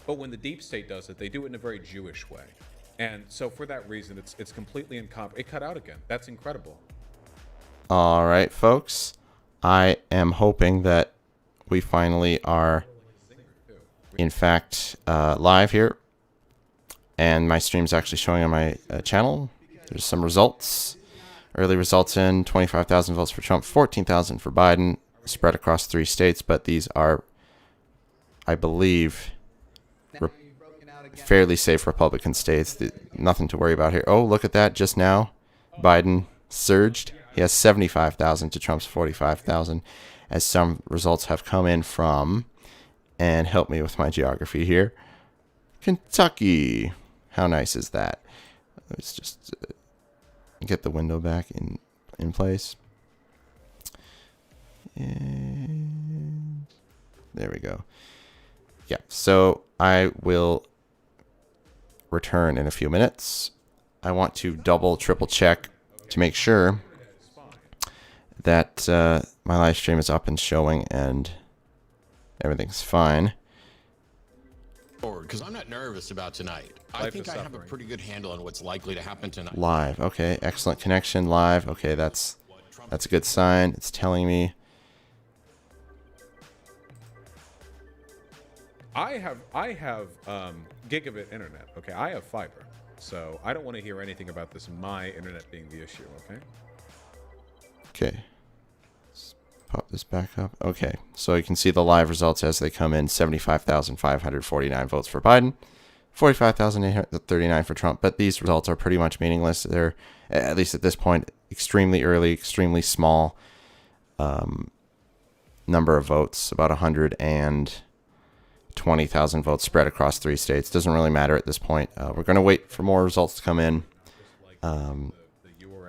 But when the deep state does it, they do it in a very Jewish way. And so for that reason, it's completely incomprehensible. It cut out again. That's incredible. All right, folks. I am hoping that we finally are, in fact, live here. And my stream's actually showing on my channel. There's some results. Early results in 25,000 votes for Trump, 14,000 for Biden, spread across 3 states. But these are, I believe, fairly safe Republican states. Nothing to worry about here. Oh, look at that. Just now, Biden surged. He has 75,000 to Trump's 45,000, as some results have come in from, and help me with my geography here, Kentucky. How nice is that? Let's just get the window back in place. And there we go. Yeah, so I will return in a few minutes. I want to double, triple check to make sure that my live stream is up and showing and everything's fine. Because I'm not nervous about tonight. I think I have a pretty good handle on what's likely to happen tonight. Live, okay, excellent connection, live. Okay, that's a good sign. It's telling me. I have gigabit internet. Okay, I have fiber, so I don't want to hear anything about this. My internet being the issue. Okay. Okay. Let's pop this back up. Okay, so you can see the live results as they come in. 75,549 votes for Biden, 45,839 for Trump. But these results are pretty much meaningless. They're, at least at this point, extremely early, extremely small number of votes, about 120,000 votes spread across 3 states. Doesn't really matter at this point. We're going to wait for more results to come in,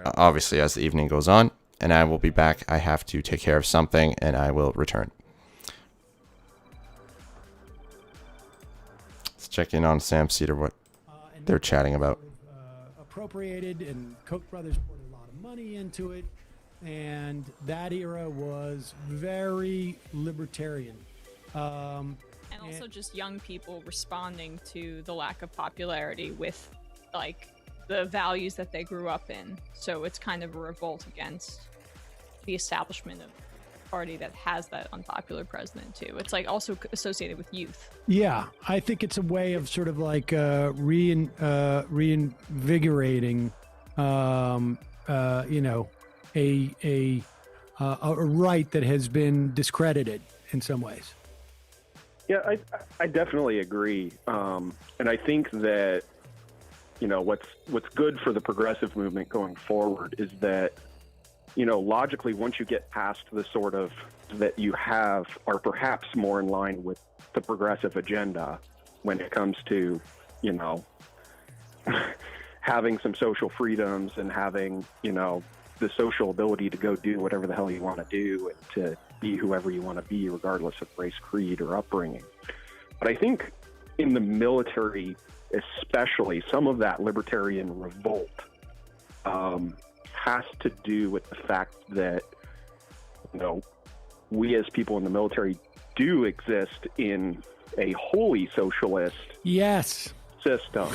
obviously, as the evening goes on. And I will be back. I have to take care of something, and I will return. Let's check in on Sam Cedar, what they're chatting about. Appropriated, and Koch brothers put a lot of money into it, and that era was very libertarian. And also just young people responding to the lack of popularity with, like, the values that they grew up in. So it's kind of a revolt against the establishment of a party that has that unpopular president too. It's like also associated with youth. Yeah, I think it's a way of sort of like reinvigorating, you know, a right that has been discredited in some ways. Yeah, I definitely agree, and I think that, you know, what's good for the progressive movement going forward is that, you know, logically, once you get past the sort of that you have are perhaps more in line with the progressive agenda when it comes to, you know, having some social freedoms and having, you know, the social ability to go do whatever the hell you want to do and to be whoever you want to be, regardless of race, creed, or upbringing. But I think in the military, especially, some of that libertarian revolt has to do with the fact that, you know, we as people in the military do exist in a wholly socialist system.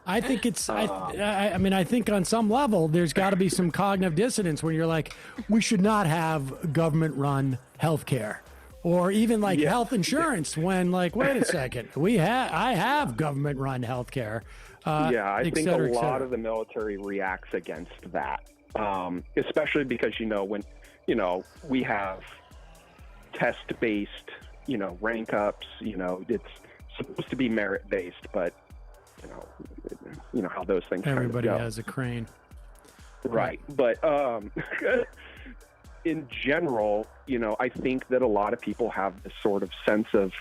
I think it's, I mean, I think on some level, there's got to be some cognitive dissonance when you're like, we should not have government-run healthcare. Or even like health insurance when, like, wait a second, I have government-run healthcare. I think a lot of the military reacts against that, especially because, you know, when, you know, we have test-based, you know, rank ups, you know, it's supposed to be merit-based, but, you know how those things everybody kind of go. has a crane. Right. But in general, you know, I think that a lot of people have this sort of sense of,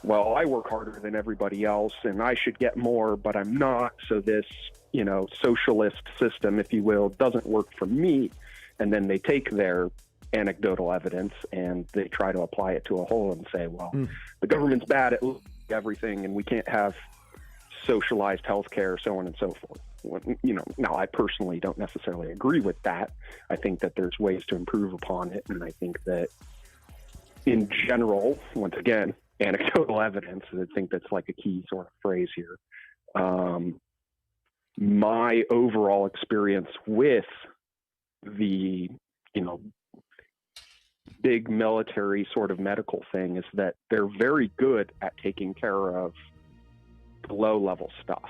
well, I work harder than everybody else and I should get more, but I'm not. So this, you know, socialist system, if you will, doesn't work for me. And then they take their anecdotal evidence and they try to apply it to a whole and say, well, the government's bad at everything and we can't have socialized healthcare, so on and so forth. You know, now I personally don't necessarily agree with that. I think that there's ways to improve upon it, and I think that in general, once again, anecdotal evidence. I think that's like a key sort of phrase here. My overall experience with the, big military sort of medical thing is that they're very good at taking care of the low level stuff.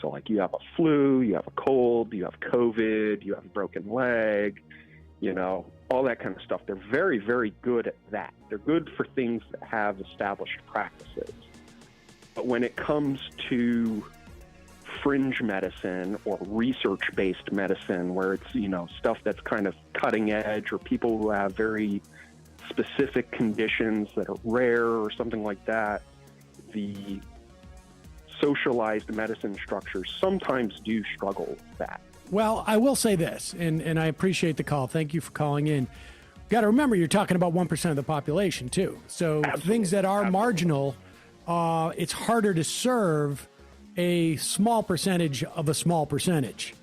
So like you have a flu, you have a cold, you have COVID, you have a broken leg, all that kind of stuff. They're very, very good at that. They're good for things that have established practices. But when it comes to fringe medicine or research-based medicine, where it's, stuff that's kind of cutting edge, or people who have very specific conditions that are rare or something like that, the socialized medicine structures sometimes do struggle with that. Well, I will say this, and I appreciate the call. Thank you for calling in. Got to remember, you're talking about 1% of the population, too. So things that are marginal, it's harder to serve a small percentage of a small percentage.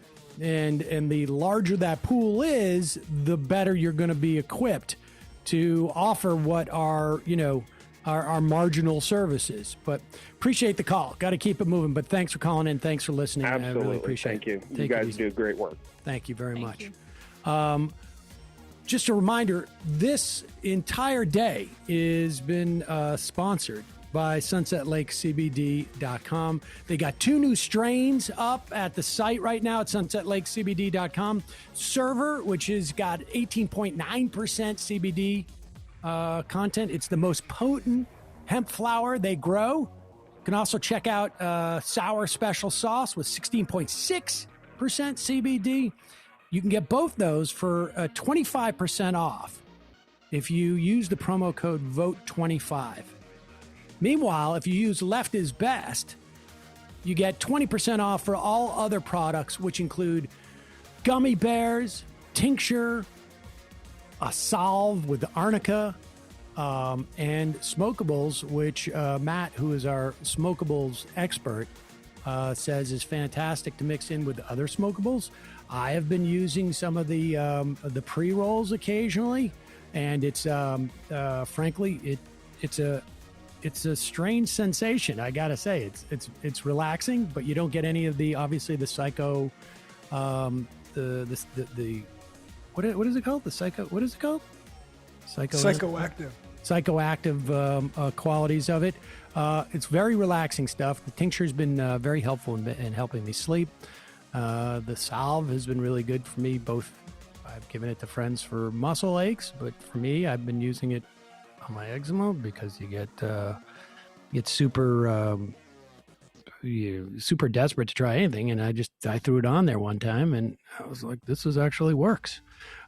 And the larger that pool is, the better you're going to be equipped to offer what are, our marginal services. But appreciate the call. Got to keep it moving. But thanks for calling in. Thanks for listening. Absolutely. I really appreciate Thank you. it. You guys do great work. Thank you very much. You. Just a reminder, this entire day has been sponsored by SunsetLakeCBD.com. They got 2 new strains up at the site right now at SunsetLakeCBD.com. Server, which has got 18.9% CBD content. It's the most potent hemp flower they grow. You can also check out Sour Special Sauce with 16.6% CBD. You can get both those for 25% off if you use the promo code VOTE25. Meanwhile, if you use Left is Best, you get 20% off for all other products, which include gummy bears, tincture, a salve with the arnica, and smokables, which Matt, who is our smokables expert, says is fantastic to mix in with other smokables. I have been using some of the pre-rolls occasionally, and it's frankly it's a strange sensation. I gotta say, it's relaxing, but you don't get any of the obviously the psycho, the what is it called? The psycho, what is it called? Psychoactive qualities of it. It's very relaxing stuff. The tincture's been very helpful in helping me sleep. The salve has been really good for me. Both, I've given it to friends for muscle aches, but for me, I've been using it on my eczema because you get super super desperate to try anything, and I threw it on there one time, and I was like, this actually works.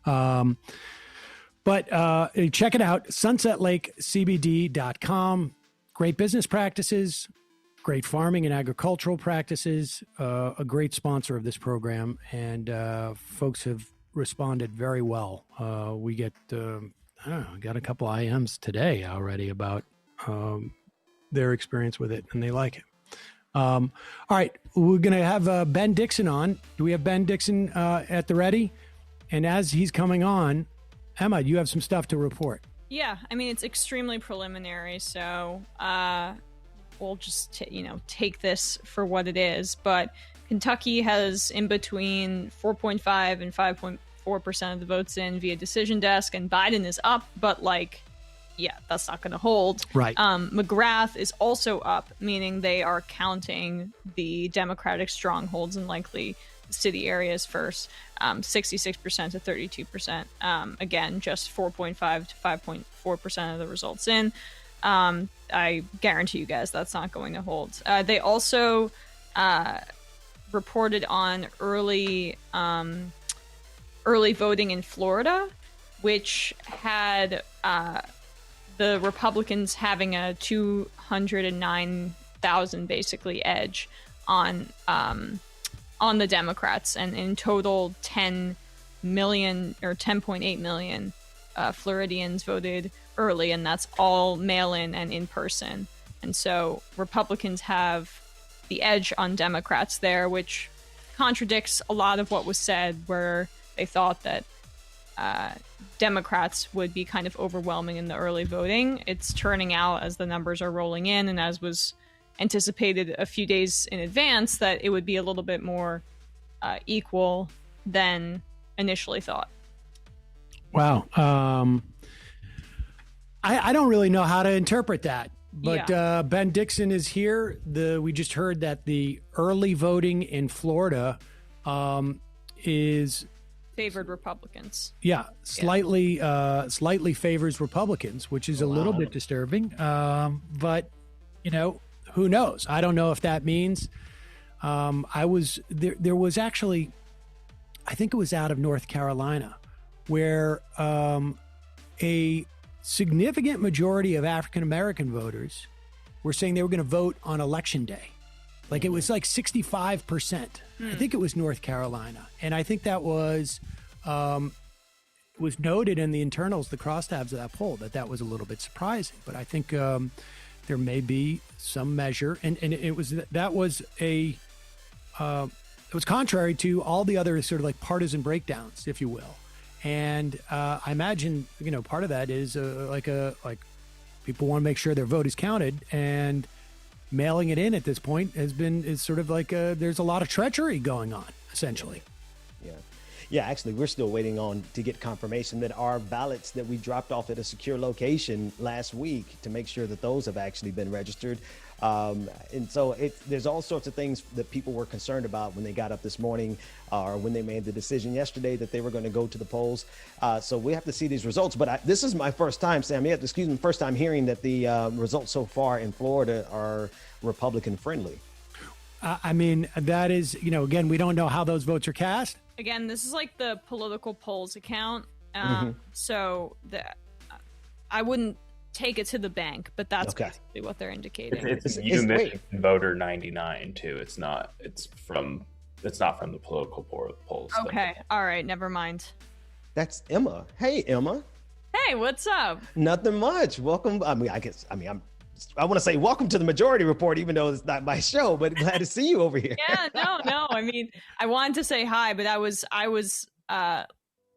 But check it out, SunsetLakeCBD.com. Great business practices, great farming and agricultural practices, a great sponsor of this program, and folks have responded very well. We get, got a couple IMs today already about their experience with it, and they like it. All right, we're going to have Ben Dixon on. Do we have Ben Dixon at the ready? And as he's coming on, Emma, you have some stuff to report. Yeah, I mean, it's extremely preliminary, so we'll just take this for what it is. But Kentucky has in between 4.5 and 5.4% of the votes in via decision desk, and Biden is up, but that's not going to hold. Right. McGrath is also up, meaning they are counting the Democratic strongholds and likely city areas first. 66% to 32%. Again, just 4.5 to 5.4% of the results in. I guarantee you guys that's not going to hold. They also reported on early voting in Florida, which had the Republicans having a 209,000 basically edge on the Democrats, and in total 10 million or 10.8 million Floridians voted early, and that's all mail-in and in-person. And so Republicans have the edge on Democrats there, which contradicts a lot of what was said, where they thought that Democrats would be kind of overwhelming in the early voting. It's turning out, as the numbers are rolling in and as was anticipated a few days in advance, that it would be a little bit more equal than initially thought. Wow. I don't really know how to interpret that. But Ben Dixon is here. We just heard that the early voting in Florida is favored Republicans. Slightly favors Republicans, which is a little bit disturbing. But who knows? I don't know if that means. There was actually, I think it was out of North Carolina, where a significant majority of African American voters were saying they were going to vote on election day. Like it was like 65%. I think it was North Carolina. And I think that was noted in the internals, the crosstabs of that poll, that was a little bit surprising. But I think there may be some measure. And it was contrary to all the other sort of like partisan breakdowns, if you will. And I imagine, part of that is like people want to make sure their vote is counted, and mailing it in at this point is sort of like there's a lot of treachery going on, essentially. Yeah, actually, we're still waiting to get confirmation that our ballots that we dropped off at a secure location last week to make sure that those have actually been registered. And so there's all sorts of things that people were concerned about when they got up this morning or when they made the decision yesterday that they were going to go to the polls. So we have to see these results. But this is my first time, Sam, first time hearing that the results so far in Florida are Republican friendly. I mean, that is, again, we don't know how those votes are cast. Again, this is like the political polls account. So I wouldn't take it to the bank, but that's basically what they're indicating. It's Michigan voter 99 too. It's not from the political polls. Okay. All right. Never mind. That's Emma. Hey, Emma. Hey, what's up? Nothing much. Welcome. I want to say welcome to the Majority Report, even though it's not my show, but glad to see you over here. Yeah, no. I mean, I wanted to say hi, but I was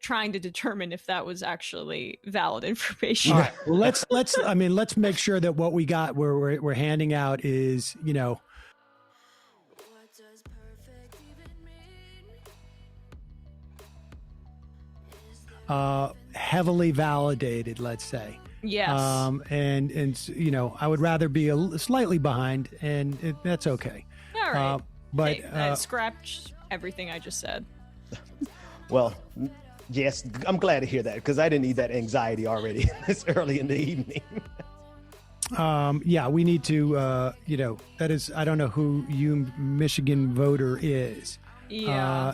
trying to determine if that was actually valid information. All right. Well, let's make sure that what we got we're handing out is, heavily validated, let's say. Yes. And I would rather be slightly behind, and that's okay. All right. But scratch everything I just said. Well, yes, I'm glad to hear that, because I didn't need that anxiety already this early in the evening. We need to, that is, I don't know who you Michigan voter is. Yeah.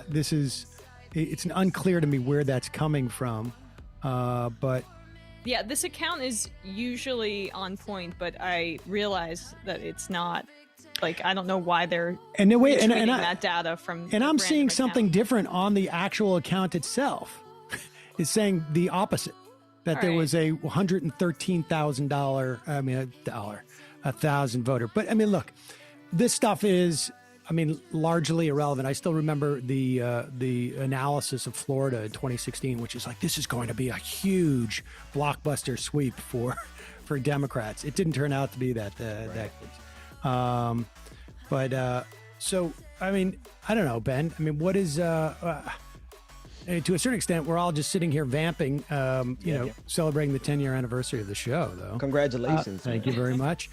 It's unclear to me where that's coming from, but. Yeah, this account is usually on point, but I realize that it's not. Like, I don't know why they're retweeting that data from. And I'm seeing something different on the actual account itself. It's saying the opposite, that there was a $113,000, a thousand voter. But I mean, look, this stuff is, largely irrelevant. I still remember the analysis of Florida in 2016, which is like, this is going to be a huge blockbuster sweep for Democrats. It didn't turn out to be that case. So, I don't know, Ben. What is, to a certain extent, we're all just sitting here vamping, celebrating the 10-year anniversary of the show, though. Congratulations. Thank you very much.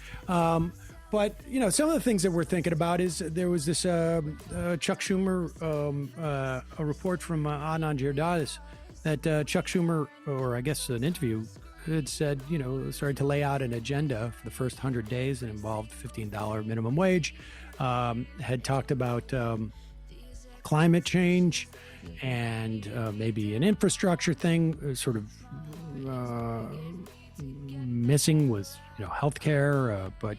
But, some of the things that we're thinking about is there was this Chuck Schumer, a report from Adnan Girdadis that Chuck Schumer, or I guess an interview, had said, started to lay out an agenda for the first 100 days that involved $15 minimum wage, had talked about climate change and maybe an infrastructure thing, sort of missing was, healthcare, but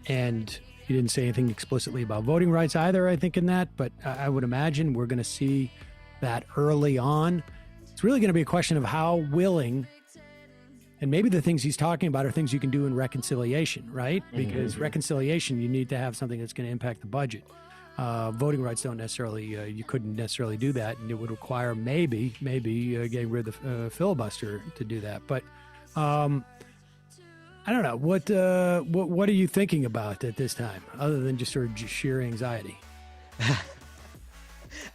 and he didn't say anything explicitly about voting rights either, I think, in that, but I would imagine we're going to see that early on. It's really going to be a question of how willing, and maybe the things he's talking about are things you can do in reconciliation, right? Because reconciliation, you need to have something that's going to impact the budget. voting rights don't necessarily, you couldn't necessarily do that, and it would require maybe getting rid of the filibuster to do that. But I don't know. What are you thinking about at this time, other than just sort of sheer anxiety?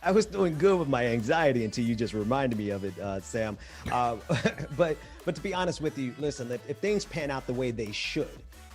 I was doing good with my anxiety until you just reminded me of it, Sam. But to be honest with you, listen, if things pan out the way they should,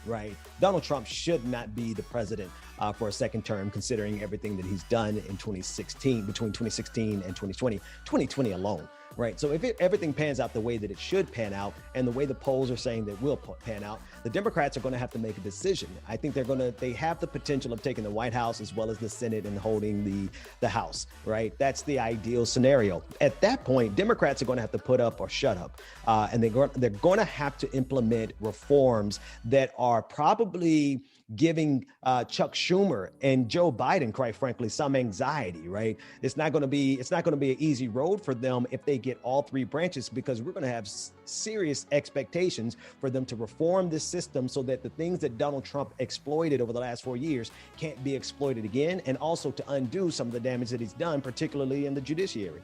right? Donald Trump should not be the president for a second term, considering everything that he's done in 2016, between 2016 and 2020 alone, right? So if everything pans out the way that it should pan out, and the way the polls are saying that will pan out, the Democrats are going to have to make a decision. I think they have the potential of taking the White House as well as the Senate and holding the House, right? That's the ideal scenario. At that point, Democrats are going to have to put up or shut up, and they're going to have to implement reforms that are probably giving Chuck Schumer and Joe Biden, quite frankly, some anxiety, right? It's not going to be an easy road for them if they get all three branches, because we're going to have serious expectations for them to reform this system so that the things that Donald Trump exploited over the last 4 years can't be exploited again, and also to undo some of the damage that he's done, particularly in the judiciary.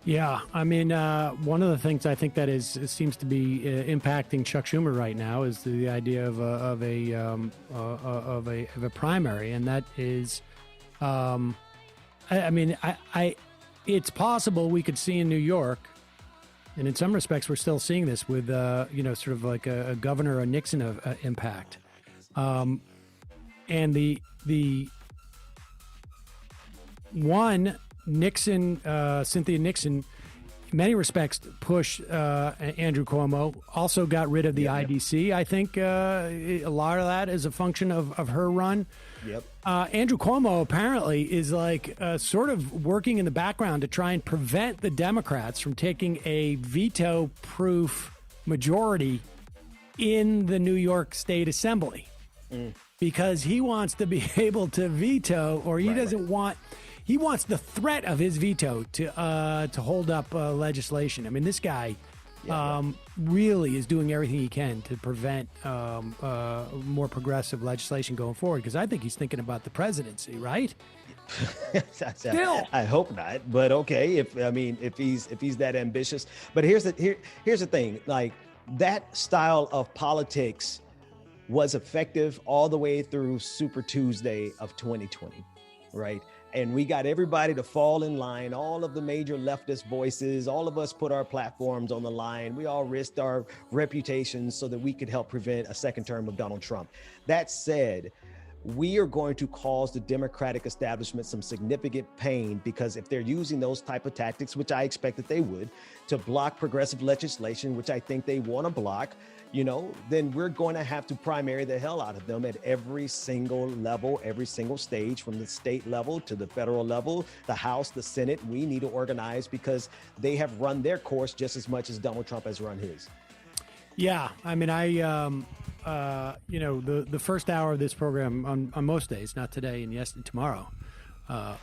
Yeah, I mean, one of the things I think that seems to be impacting Chuck Schumer right now is the idea of a primary, and that is, it's possible we could see in New York, and in some respects we're still seeing this with sort of like a Governor or Nixon impact, and the one. Nixon, Cynthia Nixon, in many respects, pushed Andrew Cuomo, also got rid of the IDC. I think a lot of that is a function of her run. Yep. Andrew Cuomo apparently is like sort of working in the background to try and prevent the Democrats from taking a veto-proof majority in the New York State Assembly because he wants to be able to veto, or he doesn't want... He wants the threat of his veto to hold up legislation. I mean, this guy really is doing everything he can to prevent more progressive legislation going forward, because I think he's thinking about the presidency, right? Still, I hope not, but okay. If he's that ambitious, but here's the thing: like, that style of politics was effective all the way through Super Tuesday of 2020, right? And we got everybody to fall in line, all of the major leftist voices, all of us put our platforms on the line. We all risked our reputations so that we could help prevent a second term of Donald Trump. That said, we are going to cause the Democratic establishment some significant pain, because if they're using those type of tactics, which I expect that they would, to block progressive legislation, which I think they want to block, then we're going to have to primary the hell out of them at every single level, every single stage, from the state level to the federal level, the House, the Senate. We need to organize, because they have run their course just as much as Donald Trump has run his. Yeah, I mean, the first hour of this program on most days, not today and tomorrow,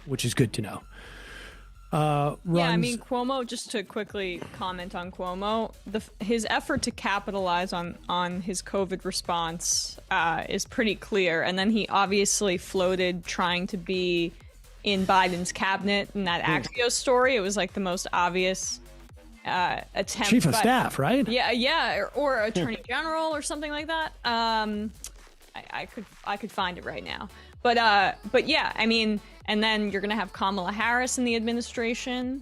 which is good to know. Yeah, I mean, Cuomo, just to quickly comment on Cuomo, his effort to capitalize on his COVID response is pretty clear. And then he obviously floated trying to be in Biden's cabinet in that Axios story. It was like the most obvious attempt. Chief of staff, right? Yeah, or attorney general or something like that. I could find it right now. But yeah, I mean, and then you're going to have Kamala Harris in the administration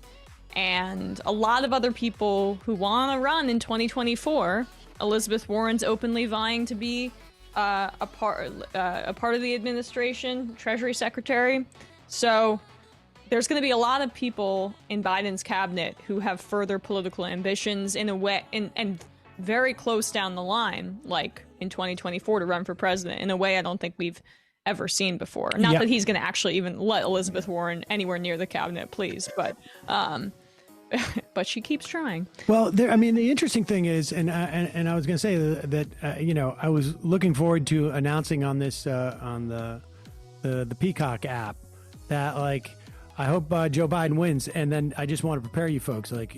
and a lot of other people who want to run in 2024. Elizabeth Warren's openly vying to be a part of the administration, Treasury Secretary. So there's going to be a lot of people in Biden's cabinet who have further political ambitions in a way, and very close down the line, like in 2024 to run for president in a way I don't think we've ever seen before. Not that he's going to actually even let Elizabeth Warren anywhere near the cabinet, please, but she keeps trying. Well, the interesting thing is, and I was going to say that I was looking forward to announcing on this on the Peacock app that, like, I hope Joe Biden wins, and then I just want to prepare you folks, like,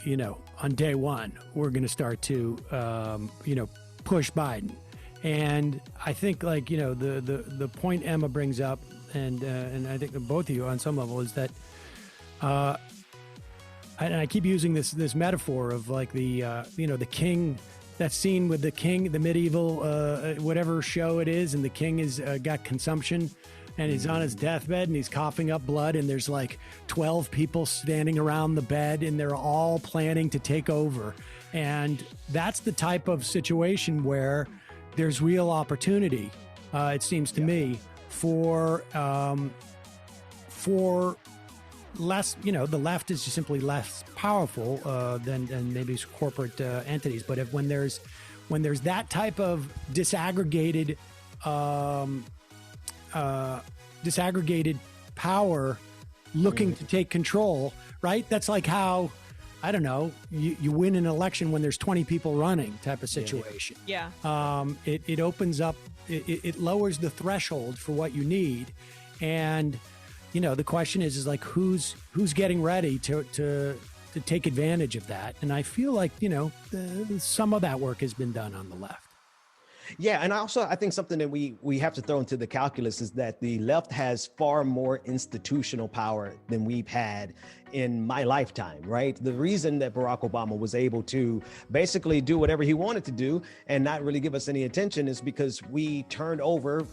on day one we're going to start to push Biden. And I think, like, the point Emma brings up, and I think both of you on some level, is that, and I keep using this metaphor of like the the king. That scene with the king, the medieval whatever show it is, and the king has got consumption, and he's on his deathbed, and he's coughing up blood, and there's like 12 people standing around the bed, and they're all planning to take over. And that's the type of situation where there's real opportunity, it seems to me, for less, the left is just simply less powerful than maybe corporate entities. But when there's that type of disaggregated power looking to take control, right? That's like how, I don't know, you win an election when there's 20 people running type of situation. Yeah. It opens up, it lowers the threshold for what you need. And the question is like who's getting ready to take advantage of that? And I feel like some of that work has been done on the left. Yeah, and I think something that we have to throw into the calculus is that the left has far more institutional power than we've had in my lifetime, right? The reason that Barack Obama was able to basically do whatever he wanted to do and not really give us any attention is because we turned over,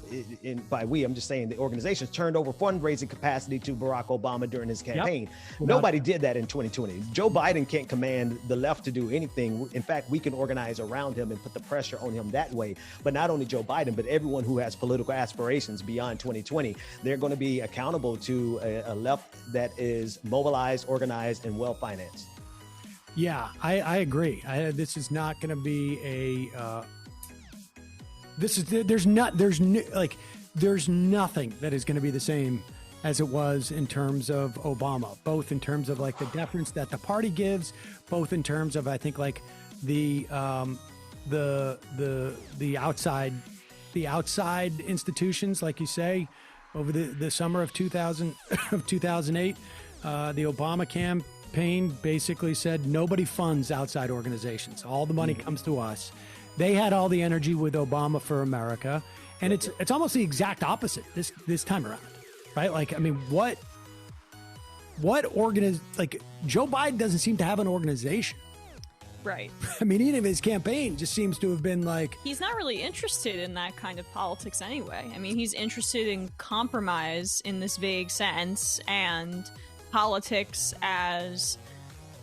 by we, I'm just saying the organizations turned over fundraising capacity to Barack Obama during his campaign. Yep. Nobody did that in 2020. Joe Biden can't command the left to do anything. In fact, we can organize around him and put the pressure on him that way. But not only Joe Biden, but everyone who has political aspirations beyond 2020, they're going to be accountable to a left that is mobilized, organized, and well-financed. Yeah, I agree. This is not going to be there's nothing that is going to be the same as it was in terms of Obama, both in terms of like the deference that the party gives, both in terms of, I think, like the outside institutions, like you say, over the summer of 2008, the Obama campaign basically said nobody funds outside organizations. All the money comes to us. They had all the energy with Obama for America, and it's almost the exact opposite this time around, right? Like, I mean, what like Joe Biden doesn't seem to have an organization. Right. I mean, even his campaign just seems to have been like... He's not really interested in that kind of politics anyway. I mean, he's interested in compromise in this vague sense, and politics as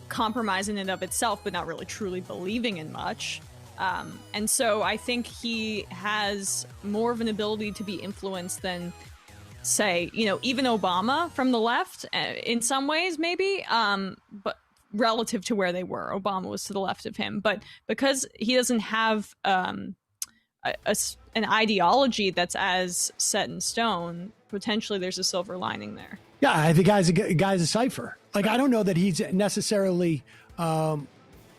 compromise in and of itself, but not really truly believing in much. And so I think he has more of an ability to be influenced than, say, even Obama from the left in some ways, maybe. But relative to where they were, Obama was to the left of him. But because he doesn't have an ideology that's as set in stone, potentially there's a silver lining there. Yeah, I think guy's a cipher. Like, I don't know that he's necessarily open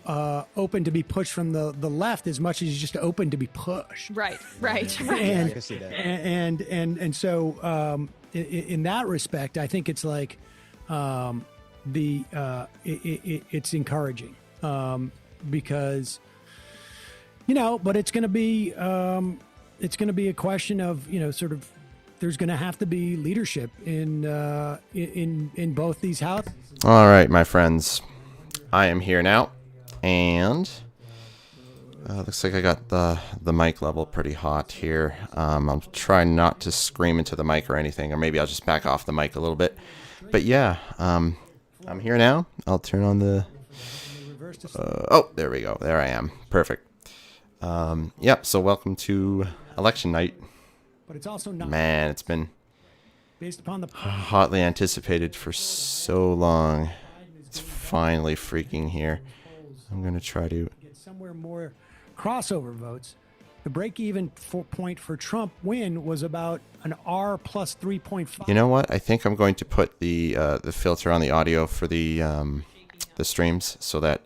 to be pushed from the left as much as he's just open to be pushed. Right. And, I can see that. And so in that respect, I think it's like it's encouraging because but it's going to be a question of sort of there's going to have to be leadership in both these houses. All right, my friends, I am here now, and looks like I got the mic level pretty hot here. I'll try not to scream into the mic or anything, or maybe I'll just back off the mic a little bit. But yeah, I'm here now. I'll turn on the... oh, there we go. There I am. Perfect. Yep, so welcome to election night. But it's also not... Man, it's been based upon the hotly anticipated for so long. It's finally freaking here. I'm going to try to... get somewhere more crossover votes. The break-even point for Trump win was about an R plus 3.5. You know what? I think I'm going to put the filter on the audio for the streams so that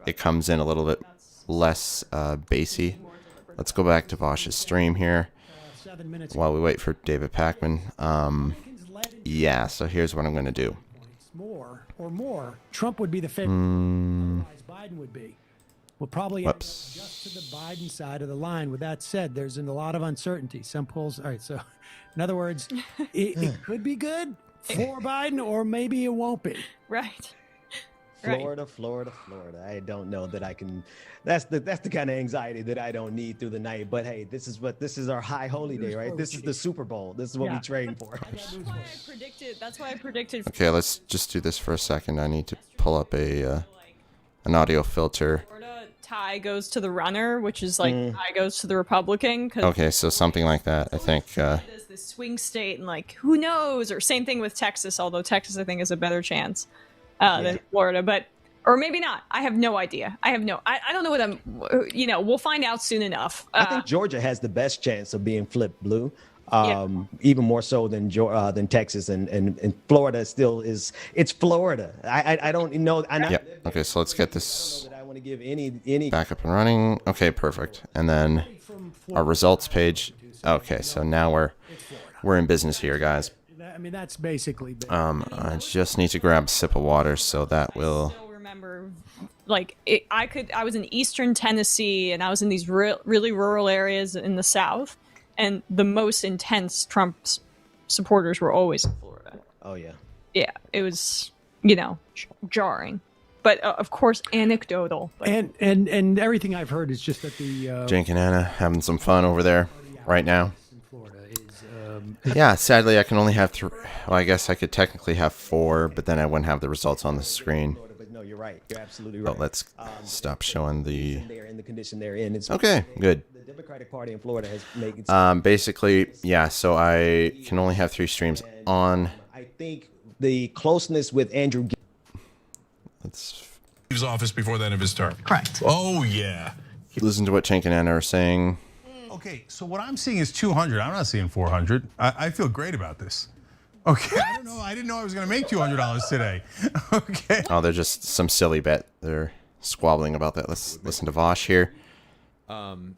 it comes in a little bit less bassy. Let's go back to Vosh's stream here while we wait for David Pakman. Yeah, so here's what I'm going to do. More, Trump would be the favorite. Biden would be. will probably end up Whoops. just to the Biden side of the line. With that said, there's a lot of uncertainty. Some polls. All right. So, in other words, it could be good for Biden, or maybe it won't be. Right. Florida. I don't know that I can. That's the kind of anxiety that I don't need through the night. But hey, this is our high holy day, right? This is the Super Bowl. This is what we train for. That's why I predicted. Okay, let's just do this for a second. I need to pull up an audio filter. Florida tie goes to the runner, which is like tie goes to the Republican. Okay, so something like that. I think. There's this swing state, and like who knows? Or same thing with Texas, although Texas I think has a better chance than Florida, but. Or maybe not. I have no idea. I don't know what I'm, we'll find out soon enough. I think Georgia has the best chance of being flipped blue, even more so than Texas, and Florida still is. It's Florida. I don't know. Yep. Okay, so let's get this I want to give any back up and running. Okay, perfect. And then our results page. Okay, so now we're in business here, guys. I mean, that's basically. I just need to grab a sip of water, so that will. Remember, like I was in eastern Tennessee, and I was in these really rural areas in the South, and the most intense Trump supporters were always in Florida. Oh yeah. Yeah, it was jarring, but of course anecdotal. But. And everything I've heard is just that the Jake and Anna having some fun over there right now. in Florida is. Yeah, sadly I can only have three. Well, I guess I could technically have 4, but then I wouldn't have the results on the screen. No, you're right. You're absolutely right. But let's stop showing the. They're in the condition they're in. It's Okay, good. The Democratic Party in Florida has made. Basically, yeah. So I can only have 3 streams on. I think the closeness with Andrew. Let's His office before the end of his term. Correct. Oh yeah. listen to what Cenk and Anna are saying. Okay, so what I'm seeing is 200. I'm not seeing 400. I feel great about this. Okay, I don't know. I didn't know I was going to make $200 today. Okay. Oh, they're just some silly bet. They're squabbling about that. Let's listen to Vosh here. In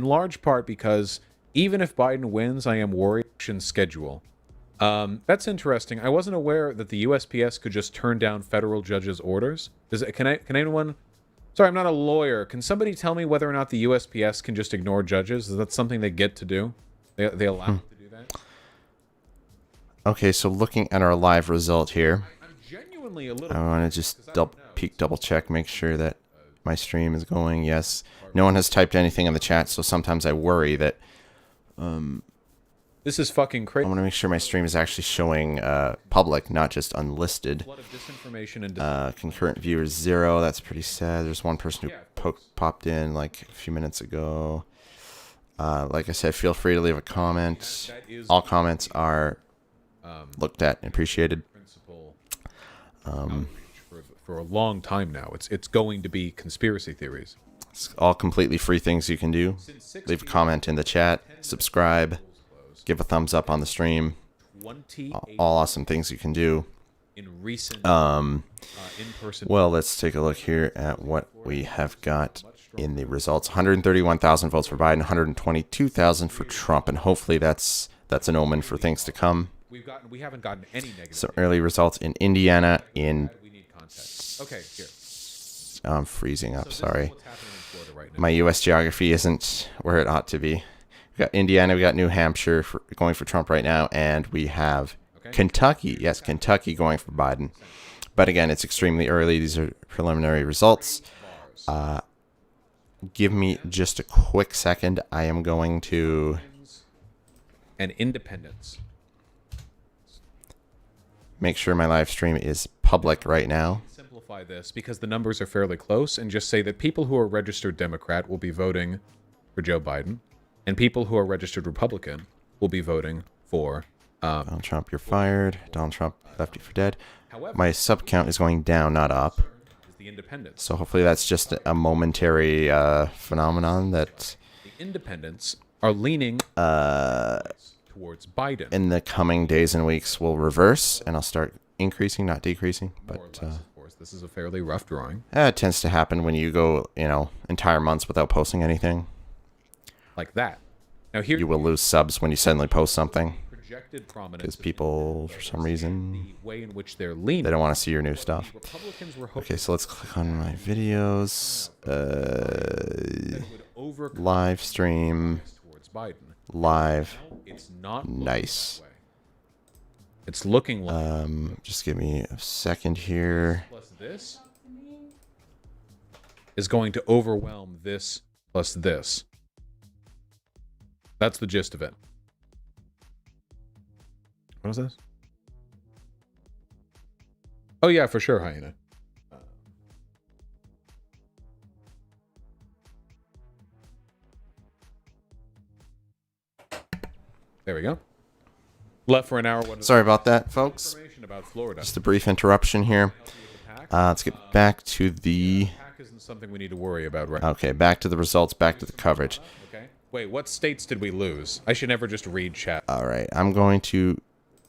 large part because even if Biden wins, I am worried election schedule. That's interesting. I wasn't aware that the USPS could just turn down federal judges' orders. Can anyone? Sorry, I'm not a lawyer. Can somebody tell me whether or not the USPS can just ignore judges? Is that something they get to do? They allow them to do that? Okay, so looking at our live result here, I'm genuinely a little. I want to just double check, make sure that my stream is going. Yes, no one has typed anything in the chat, so sometimes I worry that. This is fucking crazy. I want to make sure my stream is actually showing public, not just unlisted. A lot of disinformation and Concurrent viewers 0. That's pretty sad. There's one person who popped in like a few minutes ago. Like I said, feel free to leave a comment. All comments are looked at and appreciated. For a long time now, it's going to be conspiracy theories. It's all completely free things you can do. Leave a comment in the chat. Subscribe. Give a thumbs up on the stream. All awesome things you can do. In recent in-person. Well, let's take a look here at what we have got in the results. 131,000 votes for Biden, 122,000 for Trump, and hopefully that's an omen for things to come. We haven't gotten any negative. So early results in Indiana. In we need context. Okay, here. I'm freezing up. Sorry, my U.S. geography isn't where it ought to be. We got Indiana, we got New Hampshire going for Trump right now, and we have Kentucky. Yes, Kentucky going for Biden. But again, it's extremely early. These are preliminary results. Give me just a quick second. I am going to... And independence. Make sure my live stream is public right now. Simplify this because the numbers are fairly close and just say that people who are registered Democrat will be voting for Joe Biden. And people who are registered Republican will be voting for Donald Trump, you're fired. Donald Trump, left you for dead. However, my sub count is going down, not up. Is the independents. So hopefully that's just a momentary phenomenon that the independents are leaning towards Biden. In the coming days and weeks will reverse, and I'll start increasing, not decreasing. But of course, this is a fairly rough drawing. It tends to happen when you go, entire months without posting anything. Like that. Now here you will lose subs when you suddenly post something. projected prominence because people, for some reason, the way in which they're leaning. they don't want to see your new stuff. Republicans were hoping Okay, so let's click on my videos. that would overcome Live stream. towards Biden. Live. It's not looking Nice. that way. It's looking like Just give me a second here. plus this is going to overwhelm this plus this. That's the gist of it. What is this? Oh yeah, for sure, Hyena. There we go. Left for an hour. What is Sorry about that, folks. information about Florida? Just a brief interruption here. Let's get back to the... Pack isn't something we need to worry about right now. Okay, back to the results, back to the coverage. Okay. Wait, what states did we lose? I should never just read chat. All right, I'm going to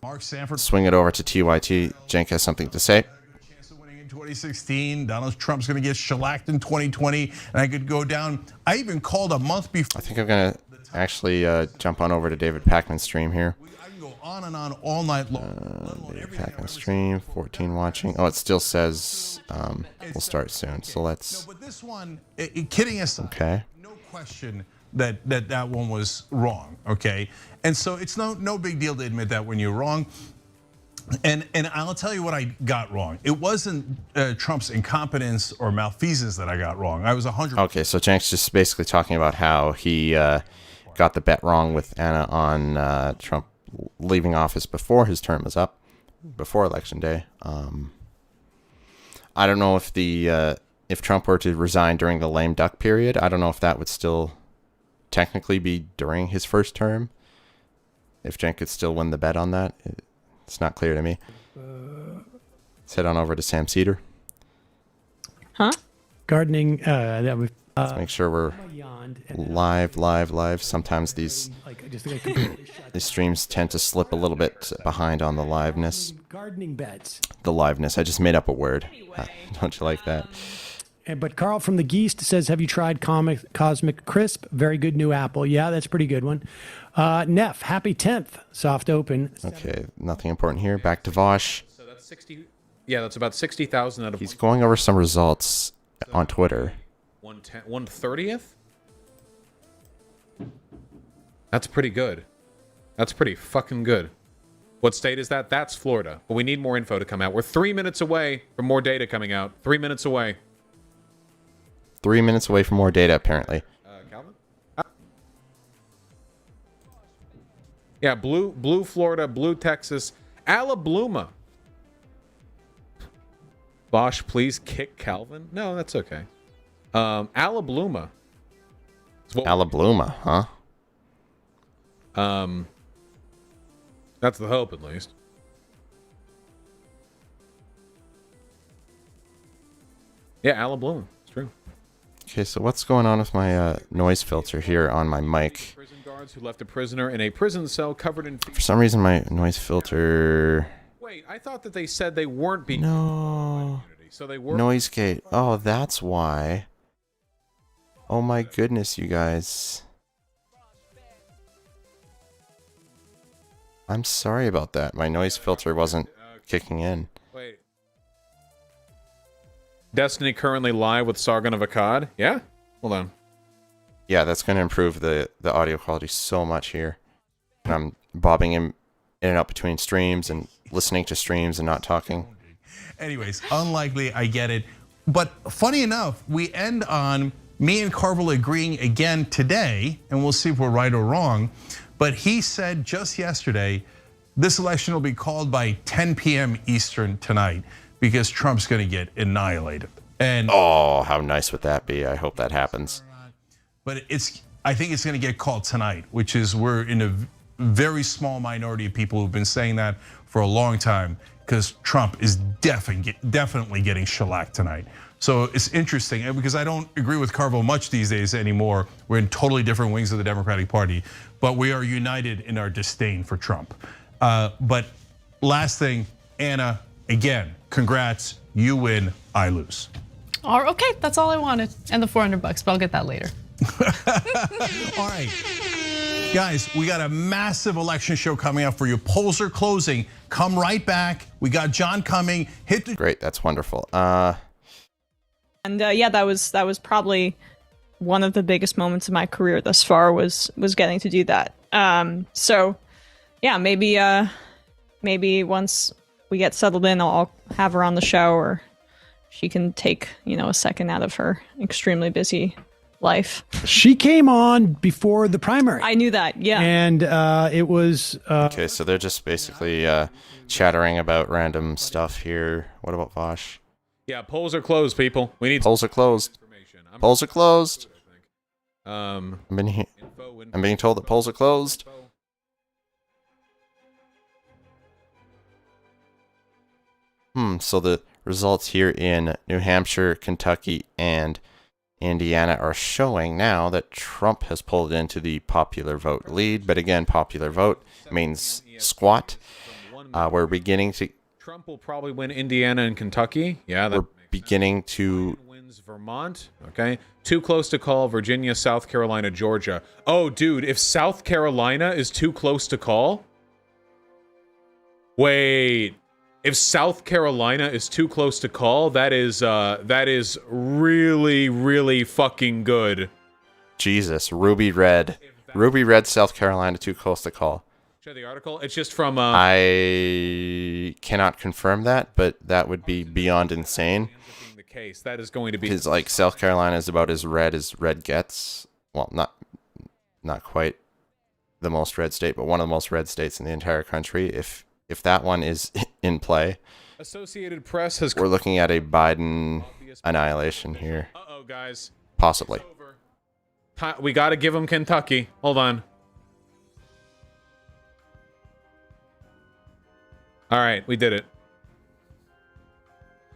Mark Sanford. swing it over to TYT. Cenk has something to say. Chance of winning in 2016. Donald Trump's going to get shellacked in 2020, and I could go down. I even called a month before. I think I'm going to actually jump on over to David Pakman's stream here. I can go on and on all night long. David Pakman stream, 14 watching. Oh, it still says we'll start soon. So let's... No, but this one, kidding aside, Okay. no question that one was wrong. Okay, and so it's no big deal to admit that when you're wrong. And I'll tell you what I got wrong. It wasn't Trump's incompetence or malfeasance that I got wrong. I was 100%. Okay, so Cenk's just basically talking about how he got the bet wrong with Anna on Trump leaving office before his term is up, before Election Day. I don't know if if Trump were to resign during the lame duck period, I don't know if that would still technically be during his first term. If Cenk could still win the bet on that, it's not clear to me. Let's head on over to Sam Cedar. Huh? Gardening. That was. Let's make sure we're live. Sometimes these streams tend to slip a little bit behind on the liveness. Gardening beds. The liveness. I just made up a word. Don't you like that? But Carl from the Geest says, have you tried Cosmic Crisp? Very good new apple. Yeah, that's a pretty good one. Neff, happy 10th. Soft open. Okay, nothing important here. Back to Vosh. So that's 60. Yeah, that's about 60,000 out of. He's going over some results on Twitter. 1/30th? That's pretty good. That's pretty fucking good. What state is that? That's Florida. But we need more info to come out. We're 3 minutes away from more data coming out. 3 minutes away. 3 minutes away from more data, apparently. Calvin? Yeah, blue Florida, blue Texas, Alabama. Bosch, please kick Calvin. No, that's okay. Alabama. Alabama, huh? That's the hope, at least. Yeah, Alabama. It's true. Okay, so what's going on with my noise filter here on my mic? Prison guards who left a prisoner in a prison cell covered in. For some reason, my noise filter... Wait, I thought that they said they weren't being. No. So they were. Noise gate. Oh, that's why. Oh my goodness, you guys. I'm sorry about that. My noise filter wasn't kicking in. Wait. Destiny currently live with Sargon of Akkad? Yeah? Hold on. Yeah, that's going to improve the audio quality so much here. And I'm bobbing in and out between streams and listening to streams and not talking. Anyways, unlikely, I get it. But funny enough, we end on me and Carville agreeing again today, and we'll see if we're right or wrong. But he said just yesterday, this election will be called by 10 p.m. Eastern tonight because Trump's going to get annihilated. And oh, how nice would that be? I hope that happens. But I think it's going to get called tonight, which is we're in a very small minority of people who've been saying that for a long time because Trump is definitely getting shellacked tonight. So it's interesting because I don't agree with Carville much these days anymore. We're in totally different wings of the Democratic Party, but we are united in our disdain for Trump. But last thing, Anna, again, congrats. You win, I lose. Okay, that's all I wanted. And the $400, but I'll get that later. All right. Guys, we got a massive election show coming up for you. Polls are closing. Come right back. We got John coming. Hit the Great, that's wonderful. And yeah, that was probably one of the biggest moments of my career thus far was getting to do that. So yeah, maybe once we get settled in, I'll have her on the show, or she can take, a second out of her extremely busy life. She came on before the primary. I knew that, yeah. And it was... okay, so they're just basically chattering about random stuff here. What about Vosh? Yeah, polls are closed, people. We need Polls are closed. Polls are closed. um I'm being told that polls are closed. So the results here in New Hampshire, Kentucky, and Indiana are showing now that Trump has pulled into the popular vote lead. But again, popular vote means squat. We're beginning to... Trump will probably win Indiana and Kentucky. Yeah, we're beginning to... wins Vermont. Okay. Too close to call Virginia, South Carolina, Georgia. Oh, dude, if South Carolina is too close to call... Wait... If South Carolina is too close to call, that is really, really fucking good. Jesus, Ruby Red. Ruby Red, South Carolina, too close to call. Share the article. It's just from... I cannot confirm that, but that would be beyond insane. The case. That is going to be... Because, like, South Carolina is about as red gets. Well, not quite the most red state, but one of the most red states in the entire country. If that one is in play, Associated Press has... we're looking at a Biden annihilation here. Uh-oh, guys. Possibly. We got to give him Kentucky. Hold on. All right, we did it.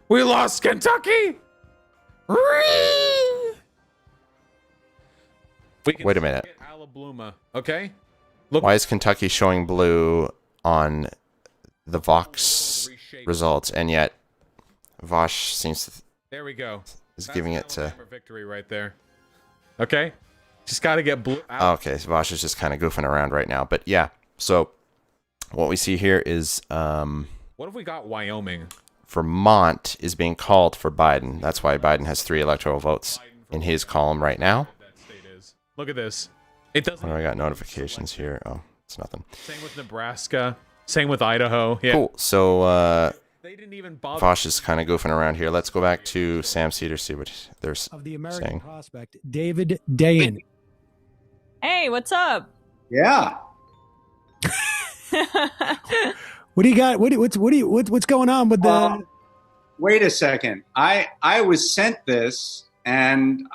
We lost Kentucky! Wait a minute. Alabluma, okay? Look. Why is Kentucky showing blue on the Vox results, and yet Vosh seems to... There we go. Is giving it to... victory right there. Okay? Just got to get blue out. Okay, so Vosh is just kind of goofing around right now. But yeah, so what we see here is... what have we got? Wyoming. Vermont is being called for Biden. That's why Biden has 3 electoral votes in his column right now. Look at this. It doesn't... What do I got notifications here? Oh, it's nothing. Same with Nebraska. Same with Idaho. Yeah. Cool. So they didn't even bother. Vosh is kind of goofing around here. Let's go back to Sam Cedars, see what they're of the American saying. Prospect, David Dayen. Hey, what's up? Yeah. What do you got? What's going on with the? Wait a second. I was sent this and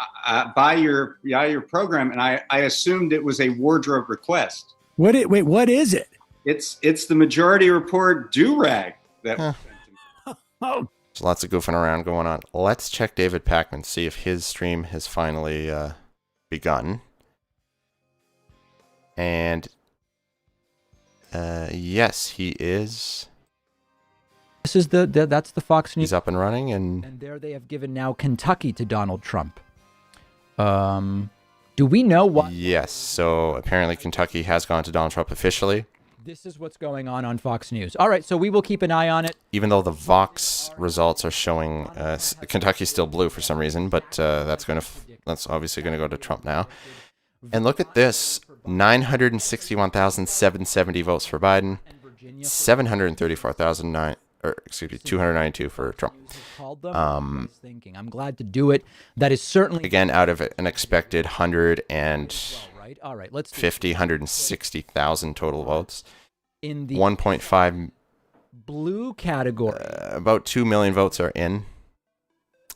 by your program, and I assumed it was a wardrobe request. What is it? It's the Majority Report do-rag that was sent to me. Oh. There's lots of goofing around going on. Let's check David Pakman, see if his stream has finally begun. And yes, he is. This is that's the Fox News. He's up and running, and there they have given now Kentucky to Donald Trump. Do we know what? Yes, so apparently Kentucky has gone to Donald Trump officially. This is what's going on Fox News. All right, so we will keep an eye on it. Even though the Vox results are showing Kentucky's still blue for some reason, but that's obviously going to go to Trump now. And look at this, 961,770 votes for Biden, 292 for Trump. I'm glad to do it. That is certainly again out of an expected 160,000 total votes. In the 1.5 blue category, about 2 million votes are in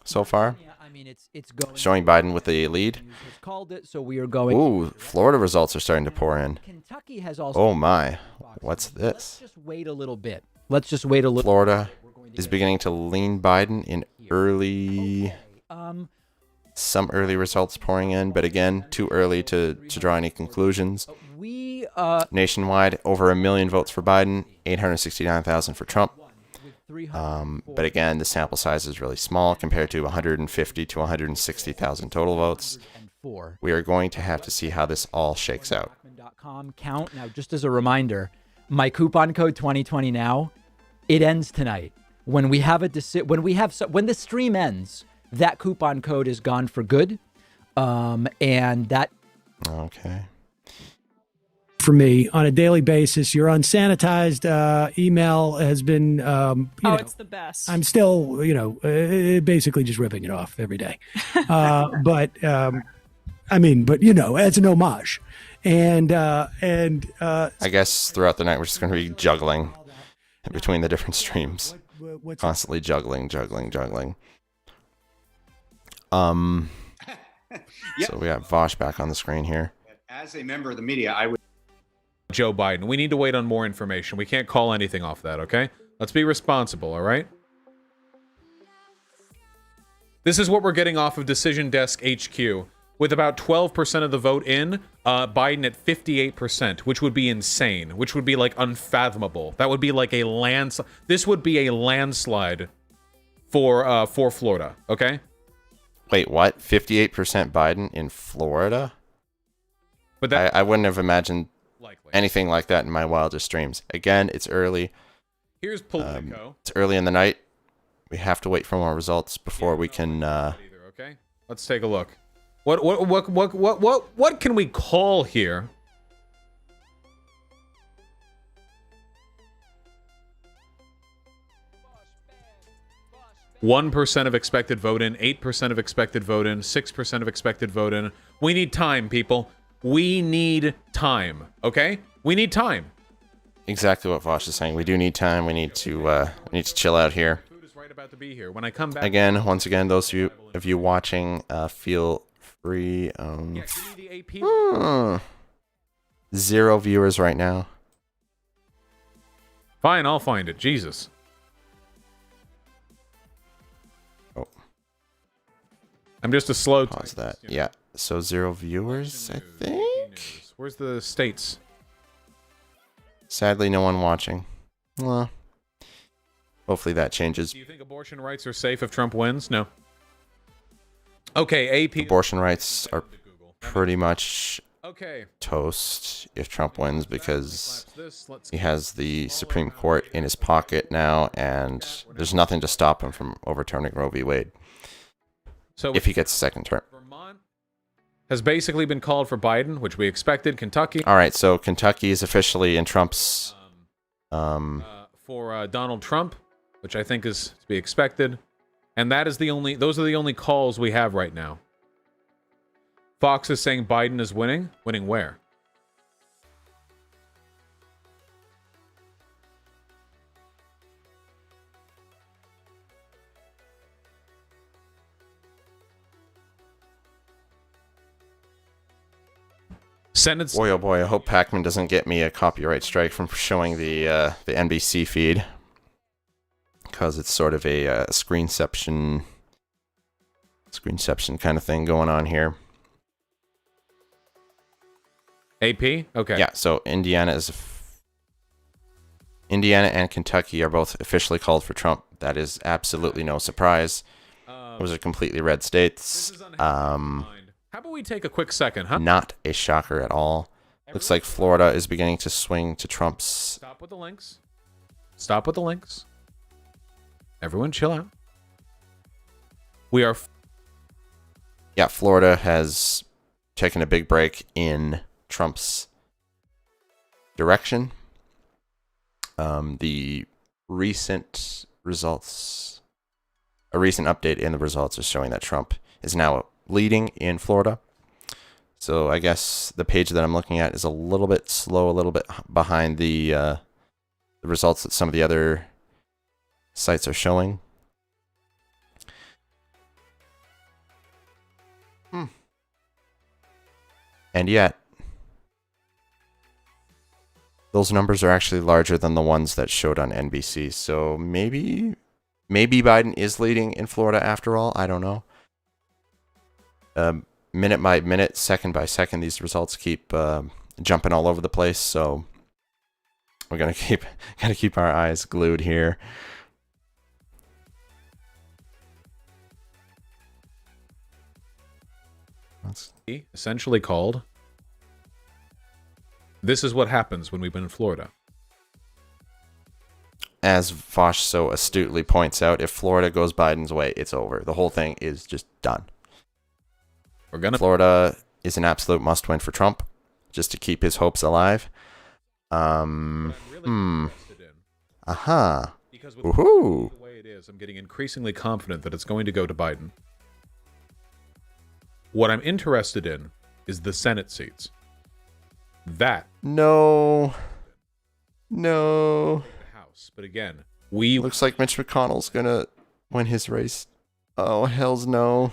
so far. Yeah, I mean it's going showing Biden with the lead. Called it, so we are going. Ooh, Florida results are starting to pour in. Kentucky has also. Oh my, what's this? Let's just wait a little bit. Florida is beginning to lean Biden in early. Some early results pouring in, but again, too early to draw any conclusions. Nationwide, over 1 million votes for Biden, 869,000 for Trump. But again, the sample size is really small compared to 150 to 160,000 total votes. 4. we are going to have to see how this all shakes out. Bachman.com count. Now, just as a reminder, my coupon code 2020 now, it ends tonight. When we have when the stream ends, that coupon code is gone for good. And that. Okay. For me on a daily basis, your unsanitized email has been, it's the best. I'm still, basically just ripping it off every day. But as an homage. And I guess throughout the night, we're just going to be juggling between the different streams. Constantly juggling. So we have Vosh back on the screen here. As a member of the media, I would. Joe Biden. We need to wait on more information. We can't call anything off that, okay? Let's be responsible, all right? This is what we're getting off of Decision Desk HQ. With about 12% of the vote in, Biden at 58%, which would be insane, which would be like unfathomable. That would be like a landslide. This would be a landslide for Florida, okay? Wait, what? 58% Biden in Florida? But that I wouldn't have imagined anything like that in my wildest dreams. Again, it's early. Here's Politico. It's early in the night. We have to wait for more results before we can. Okay, let's take a look. What can we call here? %1 of expected vote in, 8% of expected vote in, 6% of expected vote in. We need time, people. We need time. Okay, we need time. Exactly what Vosh is saying. We do need time. We need to chill out here. Food is right about to be here. When I come back once again, those of you watching, feel free. Give me the AP. 0 viewers right now. Fine, I'll find it. Jesus. Oh. I'm just a slow. Pause that. Yeah. So 0 viewers, I think. Where's the states? Sadly, no one watching. Well, hopefully that changes. Do you think abortion rights are safe if Trump wins? No. Okay, AP. Abortion rights are pretty much okay. Toast if Trump wins because he has the Supreme Court in his pocket now, and there's nothing to stop him from overturning Roe v. Wade. So if he gets a second term. Vermont has basically been called for Biden, which we expected. Kentucky. All right, so Kentucky is officially in Trump's. For Donald Trump, which I think is to be expected, and that is those are the only calls we have right now. Fox is saying Biden is winning. Winning where? Senate. Boy, oh boy, I hope Pac-Man doesn't get me a copyright strike from showing the NBC feed. Because it's sort of a screenception kind of thing going on here. AP? Okay. Yeah, so Indiana and Kentucky are both officially called for Trump. That is absolutely no surprise. Those are completely red states. How about we take a quick second, huh? Not a shocker at all. Looks like Florida is beginning to swing to Trump's. Stop with the links. Stop with the links. Everyone chill out. We are... Yeah, Florida has taken a big break in Trump's direction. The recent results... A recent update in the results is showing that Trump is now leading in Florida. So I guess the page that I'm looking at is a little bit slow, a little bit behind the results that some of the other sites are showing. And yet, those numbers are actually larger than the ones that showed on NBC. So maybe Biden is leading in Florida after all. I don't know. Minute by minute, second by second, these results keep jumping all over the place. So we're gotta keep our eyes glued here. essentially called, "This is what happens when we win in Florida." As Vosh so astutely points out, if Florida goes Biden's way, it's over. The whole thing is just done. Florida is an absolute must-win for Trump, just to keep his hopes alive. Because with Woohoo! the way it is, I'm getting increasingly confident that it's going to go to Biden. What I'm interested in is the Senate seats. That No. House, but again, we Looks like Mitch McConnell's gonna win his race. Oh, hells no.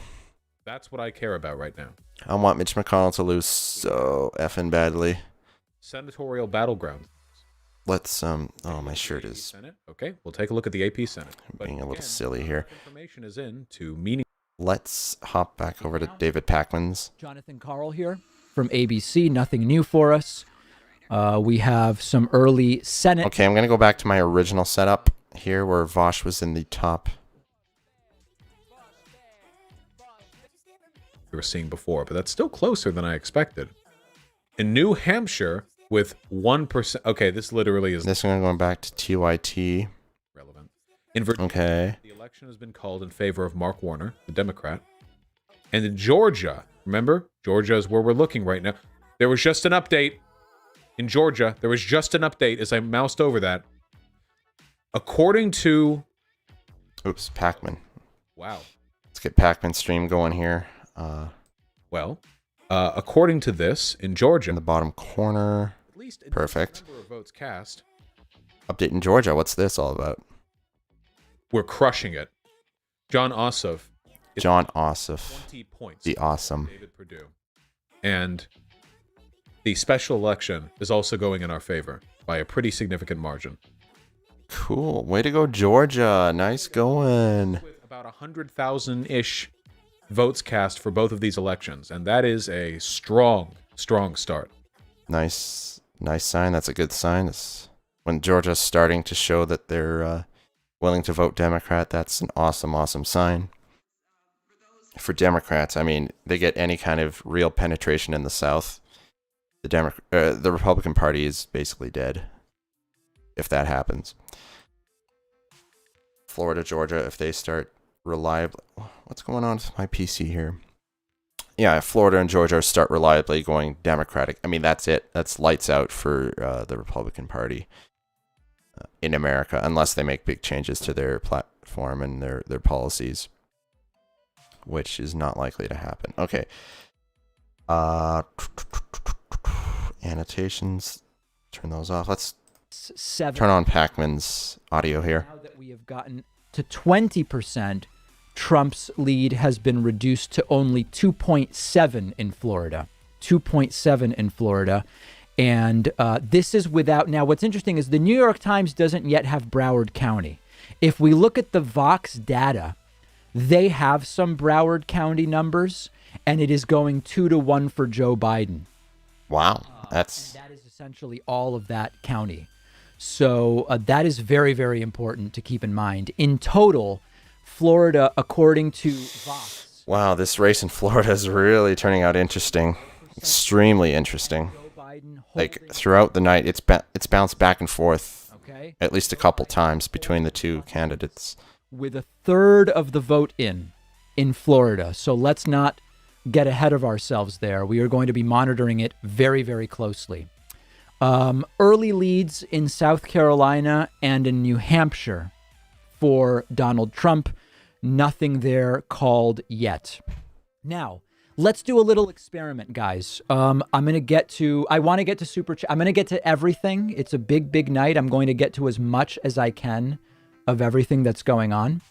that's what I care about right now. I want Mitch McConnell to lose so effing badly. Senatorial battleground. Let's oh, my shirt is Senate. Okay, we'll take a look at the AP Senate. But being a little again, silly here. information is in to meaning. Let's hop back over to David Pakman's. Jonathan Carl here from ABC. Nothing new for us. We have some early Senate. Okay, I'm going to go back to my original setup here where Vosh was in the top. We were seeing before, but that's still closer than I expected. In New Hampshire, with 1%. Okay, this literally is This one going back to TYT. relevant. In Virginia, Okay. the election has been called in favor of Mark Warner, the Democrat. And in Georgia, remember, Georgia is where we're looking right now. There was just an update. In Georgia, there was just an update as I moused over that. According to... Oops, Pakman. Wow. Let's get Pakman's stream going here. According to this, in Georgia... In the bottom corner. At least in Perfect. the number of votes cast, Update in Georgia. What's this all about? we're crushing it. John Ossoff. is John Ossoff. 20 points. The awesome. David Perdue. And the special election is also going in our favor by a pretty significant margin. Cool. Way to go, Georgia. Nice going. With about 100,000-ish votes cast for both of these elections, and that is a strong start. Nice sign. That's a good sign. It's when Georgia's starting to show that they're willing to vote Democrat, that's an awesome sign. For Democrats, I mean, they get any kind of real penetration in the South. The Republican Party is basically dead. If that happens. Florida, Georgia, if they start reliably... What's going on with my PC here? Yeah, if Florida and Georgia start reliably going Democratic, I mean, that's it. That's lights out for the Republican Party in America, unless they make big changes to their platform and their policies, which is not likely to happen. Okay. Annotations. Turn those off. Let's turn on Pakman's audio here. Now that we have gotten to 20%, Trump's lead has been reduced to only 2.7 in Florida. 2.7 in Florida. And this is without... Now, what's interesting is the New York Times doesn't yet have Broward County. If we look at the Vox data, they have some Broward County numbers, and it is going 2-1 for Joe Biden. Wow. And that is essentially all of that county. So that is very, very important to keep in mind. In total, Florida, according to Vox... Wow, this race in Florida is really turning out interesting. Extremely interesting. Like, throughout the night, it's bounced back and forth at least a couple times between the two candidates. With a third of the vote in Florida. So let's not get ahead of ourselves there. We are going to be monitoring it very, very closely. Early leads in South Carolina and in New Hampshire for Donald Trump. Nothing there called yet. Now, let's do a little experiment, guys. I want to get to Super Chat. I'm going to get to everything. It's a big, big night. I'm going to get to as much as I can of everything that's going on.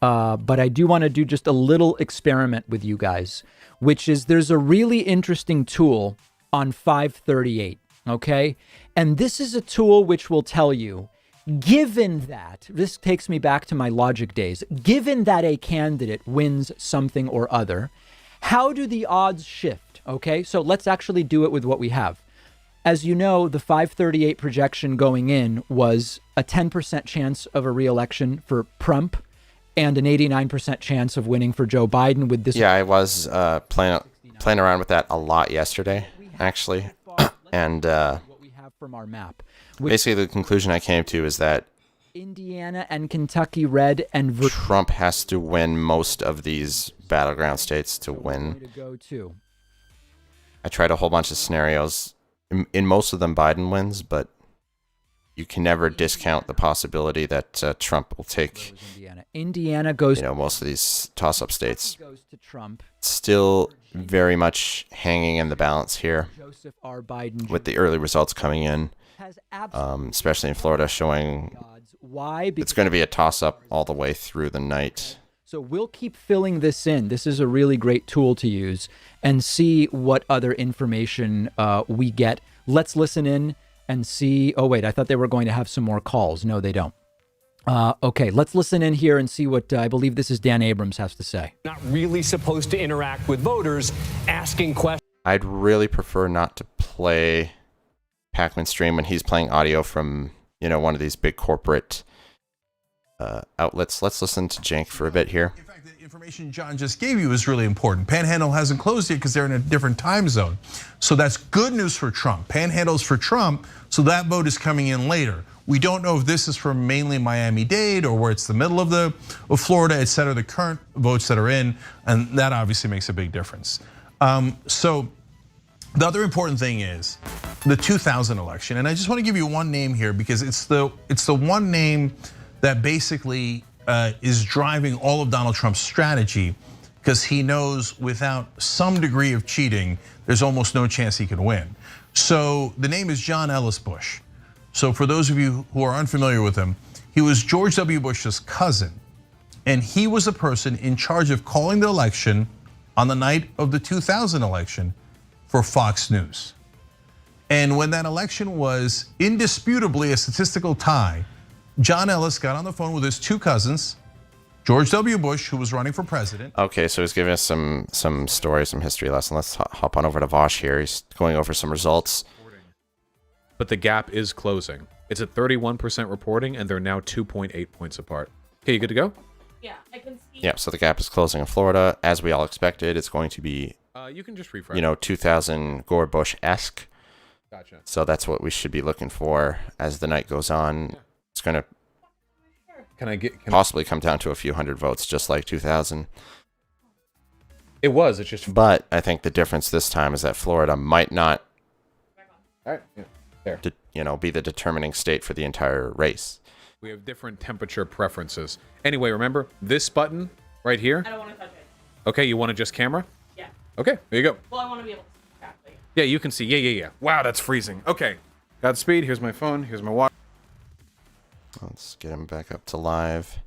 But I do want to do just a little experiment with you guys, which is there's a really interesting tool on 538, okay? And this is a tool which will tell you, given that, this takes me back to my logic days, given that a candidate wins something or other, how do the odds shift? Okay, so let's actually do it with what we have. As you know, the 538 projection going in was a 10% chance of a re-election for Trump and an 89% chance of winning for Joe Biden with this. Yeah, I was playing playing around with that a lot yesterday, actually. And what we have from our map. basically the conclusion I came to is that Indiana and Kentucky red and Trump has to win most of these battleground states to win. to go to. I tried a whole bunch of scenarios. In most of them, Biden wins, but you can never discount the possibility that Trump will take Indiana goes most of these toss-up states. goes to Trump. Still very much hanging in the balance here Joseph R. Biden with the early results coming in, has especially in Florida, showing why? it's going to be a toss-up all the way through the night. So we'll keep filling this in. This is a really great tool to use and see what other information we get. Let's listen in and see. Oh, wait, I thought they were going to have some more calls. No, they don't. Okay, let's listen in here and see what I believe this is Dan Abrams has to say. Not really supposed to interact with voters, asking questions. I'd really prefer not to play Pac-Man stream when he's playing audio from, one of these big corporate outlets. Let's listen to Cenk for a bit here. In fact, the information John just gave you is really important. Panhandle hasn't closed yet because they're in a different time zone. So that's good news for Trump. Panhandle's for Trump, so that vote is coming in later. We don't know if this is from mainly Miami-Dade or where it's the middle of Florida, et cetera, the current votes that are in, and that obviously makes a big difference. So the other important thing is the 2000 election, and I just want to give you one name here because it's the one name that basically is driving all of Donald Trump's strategy, because he knows without some degree of cheating, there's almost no chance he can win. So the name is John Ellis Bush. So for those of you who are unfamiliar with him, he was George W. Bush's cousin, and he was the person in charge of calling the election on the night of the 2000 election for Fox News. And when that election was indisputably a statistical tie, John Ellis got on the phone with his two cousins, George W. Bush, who was running for president. Okay, so he's giving us some stories, some history lesson. Let's hop on over to Vosh here. He's going over some results. But the gap is closing. It's at 31% reporting, and they're now 2.8 points apart. Okay, you good to go? Yeah, I can see. Yeah, so the gap is closing in Florida. As we all expected, it's going to be, you can just refresh. 2000 Gore Bush-esque. Gotcha. So that's what we should be looking for as the night goes on. Yeah. It's going to possibly come down to a few hundred votes, just like 2000. It was. It's just. But I think the difference this time is that Florida might not, all right. Yeah. There. Be the determining state for the entire race. We have different temperature preferences. Anyway, remember this button right here? I don't want to touch it. Okay, you want to just camera? Yeah. Okay, there you go. Well, I want to be able to see exactly. Yeah, you can see. Yeah. Wow, that's freezing. Okay. Godspeed. Here's my phone. Here's my watch. Let's get him back up to live.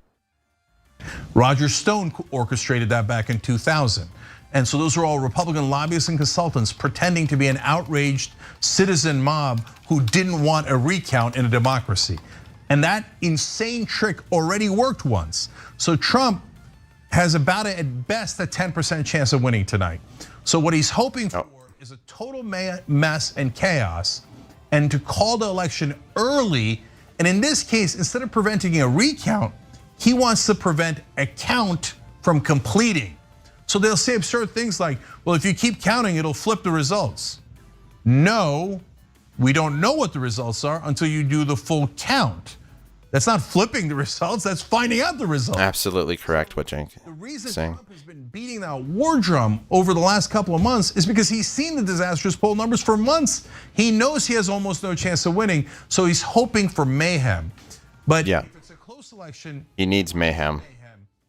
Roger Stone orchestrated that back in 2000. And so those are all Republican lobbyists and consultants pretending to be an outraged citizen mob who didn't want a recount in a democracy. And that insane trick already worked once. So Trump has about at best a 10% chance of winning tonight. So what he's hoping for is a total mess and chaos, and to call the election early. And in this case, instead of preventing a recount, he wants to prevent a count from completing. So they'll say absurd things like, well, if you keep counting, it'll flip the results. No, we don't know what the results are until you do the full count. That's not flipping the results, that's finding out the results. Absolutely correct what Cenk is saying. The reason Trump has been beating that war drum over the last couple of months is because he's seen the disastrous poll numbers for months. He knows he has almost no chance of winning, so he's hoping for mayhem. But yeah, if it's a close election, he needs mayhem.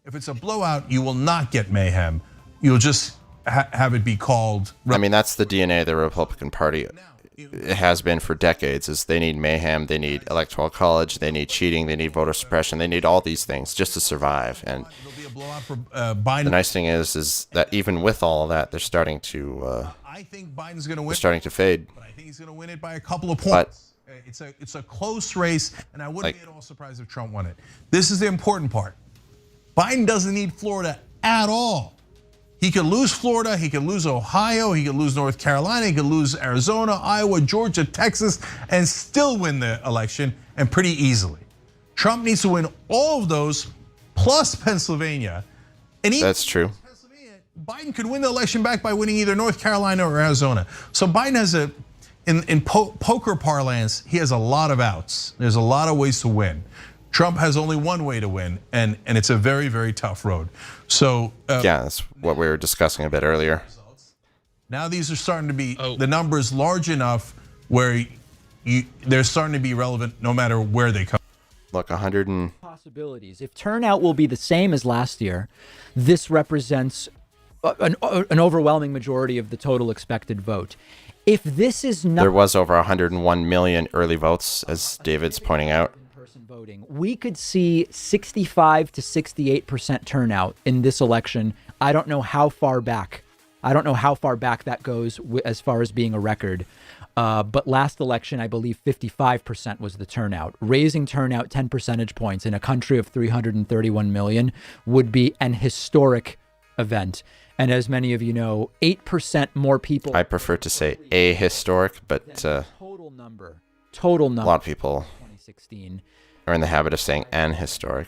If it's a blowout, you will not get mayhem. You'll just have it be called. I mean, that's the DNA of the Republican Party. It has been for decades. Is they need mayhem, they need electoral college, they need cheating, they need voter suppression, they need all these things just to survive. And the nice thing is that even with all of that, they're starting to. I think Biden's going to win. They're starting to fade. But I think he's going to win it by a couple of points. It's a close race, and I wouldn't be at all surprised if Trump won it. This is the important part. Biden doesn't need Florida at all. He could lose Florida, he could lose Ohio, he could lose North Carolina, he could lose Arizona, Iowa, Georgia, Texas, and still win the election, and pretty easily. Trump needs to win all of those, plus Pennsylvania. And even that's true. Biden could win the election back by winning either North Carolina or Arizona. So Biden has in poker parlance, he has a lot of outs. There's a lot of ways to win. Trump has only one way to win, and it's a very, very tough road. So yeah, that's what we were discussing a bit earlier. Now these are starting to be the numbers large enough where they're starting to be relevant no matter where they come. Look, 100 and possibilities. If turnout will be the same as last year, this represents an overwhelming majority of the total expected vote. If this is not, there was over 101 million early votes, as David's pointing out. Voting, we could see 65 to 68% turnout in this election. I don't know how far back. That goes as far as being a record. But last election, I believe 55% was the turnout. Raising turnout 10 percentage points in a country of 331 million would be an historic event. And as many of you know, 8% more people. I prefer to say ahistoric, but total number. A lot of people 2016 are in the habit of saying anhistoric,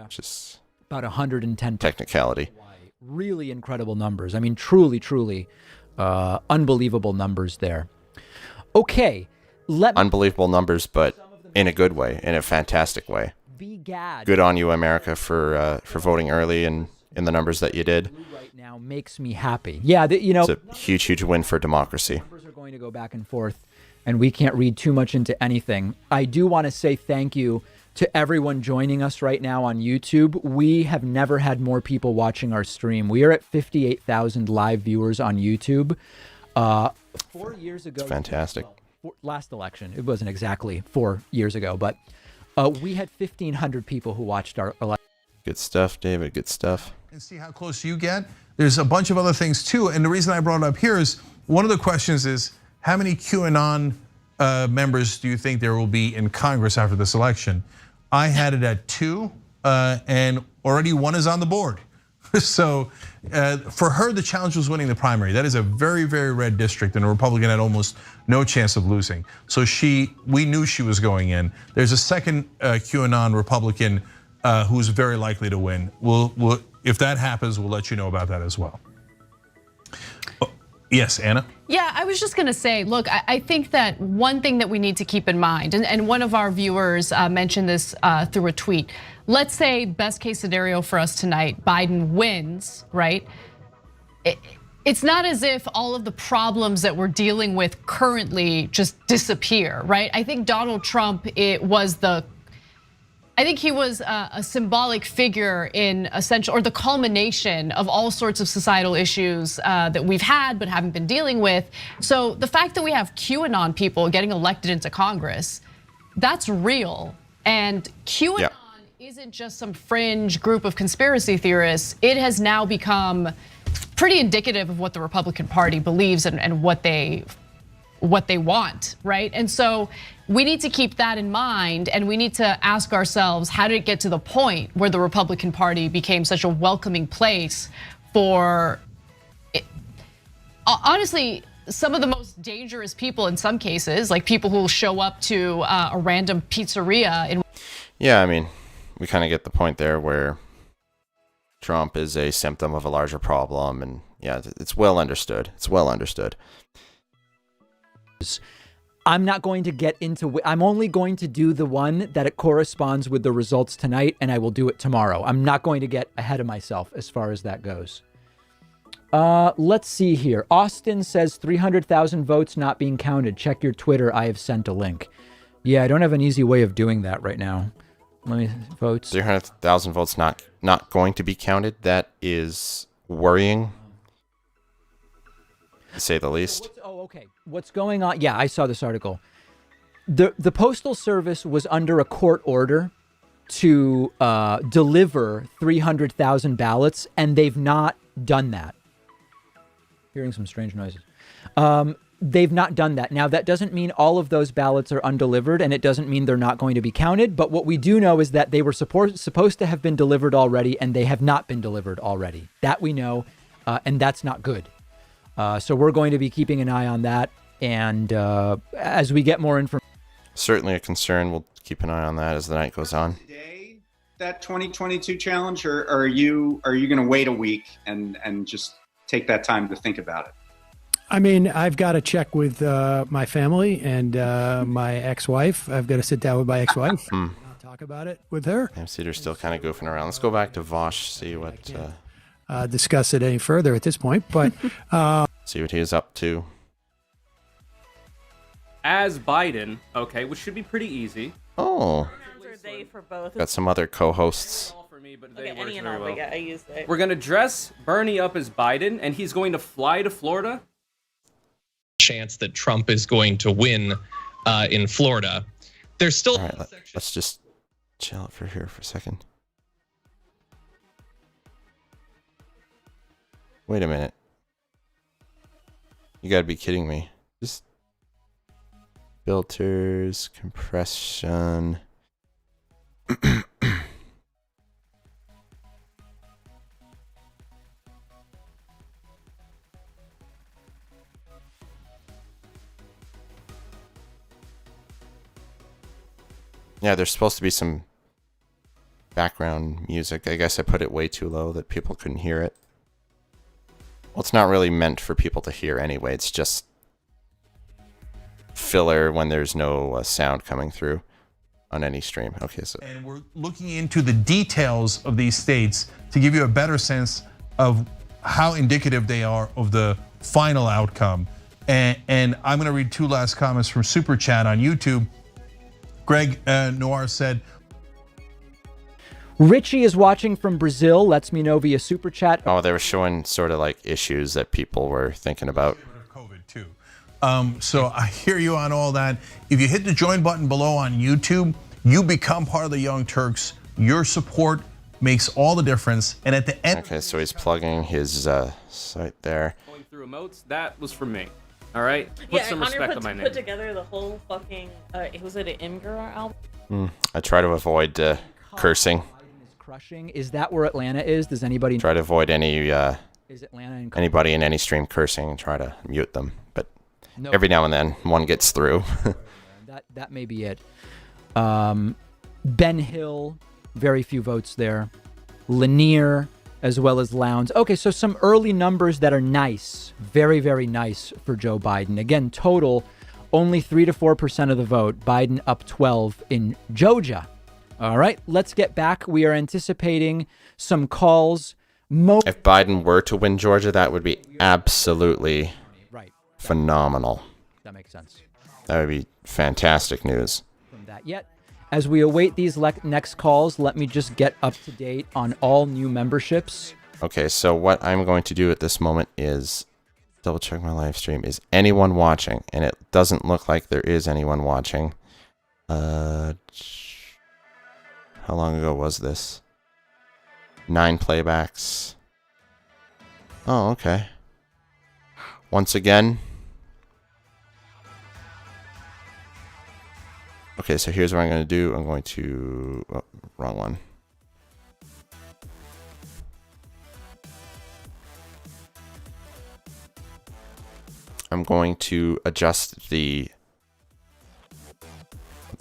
which is about 110 technicality. Really incredible numbers. I mean, truly, unbelievable numbers there. Okay, unbelievable numbers, but in a good way, in a fantastic way. Good on you, America, for voting early and in the numbers that you did. Right now makes me happy. Yeah, it's a huge win for democracy. Numbers are going to go back and forth, and we can't read too much into anything. I do want to say thank you to everyone joining us right now on YouTube. We have never had more people watching our stream. We are at 58,000 live viewers on YouTube. 4 years ago, it's fantastic. Last election, it wasn't exactly 4 years ago, but we had 1,500 people who watched our election. Good stuff, David. Good stuff. And see how close you get. There's a bunch of other things too, and the reason I brought it up here is one of the questions is how many QAnon members do you think there will be in Congress after this election? I had it at 2, and already 1 is on the board. So for her, the challenge was winning the primary. That is a very, very red district, and a Republican had almost no chance of losing. So we knew she was going in. There's a second QAnon Republican who's very likely to win. We'll, if that happens, we'll let you know about that as well. Yes, Anna? Yeah, I was just gonna say, look, I think that one thing that we need to keep in mind, and one of our viewers mentioned this through a tweet. Let's say best case scenario for us tonight, Biden wins, right? It's not as if all of the problems that we're dealing with currently just disappear, right? I think Donald Trump, I think he was a symbolic figure in essential, or the culmination of all sorts of societal issues that we've had but haven't been dealing with. So the fact that we have QAnon people getting elected into Congress, that's real. And QAnon isn't just some fringe group of conspiracy theorists. It has now become pretty indicative of what the Republican Party believes and what they want, right? And so we need to keep that in mind, and we need to ask ourselves, how did it get to the point where the Republican Party became such a welcoming place for, honestly, some of the most dangerous people in some cases, like people who will show up to a random pizzeria. Yeah, I mean, we kind of get the point there where Trump is a symptom of a larger problem, and yeah, it's well understood. It's well understood. I'm not going to get into, I'm only going to do the one that it corresponds with the results tonight, and I will do it tomorrow. I'm not going to get ahead of myself as far as that goes. Let's see here. Austin says 300,000 votes not being counted. Check your Twitter. I have sent a link. Yeah, I don't have an easy way of doing that right now. Let me votes. 300,000 votes not going to be counted. That is worrying, to say the least. Okay. What's going on? Yeah, I saw this article. The Postal Service was under a court order to deliver 300,000 ballots, and they've not done that. Hearing some strange noises. They've not done that. Now, that doesn't mean all of those ballots are undelivered, and it doesn't mean they're not going to be counted. But what we do know is that they were supposed to have been delivered already, and they have not been delivered already. That we know, and that's not good. So we're going to be keeping an eye on that, and as we get more information. Certainly a concern. We'll keep an eye on that as the night goes on. That 2022 challenge, or are you going to wait a week and just take that time to think about it. I mean, I've got to check with my family and my ex-wife. I've got to sit down with my ex-wife. I'll talk about it with her. Cedar's still kind of goofing around. Let's go back to Vosh, see what Discuss it any further at this point, but see what he is up to. As Biden, okay, which should be pretty easy. Oh, They for both. got some other co-hosts. Okay, any and all, but yeah, I used it. We're gonna dress Bernie up as Biden, and he's going to fly to Florida. Chance that Trump is going to win in Florida. There's still. All right, let's just chill out for here for a second. Wait a minute. You gotta be kidding me. Just filters, compression. Yeah, there's supposed to be some background music. I guess I put it way too low that people couldn't hear it. Well, it's not really meant for people to hear anyway. It's just filler when there's no sound coming through on any stream. Okay, so. And we're looking into the details of these states to give you a better sense of how indicative they are of the final outcome. And I'm going to read two last comments from Super Chat on YouTube. Greg Noir said, Richie is watching from Brazil. Lets me know via Super Chat. Oh, they were showing sort of like issues that people were thinking about. So I hear you on all that. If you hit the join button below on YouTube, you become part of the Young Turks. Your support makes all the difference. And at the end. Okay, so he's plugging his site there. Going through emotes, that was for me. All right, put some Connor respect on my put name. together the whole fucking. Was it an Imgur album? I try to avoid cursing. Crushing. Is that where Atlanta is? Does anybody Try to avoid any Is Atlanta in anybody in any stream cursing and try to mute them. But No. every now and then one gets through. That may be it. Ben Hill, very few votes there. Lanier, as well as Lowndes. Okay, so some early numbers that are nice. Very, very nice for Joe Biden. Again, total, only 3 to 4% of the vote. Biden up 12 in Georgia. All right, let's get back. We are anticipating some calls. If Biden were to win Georgia, that would be absolutely phenomenal. That makes sense. That would be fantastic news. From that yet. As we await these next calls, let me just get up to date on all new memberships. Okay, so what I'm going to do at this moment is double check my live stream. Is anyone watching? And it doesn't look like there is anyone watching. How long ago was this? 9 playbacks. Oh, okay. Once again. Okay, so here's what I'm going to do. I'm going to... Oh, wrong one. I'm going to adjust the...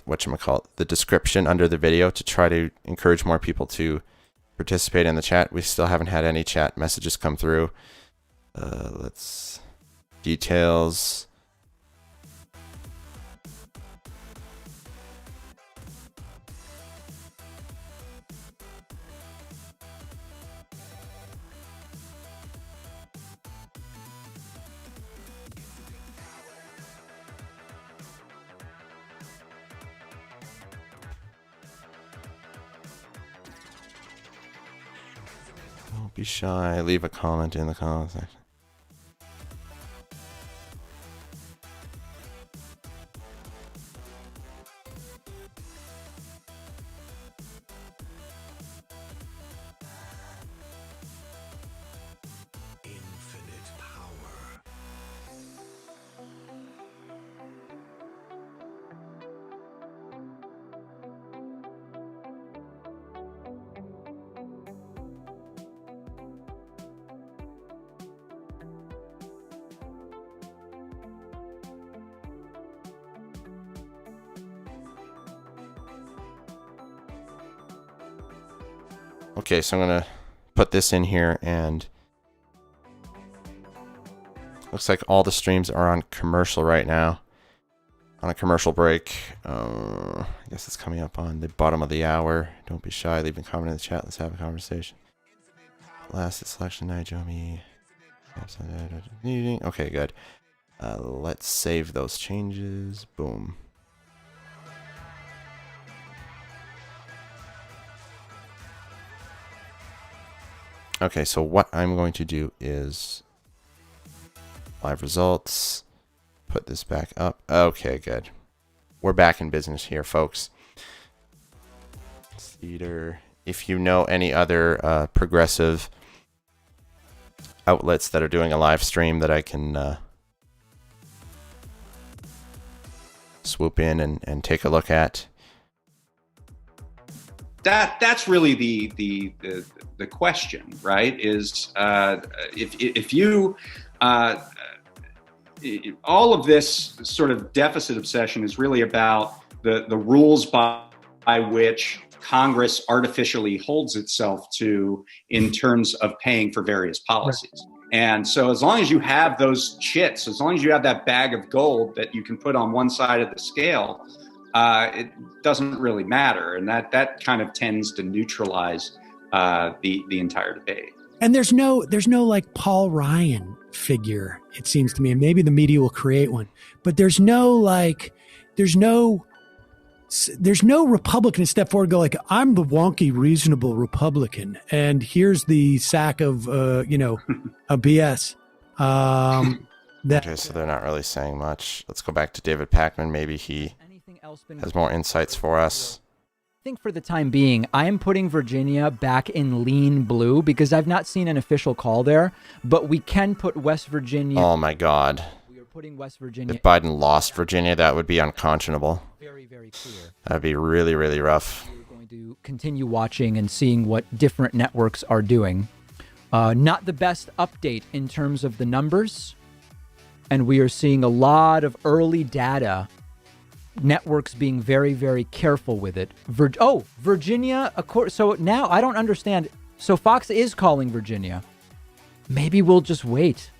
whatchamacallit, the description under the video to try to encourage more people to participate in the chat. We still haven't had any chat messages come through. Let's... Details... Don't be shy. Leave a comment in the comment section. Okay, so I'm going to put this in here and Looks like all the streams are on commercial right now. On a commercial break. I guess it's coming up on the bottom of the hour. Don't be shy. Leave a comment in the chat. Let's have a conversation. Last selection night, Jomi. Okay, good. Let's save those changes. Boom. Okay, so what I'm going to do is live results. Put this back up. Okay, good. We're back in business here, folks. Theater. If you know any other progressive outlets that are doing a live stream that I can swoop in and take a look at. That's really the question, right? Is if you all of this sort of deficit obsession is really about the rules by which Congress artificially holds itself to in terms of paying for various policies. And so as long as you have those chits, as long as you have that bag of gold that you can put on one side of the scale, it doesn't really matter. And that kind of tends to neutralize the entire debate. And there's no like Paul Ryan figure, it seems to me, and maybe the media will create one, but there's no Republican step forward and go like, I'm the wonky, reasonable Republican, and here's the sack of a BS. Okay, so they're not really saying much. Let's go back to David Pakman. Maybe he has more insights for us. I think for the time being, I am putting Virginia back in lean blue because I've not seen an official call there, but we can put West Virginia. Oh my God. We are putting West Virginia. If Biden lost Virginia, that would be unconscionable. Very, very clear. That'd be really, really rough. We're going to continue watching and seeing what different networks are doing. Not the best update in terms of the numbers, and we are seeing a lot of early data. Networks being very, very careful with it. Virginia, of course. So now I don't understand. So Fox is calling Virginia. Maybe we'll just wait.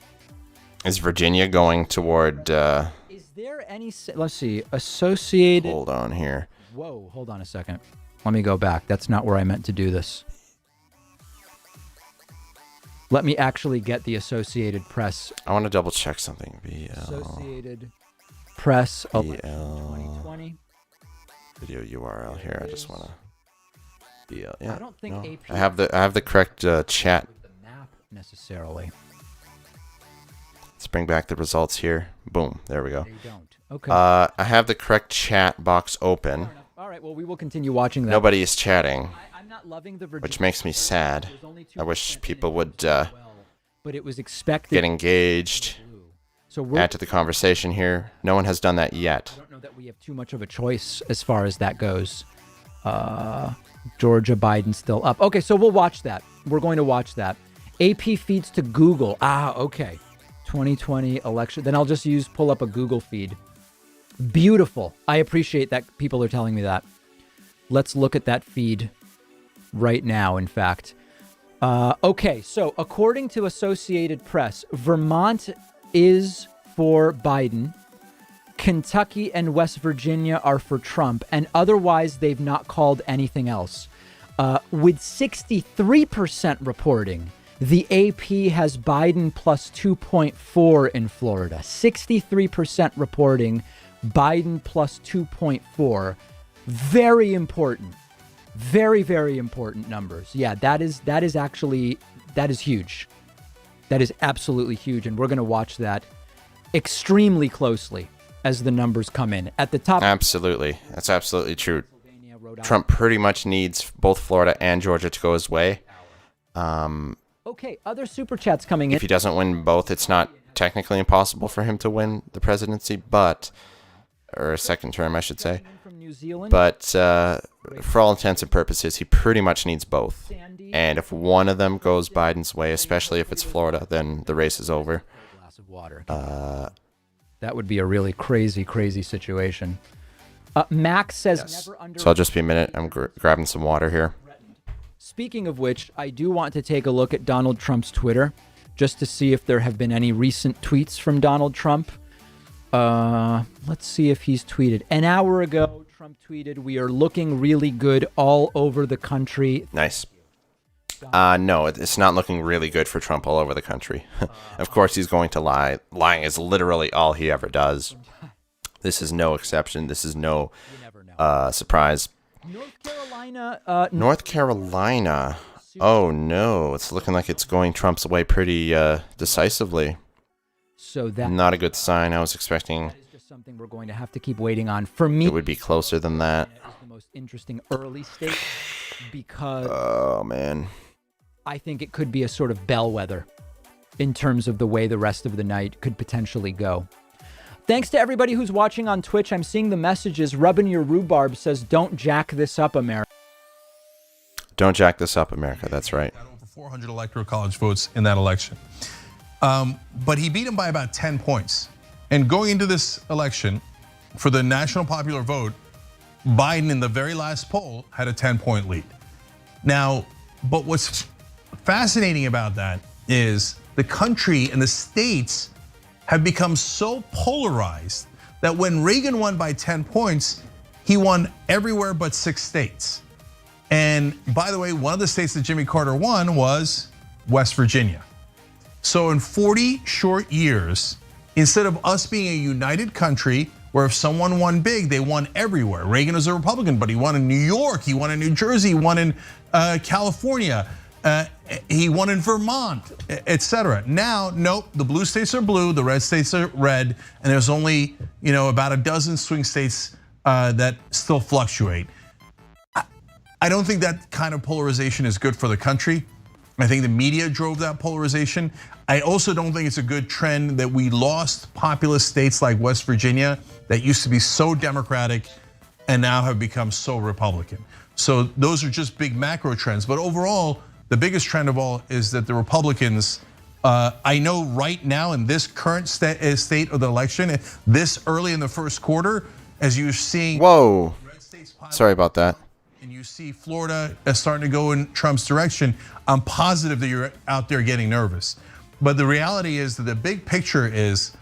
Is Virginia going toward... Is there any... Let's see. Associated... Hold on here. Whoa, hold on a second. Let me go back. That's not where I meant to do this. Let me actually get the Associated Press. I want to double check something. Associated Press BL 2020. Video URL here. I just want to BL. Yeah. I don't think AP I have the correct chat. The map necessarily. Let's bring back the results here. Boom. There we go. They don't. Okay. I have the correct chat box open. All right. Well, we will continue watching that. Nobody is chatting. I'm not loving the Virginia, which makes me sad. I wish people would but it was expected. Get engaged. So add to the conversation here. No one has done that yet. I don't know that we have too much of a choice as far as that goes. Georgia Biden still up. Okay, so we'll watch that. We're going to watch that. AP feeds to Google. Okay. 2020 election. Then I'll just pull up a Google feed. Beautiful. I appreciate that people are telling me that. Let's look at that feed right now, in fact. Okay, so according to Associated Press, Vermont is for Biden. Kentucky and West Virginia are for Trump, and otherwise they've not called anything else. With 63% reporting, the AP has Biden plus 2.4 in Florida. 63% reporting, Biden plus 2.4. Very important. Very, very important numbers. Yeah, that is huge. That is absolutely huge, and we're going to watch that extremely closely as the numbers come in. At the top... Absolutely. That's absolutely true. Trump pretty much needs both Florida and Georgia to go his way. Okay, other super chats coming in. If he doesn't win both, it's not technically impossible for him to win the presidency, or a second term, I should say. But for all intents and purposes, he pretty much needs both. And if one of them goes Biden's way, especially if it's Florida, then the race is over. Glass of water. That would be a really crazy, crazy situation. Max says never under... So I'll just be a minute. I'm grabbing some water here. Speaking of which, I do want to take a look at Donald Trump's Twitter just to see if there have been any recent tweets from Donald Trump. Let's see if he's tweeted. An hour ago, Trump tweeted, "We are looking really good all over the country." Nice. No, it's not looking really good for Trump all over the country. Of course, he's going to lie. Lying is literally all he ever does. This is no exception. This is no surprise. North Carolina. Oh, no. It's looking like it's going Trump's way pretty decisively. So that not a good sign. I was expecting that is just something we're going to have to keep waiting on. For me, it would be closer than that. That is the most interesting early state because oh man, I think it could be a sort of bellwether in terms of the way the rest of the night could potentially go. Thanks to everybody who's watching on Twitch. I'm seeing the messages. Rubbing Your Rhubarb says, "Don't jack this up, America." Don't jack this up, America. That's right. Over 400 electoral college votes in that election. But he beat him by about 10 points. And going into this election, for the national popular vote, Biden in the very last poll had a 10-point lead. Now, but what's fascinating about that is the country and the states have become so polarized that when Reagan won by 10 points, he won everywhere but 6 states. And by the way, one of the states that Jimmy Carter won was West Virginia. So in 40 short years, instead of us being a united country where if someone won big, they won everywhere. Reagan was a Republican, but he won in New York, he won in New Jersey, he won in California, he won in Vermont, etc. Now, nope, the blue states are blue, the red states are red, and there's only about a dozen swing states that still fluctuate. I don't think that kind of polarization is good for the country. I think the media drove that polarization. I also don't think it's a good trend that we lost populous states like West Virginia that used to be so Democratic and now have become so Republican. So those are just big macro trends. But overall, the biggest trend of all is that the Republicans, I know right now in this current state of the election, this early in the first quarter, as you're seeing. Whoa, sorry about that. And you see Florida starting to go in Trump's direction, I'm positive that you're out there getting nervous. But the reality is that the big picture is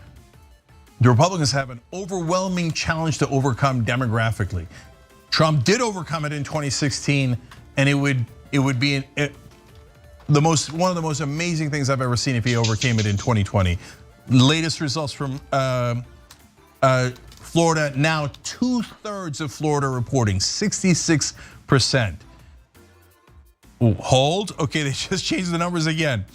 the Republicans have an overwhelming challenge to overcome demographically. Trump did overcome it in 2016, and it would be one of the most amazing things I've ever seen if he overcame it in 2020. Latest results from Florida, now 2/3 of Florida reporting, 66%. Ooh, hold, okay, they just changed the numbers again.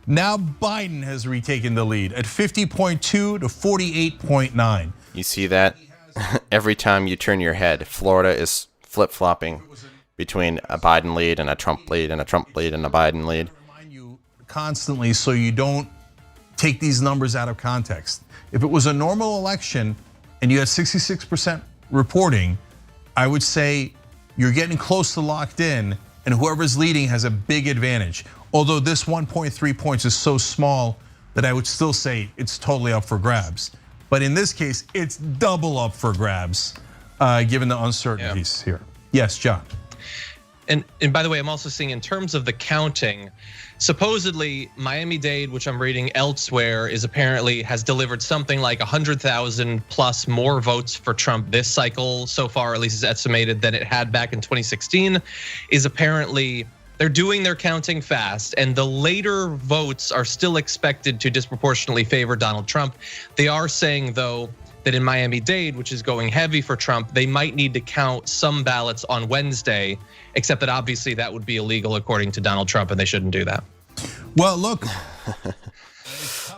Now Biden has retaken the lead at 50.2 to 48.9. You see that? Every time you turn your head, Florida is flip-flopping between a Biden lead and a Trump lead and a Trump lead and a Biden lead. Constantly, so you don't take these numbers out of context. If it was a normal election and you had 66% reporting, I would say you're getting close to locked in, and whoever's leading has a big advantage. Although this 1.3 points is so small that I would still say it's totally up for grabs. But in this case, it's double up for grabs, given the uncertainties here. Yes, John. And by the way, I'm also seeing in terms of the counting, supposedly Miami-Dade, which I'm reading elsewhere, has delivered something like 100,000 plus more votes for Trump this cycle so far, at least is estimated, than it had back in 2016, is apparently they're doing their counting fast, and the later votes are still expected to disproportionately favor Donald Trump. They are saying, though, that in Miami-Dade, which is going heavy for Trump, they might need to count some ballots on Wednesday, except that obviously that would be illegal according to Donald Trump, and they shouldn't do that. Well, look.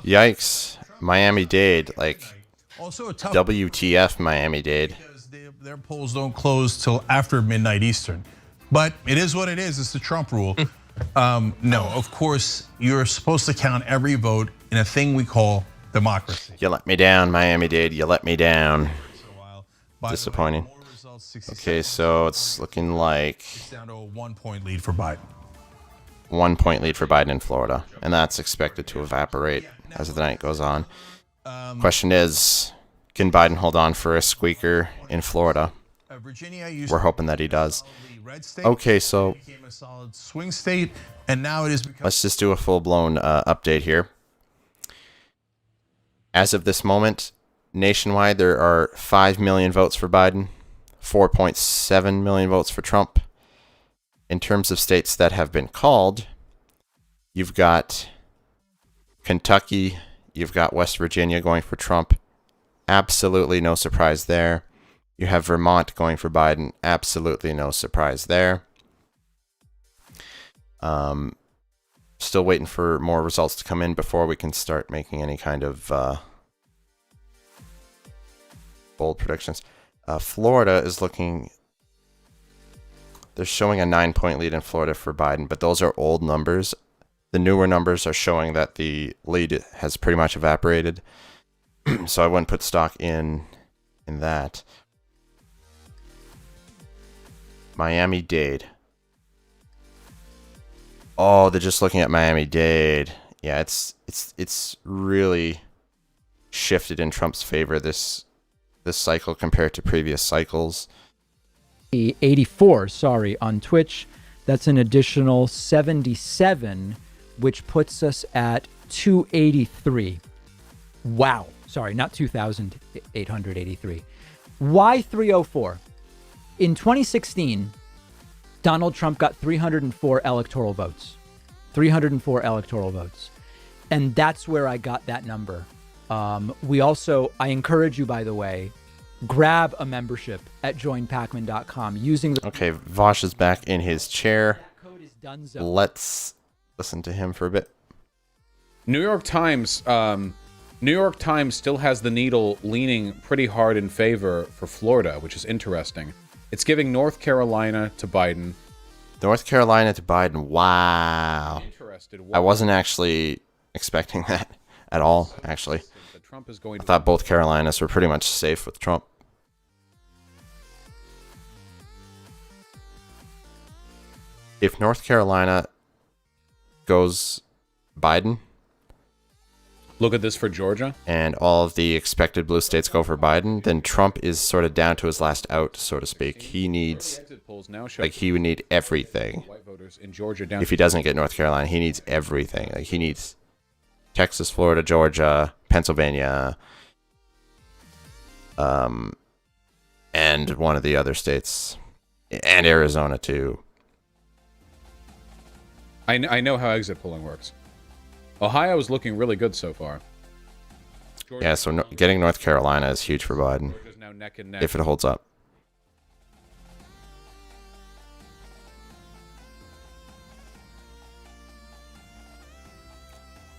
Yikes. Miami-Dade, like also a tough WTF Miami-Dade. Their polls don't close till after midnight Eastern. But it is what it is. It's the Trump rule. No, of course, you're supposed to count every vote in a thing we call democracy. You let me down, Miami-Dade. You let me down. Disappointing. Okay, so it's looking like it's down to a 1-point lead for Biden. 1-point lead for Biden in Florida, and that's expected to evaporate as the night goes on. Question is, can Biden hold on for a squeaker in Florida? Virginia used We're hoping that he does. the red state. Okay, so Became a solid swing state, and now it is becoming. let's just do a full-blown update here. As of this moment, nationwide, there are 5 million votes for Biden, 4.7 million votes for Trump. In terms of states that have been called, you've got Kentucky, you've got West Virginia going for Trump. Absolutely no surprise there. You have Vermont going for Biden. Absolutely no surprise there. Still waiting for more results to come in before we can start making any kind of bold predictions. Florida is looking... They're showing a 9-point lead in Florida for Biden, but those are old numbers. The newer numbers are showing that the lead has pretty much evaporated. So I wouldn't put stock in that. Miami-Dade. Oh, they're just looking at Miami-Dade. Yeah, it's really shifted in Trump's favor this cycle compared to previous cycles. 84, sorry, on Twitch. That's an additional 77, which puts us at 283. Wow. Sorry, not 2,883. Why 304? In 2016, Donald Trump got 304 electoral votes. 304 electoral votes. And that's where I got that number. I encourage you, by the way, grab a membership at joinpacman.com using the... Okay, Vosh is back in his chair. That code is Dunzo. Let's listen to him for a bit. New York Times still has the needle leaning pretty hard in favor for Florida, which is interesting. It's giving North Carolina to Biden. North Carolina to Biden. Wow. I wasn't actually expecting that at all, actually. I thought both Carolinas were pretty much safe with Trump. If North Carolina goes Biden... Look at this for Georgia. And all of the expected blue states go for Biden, then Trump is sort of down to his last out, so to speak. He needs... Like, he would need everything. If he doesn't get North Carolina, he needs everything. Like, he needs Texas, Florida, Georgia, Pennsylvania, and one of the other states, and Arizona too. I know how exit polling works. Ohio is looking really good so far. Yeah, so getting North Carolina is huge for Biden now neck and neck. if it holds up.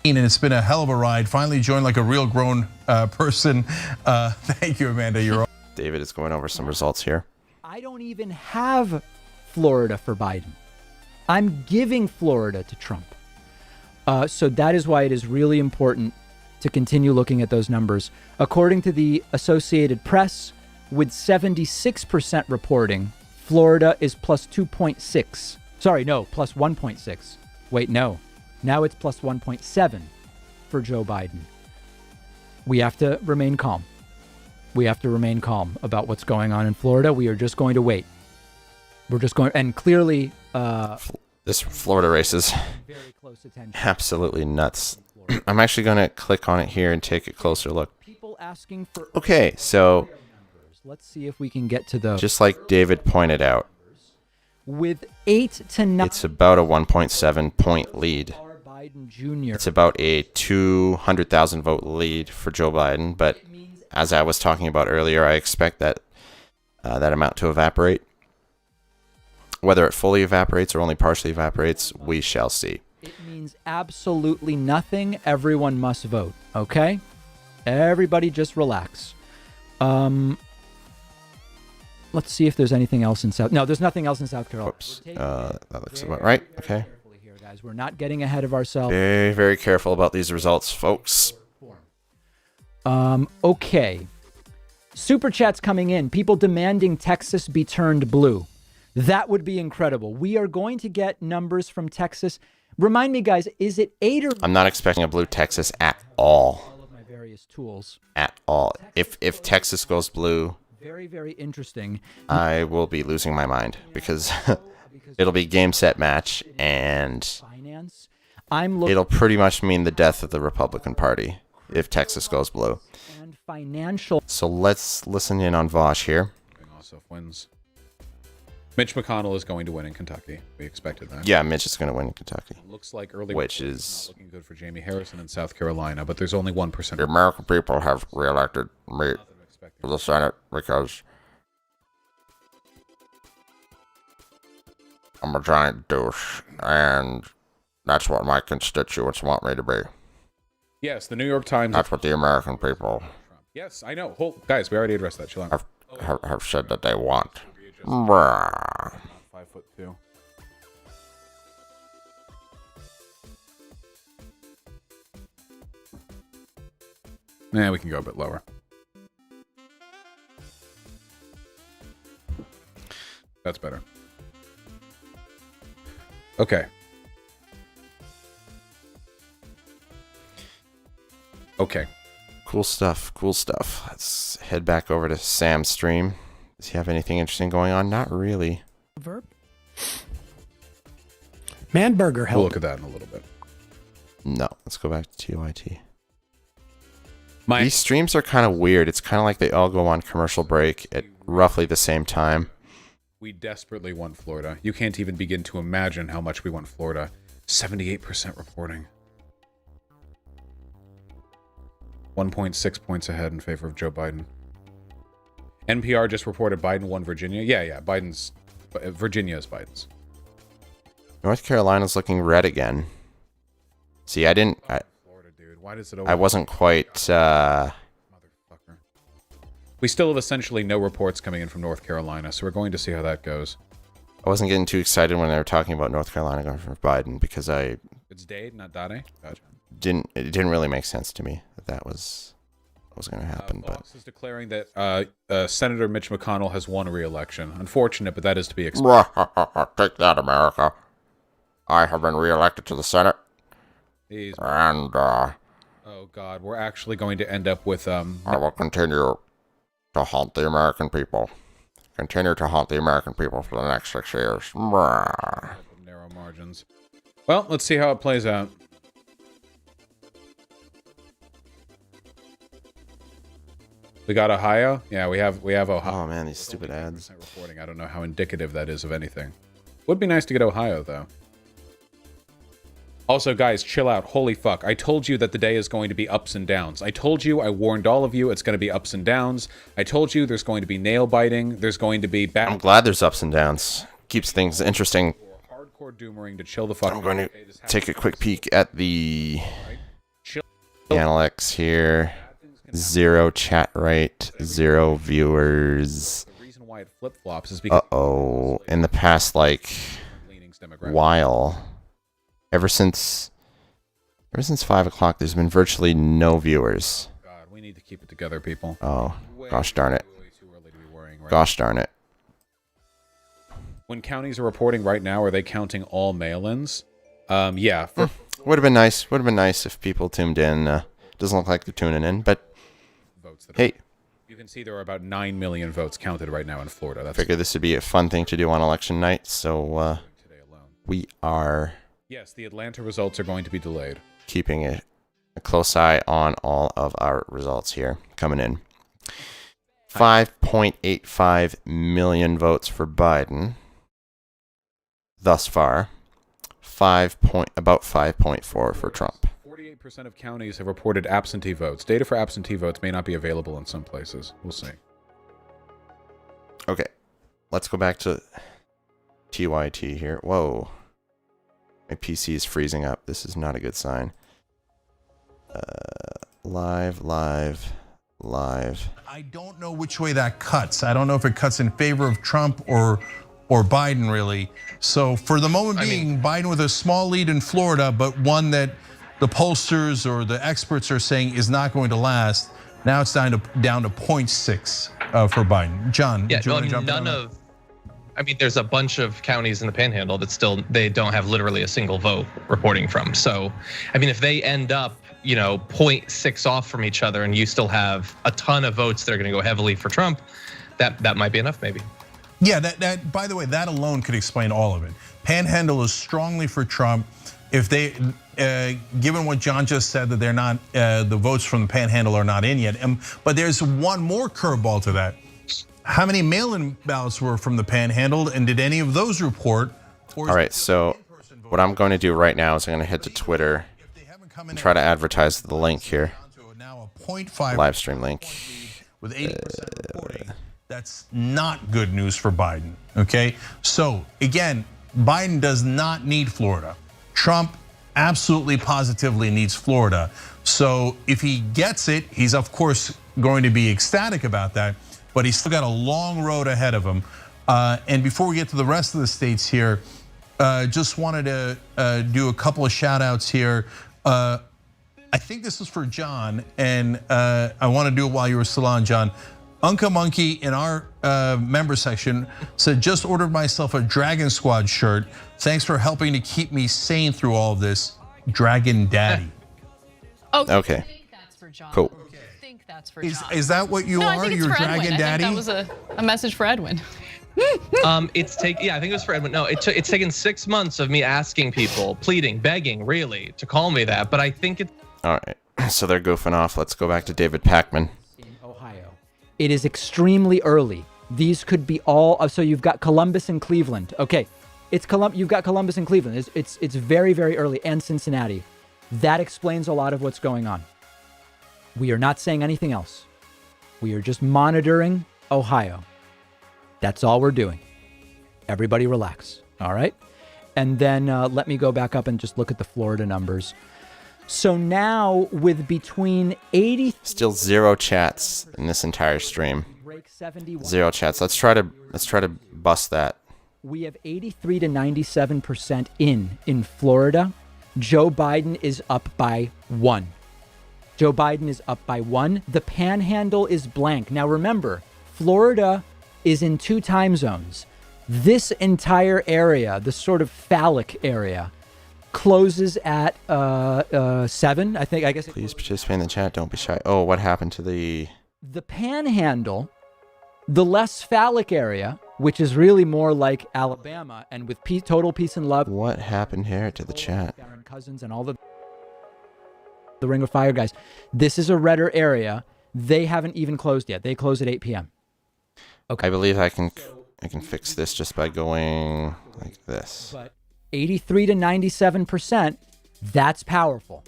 And it's been a hell of a ride. Finally joined like a real grown person. Thank you, Amanda. You're David is going over some results here. I don't even have Florida for Biden. I'm giving Florida to Trump. So that is why it is really important to continue looking at those numbers. According to the Associated Press, with 76% reporting, Florida is plus 2.6. Sorry, no, plus 1.6. Wait, no. Now it's plus 1.7 for Joe Biden. We have to remain calm. We have to remain calm about what's going on in Florida. We are just going to wait. We're just going, and clearly... this Florida race is absolutely nuts. I'm actually going to click on it here and take a closer look. People asking for... Okay, so... Let's see if we can get to those. Just like David pointed out, with 8 to 9... It's about a 1.7 point lead. Biden Jr. It's about a 200,000 vote lead for Joe Biden, but as I was talking about earlier, I expect that that amount to evaporate. Whether it fully evaporates or only partially evaporates, we shall see. It means absolutely nothing. Everyone must vote, okay? Everybody just relax. Let's see if there's anything else in South... No, there's nothing else in South Carolina. Oops. That looks about right. Okay. Here, guys. We're not getting ahead of ourselves. Very, very careful about these results, folks. Okay. Super chats coming in. People demanding Texas be turned blue. That would be incredible. We are going to get numbers from Texas. Remind me, guys, is it 8 or... I'm not expecting a blue Texas at all. All of my various tools. At all. If Texas goes blue, Very, very interesting. I will be losing my mind because it'll be game, set, match, and it'll pretty much mean the death of the Republican Party if Texas goes blue. And financial. So let's listen in on Vosh here. Also wins. Mitch McConnell is going to win in Kentucky. We expected that. Yeah, Mitch is going to win in Kentucky. Looks like early, which is not looking good for Jamie Harrison in South Carolina, but there's only 1%. The American people have reelected me to the Senate because I'm a giant douche, and that's what my constituents want me to be. Yes, the New York Times. That's what the American people. Yes, I know. Guys, we already addressed that. Chill out. Have said that they want. Bruh. 5'2". Yeah, we can go a bit lower. That's better. Okay. Okay. Cool stuff. Cool stuff. Let's head back over to Sam's stream. Does he have anything interesting going on? Not really. Verb. Manburger help. We'll look at that in a little bit. No, let's go back to TYT. These streams are kind of weird. It's kind of like they all go on commercial break at roughly the same time. We desperately want Florida. You can't even begin to imagine how much we want Florida. 78% reporting. 1.6 points ahead in favor of Joe Biden. NPR just reported Biden won Virginia. Yeah, Virginia is Biden's. North Carolina's looking red again. See, Florida, dude. Why does it I wasn't quite, Motherfucker. We still have essentially no reports coming in from North Carolina, so we're going to see how that goes. I wasn't getting too excited when they were talking about North Carolina going for Biden because It's Dade, not Dade? Gotcha. It didn't really make sense to me that was what was going to happen. Fox is declaring that Senator Mitch McConnell has won a re-election. Unfortunate, but that is to be expected. Take that, America. I have been re-elected to the Senate. And oh God, we're actually going to end up with I will continue to haunt the American people. Continue to haunt the American people for the next 6 years. Narrow margins. Well, let's see how it plays out. We got Ohio. Yeah, we have Ohio. Oh man, these stupid ads. Reporting. I don't know how indicative that is of anything. Would be nice to get Ohio though. Also, guys, chill out. Holy fuck. I told you that the day is going to be ups and downs. I told you, I warned all of you, it's going to be ups and downs. I told you there's going to be nail biting. There's going to be I'm glad there's ups and downs. Keeps things interesting. Hardcore doomering to chill the fuck. I'm going to take a quick peek at the analytics here. 0 chat rate, 0 viewers. The reason why it flip-flops is because in the past while, ever since 5 o'clock, there's been virtually no viewers. God, we need to keep it together, people. Oh, gosh darn it. Gosh darn it. When counties are reporting right now, are they counting all mail-ins? Yeah. Would have been nice. Would have been nice if people tuned in. Doesn't look like they're tuning in, but hey. You can see there are about 9 million votes counted right now in Florida. I figured this would be a fun thing to do on election night, so we are... Yes, the Atlanta results are going to be delayed. Keeping a close eye on all of our results here coming in. 5.85 million votes for Biden thus far. About 5.4 for Trump. 48% of counties have reported absentee votes. Data for absentee votes may not be available in some places. We'll see. Okay, let's go back to TYT here. Whoa. My PC is freezing up. This is not a good sign. Live. I don't know which way that cuts. I don't know if it cuts in favor of Trump or Biden, really. So for the moment being, Biden with a small lead in Florida, but one that the pollsters or the experts are saying is not going to last. Now it's down to 0.6 for Biden. John, yeah, there's a bunch of counties in the Panhandle that they don't have literally a single vote reporting from. So, if they end up, 0.6 off from each other, and you still have a ton of votes that are going to go heavily for Trump, that might be enough, maybe. Yeah, that by the way, that alone could explain all of it. Panhandle is strongly for Trump. If they, given what John just said, that they're not, the votes from the Panhandle are not in yet. But there's one more curveball to that. How many mail-in ballots were from the Panhandle, and did any of those report? All right, so what I'm going to do right now is I'm going to head to Twitter and try to advertise the link here. Live stream link. With 80% reporting, that's not good news for Biden, okay? So, again, Biden does not need Florida. Trump absolutely positively needs Florida. So, if he gets it, he's of course going to be ecstatic about that, but he's still got a long road ahead of him. And before we get to the rest of the states here, just wanted to do a couple of shout outs here. I think this is for John, and I want to do it while you were still on, John. Unca Monkey in our member section said, just ordered myself a Dragon Squad shirt. Thanks for helping to keep me sane through all of this. Dragon Daddy. Okay. I think that's for John. Cool. I think that's for John. Is that what you No, I are? think it's You're for Dragon Edwin. Daddy? I think that was a message for Edwin. Yeah, I think it was for Edwin. No, it's taken 6 months of me asking people, pleading, begging, really, to call me that. But I think it's All right, so they're goofing off. Let's go back to David Pakman. In Ohio. It is extremely early. These could be all. So you've got Columbus and Cleveland. Okay, you've got Columbus and Cleveland. It's very, very early, and Cincinnati. That explains a lot of what's going on. We are not saying anything else. We are just monitoring Ohio. That's all we're doing. Everybody relax. All right. And then let me go back up and just look at the Florida numbers. So now with between 80... Still 0 chats in this entire stream. 0 chats. Let's try to bust that. We have 83 to 97% in Florida. Joe Biden is up by 1. Joe Biden is up by 1. The Panhandle is blank. Now remember, Florida is in 2 time zones. This entire area, the sort of phallic area, closes at 7. I guess. Please participate in the chat. Don't be shy. Oh, what happened to the Panhandle, the less phallic area, which is really more like Alabama, and with total peace and love. What happened here to the chat? Aaron Cousins and all the Ring of Fire guys. This is a redder area. They haven't even closed yet. They close at 8 p.m. Okay. I believe I can fix this just by going like this. But 83 to 97%, that's powerful.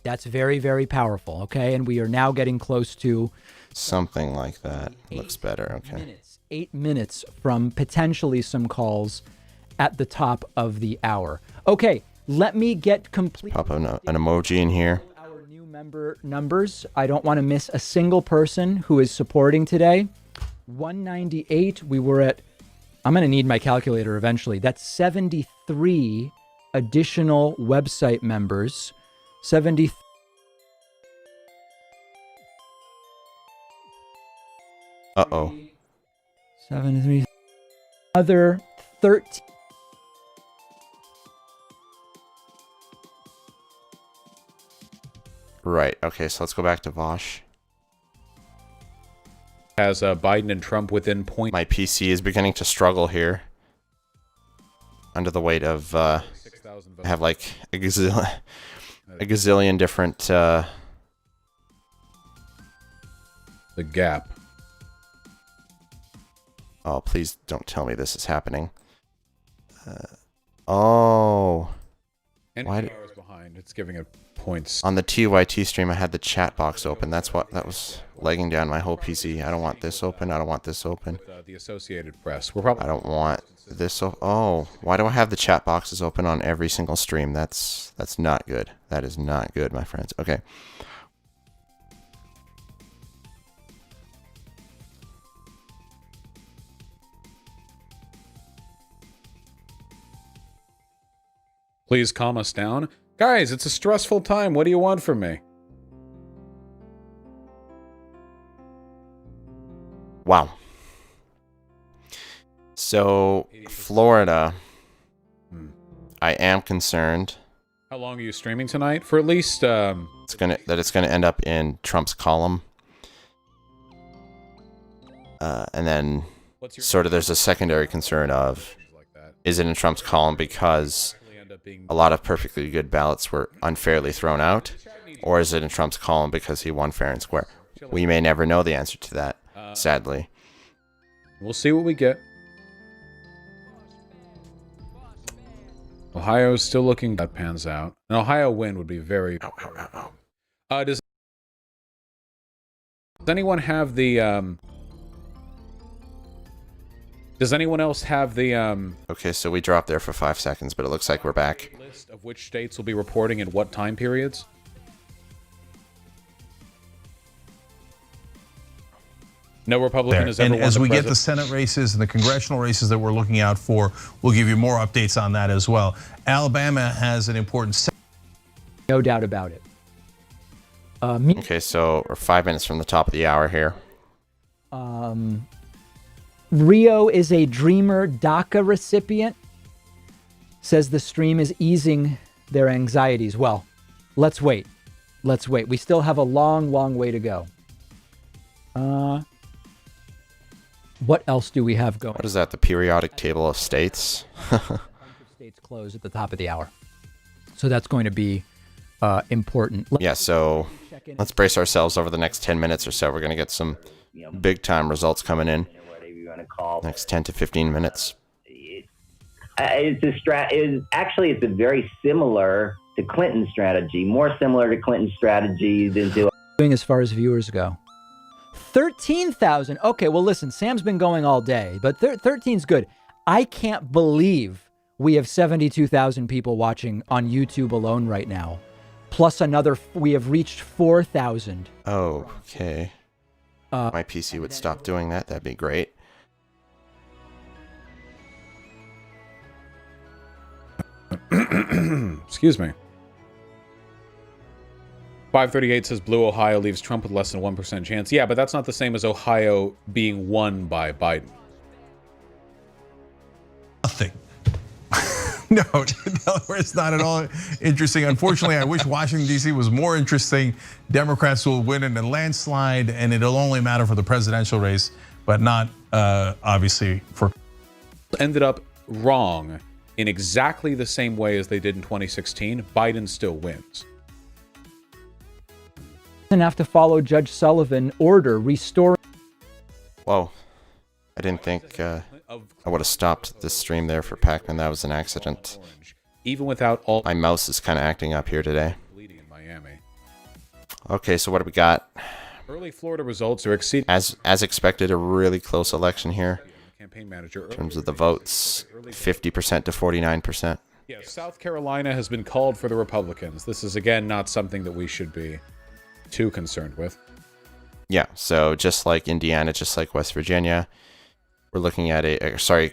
That's very, very powerful, okay? And we are now getting close to... Something like that. Looks better, okay. 8 minutes from potentially some calls at the top of the hour. Okay, let me get complete... Pop an emoji in here. Our new member numbers. I don't want to miss a single person who is supporting today. 198, we were at... I'm going to need my calculator eventually. That's 73 additional website members. 70. Uh-oh. 73. Other 13. Right. Okay, so let's go back to Vosh. Has Biden and Trump within point. My PC is beginning to struggle here. Under the weight of I have like a gazillion different the gap. Oh, please don't tell me this is happening. Oh. NPR is behind. It's giving it points. On the TYT stream, I had the chat box open. That was legging down my whole PC. I don't want this open. I don't want this open. The Associated Press. We're probably. I don't want this. Oh, why do I have the chat boxes open on every single stream? That's not good. That is not good, my friends. Okay. Please calm us down. Guys, it's a stressful time. What do you want from me? Wow. So, Florida, I am concerned. How long are you streaming tonight? For at least it's gonna end up in Trump's column. And then sort of there's a secondary concern of, is it in Trump's column because a lot of perfectly good ballots were unfairly thrown out? Or is it in Trump's column because he won fair and square? We may never know the answer to that, sadly. We'll see what we get. Ohio is still looking. That pans out. An Ohio win would be very. Does anyone have the? Does anyone else have the? Okay, so we dropped there for 5 seconds, but it looks like we're back. List of which states will be reporting in what time periods? No Republican has ever won as the we get the president. Senate races and the congressional races that we're looking out for, we'll give you more updates on that as well. Alabama has an important. No doubt about it. Okay, so we're 5 minutes from the top of the hour here. Rio is a Dreamer DACA recipient. Says the stream is easing their anxieties. Well, let's wait. Let's wait. We still have a long, long way to go. What else do we have going? What is that, the periodic table of states? States close at the top of the hour. So that's going to be important. Yeah, so let's brace ourselves over the next 10 minutes or so. We're going to get some big-time results coming in. Next 10 to 15 minutes. It's a very similar to Clinton's strategy, more similar to Clinton's strategy than to. As far as viewers go. 13,000. Okay, well, listen, Sam's been going all day, but 13's good. I can't believe we have 72,000 people watching on YouTube alone right now. Plus another, we have reached 4,000. Oh, okay. My PC would stop doing that. That'd be great. Excuse me. 538 says Blue Ohio leaves Trump with less than 1% chance. Yeah, but that's not the same as Ohio being won by Biden. Nothing. No, Delaware is not at all interesting. Unfortunately, I wish Washington, D.C. was more interesting. Democrats will win in a landslide, and it'll only matter for the presidential race, but not obviously for. Ended up wrong in exactly the same way as they did in 2016. Biden still wins. Have to follow Judge Sullivan order restoring. Whoa, I didn't think I would have stopped this stream there for Pac-Man. That was an accident. Even without all. My mouse is kind of acting up here today. Bleeding in Miami. Okay, so what do we got? Early Florida results are exceeding. As expected, a really close election here. Campaign manager. In terms of the votes, 50% to 49%. Yeah, South Carolina has been called for the Republicans. This is again not something that we should be too concerned with. Yeah, so just like Indiana, just like West Virginia, we're looking at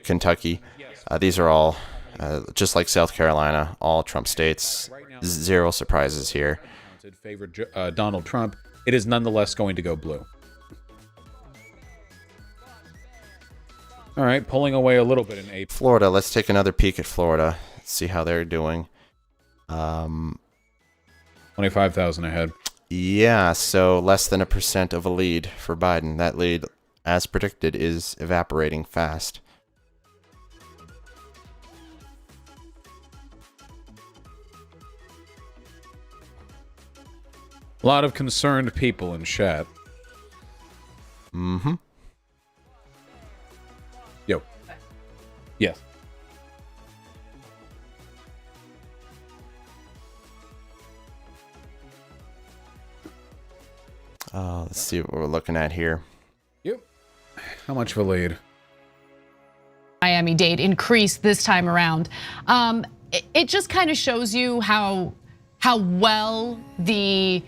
Kentucky. These are all, just like South Carolina, all Trump states. Zero surprises here. Favored Donald Trump. It is nonetheless going to go blue. All right, pulling away a little bit in April. Florida, let's take another peek at Florida. See how they're doing. 25,000 ahead. Yeah, so less than 1% of a lead for Biden. That lead, as predicted, is evaporating fast. A lot of concerned people in chat. Mm-hmm. Yo. Yes. Let's see what we're looking at here. Yep. How much of a lead? Miami-Dade increased this time around. It just kind of shows you how well the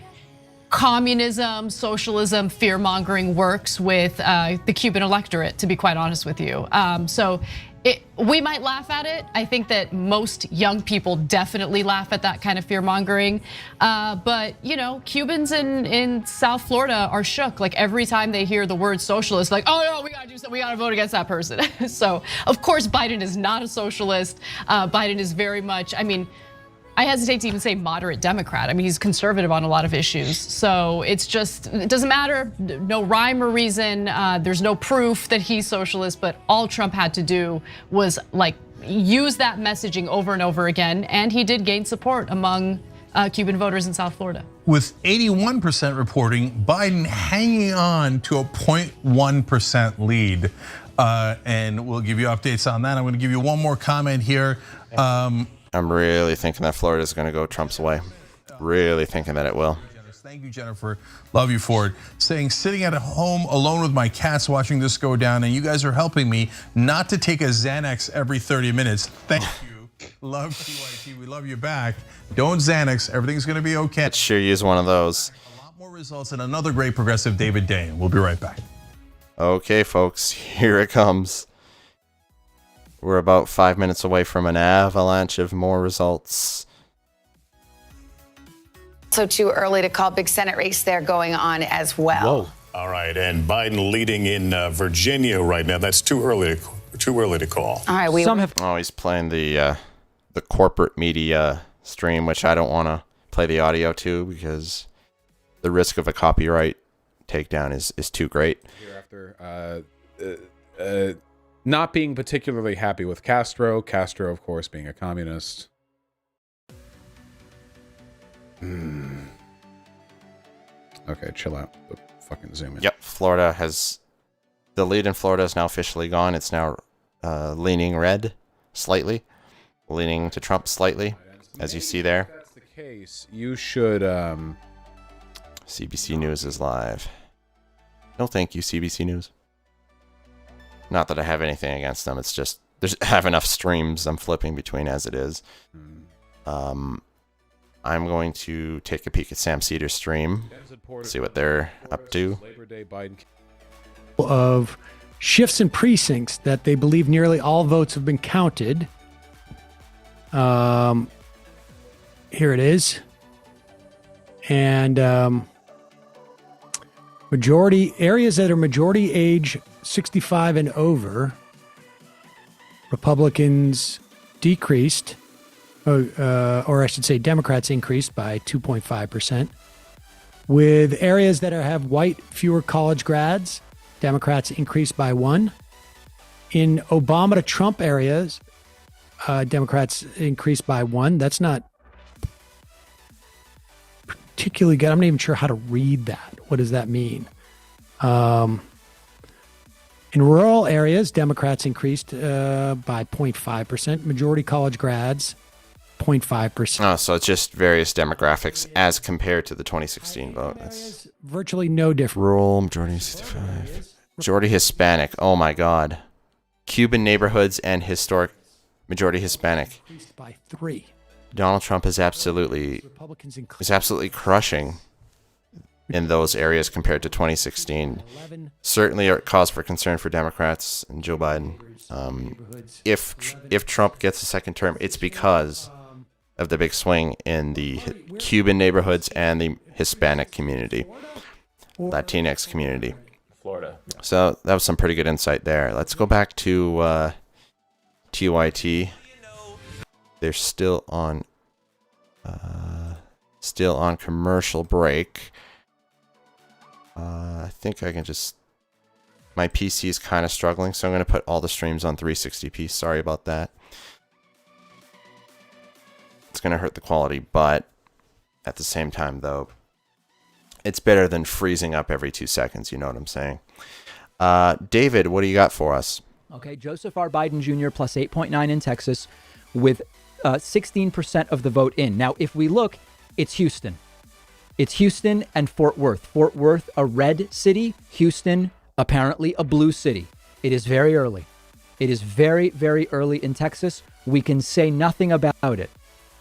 communism, socialism, fear-mongering works with the Cuban electorate, to be quite honest with you. So we might laugh at it. I think that most young people definitely laugh at that kind of fear-mongering. But, you know, Cubans in South Florida are shook. Like every time they hear the word socialist, like, oh no, we gotta do something, we gotta vote against that person. So, of course, Biden is not a socialist. Biden is very much, I mean, I hesitate to even say moderate Democrat. I mean, he's conservative on a lot of issues. So it's just, it doesn't matter, no rhyme or reason. There's no proof that he's socialist, but all Trump had to do was like use that messaging over and over again. And he did gain support among Cuban voters in South Florida. With 81% reporting, Biden hanging on to a 0.1% lead. And we'll give you updates on that. I'm going to give you one more comment here. I'm really thinking that Florida is going to go Trump's way. Really thinking that it will. Thank you, Jennifer. Love you for it. Saying, sitting at home alone with my cats watching this go down, and you guys are helping me not to take a Xanax every 30 minutes. Thank you. Love TYT. We love you back. Don't Xanax. Everything's going to be okay. Let's sure use one of those. A lot more results and another great progressive, David Dane. We'll be right back. Okay, folks, here it comes. We're about 5 minutes away from an avalanche of more results. So too early to call. Big Senate race there going on as well. Whoa. All right, and Biden leading in Virginia right now. That's too early to call. All right, Oh, he's playing the corporate media stream, which I don't want to play the audio to because the risk of a copyright takedown is too great. Hereafter, not being particularly happy with Castro. Castro, of course, being a communist. Okay, chill out. Fucking zoom in. Yep, the lead in Florida is now officially gone. It's now leaning red slightly, leaning to Trump slightly, as you see there. If that's the case, you should. CBC News is live. No, thank you, CBC News. Not that I have anything against them. It's just I have enough streams I'm flipping between as it is. I'm going to take a peek at Sam Cedar's stream, see what they're up to. Of shifts in precincts that they believe nearly all votes have been counted. Here it is. And majority areas that are majority age 65 and over, Republicans decreased, or I should say Democrats increased by 2.5%. With areas that have white, fewer college grads, Democrats increased by 1. In Obama to Trump areas, Democrats increased by 1. That's not particularly good. I'm not even sure how to read that. What does that mean? In rural areas, Democrats increased by 0.5%. Majority college grads, 0.5%. Oh, so it's just various demographics as compared to the 2016 vote. That's virtually no different. Rural, majority 65. Majority Hispanic. Oh my God. Cuban neighborhoods and historic majority Hispanic. Increased by 3. Donald Trump is absolutely crushing in those areas compared to 2016. Certainly a cause for concern for Democrats and Joe Biden. If Trump gets a second term, it's because of the big swing in the Cuban neighborhoods and the Hispanic community, Latinx community. Florida. So that was some pretty good insight there. Let's go back to TYT. They're still on commercial break. I think I can just... My PC is kind of struggling, so I'm going to put all the streams on 360p. Sorry about that. It's going to hurt the quality, but at the same time, though, it's better than freezing up every 2 seconds. You know what I'm saying? David, what do you got for us? Okay, Joseph R. Biden Jr. plus 8.9 in Texas with 16% of the vote in. Now, if we look, it's Houston. It's Houston and Fort Worth. Fort Worth, a red city. Houston, apparently a blue city. It is very early. It is very, very early in Texas. We can say nothing about it.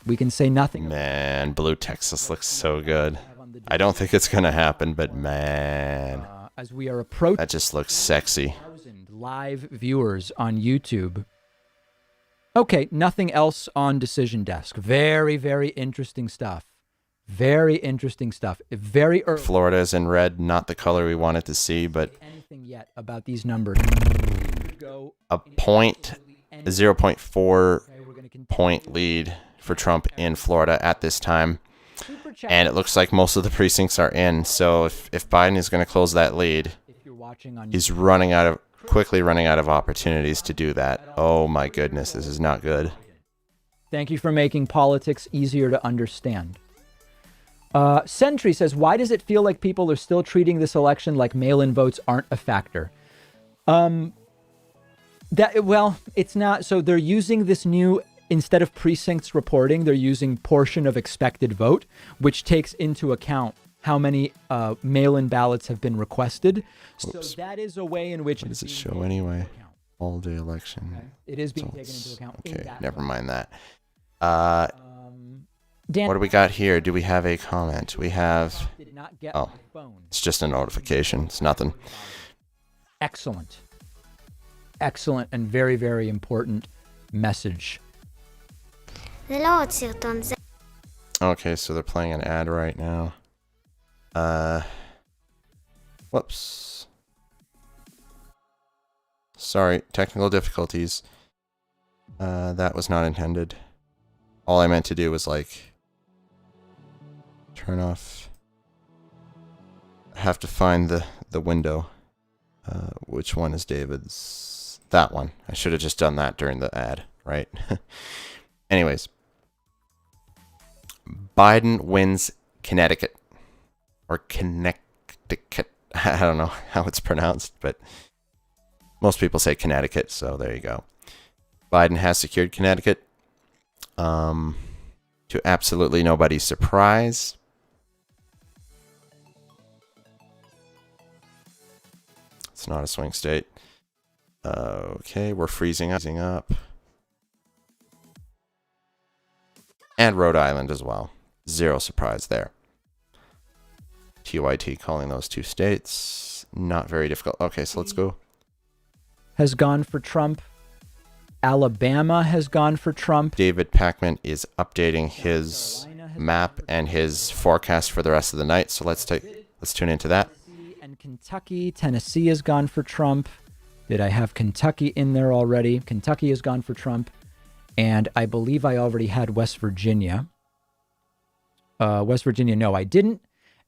We can say nothing. Man, blue Texas looks so good. I don't think it's going to happen, but man. As we are approaching... That just looks sexy. Live viewers on YouTube. Okay, nothing else on Decision Desk. Very, very interesting stuff. Very interesting stuff. Very early. Florida is in red, not the color we wanted to see, but anything yet about these numbers? A 0.4 point lead for Trump in Florida at this time. And it looks like most of the precincts are in. So if Biden is going to close that lead, he's quickly running out of opportunities to do that. Oh my goodness, this is not good. Thank you for making politics easier to understand. Sentry says, why does it feel like people are still treating this election like mail-in votes aren't a factor? Well, it's not. So they're using this new, instead of precincts reporting, they're using portion of expected vote, which takes into account how many mail-in ballots have been requested. Oops. So that is a way in which... What does it show anyway? All-day election. Okay. It is being taken into account. Okay, never mind that. Dan, what do we got here? Do we have a comment? We have... Did not get oh, my phone. It's just a notification. It's nothing. Excellent. Excellent and very, very important message. Okay, so they're playing an ad right now. Whoops. Sorry, technical difficulties. That was not intended. All I meant to do was, like, turn off. I have to find the window. Which one is David's? That one. I should have just done that during the ad, right? Anyways. Biden wins Connecticut. Or Connecticut. I don't know how it's pronounced, but most people say Connecticut, so there you go. Biden has secured Connecticut. To absolutely nobody's surprise. It's not a swing state. Okay, we're freezing up. And Rhode Island as well. Zero surprise there. TYT calling those two states. Not very difficult. Okay, so let's go. Has gone for Trump. Alabama has gone for Trump. David Pacman is updating his map and his forecast for the rest of the night. So let's tune into that. And Kentucky, Tennessee has gone for Trump. Did I have Kentucky in there already? Kentucky has gone for Trump. And I believe I already had West Virginia. West Virginia, no, I didn't.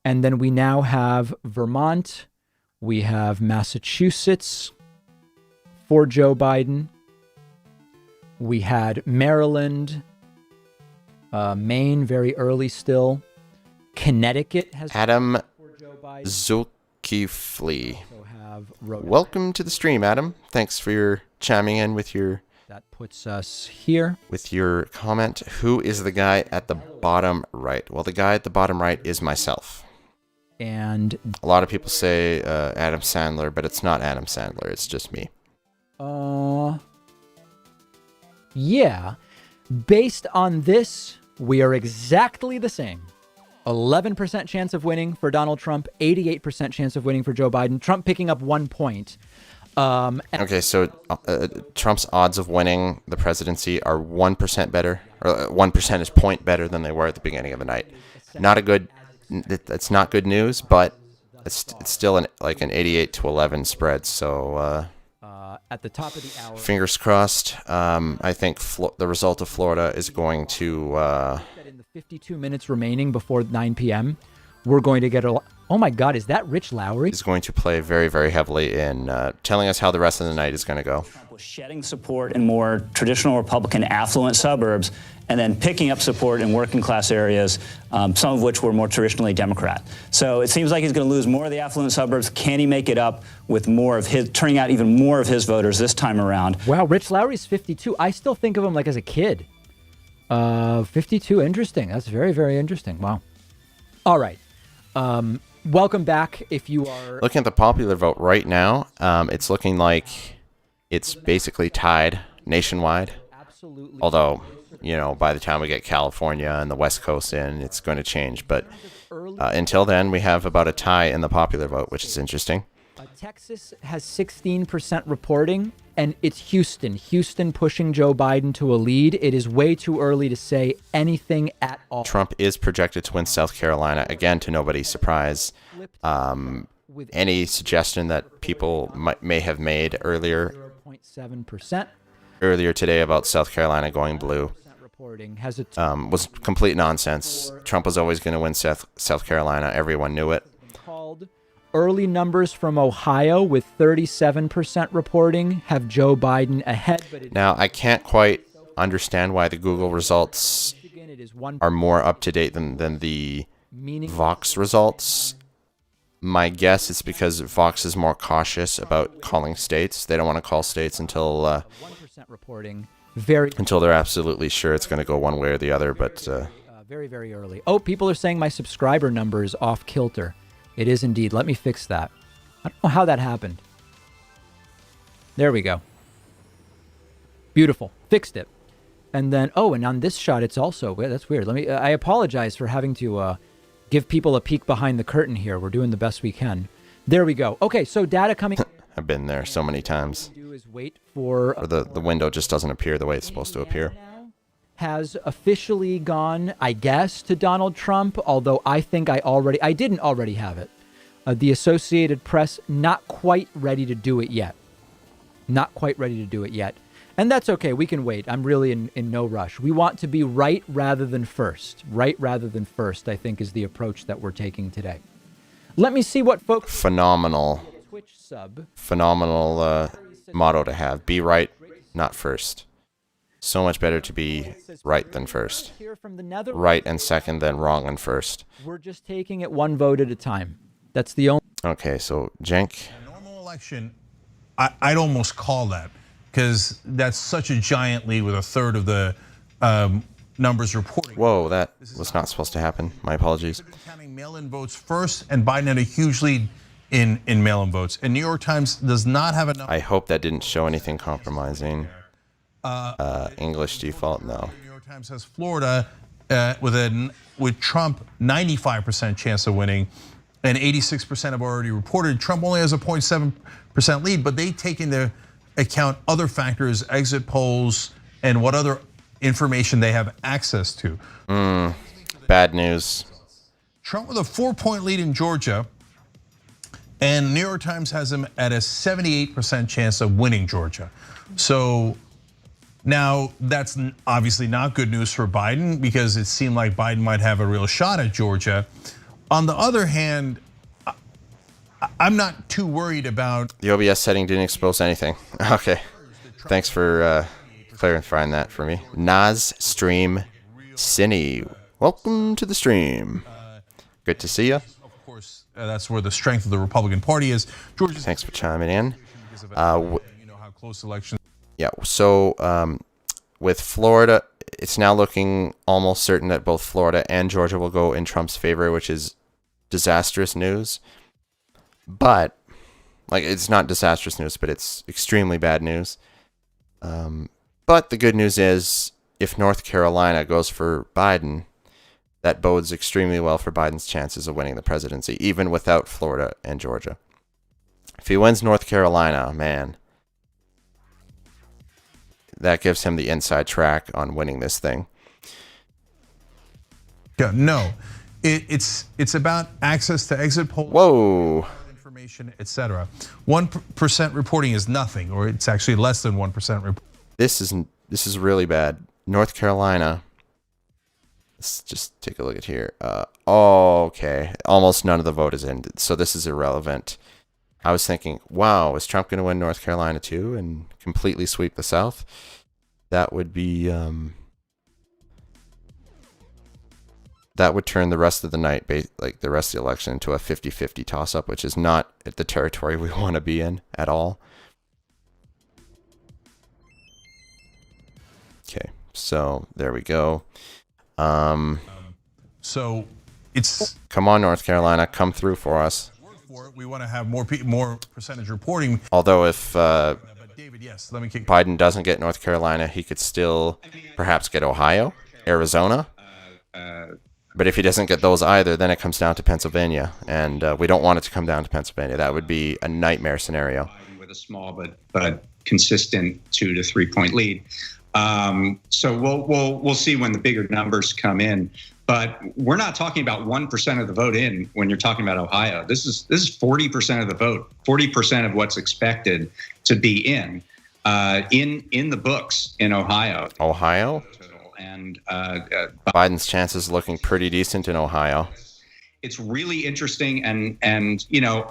And then we now have Vermont. We have Massachusetts for Joe Biden. We had Maryland, Maine very early still. Connecticut has Adam for Joe Biden. Zulkifli. Welcome to the stream, Adam. Thanks for your chiming in with your... That puts us here. With your comment. Who is the guy at the bottom right? Well, the guy at the bottom right is myself. And a lot of people say Adam Sandler, but it's not Adam Sandler. It's just me. Yeah. Based on this, we are exactly the same. 11% chance of winning for Donald Trump, 88% chance of winning for Joe Biden. Trump picking up 1 point. Okay, so Trump's odds of winning the presidency are 1% better, or 1 percentage point better than they were at the beginning of the night. Not a good, it's not good news, but it's still an 88-11 spread. So at the top of the hour, fingers crossed. I think the result of Florida is going to. In the 52 minutes remaining before 9 p.m., we're going to get a. Oh my God, is that Rich Lowry? Is going to play very, very heavily in telling us how the rest of the night is going to go. Trump was shedding support in more traditional Republican affluent suburbs and then picking up support in working class areas, some of which were more traditionally Democrat. So it seems like he's going to lose more of the affluent suburbs. Can he make it up with more of his, turning out even more of his voters this time around? Wow, Rich Lowry's 52. I still think of him like as a kid. 52, interesting. That's very, very interesting. Wow. All right. Welcome back. If you are looking at the popular vote right now, it's looking like it's basically tied nationwide. Absolutely. Although, you know, by the time we get California and the West Coast in, it's going to change. But until then, we have about a tie in the popular vote, which is interesting. Texas has 16% reporting, and it's Houston. Houston pushing Joe Biden to a lead. It is way too early to say anything at all. Trump is projected to win South Carolina, again, to nobody's surprise. Any suggestion that people may have made earlier 0.7% earlier today about South Carolina going blue reporting has a was complete nonsense. Trump was always going to win South Carolina. Everyone knew it. called early numbers from Ohio with 37% reporting have Joe Biden ahead. But Now, I can't quite understand why the Google results are more up to date than the Vox results. My guess is because Vox is more cautious about calling states. They don't want to call states until 1% reporting until they're absolutely sure it's going to go one way or the other. But very, very early. Oh, people are saying my subscriber number is off kilter. It is indeed. Let me fix that. I don't know how that happened. There we go. Beautiful. Fixed it. And then, oh, and on this shot, it's also, that's weird. I apologize for having to give people a peek behind the curtain here. We're doing the best we can. There we go. Okay, so data coming. I've been there so many times. Do is wait for Or the window just doesn't appear the way it's supposed to appear. has officially gone, I guess, to Donald Trump, although I think I didn't already have it. The Associated Press, not quite ready to do it yet. Not quite ready to do it yet. And that's okay. We can wait. I'm really in no rush. We want to be right rather than first. Right rather than first, I think, is the approach that we're taking today. Let me see what folks... Phenomenal. Twitch sub. Phenomenal motto to have. Be right, not first. So much better to be right than first. Right and second, then wrong and first. We're just taking it one vote at a time. That's the only... Okay, so Jenk. Normal election, I'd almost call that, because that's such a giant lead with a third of the numbers reporting. Whoa, that was not supposed to happen. My apologies. Counting mail-in votes first, and Biden had a huge lead in mail-in votes. And New York Times does not have enough. I hope that didn't show anything compromising. English default, no. New York Times has Florida with Trump 95% chance of winning, and 86% have already reported. Trump only has a 0.7% lead, but they take into account other factors, exit polls, and what other information they have access to. Bad news. Trump with a 4-point lead in Georgia, and New York Times has him at a 78% chance of winning Georgia. So now that's obviously not good news for Biden, because it seemed like Biden might have a real shot at Georgia. On the other hand, I'm not too worried about... The OBS setting didn't expose anything. Okay. Thanks for clarifying that for me. Nas Stream Cine. Welcome to the stream. Good to see you. Of course, that's where the strength of the Republican Party is. Georgia. Thanks for chiming in. You know how close elections... Yeah, so with Florida, it's now looking almost certain that both Florida and Georgia will go in Trump's favor, which is disastrous news. But, like, it's not disastrous news, but it's extremely bad news. But the good news is, if North Carolina goes for Biden, that bodes extremely well for Biden's chances of winning the presidency, even without Florida and Georgia. If he wins North Carolina, man, that gives him the inside track on winning this thing. Yeah, no, it's about access to exit polls. Whoa. Information, etc. 1% reporting is nothing, or it's actually less than 1%. This is really bad. North Carolina. Let's just take a look at here. Okay, almost none of the vote is in, so this is irrelevant. I was thinking, wow, is Trump going to win North Carolina too and completely sweep the South? That would be, that would turn the rest of the night, like the rest of the election, into a 50-50 toss-up, which is not at the territory we want to be in at all. Okay, so there we go. So it's... Come on, North Carolina, come through for us. We want to have more percentage reporting. Although if David, yes, let me kick. Biden doesn't get North Carolina, he could still perhaps get Ohio, Arizona. But if he doesn't get those either, then it comes down to Pennsylvania. And we don't want it to come down to Pennsylvania. That would be a nightmare scenario. With a small but consistent 2 to 3 point lead. So we'll see when the bigger numbers come in. But we're not talking about 1% of the vote in when you're talking about Ohio. This is 40% of the vote, 40% of what's expected to be in the books in Ohio. Ohio? And Biden's chances looking pretty decent in Ohio. it's really interesting, and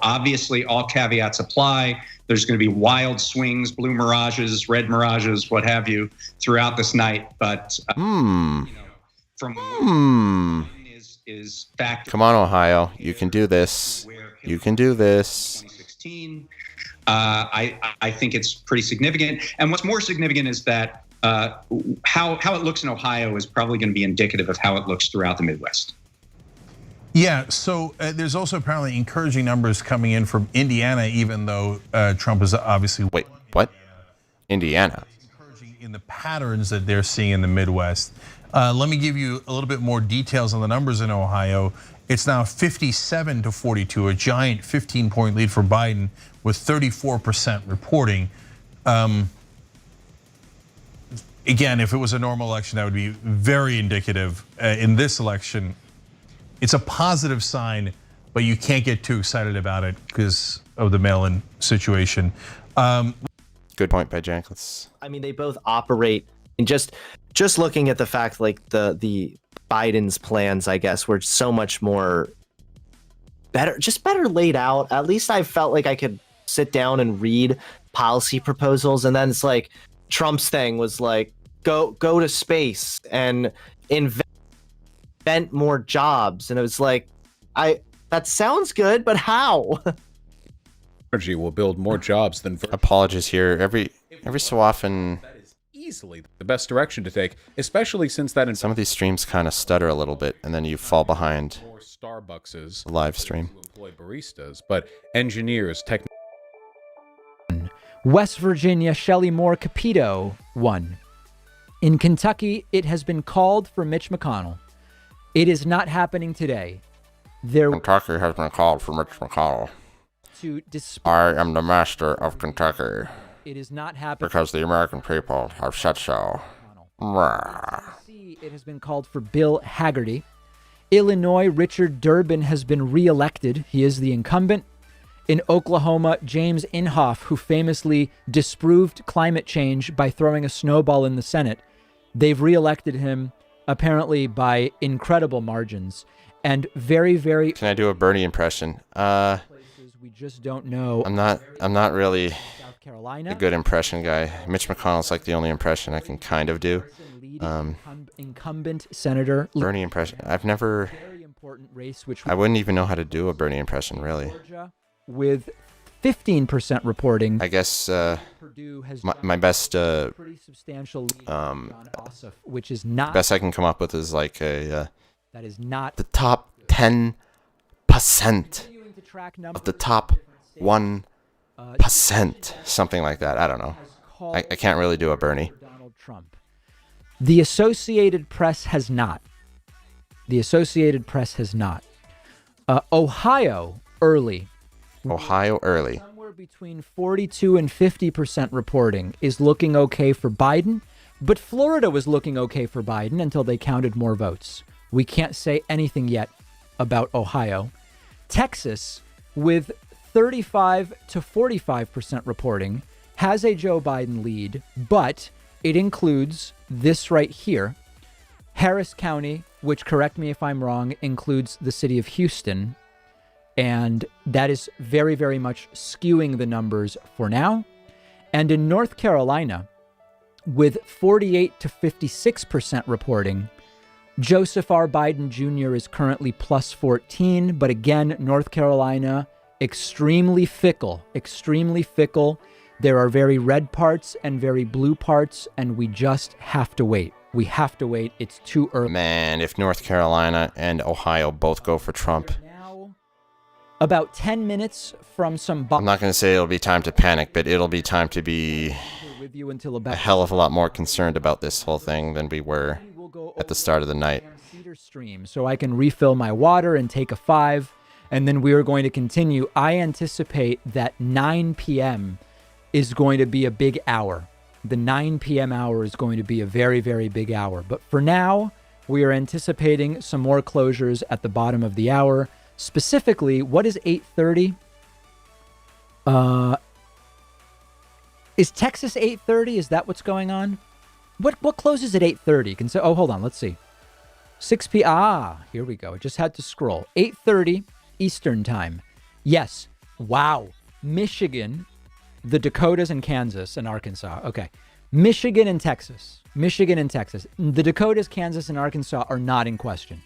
obviously all caveats apply. There's going to be wild swings, blue mirages, red mirages, what have you, throughout this night. But from is fact. Come on, Ohio, you can do this. You can do this. 2016. I think it's pretty significant. And what's more significant is that how it looks in Ohio is probably going to be indicative of how it looks throughout the Midwest. Yeah, so there's also apparently encouraging numbers coming in from Indiana, even though Trump is obviously... Wait, what? Indiana? Encouraging in the patterns that they're seeing in the Midwest. Let me give you a little bit more details on the numbers in Ohio. It's now 57-42, a giant 15-point lead for Biden with 34% reporting. Again, if it was a normal election, that would be very indicative. In this election, it's a positive sign, but you can't get too excited about it because of the mail-in situation. Good point by Jankless. I mean, they both operate in just looking at the fact, like the Biden's plans, I guess, were so much more better laid out. At least I felt like I could sit down and read policy proposals, and then it's like Trump's thing was like go to space and invent more jobs, and it was like that sounds good, but how? Energy will build more jobs than apologies here. Every so often, that is easily the best direction to take, especially since that in some of these streams kind of stutter a little bit, and then you fall behind. More Starbucks live stream. Employ baristas, but engineers, West Virginia, Shelley Moore Capito won. In Kentucky, it has been called for Mitch McConnell. It is not happening today. Kentucky has been called for Mitch McConnell. I am the master of Kentucky. It is not happening because the American people have said so. It has been called for Bill Hagerty. Illinois, Richard Durbin has been reelected. He is the incumbent. In Oklahoma, James Inhofe, who famously disproved climate change by throwing a snowball in the Senate, they've reelected him apparently by incredible margins. And very, very... Can I do a Bernie impression? We just don't know. I'm not really South Carolina. a good impression guy. Mitch McConnell's like the only impression I can kind of do. Incumbent Senator Bernie impression. I've never. Very important race, which I wouldn't even know how to do a Bernie impression, really. With 15% reporting. I guess Purdue has my best pretty substantial lead Ossoff, which is not best I can come up with is like a that is not the top 10% of the top 1%, something like that. I don't know. I can't really do a Bernie. Donald Trump. The Associated Press has not. The Associated Press has not. Ohio early. Somewhere between 42 and 50% reporting is looking okay for Biden, but Florida was looking okay for Biden until they counted more votes. We can't say anything yet about Ohio. Texas, with 35 to 45% reporting, has a Joe Biden lead, but it includes this right here. Harris County, which, correct me if I'm wrong, includes the city of Houston. And that is very, very much skewing the numbers for now. And in North Carolina, with 48 to 56% reporting, Joseph R. Biden Jr. is currently plus 14. But again, North Carolina, extremely fickle, extremely fickle. There are very red parts and very blue parts, and we just have to wait. We have to wait. It's too early. Man, if North Carolina and Ohio both go for Trump. About 10 minutes from some... I'm not going to say it'll be time to panic, but it'll be time to be with you until about a hell of a lot more concerned about this whole thing than we were at the start of the night. Cedar Stream, so I can refill my water and take a 5, and then we are going to continue. I anticipate that 9 p.m. is going to be a big hour. The 9 p.m. hour is going to be a very, very big hour. But for now, we are anticipating some more closures at the bottom of the hour. Specifically, what is 8:30? Is Texas 8:30? Is that what's going on? What closes at 8:30? Oh, hold on. Let's see. 6 p. Here we go. I just had to scroll. 8:30 Eastern time. Yes. Wow. Michigan, the Dakotas, and Kansas and Arkansas. Okay. Michigan and Texas. The Dakotas, Kansas, and Arkansas are not in question.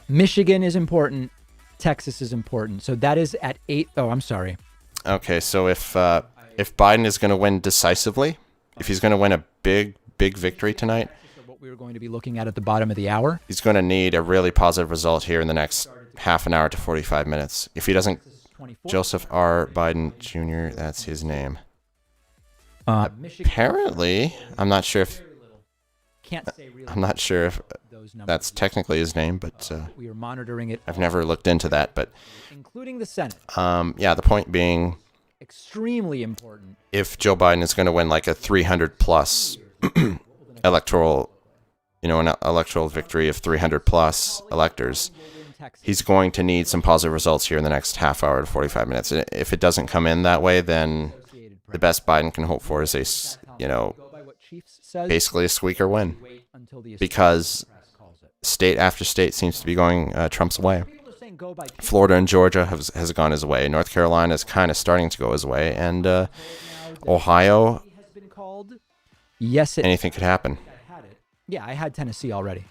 Michigan is important. Texas is important. So that is at 8. Oh, I'm sorry. Okay, so if Biden is going to win decisively, if he's going to win a big victory tonight, What we were going to be looking at the bottom of the hour. he's going to need a really positive result here in the next half an hour to 45 minutes. If he doesn't, Joseph R. Biden Jr., that's his name. Apparently, I'm not sure if that's technically his name, but we are monitoring it. I've never looked into that. But including the Senate. Yeah, the point being, extremely important. If Joe Biden is going to win like a 300 plus electoral, an electoral victory of 300 plus electors, he's going to need some positive results here in the next half hour to 45 minutes. And if it doesn't come in that way, then the best Biden can hope for is basically a squeaker win, because state after state seems to be going Trump's way. Florida and Georgia has gone his way. North Carolina is kind of starting to go his way, and Ohio. Yes, anything could happen. Yeah, I had Tennessee already.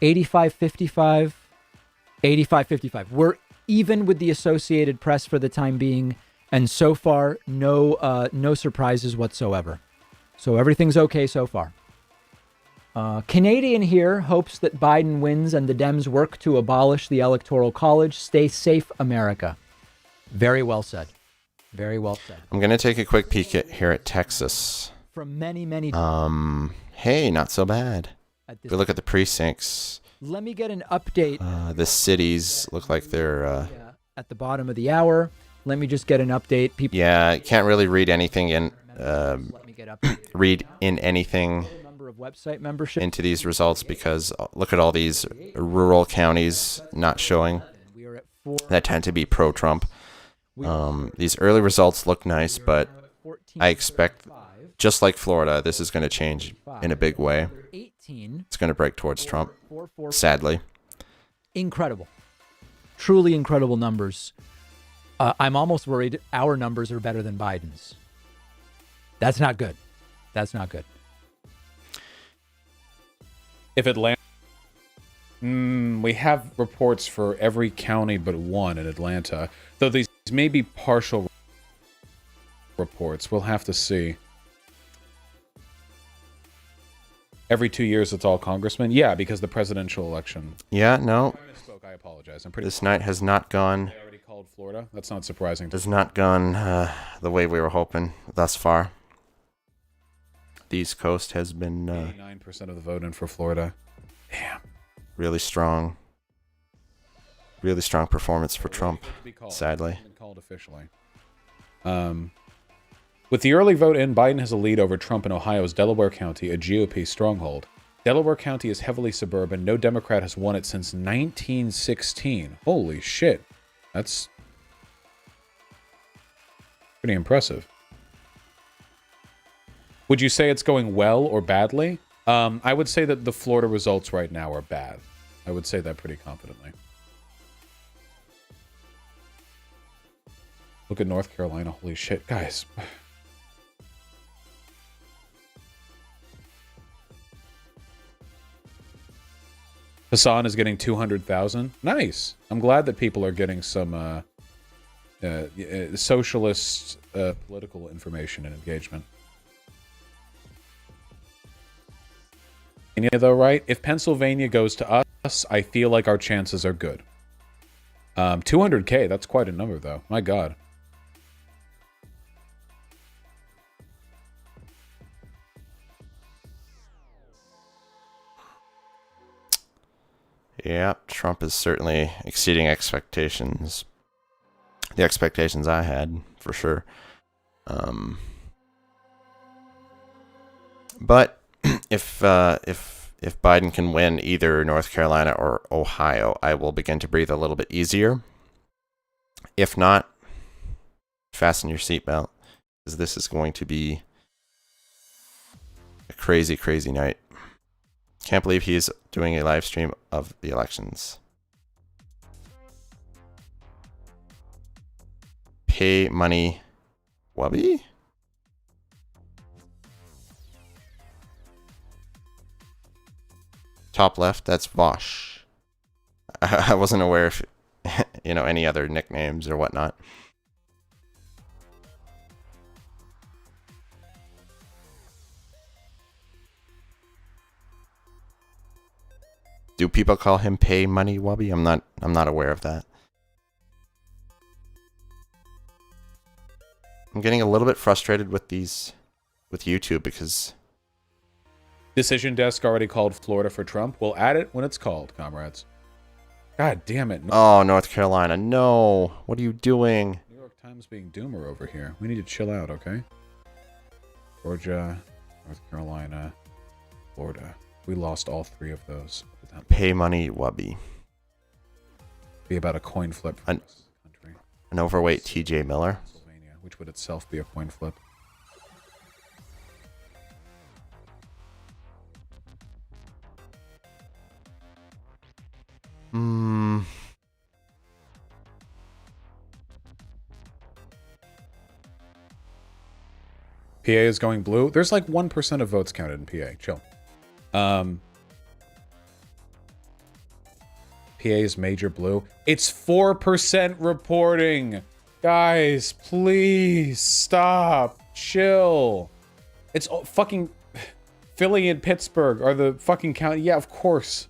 85-55, 85-55. We're even with the Associated Press for the time being, and so far, no surprises whatsoever. So everything's okay so far. Canadian here hopes that Biden wins and the Dems work to abolish the Electoral College. Stay safe, America. Very well said. Very well said. I'm going to take a quick peek here at Texas. From many. Hey, not so bad. If we look at the precincts. Let me get an update. The cities look like they're at the bottom of the hour. Let me just get an update. People. Yeah, can't really read anything in. Read in anything. Of website membership into these results, because look at all these rural counties not showing that tend to be pro-Trump. These early results look nice, but I expect, just like Florida, this is going to change in a big way. It's going to break towards Trump, sadly. Incredible. Truly incredible numbers. I'm almost worried our numbers are better than Biden's. That's not good. That's not good. If Atlanta, we have reports for every county but one in Atlanta, though these may be partial reports. We'll have to see. Every 2 years, it's all congressmen. Yeah, because the presidential election. Yeah, no. I apologize. This night has not gone. I already called Florida. That's not surprising. Has not gone the way we were hoping thus far. The East Coast has been 89% of the vote in for Florida. Damn. Really strong performance for Trump, sadly. Called officially. With the early vote in, Biden has a lead over Trump in Ohio's Delaware County, a GOP stronghold. Delaware County is heavily suburban. No Democrat has won it since 1916. Holy shit. That's pretty impressive. Would you say it's going well or badly? I would say that the Florida results right now are bad. I would say that pretty confidently. Look at North Carolina. Holy shit, guys. Hassan is getting 200,000. Nice. I'm glad that people are getting some socialist political information and engagement. Though, right? If Pennsylvania goes to us, I feel like our chances are good. 200K, that's quite a number, though. My God. Yeah, Trump is certainly exceeding expectations. The expectations I had, for sure. But if Biden can win either North Carolina or Ohio, I will begin to breathe a little bit easier. If not, fasten your seatbelt, because this is going to be crazy, crazy night. Can't believe he's doing a live stream of the elections. Pay money, Wubby? Top left, that's Vosh. I wasn't aware if, you know, any other nicknames or whatnot. Do people call him Pay Money Wubby? I'm not aware of that. I'm getting a little bit frustrated with YouTube because Decision Desk already called Florida for Trump. We'll add it when it's called, comrades. God damn it. Oh, North Carolina. No. What are you doing? New York Times being doomer over here. We need to chill out, okay? Georgia, North Carolina, Florida. We lost all 3 of those. Pay Money Wubby. Be about a coin flip for this country. An overweight TJ Miller. Pennsylvania, which would itself be a coin flip. PA is going blue. There's like 1% of votes counted in PA. Chill. PA is major blue. It's 4% reporting. Guys, please stop. Chill. It's fucking Philly and Pittsburgh are the fucking county. Yeah, of course.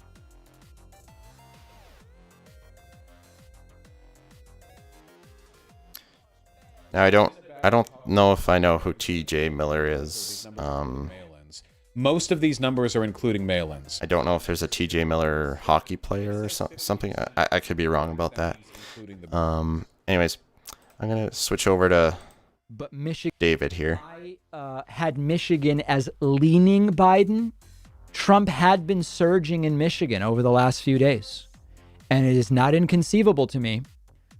Now I don't know if I know who TJ Miller is. Most of these numbers are including mail-ins. I don't know if there's a TJ Miller hockey player or something. I could be wrong about that. Anyways, I'm gonna switch over to David here. I had Michigan as leaning Biden. Trump had been surging in Michigan over the last few days. And it is not inconceivable to me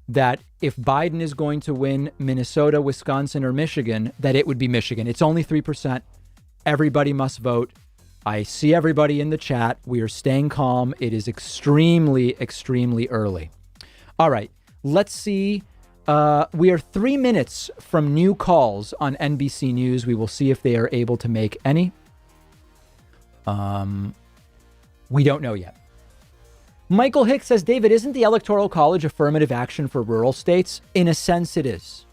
that if Biden is going to win Minnesota, Wisconsin, or Michigan, that it would be Michigan. It's only 3%. Everybody must vote. I see everybody in the chat. We are staying calm. It is extremely, extremely early. All right, let's see. We are 3 minutes from new calls on NBC News. We will see if they are able to make any. We don't know yet. Michael Hicks says, David, isn't the Electoral College affirmative action for rural states? In a sense, it is.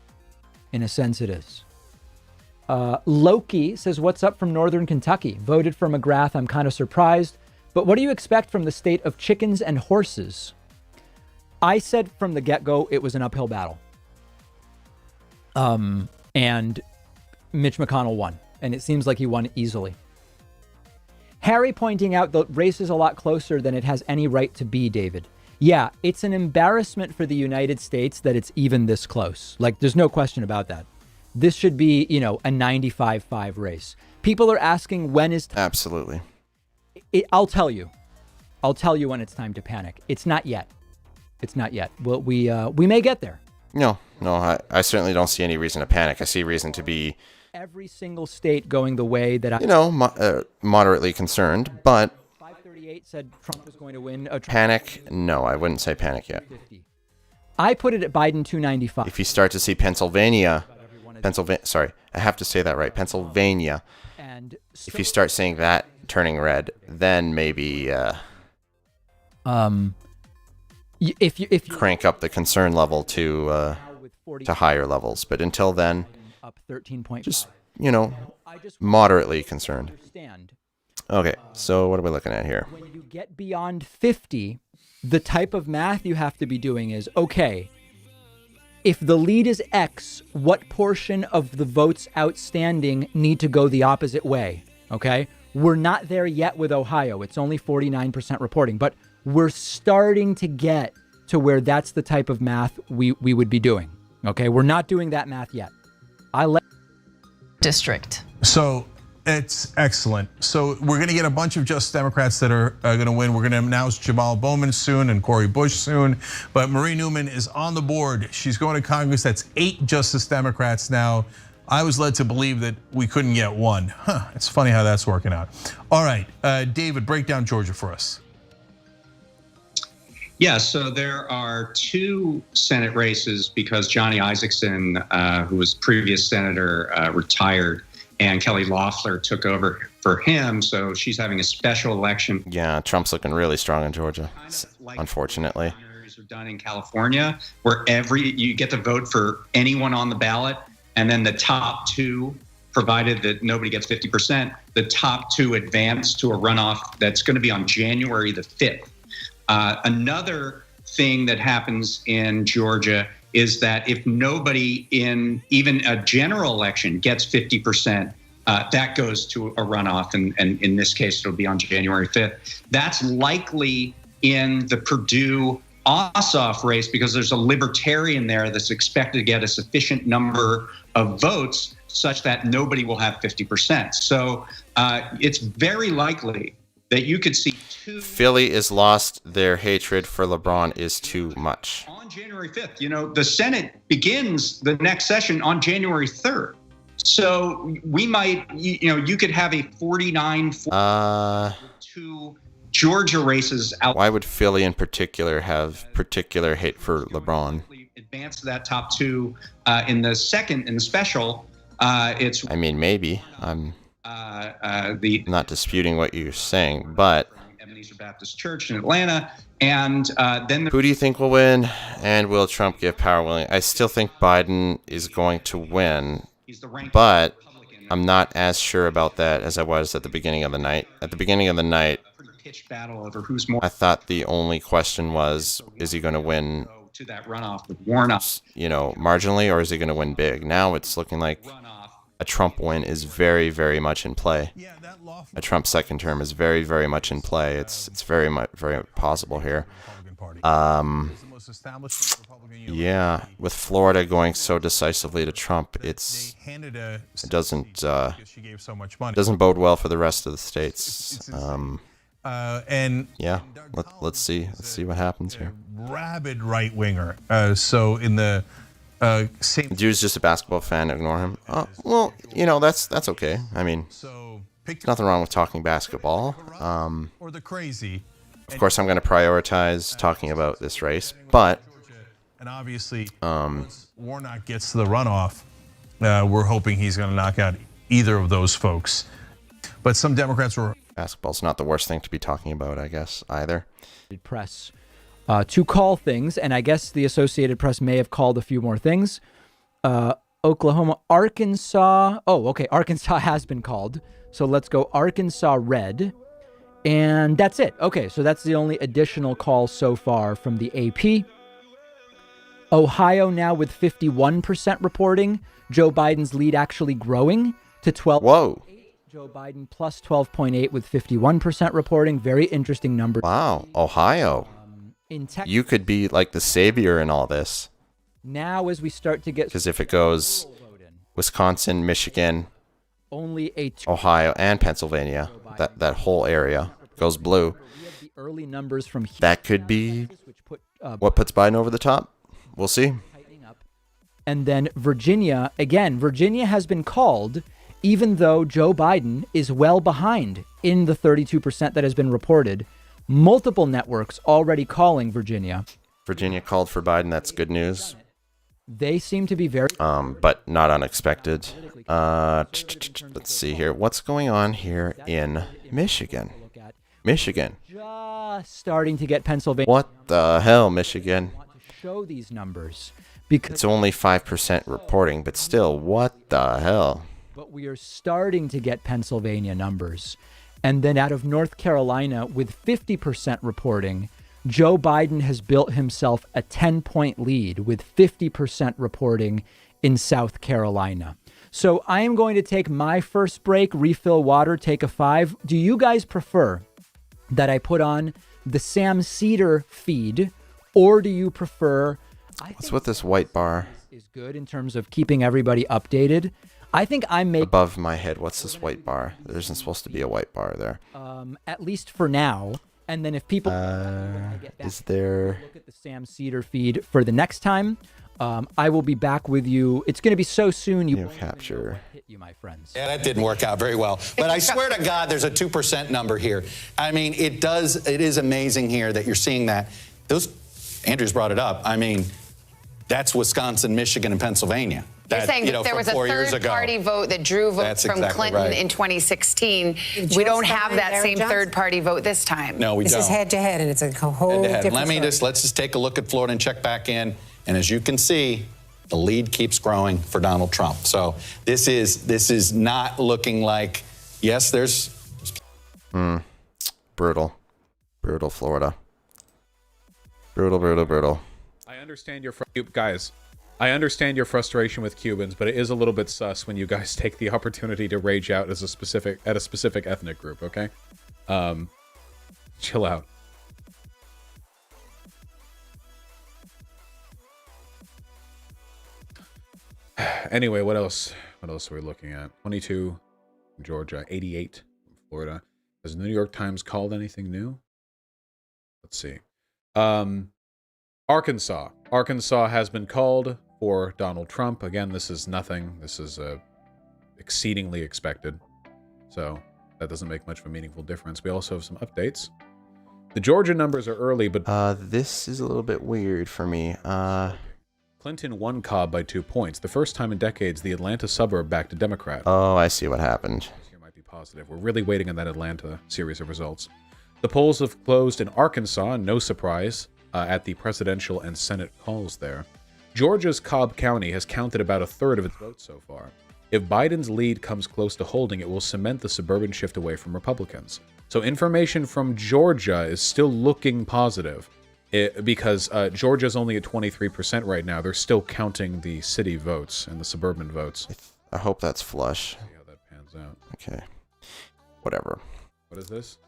In a sense, it is. Loki says, what's up from Northern Kentucky? Voted for McGrath. I'm kind of surprised. But what do you expect from the state of chickens and horses? I said from the get-go it was an uphill battle. And Mitch McConnell won. And it seems like he won easily. Harry pointing out the race is a lot closer than it has any right to be, David. Yeah, it's an embarrassment for the United States that it's even this close. Like, there's no question about that. This should be, you know, a 95-5 race. People are asking when is time. Absolutely. I'll tell you. I'll tell you when it's time to panic. It's not yet. It's not yet. Well, we may get there. No, I certainly don't see any reason to panic. I see reason to be every single state going the way that I... You know, moderately concerned, but... 538 said Trump was going to win. Panic? No, I wouldn't say panic yet. I put it at Biden 295. If you start to see Pennsylvania, sorry, I have to say that right, Pennsylvania. And so, if you start seeing that turning red, then maybe... if you crank up the concern level to higher levels, but until then... Up 13.5. Just, you know, moderately concerned. Okay, so what are we looking at here? When you get beyond 50, the type of math you have to be doing is, okay, if the lead is X, what portion of the votes outstanding need to go the opposite way? Okay? We're not there yet with Ohio. It's only 49% reporting, but we're starting to get to where that's the type of math we would be doing. Okay? We're not doing that math yet. District. So it's excellent. So we're going to get a bunch of Just Democrats that are going to win. We're going to announce Jamal Bowman soon and Cori Bush soon. But Marie Newman is on the board. She's going to Congress. That's 8 Justice Democrats now. I was led to believe that we couldn't get one. Huh, it's funny how that's working out. All right, David, break down Georgia for us. Yeah, so there are 2 Senate races because Johnny Isakson, who was previous senator, retired, and Kelly Loeffler took over for him. So she's having a special election. Yeah, Trump's looking really strong in Georgia, unfortunately. Are done in California, where you get to vote for anyone on the ballot, and then the top 2, provided that nobody gets 50%, the top 2 advance to a runoff that's going to be on January the 5th. Another thing that happens in Georgia is that if nobody in even a general election gets 50%, that goes to a runoff, and in this case, it'll be on January 5th. That's likely in the Purdue Ossoff race because there's a libertarian there that's expected to get a sufficient number of votes such that nobody will have 50%. So it's very likely that you could see 2. Philly is lost. Their hatred for LeBron is too much. On January 5th, the Senate begins the next session on January 3rd. So we might, you could have a 49-2 Georgia races out. Why would Philly in particular have particular hate for LeBron? Advance to that top 2 in the special. It's. I mean, maybe. I'm not disputing what you're saying, but Ebenezer Baptist Church in Atlanta, and then who do you think will win? And will Trump give power willing? I still think Biden is going to win, but I'm not as sure about that as I was at the beginning of the night. At the beginning of the night, pitched battle over who's more. I thought the only question was, is he going to win to that runoff with Warnock, marginally, or is he going to win big? Now it's looking like a Trump win is very, very much in play. A Trump second term is very, very much in play. It's very much very possible here. Yeah, with Florida going so decisively to Trump, it doesn't bode well for the rest of the states. And yeah, let's see what happens here. Rabid right winger. So in the same. Dude's just a basketball fan. Ignore him. Well, that's okay. I mean, there's nothing wrong with talking basketball. Or the crazy. Of course, I'm going to prioritize talking about this race, but. And obviously, Warnock gets to the runoff. We're hoping he's going to knock out either of those folks. But some Democrats were. Basketball's not the worst thing to be talking about, I guess, either. Press to call things, and I guess the Associated Press may have called a few more things. Oklahoma, Arkansas. Oh, okay, Arkansas has been called. So let's go Arkansas red. And that's it. Okay, so that's the only additional call so far from the AP. Ohio now with 51% reporting. Joe Biden's lead actually growing to 12. Whoa. Joe Biden plus 12.8 with 51% reporting. Very interesting number. Wow, Ohio. In Texas, you could be like the savior in all this. Now as we start to get... Because if it goes Wisconsin, Michigan, only Ohio, and Pennsylvania, that whole area goes blue. The early numbers from that could be what puts Biden over the top. We'll see. And then Virginia, again, Virginia has been called, even though Joe Biden is well behind in the 32% that has been reported. Multiple networks already calling Virginia. Virginia called for Biden. That's good news. They seem to be very... but not unexpected. Let's see here. What's going on here in Michigan? Michigan. Just starting to get Pennsylvania. What the hell, Michigan? Show these numbers because it's only 5% reporting, but still, what the hell? But we are starting to get Pennsylvania numbers. And then out of North Carolina with 50% reporting, Joe Biden has built himself a 10-point lead with 50% reporting in South Carolina. So I am going to take my first break, refill water, take a 5. Do you guys prefer that I put on the Sam Seder feed, or do you prefer... What's with this white bar? Is good in terms of keeping everybody updated. I think I make... Above my head, what's this white bar? There isn't supposed to be a white bar there. At least for now. And then if people... is there... Look at the Sam Seder feed for the next time. I will be back with you. It's going to be so soon. You won't capture. even know what hit you, my friends. Yeah, that didn't work out very well. But I swear to God, there's a 2% number here. I mean, it is amazing here that you're seeing that. Andrew's brought it up. I mean, that's Wisconsin, Michigan, and Pennsylvania. You're saying that there was a third-party vote that drew votes from Clinton in 2016. We don't have that same third-party vote this time. No, we don't. This is head-to-head, and it's a whole different Let's just take a look at Florida and check back in. And as you can see, the lead keeps growing for Donald Trump. So this is not looking like, yes, there's... Brutal. Brutal Florida. Brutal. I understand guys. I understand your frustration with Cubans, but it is a little bit sus when you guys take the opportunity to rage out at a specific ethnic group. Okay, chill out. Anyway, what else? What else are we looking at? 22 from Georgia, 88 from Florida. Has the New York Times called anything new? Let's see. Arkansas. Arkansas has been called for Donald Trump. Again, this is nothing. This is exceedingly expected. So that doesn't make much of a meaningful difference. We also have some updates. The Georgia numbers are early, but... this is a little bit weird for me. Clinton won Cobb by 2 points. The first time in decades, the Atlanta suburb backed a Democrat. Oh, I see what happened. Here might be positive. We're really waiting on that Atlanta series of results. The polls have closed in Arkansas, no surprise, at the presidential and Senate calls there. Georgia's Cobb County has counted about a third of its votes so far. If Biden's lead comes close to holding, it will cement the suburban shift away from Republicans. So information from Georgia is still looking positive. Because Georgia's only at 23% right now. They're still counting the city votes and the suburban votes. I hope that's flush. See how that pans out. Okay. Whatever. What is this?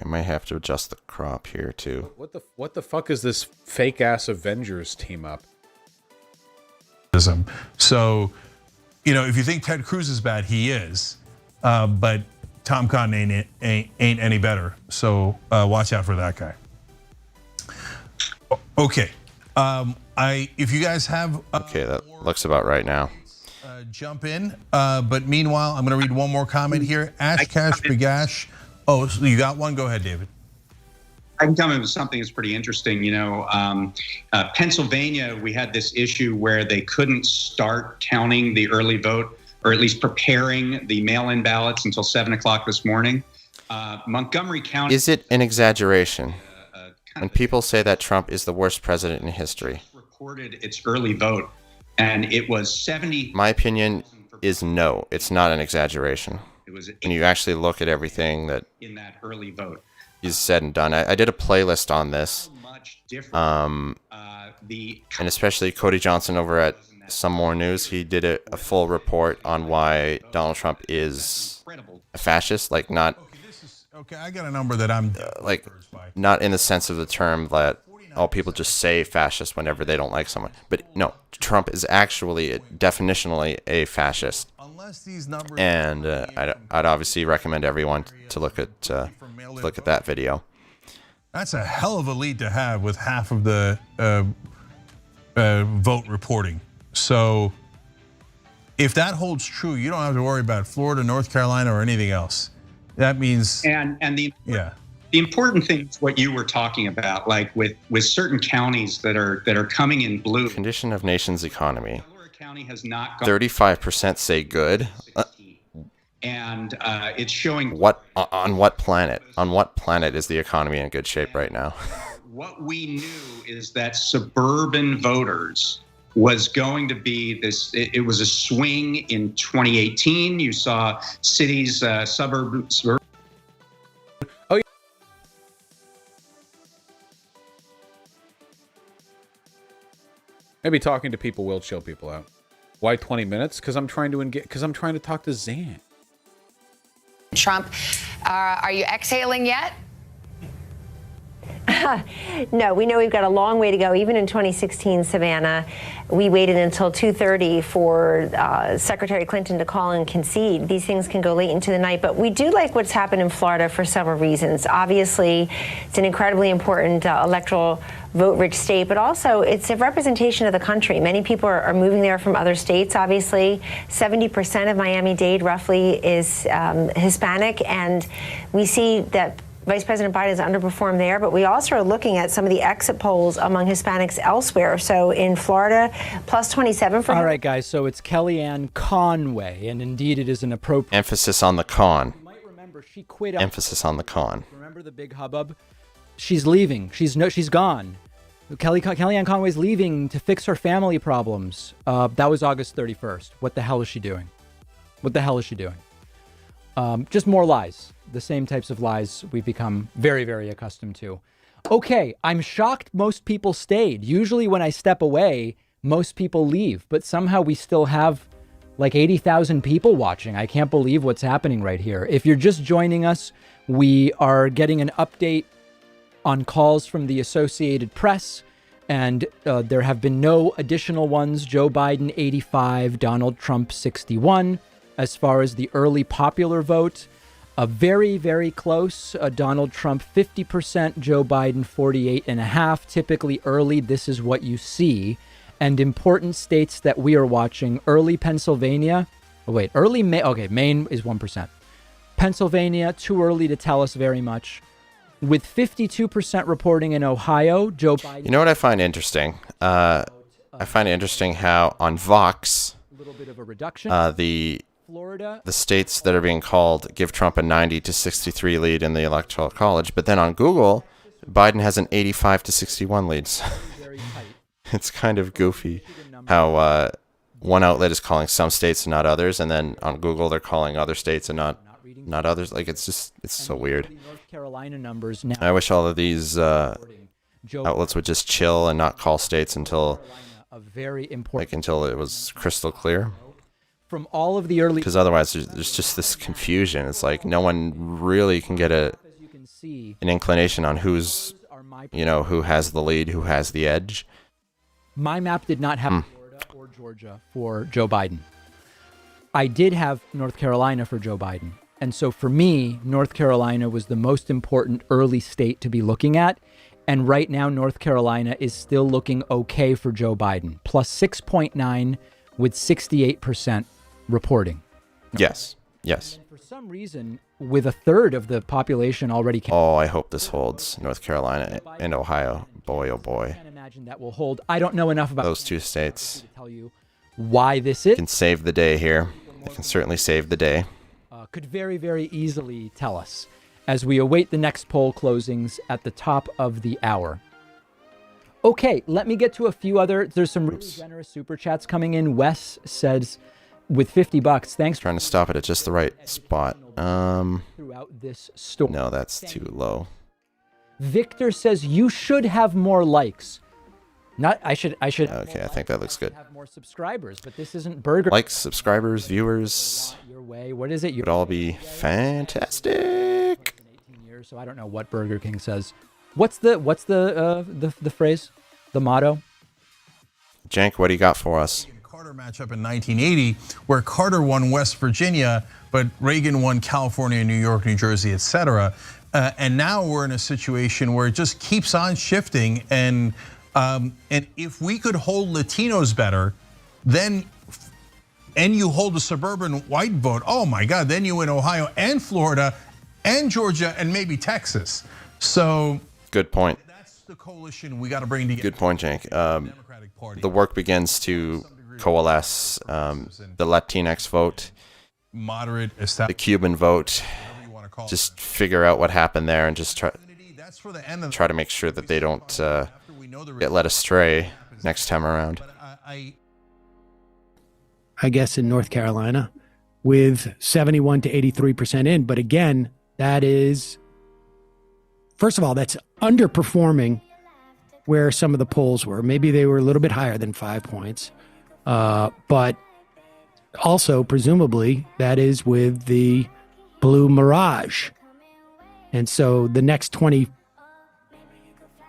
I might have to adjust the crop here too. What the fuck is this fake ass Avengers team up? So, if you think Ted Cruz is bad, he is. But Tom Cotton ain't any better. So watch out for that guy. Okay. If you guys have okay, that looks about right now. Jump in. But meanwhile, I'm going to read one more comment here. Ash Cash Bagash. Oh, so you got one? Go ahead, David. I can comment on something that's pretty interesting. Pennsylvania, we had this issue where they couldn't start counting the early vote, or at least preparing the mail-in ballots until 7 o'clock this morning. Montgomery County... Is it an exaggeration when people say that Trump is the worst president in history? ...reported its early vote, and it was 70... My opinion is no, it's not an exaggeration. When you actually look at everything that... in that early vote. He's said and done. I did a playlist on this. And especially Cody Johnson over at Some More News, he did a full report on why Donald Trump is a fascist, like not... Okay, I got a number that I'm... like, not in the sense of the term that all people just say fascist whenever they don't like someone. But no, Trump is actually definitionally a fascist. And I'd obviously recommend everyone to look at that video. That's a hell of a lead to have with half of the vote reporting. So if that holds true, you don't have to worry about Florida, North Carolina, or anything else. That means the important thing is what you were talking about, like with certain counties that are coming in blue. Condition of nation's economy. Delaware County has not gone 35% say good. And it's showing on what planet? On what planet is the economy in good shape right now? What we knew is that suburban voters was going to be this. It was a swing in 2018. You saw cities, suburbs. Oh yeah. Maybe talking to people will chill people out. Why 20 minutes? Because I'm trying to talk to Zan. Trump, are you exhaling yet? No, we know we've got a long way to go. Even in 2016, Savannah, we waited until 2:30 for Secretary Clinton to call and concede. These things can go late into the night, but we do like what's happened in Florida for several reasons. Obviously, it's an incredibly important electoral vote-rich state, but also it's a representation of the country. Many people are moving there from other states, obviously. 70% of Miami-Dade roughly is Hispanic, and we see that Vice President Biden has underperformed there, but we also are looking at some of the exit polls among Hispanics elsewhere. So in Florida, plus 27 for All right, guys, so it's Kellyanne Conway, and indeed it is an appropriate... Emphasis on the con. You might remember she quit... Emphasis on the con. Remember the big hubbub? She's leaving. She's gone. Kellyanne Conway's leaving to fix her family problems. That was August 31st. What the hell is she doing? What the hell is she doing? Just more lies. The same types of lies we've become very, very accustomed to. Okay, I'm shocked most people stayed. Usually when I step away, most people leave, but somehow we still have like 80,000 people watching. I can't believe what's happening right here. If you're just joining us, we are getting an update on calls from the Associated Press, and there have been no additional ones. Joe Biden 85, Donald Trump 61. As far as the early popular vote, very, very close. Donald Trump 50%, Joe Biden 48.5%. Typically early, this is what you see. And important states that we are watching: early Pennsylvania. Oh, wait, early Maine. Okay, Maine is 1%. Pennsylvania, too early to tell us very much. With 52% reporting in Ohio, Joe Biden... You know what I find interesting? I find it interesting how on Vox, a little bit of a reduction. The states that are being called give Trump a 90 to 63 lead in the Electoral College, but then on Google, Biden has an 85 to 61 leads. It's kind of goofy how one outlet is calling some states and not others, and then on Google they're calling other states and not others. Like, it's so weird. North Carolina numbers now. I wish all of these outlets would just chill and not call states until until it was crystal clear. From all of the early, because otherwise there's just this confusion. It's like no one really can get an inclination on who has the lead, who has the edge. My map did not have Florida or Georgia for Joe Biden. I did have North Carolina for Joe Biden. And so for me, North Carolina was the most important early state to be looking at. And right now, North Carolina is still looking okay for Joe Biden, plus 6.9 with 68% reporting. Yes. And for some reason, with a third of the population already... Oh, I hope this holds. North Carolina and Ohio. Boy, oh boy. I can't imagine that will hold. I don't know enough about those two states to tell you why this is. Can save the day here. They can certainly save the day. Could very, very easily tell us as we await the next poll closings at the top of the hour. Okay, let me get to a few other... There's some really generous super chats coming in. Wes says, with $50, thanks. Trying to stop it at just the right spot. Throughout this story. No, that's too low. Victor says you should have more likes. I should. Okay, I think that looks good. Have more subscribers, but this isn't Burger. Likes, subscribers, viewers. Your way. What is it? Would all be fantastic. 18 years, so I don't know what Burger King says. What's the phrase? The motto? Jank, what do you got for us? Carter matchup in 1980, where Carter won West Virginia, but Reagan won California, New York, New Jersey, etc. And now we're in a situation where it just keeps on shifting. And if we could hold Latinos better, and you hold the suburban white vote, oh my God, then you win Ohio and Florida and Georgia and maybe Texas. So good point. That's the coalition we got to bring together. Good point, Jank. The work begins to coalesce. The Latinx vote, moderate, the Cuban vote. Just figure out what happened there and just try to make sure that they don't get led astray next time around. I guess in North Carolina with 71 to 83% in. But again, that is, first of all, that's underperforming where some of the polls were. Maybe they were a little bit higher than 5 points. But also, presumably, that is with the blue mirage. And so the next 20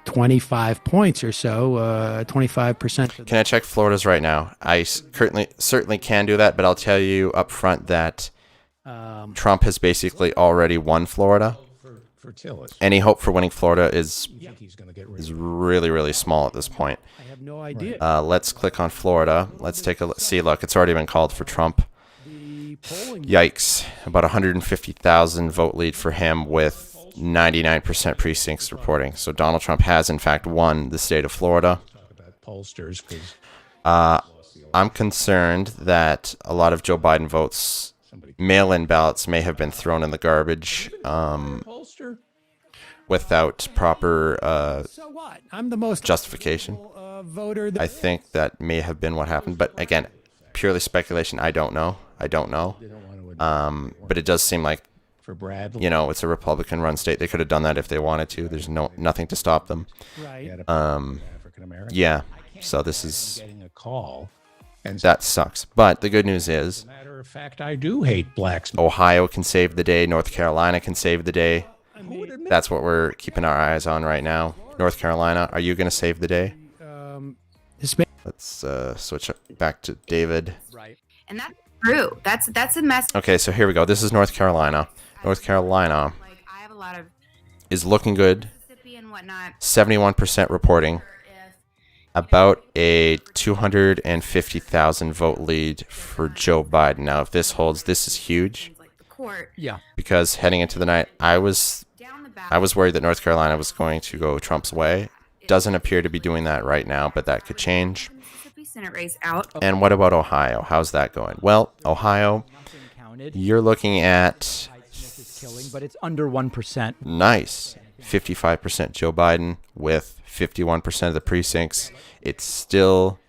25 points or so, 25%. Can I check Florida's right now? I certainly can do that, but I'll tell you up front that Trump has basically already won Florida. Any hope for winning Florida is really, really small at this point. I have no idea. Let's click on Florida. Let's take a see. Look, it's already been called for Trump. Yikes. About 150,000 vote lead for him with 99% precincts reporting. So Donald Trump has, in fact, won the state of Florida. I'm concerned that a lot of Joe Biden votes, mail-in ballots, may have been thrown in the garbage without proper So what? I'm the most justification. Voter. I think that may have been what happened. But again, purely speculation. I don't know. But it does seem like, you know, it's a Republican-run state. They could have done that if they wanted to. There's nothing to stop them. Right. Yeah. So this is that sucks. But the good news is, matter of fact, I do hate blacks. Ohio can save the day. North Carolina can save the day. That's what we're keeping our eyes on right now. North Carolina, are you going to save the day? Let's switch back to David. Right. And that's true. That's a mess. Okay, so here we go. This is North Carolina. North Carolina I have a lot of is looking good. Mississippi and whatnot. 71% reporting. About a 250,000 vote lead for Joe Biden. Now, if this holds, this is huge. Yeah. Because heading into the night, I was worried that North Carolina was going to go Trump's way. Doesn't appear to be doing that right now, but that could change. Mississippi Senate race out. And what about Ohio? How's that going? Well, Ohio, you're looking at killing, but it's under 1%. Nice. 55% Joe Biden with 51% of the precincts. It still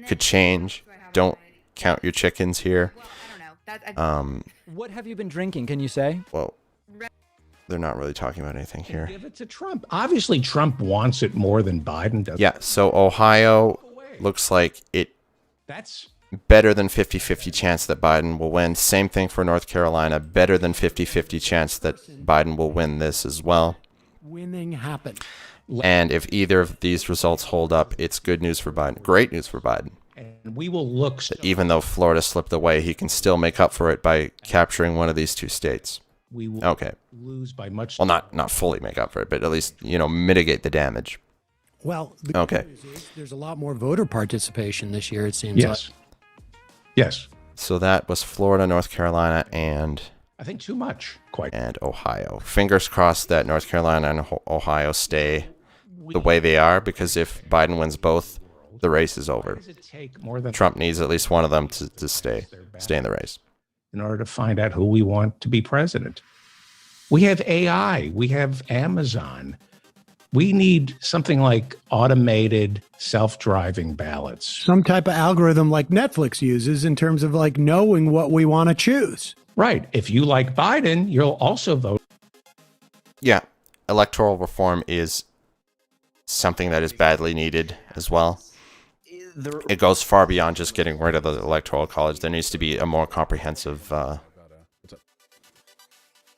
could change. Don't count your chickens here. What have you been drinking, can you say? Well, they're not really talking about anything here. Give it to Trump. Obviously, Trump wants it more than Biden does. Yeah, so Ohio looks like that's better than 50-50 chance that Biden will win. Same thing for North Carolina. Better than 50-50 chance that Biden will win this as well. Winning happened. And if either of these results hold up, it's good news for Biden. Great news for Biden. And we will look. Even though Florida slipped away, he can still make up for it by capturing one of these two states. We will lose by much. Well, not fully make up for it, but at least, you know, mitigate the damage. Well, the good news is there's a lot more voter participation this year, it seems like. Yes. So that was Florida, North Carolina, and I think too much. And Ohio. Fingers crossed that North Carolina and Ohio stay the way they are, because if Biden wins both, the race is over. Trump needs at least one of them to stay in the race. In order to find out who we want to be president. We have AI. We have Amazon. We need something like automated self-driving ballots. Some type of algorithm like Netflix uses in terms of like knowing what we want to choose. Right. If you like Biden, you'll also vote. Yeah. Electoral reform is something that is badly needed as well. It goes far beyond just getting rid of the Electoral College. There needs to be a more comprehensive,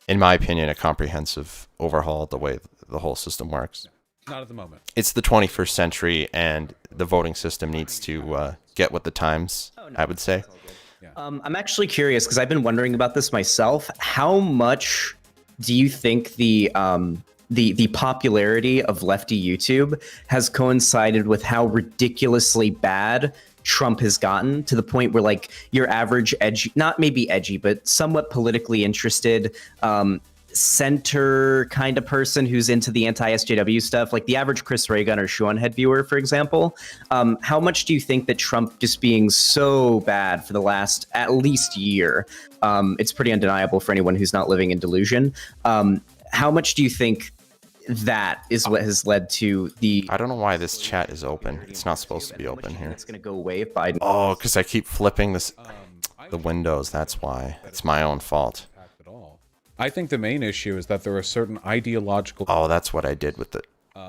in my opinion, a comprehensive overhaul of the way the whole system works. Not at the moment. It's the 21st century, and the voting system needs to get with the times, I would say. I'm actually curious, because I've been wondering about this myself. How much do you think the popularity of lefty YouTube has coincided with how ridiculously bad Trump has gotten, to the point where like your average edgy, not maybe edgy, but somewhat politically interested, center kind of person who's into the anti-SJW stuff, like the average Chris Ray Gun or Seanhead viewer, for example, how much do you think that Trump just being so bad for the last at least year, it's pretty undeniable for anyone who's not living in delusion, how much do you think that is what has led to the... I don't know why this chat is open. It's not supposed to be open here. It's going to go away if Biden... Oh, because I keep flipping the windows. That's why. It's my own fault. I think the main issue is that there are certain ideological... Oh, that's what I did with it.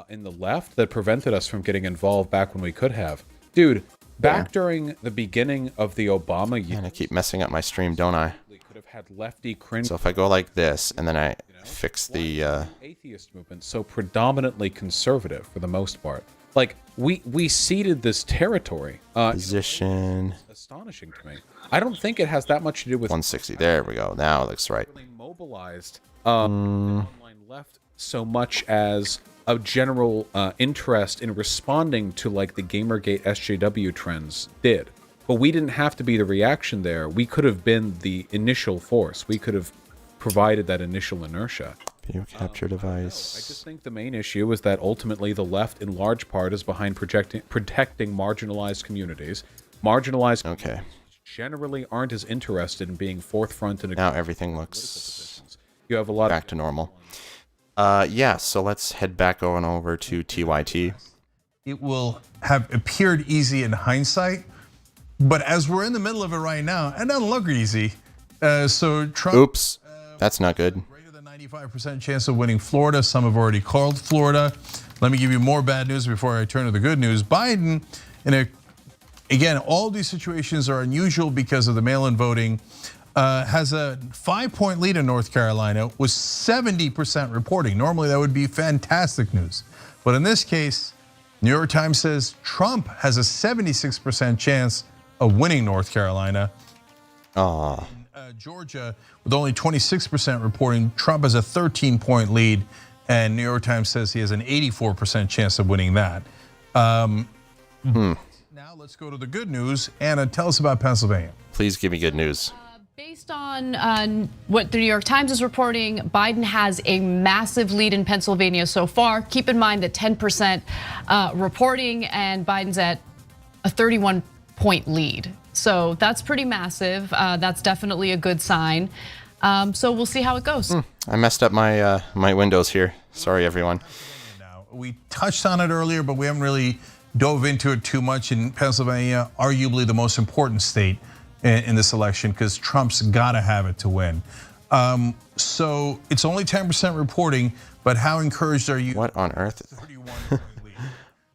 In the left that prevented us from getting involved back when we could have. Dude, back during the beginning of the Obama years... And I keep messing up my stream, don't I? ...could have had lefty cringe... So if I go like this, and then I fix the atheist movement so predominantly conservative for the most part. Like we ceded this territory. Position. Astonishing to me. I don't think it has that much to do with 160. There we go. Now it looks right. Mobilized the online left so much as a general interest in responding to like the Gamergate SJW trends did. But we didn't have to be the reaction there. We could have been the initial force. We could have provided that initial inertia. Video capture device. I just think the main issue is that ultimately the left, in large part, is behind protecting marginalized communities. Marginalized communities generally aren't as interested in being forthfront in now everything looks you have a lot back to normal. Yeah, so let's head back on over to TYT. It will have appeared easy in hindsight, but as we're in the middle of it right now, it doesn't look easy. So Trump. Oops, that's not good. 95% chance of winning Florida. Some have already called Florida. Let me give you more bad news before I turn to the good news. Biden, again, all these situations are unusual because of the mail-in voting, has a 5-point lead in North Carolina with 70% reporting. Normally that would be fantastic news. But in this case, New York Times says Trump has a 76% chance of winning North Carolina. Georgia, with only 26% reporting, Trump has a 13-point lead, and New York Times says he has an 84% chance of winning that. Now let's go to the good news. Anna, tell us about Pennsylvania. Please give me good news. Based on what the New York Times is reporting, Biden has a massive lead in Pennsylvania so far. Keep in mind that 10% reporting, and Biden's at a 31-point lead. So that's pretty massive. That's definitely a good sign. So we'll see how it goes. I messed up my my windows here. Sorry, everyone. We touched on it earlier, but we haven't really dove into it too much. In Pennsylvania, arguably the most important state in this election, because Trump's got to have it to win. So it's only 10% reporting, but how encouraged are you? What on earth?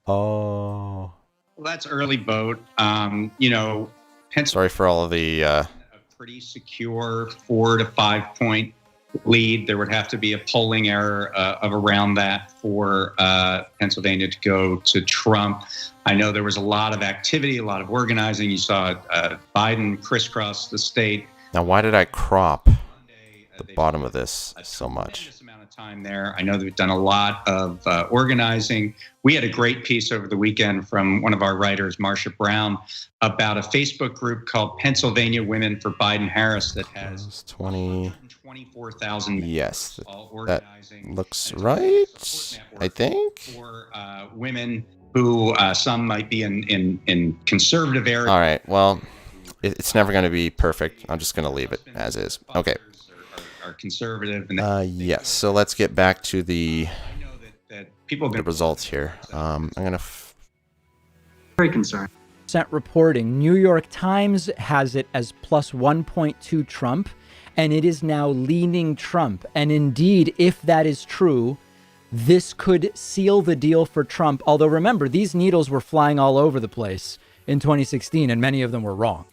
Oh. Well, that's early vote. Sorry for all of the. A pretty secure 4 to 5 point lead. There would have to be a polling error of around that for Pennsylvania to go to Trump. I know there was a lot of activity, a lot of organizing. You saw Biden crisscross the state. Now, why did I crop the bottom of this so much? Time there. I know they've done a lot of organizing. We had a great piece over the weekend from one of our writers, Marcia Brown, about a Facebook group called Pennsylvania Women for Biden-Harris that has 24,000. Yes, that looks right, I think. For women who some might be in conservative areas. All right, well, it's never going to be perfect. I'm just going to leave it as is. Okay. Are conservative. And yes. So let's get back to the the results here. I'm gonna very concerned. Reporting. New York Times has it as plus 1.2 Trump, and it is now leaning Trump. And indeed, if that is true, this could seal the deal for Trump. Although remember, these needles were flying all over the place in 2016, and many of them were wrong.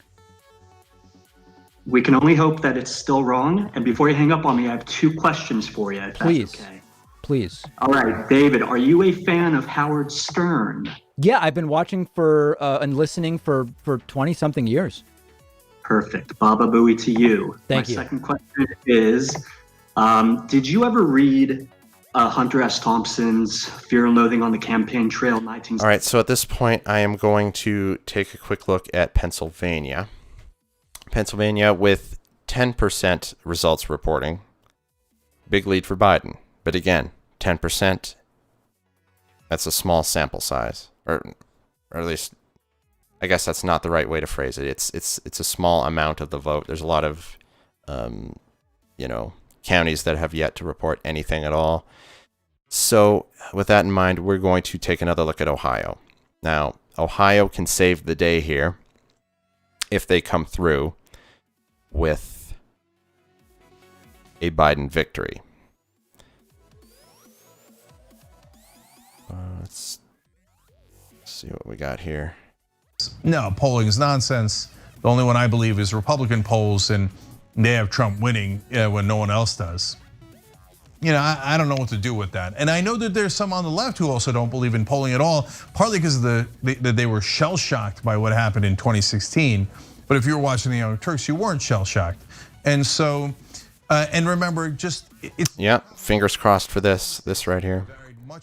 We can only hope that it's still wrong. And before you hang up on me, I have 2 questions for you, if Please. that's okay. Please. All right, David, are you a fan of Howard Stern? Yeah, I've been watching and listening for 20-something years. Perfect. Baba Booey to you. Thank you. My second question is, did you ever read Hunter S. Thompson's Fear and Loathing on the Campaign Trail 1960? All right, so at this point, I am going to take a quick look at Pennsylvania. Pennsylvania with 10% results reporting. Big lead for Biden. But again, 10%, that's a small sample size. Or at least, I guess that's not the right way to phrase it. It's a small amount of the vote. There's a lot of, counties that have yet to report anything at all. So with that in mind, we're going to take another look at Ohio. Now, Ohio can save the day here if they come through with a Biden victory. Let's see what we got here. No, polling is nonsense. The only one I believe is Republican polls, and they have Trump winning when no one else does. I don't know what to do with that. And I know that there's some on the left who also don't believe in polling at all, partly because they were shell-shocked by what happened in 2016. But if you were watching the Young Turks, you weren't shell-shocked. And so, and remember, yeah, fingers crossed for this right here.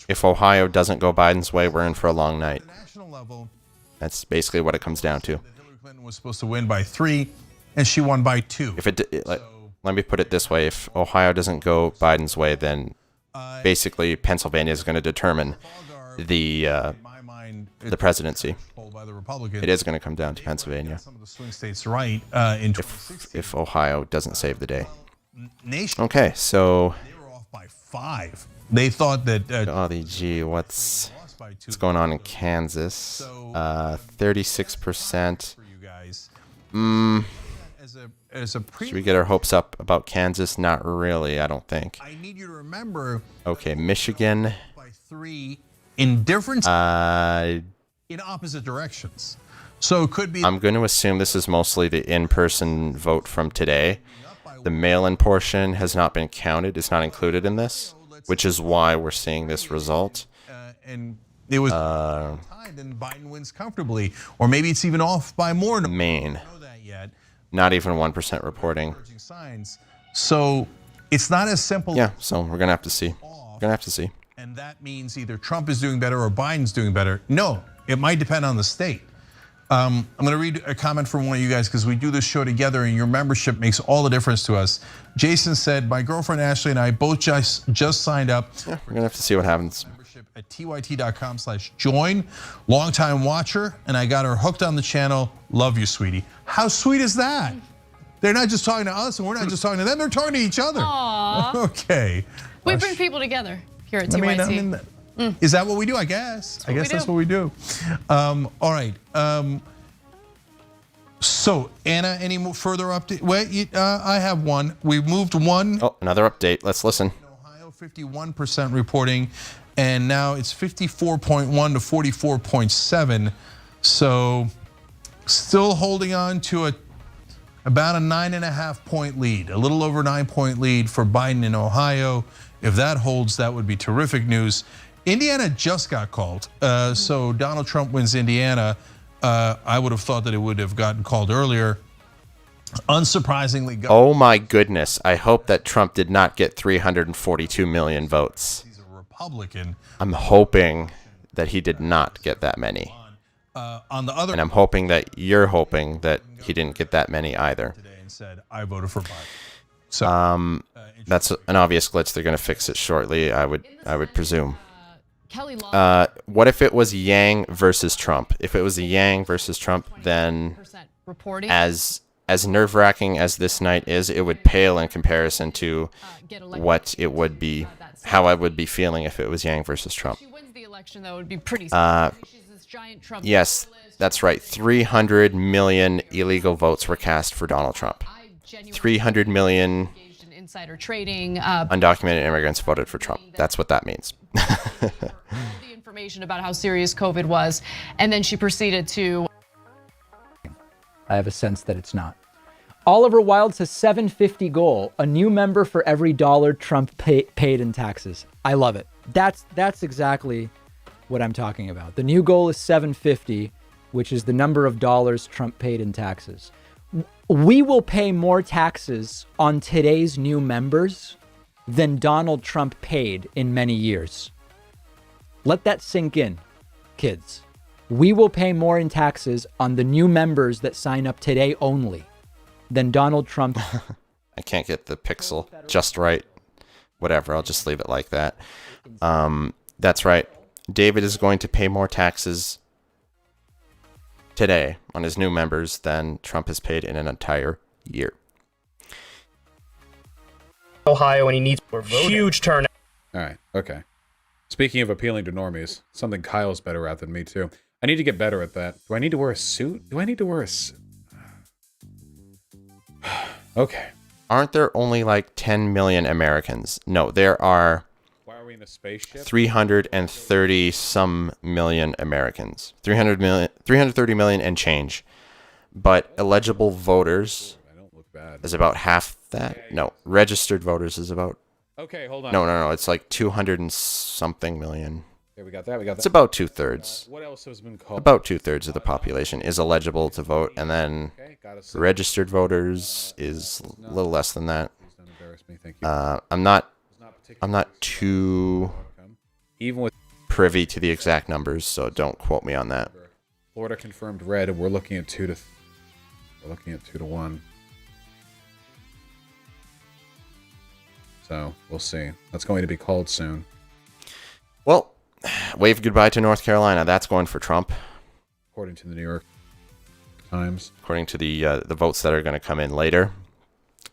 If Ohio doesn't go Biden's way, we're in for a long night. That's basically what it comes down to. Hillary Clinton was supposed to win by 3, and she won by 2. Let me put it this way: if Ohio doesn't go Biden's way, then basically Pennsylvania is going to determine the presidency. It is going to come down to Pennsylvania. Some of the swing states right in 2016. If Ohio doesn't save the day. Okay, so they were off by 5. They thought that. Golly gee, what's going on in Kansas? 36%. Should we get our hopes up about Kansas? Not really, I don't think. I need you to remember. Okay, Michigan. By 3 in different. In opposite directions. So it could be. I'm going to assume this is mostly the in-person vote from today. The mail-in portion has not been counted. It's not included in this, which is why we're seeing this result. And it was tied, and Biden wins comfortably, or maybe it's even off by more. Maine. Know that yet. Not even 1% reporting. Signs. So it's not as simple. Yeah. So we're gonna have to see. We're gonna have to see. And that means either Trump is doing better or Biden's doing better. No, it might depend on the state. I'm going to read a comment from one of you guys because we do this show together and your membership makes all the difference to us. Jason said, my girlfriend Ashley and I both just signed up. Yeah, we're going to have to see what happens. At tyt.com/join. Longtime watcher, and I got her hooked on the channel. Love you, sweetie. How sweet is that? They're not just talking to us and we're not just talking to them. They're talking to each other. Aww. Okay. We bring people together here at TYT. Is that what we do? I guess. I guess that's what we do. All right. So, Anna, any further update? Wait, I have one. We moved one. Oh, another update. Let's listen. Ohio, 51% reporting, and now it's 54.1 to 44.7. So, still holding on to about a 9.5 point lead, a little over 9 point lead for Biden in Ohio. If that holds, that would be terrific news. Indiana just got called, so Donald Trump wins Indiana. I would have thought that it would have gotten called earlier. Unsurprisingly, oh my goodness! I hope that Trump did not get 342 million votes. He's a Republican. I'm hoping that he did not get that many. On the other, and I'm hoping that you're hoping that he didn't get that many either. Today and said I voted for Biden. So that's an obvious glitch. They're going to fix it shortly. I would presume. Kelly what if it was Yang versus Trump? If it was a Yang versus Trump, then as nerve-wracking as this night is, it would pale in comparison to what it would be, how I would be feeling if it was Yang versus Trump. She wins the election, though, it would be pretty. Yes, that's right. 300 million illegal votes were cast for Donald Trump. 300 million insider trading. Undocumented immigrants voted for Trump. That's what that means. The information about how serious COVID was, and then she proceeded to. I have a sense that it's not. Oliver Wilde's a $7.50 goal, a new member for every dollar Trump paid in taxes. I love it. That's exactly what I'm talking about. The new goal is $7.50, which is the number of dollars Trump paid in taxes. We will pay more taxes on today's new members than Donald Trump paid in many years. Let that sink in, kids. We will pay more in taxes on the new members that sign up today only than Donald Trump. I can't get the pixel just right. Whatever, I'll just leave it like that. That's right. David is going to pay more taxes today on his new members than Trump has paid in an entire year. Ohio, and he needs more voting. Huge turnout. All right, okay. Speaking of appealing to normies, something Kyle's better at than me too. I need to get better at that. Do I need to wear a suit? Do I need to wear a suit? Okay. Aren't there only like 10 million Americans? No, there are. Why are we in a spaceship? 330 some million Americans. 330 million and change. But eligible voters is about half that. No, registered voters is about Okay, hold on. No. It's like 200 and something million. Okay, we got that. It's about 2/3. What else has been called? About 2/3 of the population is eligible to vote, and then registered voters is a little less than that. I'm not too even with privy to the exact numbers, so don't quote me on that. Florida confirmed red, and we're looking at 2 to 1. So we'll see. That's going to be called soon. Well, wave goodbye to North Carolina. That's going for Trump, according to the New York Times. According to the votes that are going to come in later,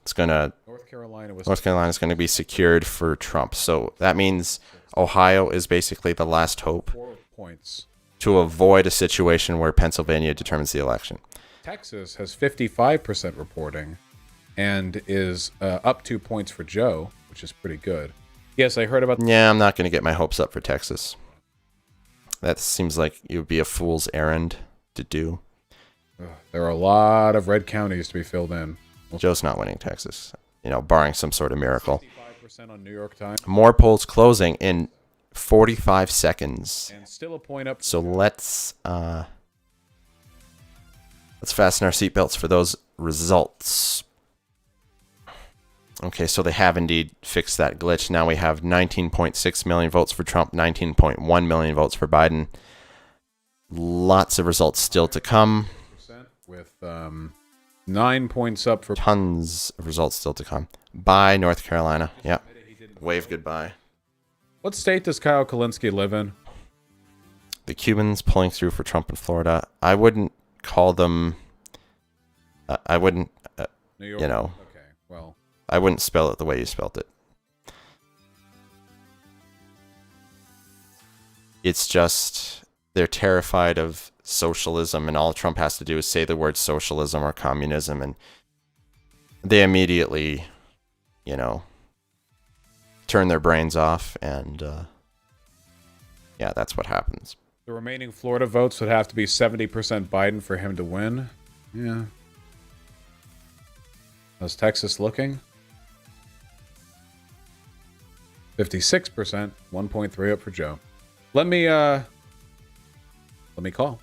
it's gonna North Carolina is going to be secured for Trump. So that means Ohio is basically the last hope 4 points to avoid a situation where Pennsylvania determines the election. Texas has 55% reporting and is up 2 points for Joe, which is pretty good. Yes, I heard about... Yeah, I'm not going to get my hopes up for Texas. That seems like it would be a fool's errand to do. There are a lot of red counties to be filled in. Joe's not winning Texas, barring some sort of miracle. 65% on New York Times. More polls closing in 45 seconds. And still a point up. So let's fasten our seatbelts for those results. Okay, so they have indeed fixed that glitch. Now we have 19.6 million votes for Trump, 19.1 million votes for Biden. Lots of results still to come. With 9 points up for... Tons of results still to come. Bye, North Carolina. Yep. Wave goodbye. What state does Kyle Kulinski live in? The Cubans pulling through for Trump in Florida. I wouldn't call them... I wouldn't... New York? Okay, well... I wouldn't spell it the way you spelled it. It's just they're terrified of socialism, and all Trump has to do is say the word socialism or communism, and they immediately, turn their brains off, and yeah, that's what happens. The remaining Florida votes would have to be 70% Biden for him to win. Yeah. How's Texas looking? 56%, 1.3 up for Joe. Let me call.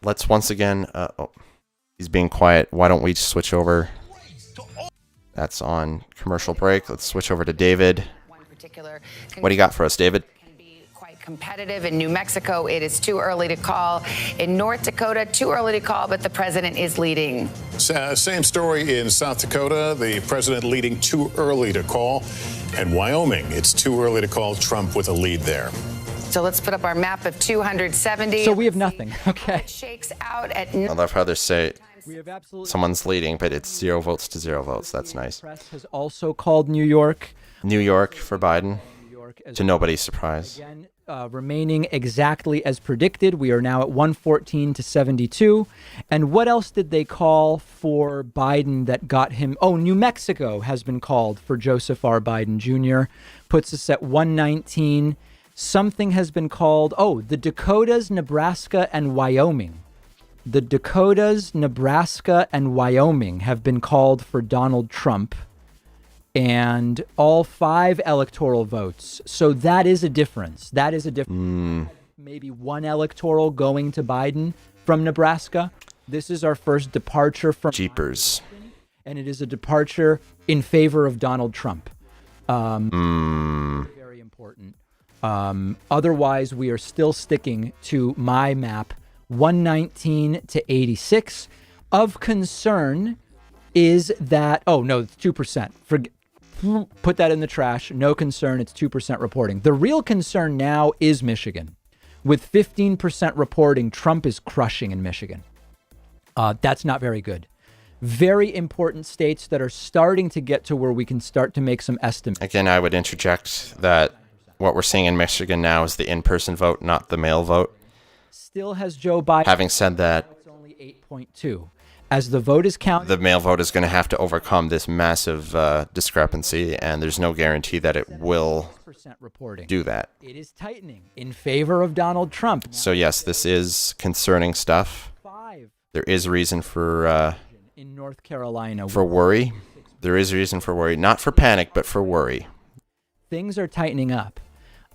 Let's once again, he's being quiet. Why don't we switch over? That's on commercial break. Let's switch over to David. What do you got for us, David? Competitive in New Mexico, it is too early to call. In North Dakota, too early to call, but the president is leading. Same story in South Dakota. The president leading too early to call. And Wyoming, it's too early to call Trump with a lead there. So let's put up our map of 270. So we have nothing. Okay. It shakes out at... I love how they say someone's leading, but it's 0 votes to 0 votes. That's nice. Press has also called New York. New York for Biden, to nobody's surprise. Again, remaining exactly as predicted. We are now at 114 to 72. And what else did they call for Biden that got him? Oh, New Mexico has been called for Joseph R. Biden Jr. Puts us at 119. Something has been called. Oh, the Dakotas, Nebraska, and Wyoming. The Dakotas, Nebraska, and Wyoming have been called for Donald Trump. And all 5 electoral votes. So that is a difference. That is a difference. Maybe 1 electoral going to Biden from Nebraska. This is our first departure from Jeepers. And it is a departure in favor of Donald Trump. Very important. Otherwise, we are still sticking to my map, 119 to 86. Of concern is that, oh no, it's 2%. Put that in the trash. No concern. It's 2% reporting. The real concern now is Michigan. With 15% reporting, Trump is crushing in Michigan. That's not very good. Very important states that are starting to get to where we can start to make some estimates. Again, I would interject that what we're seeing in Michigan now is the in-person vote, not the mail vote. Still has Joe Biden. Having said that, it's only 8.2. As the vote is counted, the mail vote is going to have to overcome this massive discrepancy, and there's no guarantee that it will do that. It is tightening in favor of Donald Trump. So yes, this is concerning stuff. There is reason for in North Carolina for worry. There is reason for worry, not for panic, but for worry. Things are tightening up,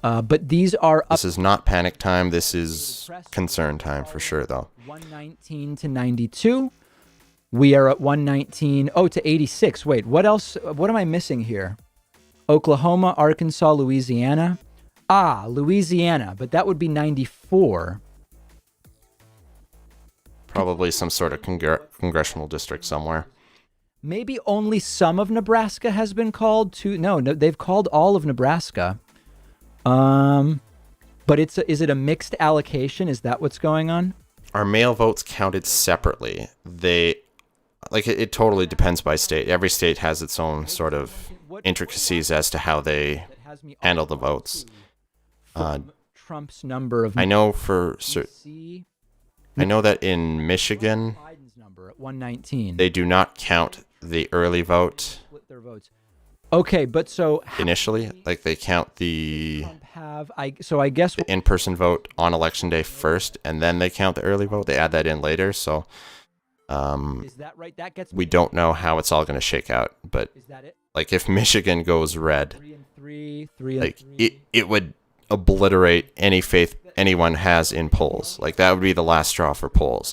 but these are. This is not panic time. This is concern time for sure, though. 119 to 92. We are at 119. Oh, to 86. Wait, what else? What am I missing here? Oklahoma, Arkansas, Louisiana. Louisiana, but that would be 94. Probably some sort of congressional district somewhere. Maybe only some of Nebraska has been called to. No, they've called all of Nebraska. But is it a mixed allocation? Is that what's going on? Are mail votes counted separately? It totally depends by state. Every state has its own sort of intricacies as to how they handle the votes. Trump's number of. I know for certain. I know that in Michigan, Biden's number at 119. They do not count the early vote. Split their votes. Okay, but so initially, like they count the I guess the in-person vote on election day first, and then they count the early vote. They add that in later. So, is that right? That gets we don't know how it's all going to shake out. But is that it? Like if Michigan goes red, 3 like it would obliterate any faith anyone has in polls. Like that would be the last straw for polls.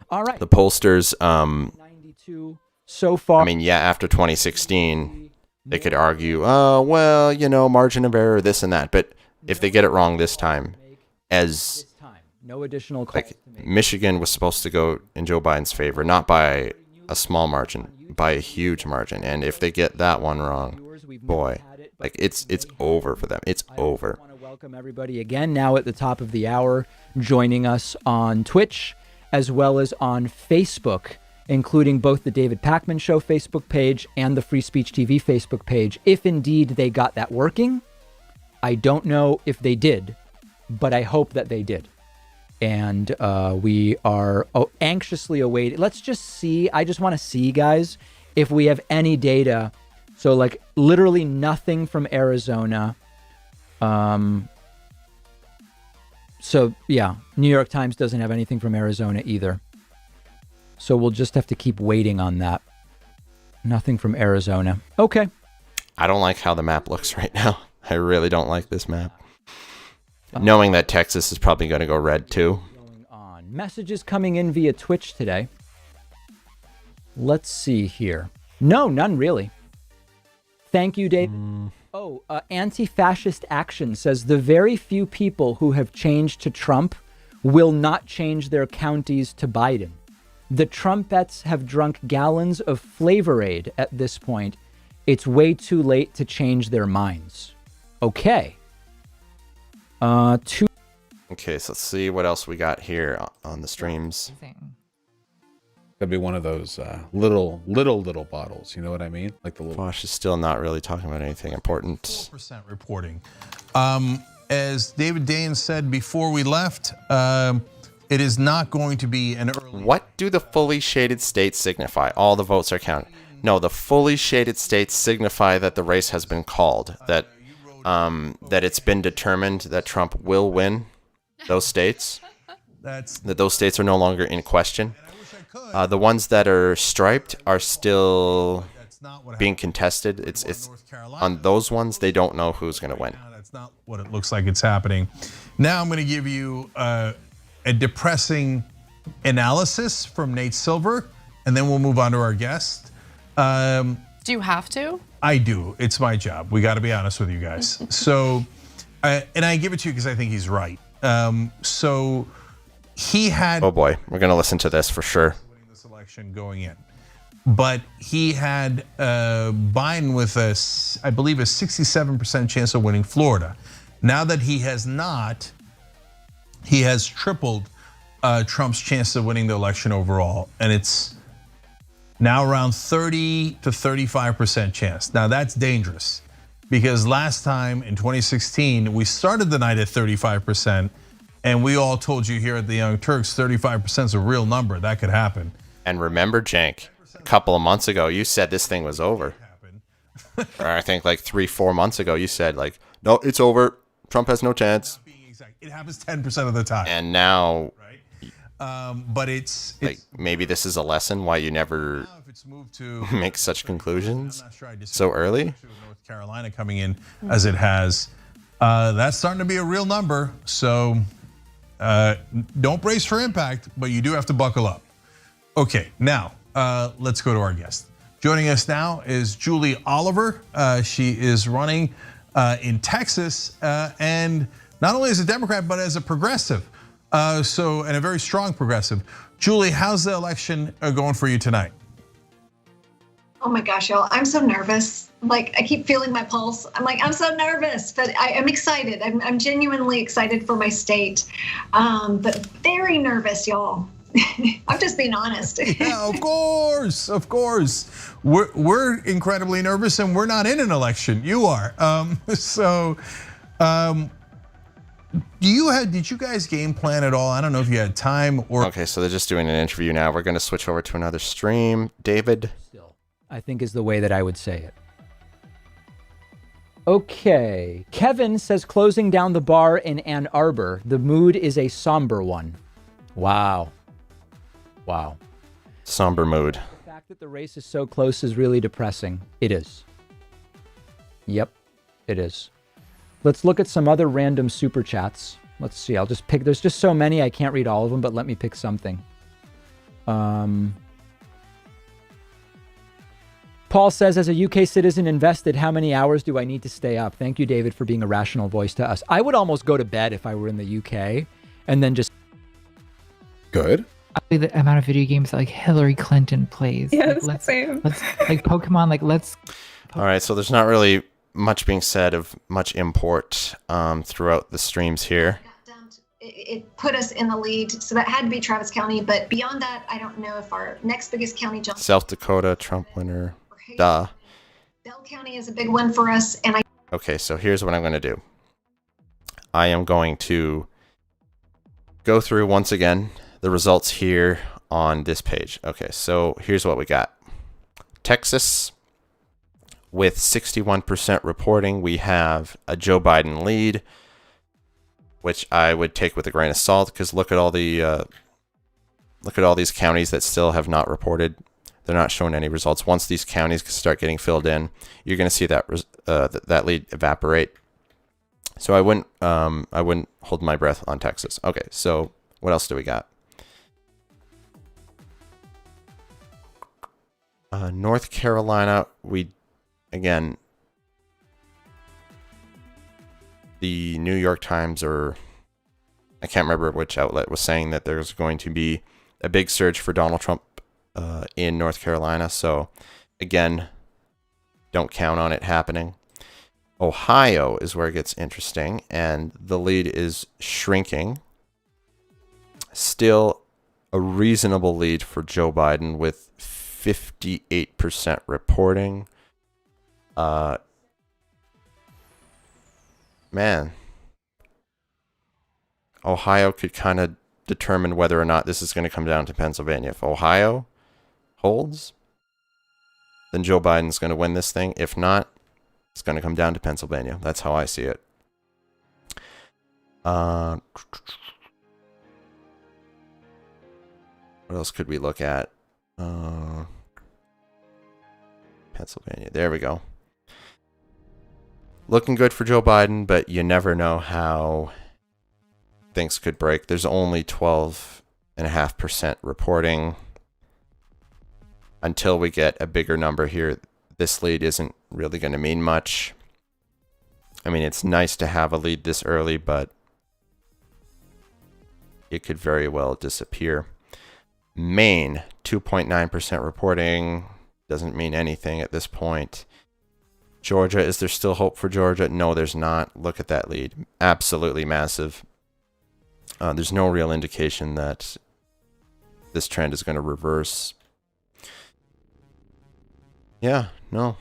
All right. The pollsters, 92 so far. I mean, yeah, after 2016, they could argue, oh, well, you know, margin of error, this and that. But if they get it wrong this time, no additional calls like Michigan was supposed to go in Joe Biden's favor, not by a small margin, by a huge margin. And if they get that one wrong, boy, like it's over for them. It's over. I want to welcome everybody again now at the top of the hour, joining us on Twitch as well as on Facebook, including both the David Pakman Show Facebook page and the Free Speech TV Facebook page, if indeed they got that working. I don't know if they did, but I hope that they did. And we are anxiously awaiting. Let's just see. I just want to see, guys, if we have any data. So, like, literally nothing from Arizona. So, yeah, New York Times doesn't have anything from Arizona either. So we'll just have to keep waiting on that. Nothing from Arizona. Okay. I don't like how the map looks right now. I really don't like this map. Knowing that Texas is probably going to go red too. Messages coming in via Twitch today. Let's see here. No, none really. Thank you, Dave. Anti-Fascist Action says the very few people who have changed to Trump will not change their counties to Biden. The Trumpettes have drunk gallons of Flavor Aid at this point. It's way too late to change their minds. Okay. Okay, so let's see what else we got here on the streams. That'd be one of those little bottles. You know what I mean? Like the little. Vosh is still not really talking about anything important. 4% reporting. As David Dayen said before we left, it is not going to be an early. What do the fully shaded states signify? All the votes are counted. No, the fully shaded states signify that the race has been called. That it's been determined that Trump will win those states. That those states are no longer in question. The ones that are striped are still being contested. It's on those ones they don't know who's going to win. That's not what it looks like it's happening. Now I'm going to give you a depressing analysis from Nate Silver, and then we'll move on to our guest. Do you have to? I do. It's my job. We got to be honest with you guys. So, and I give it to you because I think he's right. So he had. Oh boy, we're going to listen to this for sure. This election going in, but he had Biden with I believe a 67% chance of winning Florida. Now that he has not, he has tripled Trump's chance of winning the election overall, and it's now around 30 to 35% chance. Now that's dangerous because last time in 2016, we started the night at 35%, and we all told you here at the Young Turks, 35% is a real number. That could happen. And remember, Cenk, a couple of months ago, you said this thing was over. Or I think like 3-4 months ago, you said like, no, it's over. Trump has no chance. It happens 10% of the time. And now, but it's like maybe this is a lesson why you never make such conclusions so early. North Carolina coming in as it has, that's starting to be a real number. So don't brace for impact, but you do have to buckle up. Okay, now let's go to our guest. Joining us now is Julie Oliver. She is running in Texas, and not only as a Democrat, but as a progressive. And a very strong progressive. Julie, how's the election going for you tonight? Oh my gosh, y'all, I'm so nervous. Like, I keep feeling my pulse. I'm so nervous, but I'm excited. I'm genuinely excited for my state, but very nervous, y'all. I'm just being honest. Yeah, of course. We're incredibly nervous, and we're not in an election. You are. Did you guys game plan at all? I don't know if you had time or. Okay, so they're just doing an interview now. We're going to switch over to another stream. David? I think is the way that I would say it. Okay. Kevin says closing down the bar in Ann Arbor. The mood is a somber one. Wow. Somber mood. The fact that the race is so close is really depressing. It is. Yep, it is. Let's look at some other random super chats. Let's see. I'll just pick. There's just so many. I can't read all of them, but let me pick something. Paul says, as a UK citizen invested, how many hours do I need to stay up? Thank you, David, for being a rational voice to us. I would almost go to bed if I were in the UK and then just. Good. The amount of video games that like Hillary Clinton plays. Yes, like, same. Let's like Pokemon. Let's. All right, so there's not really much being said of much import throughout the streams here. It put us in the lead, so that had to be Travis County. But beyond that, I don't know if our next biggest county, South Dakota, Trump winner. Duh. Bell County is a big one for us, and Okay, so here's what I'm going to do. I am going to go through once again the results here on this page. Okay, so here's what we got. Texas, with 61% reporting, we have a Joe Biden lead, which I would take with a grain of salt because look at all these counties that still have not reported. They're not showing any results. Once these counties start getting filled in, you're going to see that that lead evaporate. So I wouldn't hold my breath on Texas. Okay, so what else do we got? North Carolina, again, the New York Times, or I can't remember which outlet, was saying that there's going to be a big surge for Donald Trump in North Carolina. So again, don't count on it happening. Ohio is where it gets interesting, and the lead is shrinking. Still a reasonable lead for Joe Biden with 58% reporting. Man, Ohio could kind of determine whether or not this is going to come down to Pennsylvania. If Ohio holds, then Joe Biden's going to win this thing. If not, it's going to come down to Pennsylvania. That's how I see it. What else could we look at? Pennsylvania. There we go. Looking good for Joe Biden, but you never know how things could break. There's only 12.5% reporting. Until we get a bigger number here, this lead isn't really going to mean much. I mean, it's nice to have a lead this early, but it could very well disappear. Maine, 2.9% reporting. Doesn't mean anything at this point. Georgia, is there still hope for Georgia? No, there's not. Look at that lead. Absolutely massive. There's no real indication that this trend is going to reverse. Yeah, no.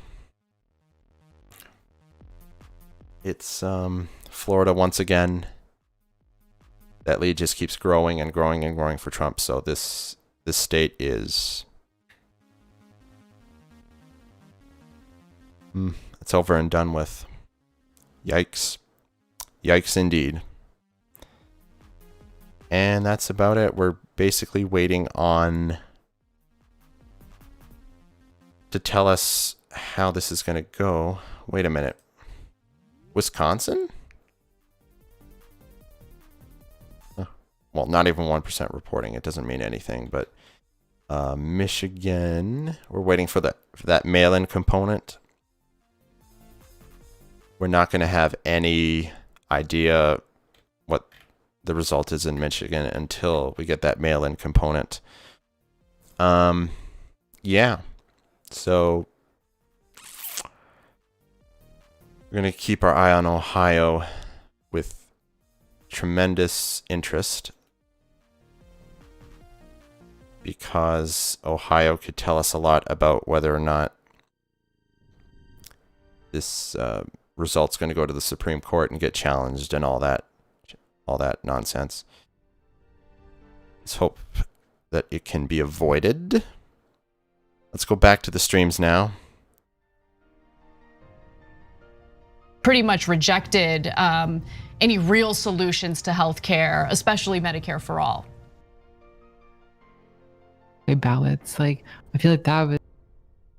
It's Florida once again. That lead just keeps growing and growing and growing for Trump. So this this state is. It's over and done with. Yikes. Yikes indeed. And that's about it. We're basically waiting on to tell us how this is going to go. Wait a minute. Wisconsin? Well, not even 1% reporting. It doesn't mean anything, but Michigan, we're waiting for that mail-in component. We're not going to have any idea what the result is in Michigan until we get that mail-in component. Yeah. So we're going to keep our eye on Ohio with tremendous interest, because Ohio could tell us a lot about whether or not this result's going to go to the Supreme Court and get challenged and all that nonsense. Let's hope that it can be avoided. Let's go back to the streams now. Pretty much rejected any real solutions to healthcare, especially Medicare for all. Ballots, like I feel like that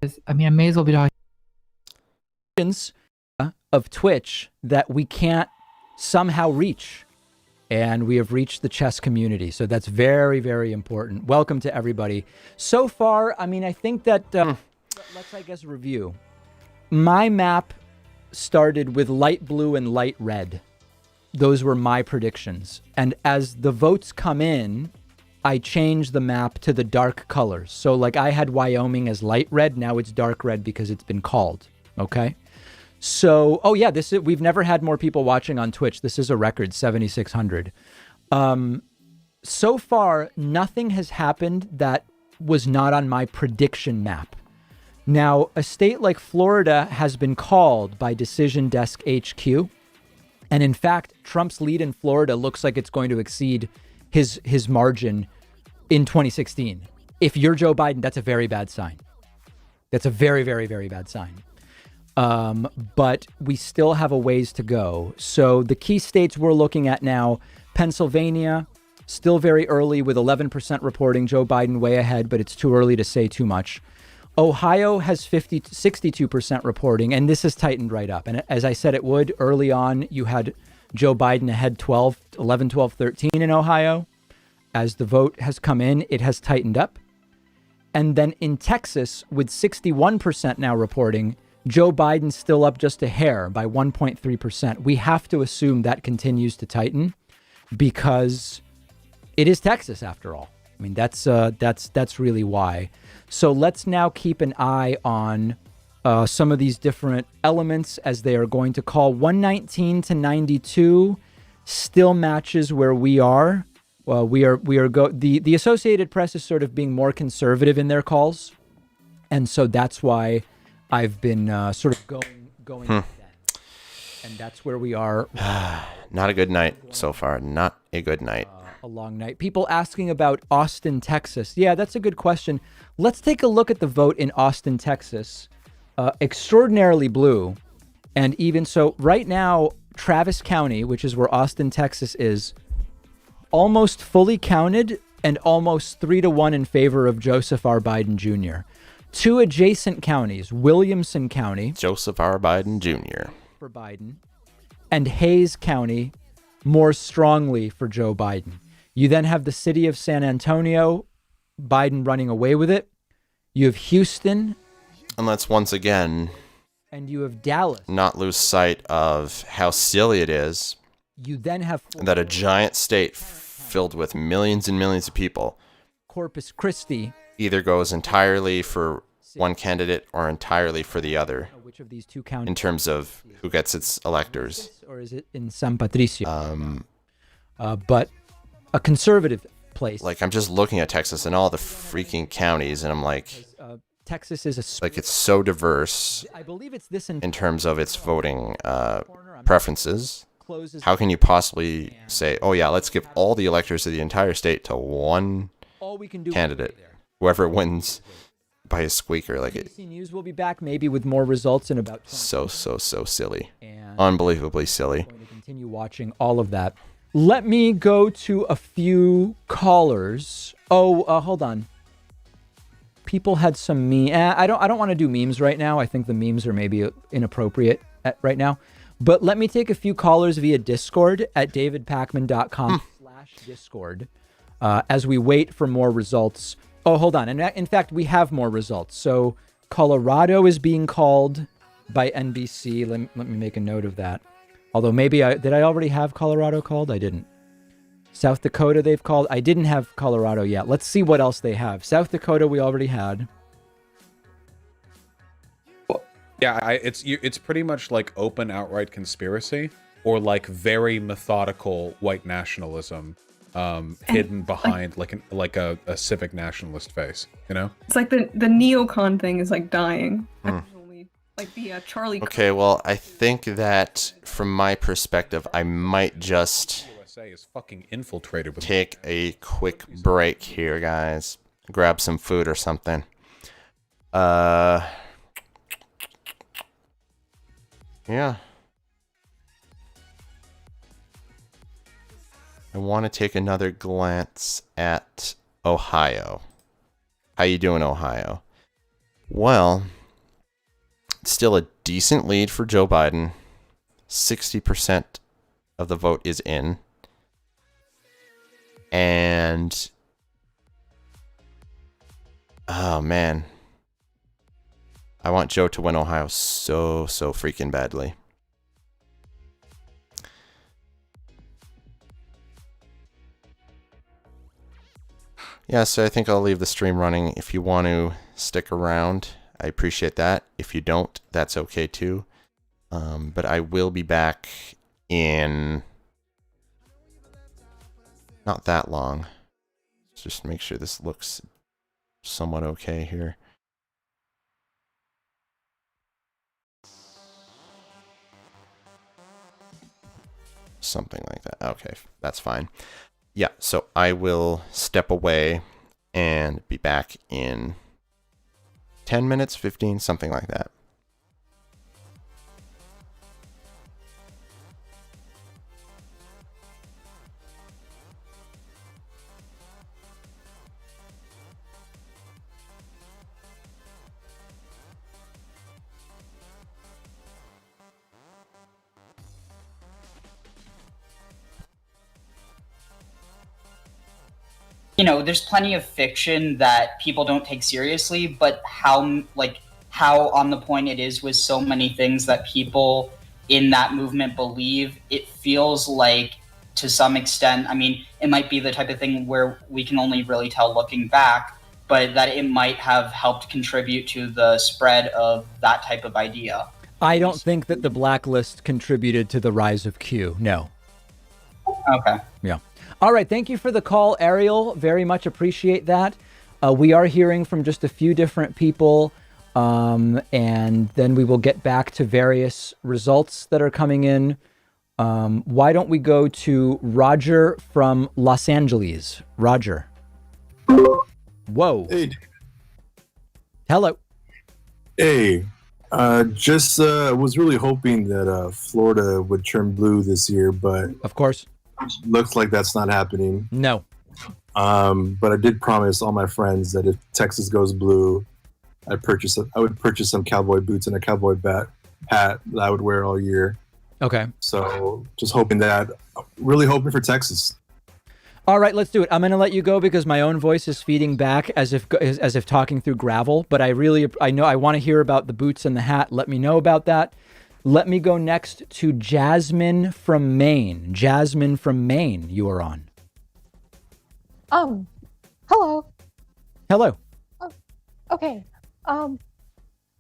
was. I mean, I may as well be talking of Twitch that we can't somehow reach, and we have reached the chess community. So that's very, very important. Welcome to everybody. So far, I mean, I think that let's, I guess, review. My map started with light blue and light red. Those were my predictions. And as the votes come in, I changed the map to the dark colors. So like I had Wyoming as light red, now it's dark red because it's been called. Okay. So, oh yeah, we've never had more people watching on Twitch. This is a record, 7,600. So far, nothing has happened that was not on my prediction map. Now, a state like Florida has been called by Decision Desk HQ. And in fact, Trump's lead in Florida looks like it's going to exceed his margin in 2016. If you're Joe Biden, that's a very bad sign. That's a very, very, very bad sign. But we still have a ways to go. So the key states we're looking at now, Pennsylvania, still very early with 11% reporting. Joe Biden way ahead, but it's too early to say too much. Ohio has 62% reporting, and this has tightened right up. And as I said it would, early on, you had Joe Biden ahead 11, 12, 13 in Ohio. As the vote has come in, it has tightened up. And then in Texas, with 61% now reporting, Joe Biden's still up just a hair by 1.3%. We have to assume that continues to tighten because it is Texas after all. I mean, that's really why. So let's now keep an eye on some of these different elements as they are going to call. 119 to 92 still matches where we are. Well, the Associated Press is sort of being more conservative in their calls, and so that's why I've been sort of going with that. And that's where we are. Not a good night so far. Not a good night. A long night. People asking about Austin, Texas. Yeah, that's a good question. Let's take a look at the vote in Austin, Texas. Extraordinarily blue. And even so, right now, Travis County, which is where Austin, Texas is, almost fully counted and almost 3-1 in favor of Joseph R. Biden Jr. Two adjacent counties, Williamson County. Joseph R. Biden Jr. For Biden. And Hayes County more strongly for Joe Biden. You then have the city of San Antonio, Biden running away with it. You have Houston. And let's once again... And you have Dallas. Not lose sight of how silly it is. You then have... That a giant state filled with millions and millions of people... Corpus Christi. Either goes entirely for one candidate or entirely for the other. Which of these two counties? In terms of who gets its electors. Or is it in San Patricio? But a conservative place. Like, I'm just looking at Texas and all the freaking counties, and I'm like... Texas is like, it's so diverse. I believe it's this in terms of its voting preferences. How can you possibly say, oh yeah, let's give all the electors of the entire state to one all we can do. candidate. Whoever wins by a squeaker, like it. ABC News will be back maybe with more results in about 20 So silly. Unbelievably silly. I'm going to continue watching all of that. Let me go to a few callers. Hold on. People had some I don't want to do memes right now. I think the memes are maybe inappropriate right now. But let me take a few callers via Discord at davidpakman.com/Discord as we wait for more results. Oh, hold on. And in fact, we have more results. So Colorado is being called by NBC. Let me make a note of that. Although maybe did I already have Colorado called? I didn't. South Dakota they've called. I didn't have Colorado yet. Let's see what else they have. South Dakota we already had. Yeah, it's pretty much like open outright conspiracy or like very methodical white nationalism hidden behind like a civic nationalist face, you know? It's like the neocon thing is like dying. Actually. Like the Charlie. Okay, well, I think that from my perspective, I might just USA is fucking infiltrated with take a quick break here, guys. Grab some food or something. Yeah. I want to take another glance at Ohio. How you doing, Ohio? Well, it's still a decent lead for Joe Biden. 60% of the vote is in. And oh man, I want Joe to win Ohio so freaking badly. Yeah, so I think I'll leave the stream running. If you want to stick around, I appreciate that. If you don't, that's okay too. But I will be back in not that long. Let's just make sure this looks somewhat okay here. Something like that. Okay, that's fine. Yeah, so I will step away and be back in 10 minutes, 15, something like that. You know, there's plenty of fiction that people don't take seriously, but how on the point it is with so many things that people in that movement believe, it feels like to some extent, I mean, it might be the type of thing where we can only really tell looking back, but that it might have helped contribute to the spread of that type of idea. I don't think that the blacklist contributed to the rise of Q. No. Okay. Yeah. All right. Thank you for the call, Ariel. Very much appreciate that. We are hearing from just a few different people, and then we will get back to various results that are coming in. Why don't we go to Roger from Los Angeles? Roger. Whoa. Hey. Hello. Hey. Just was really hoping that Florida would turn blue this year, but of course, looks like that's not happening. No. But I did promise all my friends that if Texas goes blue, I would purchase some cowboy boots and a cowboy hat that I would wear all year. Okay. So just really hoping for Texas. All right, let's do it. I'm going to let you go because my own voice is feeding back as if talking through gravel. But I know I want to hear about the boots and the hat. Let me know about that. Let me go next to Jasmine from Maine. Jasmine from Maine, you are on. Hello. Hello. Oh, okay.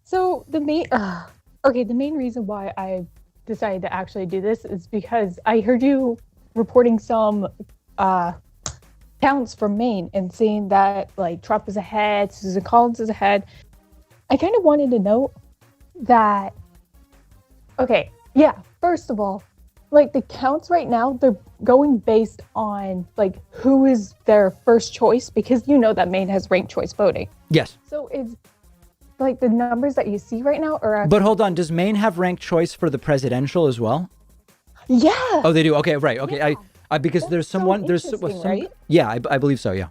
So the main reason why I decided to actually do this is because I heard you reporting some towns from Maine and saying that like Trump is ahead, Susan Collins is ahead. I kind of wanted to know that. Okay, yeah. First of all, like the counts right now, they're going based on like who is their first choice, because you know that Maine has ranked choice voting. Yes. So it's like the numbers that you see right now are actually, But hold on, does Maine have ranked choice for the presidential as well? yeah. Oh, they do. Okay, right. Okay, Yeah. I because there's someone there's some, right? Yeah, I believe so. Yeah.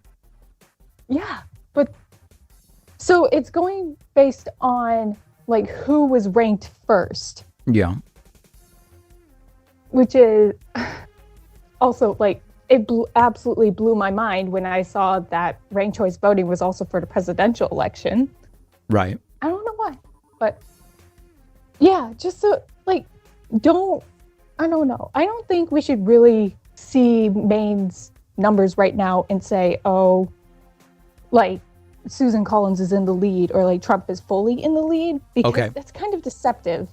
Yeah, but so it's going based on like who was ranked first, Yeah. which is also like it absolutely blew my mind when I saw that ranked choice voting was also for the presidential election. Right. I don't know why, but yeah, just so like I don't know. I don't think we should really see Maine's numbers right now and say, oh, like Susan Collins is in the lead or like Trump is fully in the lead, because that's kind of deceptive.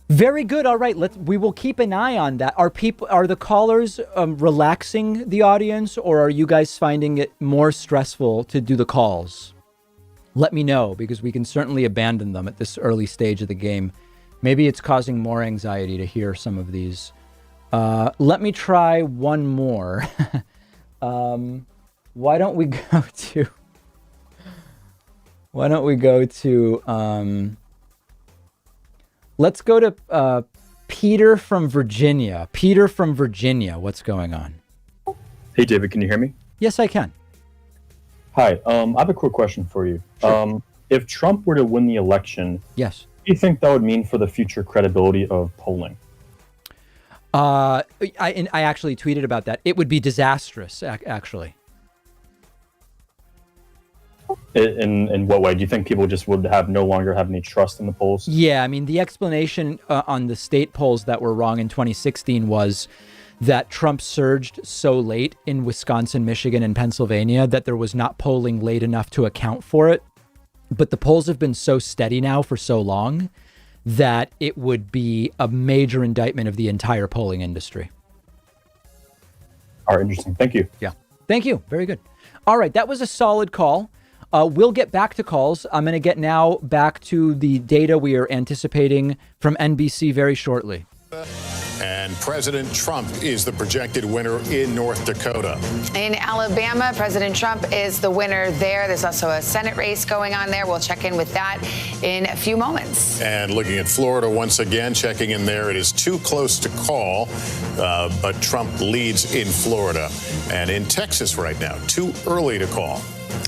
Very good. All right, we will keep an eye on that. Are the callers relaxing the audience, or are you guys finding it more stressful to do the calls? Let me know, because we can certainly abandon them at this early stage of the game. Maybe it's causing more anxiety to hear some of these. Let me try one more. Why don't we go to let's go to Peter from Virginia. Peter from Virginia, what's going on? Hey, David, can you hear me? Yes, I can. Hi, I have a quick question for you. Sure. If Trump were to win the election, yes, what do you think that would mean for the future credibility of polling? I actually tweeted about that. It would be disastrous, actually. In what way? Do you think people just would no longer have any trust in the polls? Yeah, I mean, the explanation on the state polls that were wrong in 2016 was that Trump surged so late in Wisconsin, Michigan, and Pennsylvania that there was not polling late enough to account for it. But the polls have been so steady now for so long that it would be a major indictment of the entire polling industry. All right, interesting. Thank you. Yeah. Thank you. Very good. All right, that was a solid call. We'll get back to calls. I'm going to get now back to the data we are anticipating from NBC very shortly. And President Trump is the projected winner in North Dakota. In Alabama, President Trump is the winner there. There's also a Senate race going on there. We'll check in with that in a few moments. And looking at Florida once again, checking in there. It is too close to call, but Trump leads in Florida. And in Texas right now, too early to call.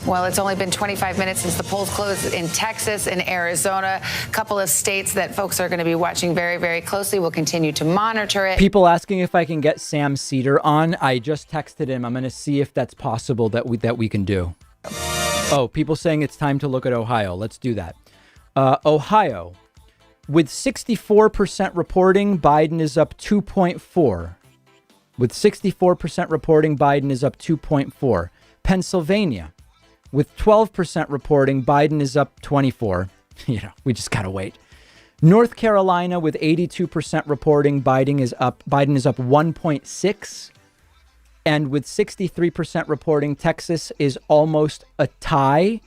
Well, it's only been 25 minutes since the polls closed in Texas and Arizona, a couple of states that folks are going to be watching very, very closely. We'll continue to monitor it. People asking if I can get Sam Cedar on. I just texted him. I'm going to see if that's possible that we can do. Oh, people saying it's time to look at Ohio. Let's do that. Ohio, with 64% reporting, Biden is up 2.4. With 64% reporting, Biden is up 2.4. Pennsylvania, with 12% reporting, Biden is up 24. We just gotta wait. North Carolina with 82% reporting, Biden is up 1.6. And with 63% reporting, Texas is almost a tie.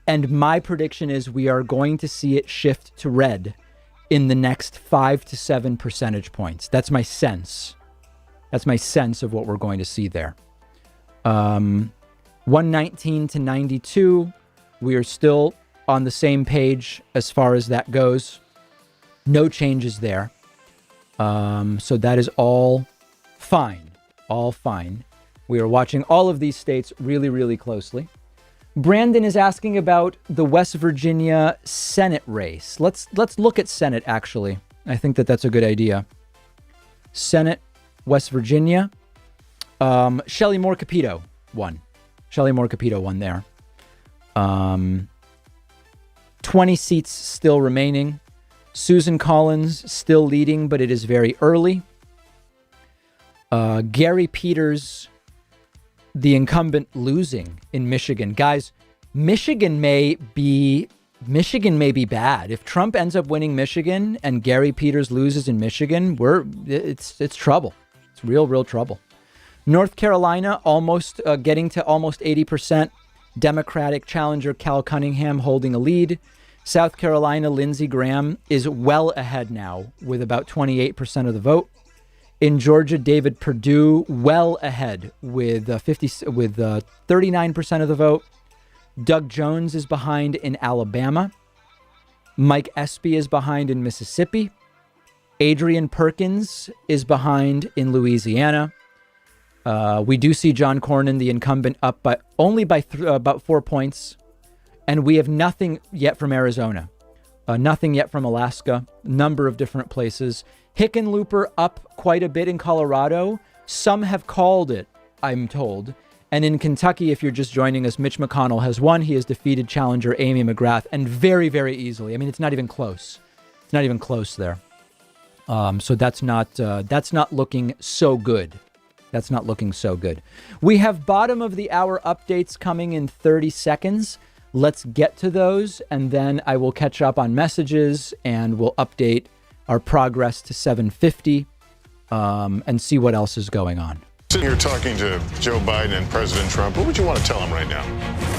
And my prediction is we are going to see it shift to red in the next 5 to 7 percentage points. That's my sense. That's my sense of what we're going to see there. 119 to 92. We are still on the same page as far as that goes. No changes there. So that is all fine. All fine. We are watching all of these states really, really closely. Brandon is asking about the West Virginia Senate race. Let's look at Senate, actually. I think that's a good idea. Senate, West Virginia. Shelley Moore Capito won. Shelley Moore Capito won there. 20 seats still remaining. Susan Collins still leading, but it is very early. Gary Peters, the incumbent, losing in Michigan. Guys, Michigan may be bad. If Trump ends up winning Michigan and Gary Peters loses in Michigan, it's trouble. It's real trouble. North Carolina almost getting to almost 80%. Democratic challenger Cal Cunningham holding a lead. South Carolina, Lindsey Graham is well ahead now with about 28% of the vote. In Georgia, David Perdue well ahead with 39% of the vote. Doug Jones is behind in Alabama. Mike Espy is behind in Mississippi. Adrian Perkins is behind in Louisiana. We do see John Cornyn, the incumbent, up by only by about 4 points. And we have nothing yet from Arizona. Nothing yet from Alaska. Number of different places. Hickenlooper up quite a bit in Colorado. Some have called it, I'm told. And in Kentucky, if you're just joining us, Mitch McConnell has won. He has defeated challenger Amy McGrath, and very, very easily. I mean, it's not even close. It's not even close there. So that's not looking so good. That's not looking so good. We have bottom of the hour updates coming in 30 seconds. Let's get to those, and then I will catch up on messages, and we'll update our progress to 750 and see what else is going on. Sitting here talking to Joe Biden and President Trump, what would you want to tell them right now?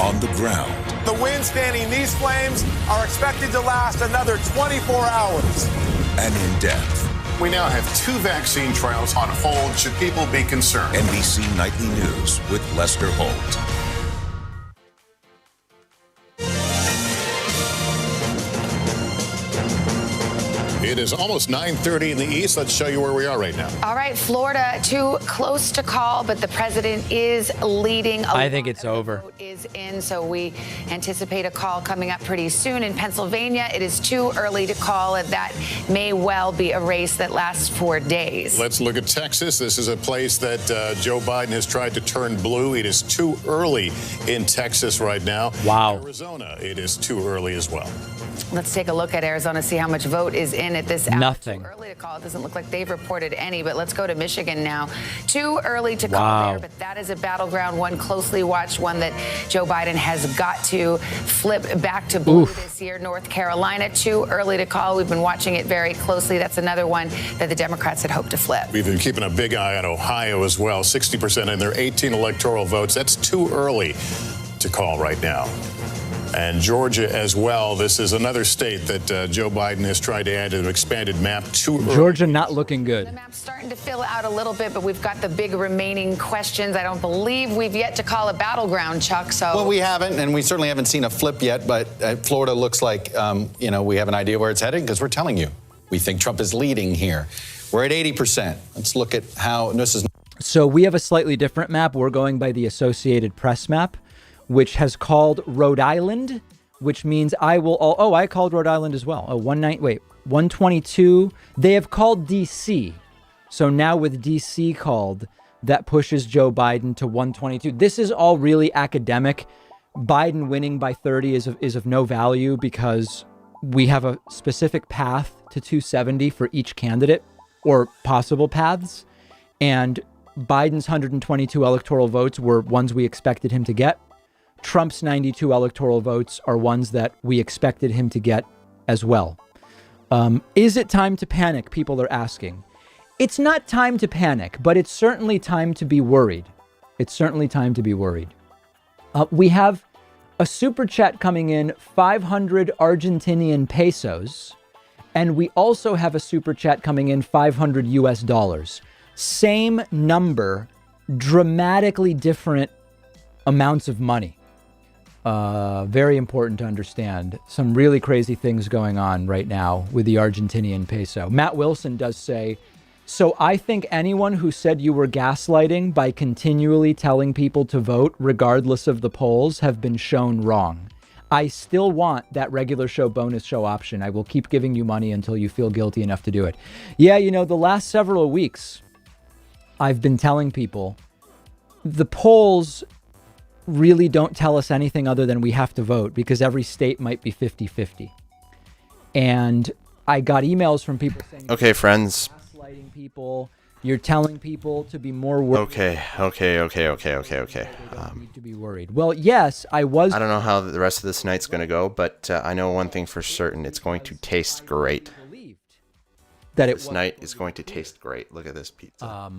On the ground. The winds fanning these flames are expected to last another 24 hours. And in depth. We now have 2 vaccine trials on hold. Should people be concerned? NBC Nightly News with Lester Holt. It is almost 9:30 in the East. Let's show you where we are right now. All right, Florida, too close to call, but the president is leading. I think it's over. Is in, so we anticipate a call coming up pretty soon. In Pennsylvania, it is too early to call, and that may well be a race that lasts 4 days. Let's look at Texas. This is a place that Joe Biden has tried to turn blue. It is too early in Texas right now. Wow. Arizona, it is too early as well. Let's take a look at Arizona, see how much vote is in at this hour. Nothing. Too early to call. It doesn't look like they've reported any, but let's go to Michigan now. Too early to call there, but that is a battleground, one closely watched, one that Joe Biden has got to flip back to blue this year. North Carolina, too early to call. We've been watching it very closely. That's another one that the Democrats had hoped to flip. We've been keeping a big eye on Ohio as well. 60% in their 18 electoral votes. That's too early to call right now. And Georgia as well. This is another state that Joe Biden has tried to add to an expanded map. Too early. Georgia not looking good. The map's starting to fill out a little bit, but we've got the big remaining questions. I don't believe we've yet to call a battleground, Chuck. So well, we haven't, and we certainly haven't seen a flip yet. But Florida looks like we have an idea where it's heading because we're telling you we think Trump is leading here. We're at 80%. Let's look at how this is. So we have a slightly different map. We're going by the Associated Press map, which has called Rhode Island, which means I called Rhode Island as well. 122. They have called D.C. So now with D.C. called, that pushes Joe Biden to 122. This is all really academic. Biden winning by 30 is of no value because we have a specific path to 270 for each candidate or possible paths. And Biden's 122 electoral votes were ones we expected him to get. Trump's 92 electoral votes are ones that we expected him to get as well. Is it time to panic? People are asking. It's not time to panic, but it's certainly time to be worried. It's certainly time to be worried. We have a super chat coming in, 500 Argentinian pesos. And we also have a super chat coming in, $500 US. Same number, dramatically different amounts of money. Very important to understand. Some really crazy things going on right now with the Argentinian peso. Matt Wilson does say, so I think anyone who said you were gaslighting by continually telling people to vote regardless of the polls have been shown wrong. I still want that regular show bonus show option. I will keep giving you money until you feel guilty enough to do it. Yeah, the last several weeks, I've been telling people the polls really don't tell us anything other than we have to vote because every state might be 50-50. And I got emails from people saying, okay, friends. Gaslighting people. You're telling people to be more worried. Okay. Need to be worried. Well, yes, I was. I don't know how the rest of this night's going to go, but I know one thing for certain. It's going to taste great. This night is going to taste great. Look at this pizza.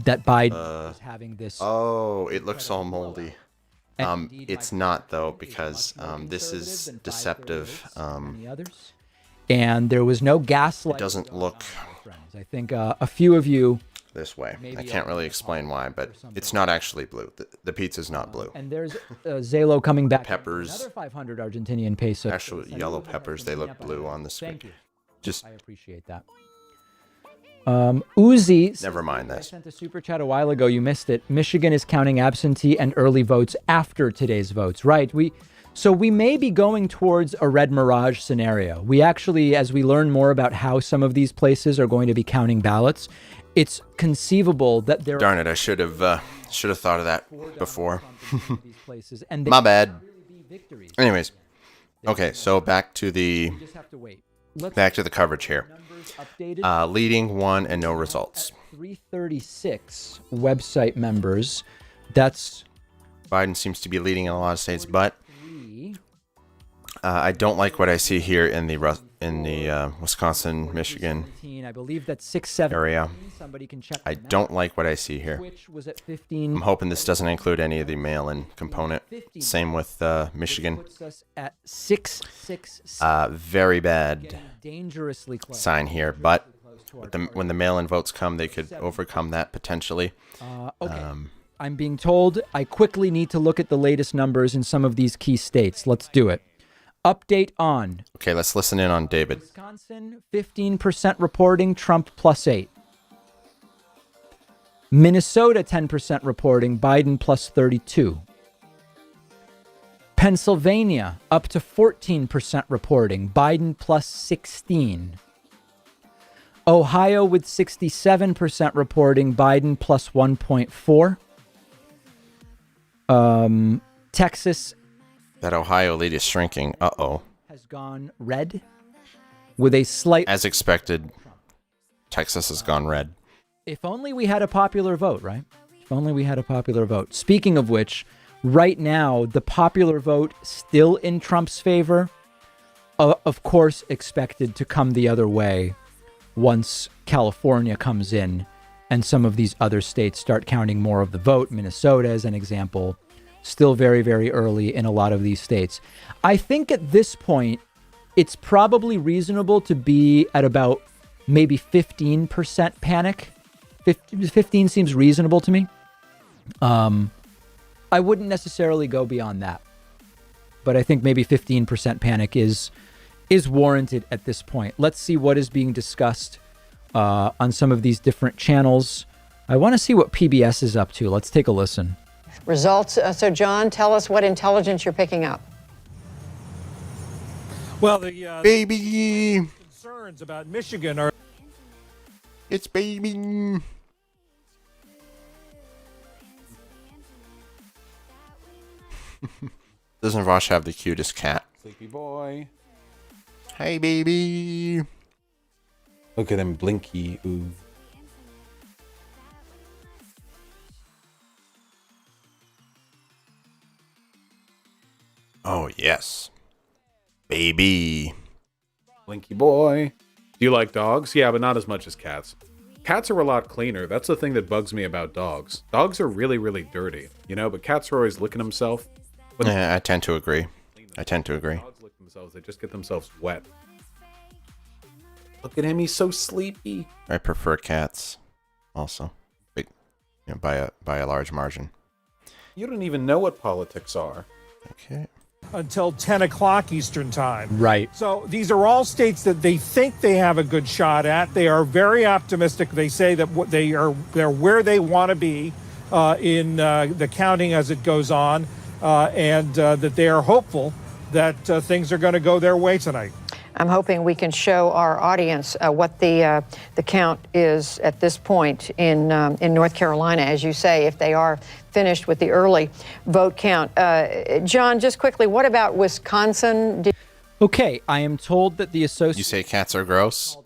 That Biden is having this. Oh, it looks all moldy. It's not though, because this is deceptive. Any others? And there was no gaslighting. It doesn't look friends. I think a few of you this way. I can't really explain why, but it's not actually blue. The pizza's not blue. And there's Zalo coming back. Peppers. Another 500 Argentinian pesos. Actually, yellow peppers. They look blue on the screen. Thank you. Just I appreciate that. Uzi. Never mind I this. sent a super chat a while ago. You missed it. Michigan is counting absentee and early votes after today's votes. Right. So we may be going towards a red mirage scenario. We actually, as we learn more about how some of these places are going to be counting ballots, it's conceivable that there. Darn it! I should have thought of that before. these places, and My bad. Anyways, okay. So back to the coverage here. Leading 1 and no results. 336 website members. That's Biden seems to be leading in a lot of states, but I don't like what I see here in the Wisconsin, Michigan I believe that's 6-7 area. Somebody can check. I don't like what I see here. Which was at 15. I'm hoping this doesn't include any of the mail-in component. Same with Michigan. Puts us at 666. Very bad Dangerously close. sign here, but when the mail-in votes come, they could overcome that potentially. Okay. I'm being told I quickly need to look at the latest numbers in some of these key states. Let's do it. Update on. Okay, let's listen in on David. Wisconsin, 15% reporting, Trump +8. Minnesota, 10% reporting, Biden +32. Pennsylvania, up to 14% reporting, Biden +16. Ohio with 67% reporting, Biden +1.4. Texas. That Ohio lead is shrinking. Uh-oh. Has gone red with a slight. As expected, Texas has gone red. If only we had a popular vote, right? If only we had a popular vote. Speaking of which, right now, the popular vote still in Trump's favor. Of course, expected to come the other way once California comes in and some of these other states start counting more of the vote. Minnesota, as an example, still very, very early in a lot of these states. I think at this point, it's probably reasonable to be at about maybe 15% panic. 15 seems reasonable to me. I wouldn't necessarily go beyond that, but I think maybe 15% panic is warranted at this point. Let's see what is being discussed on some of these different channels. I want to see what PBS is up to. Let's take a listen. Results. So, John, tell us what intelligence you're picking up. Well, the baby concerns about Michigan are. It's baby. Doesn't Vosh have the cutest cat? Sleepy boy. Hey, baby. Look at him blinky. Ooh. Oh, yes. Baby. Blinky boy. Do you like dogs? Yeah, but not as much as cats. Cats are a lot cleaner. That's the thing that bugs me about dogs. Dogs are really, really dirty, but cats are always licking themselves. Yeah, I tend to agree. Dogs lick themselves. They just get themselves wet. Look at him. He's so sleepy. I prefer cats also. Big, by a large margin. You don't even know what politics are. Okay. Until 10 o'clock Eastern time. Right. So these are all states that they think they have a good shot at. They are very optimistic. They say that they're where they want to be in the counting as it goes on, and that they are hopeful that things are going to go their way tonight. I'm hoping we can show our audience what the count is at this point in North Carolina, as you say, if they are finished with the early vote count. John, just quickly, what about Wisconsin? Okay, I am told that the association. You say cats are gross?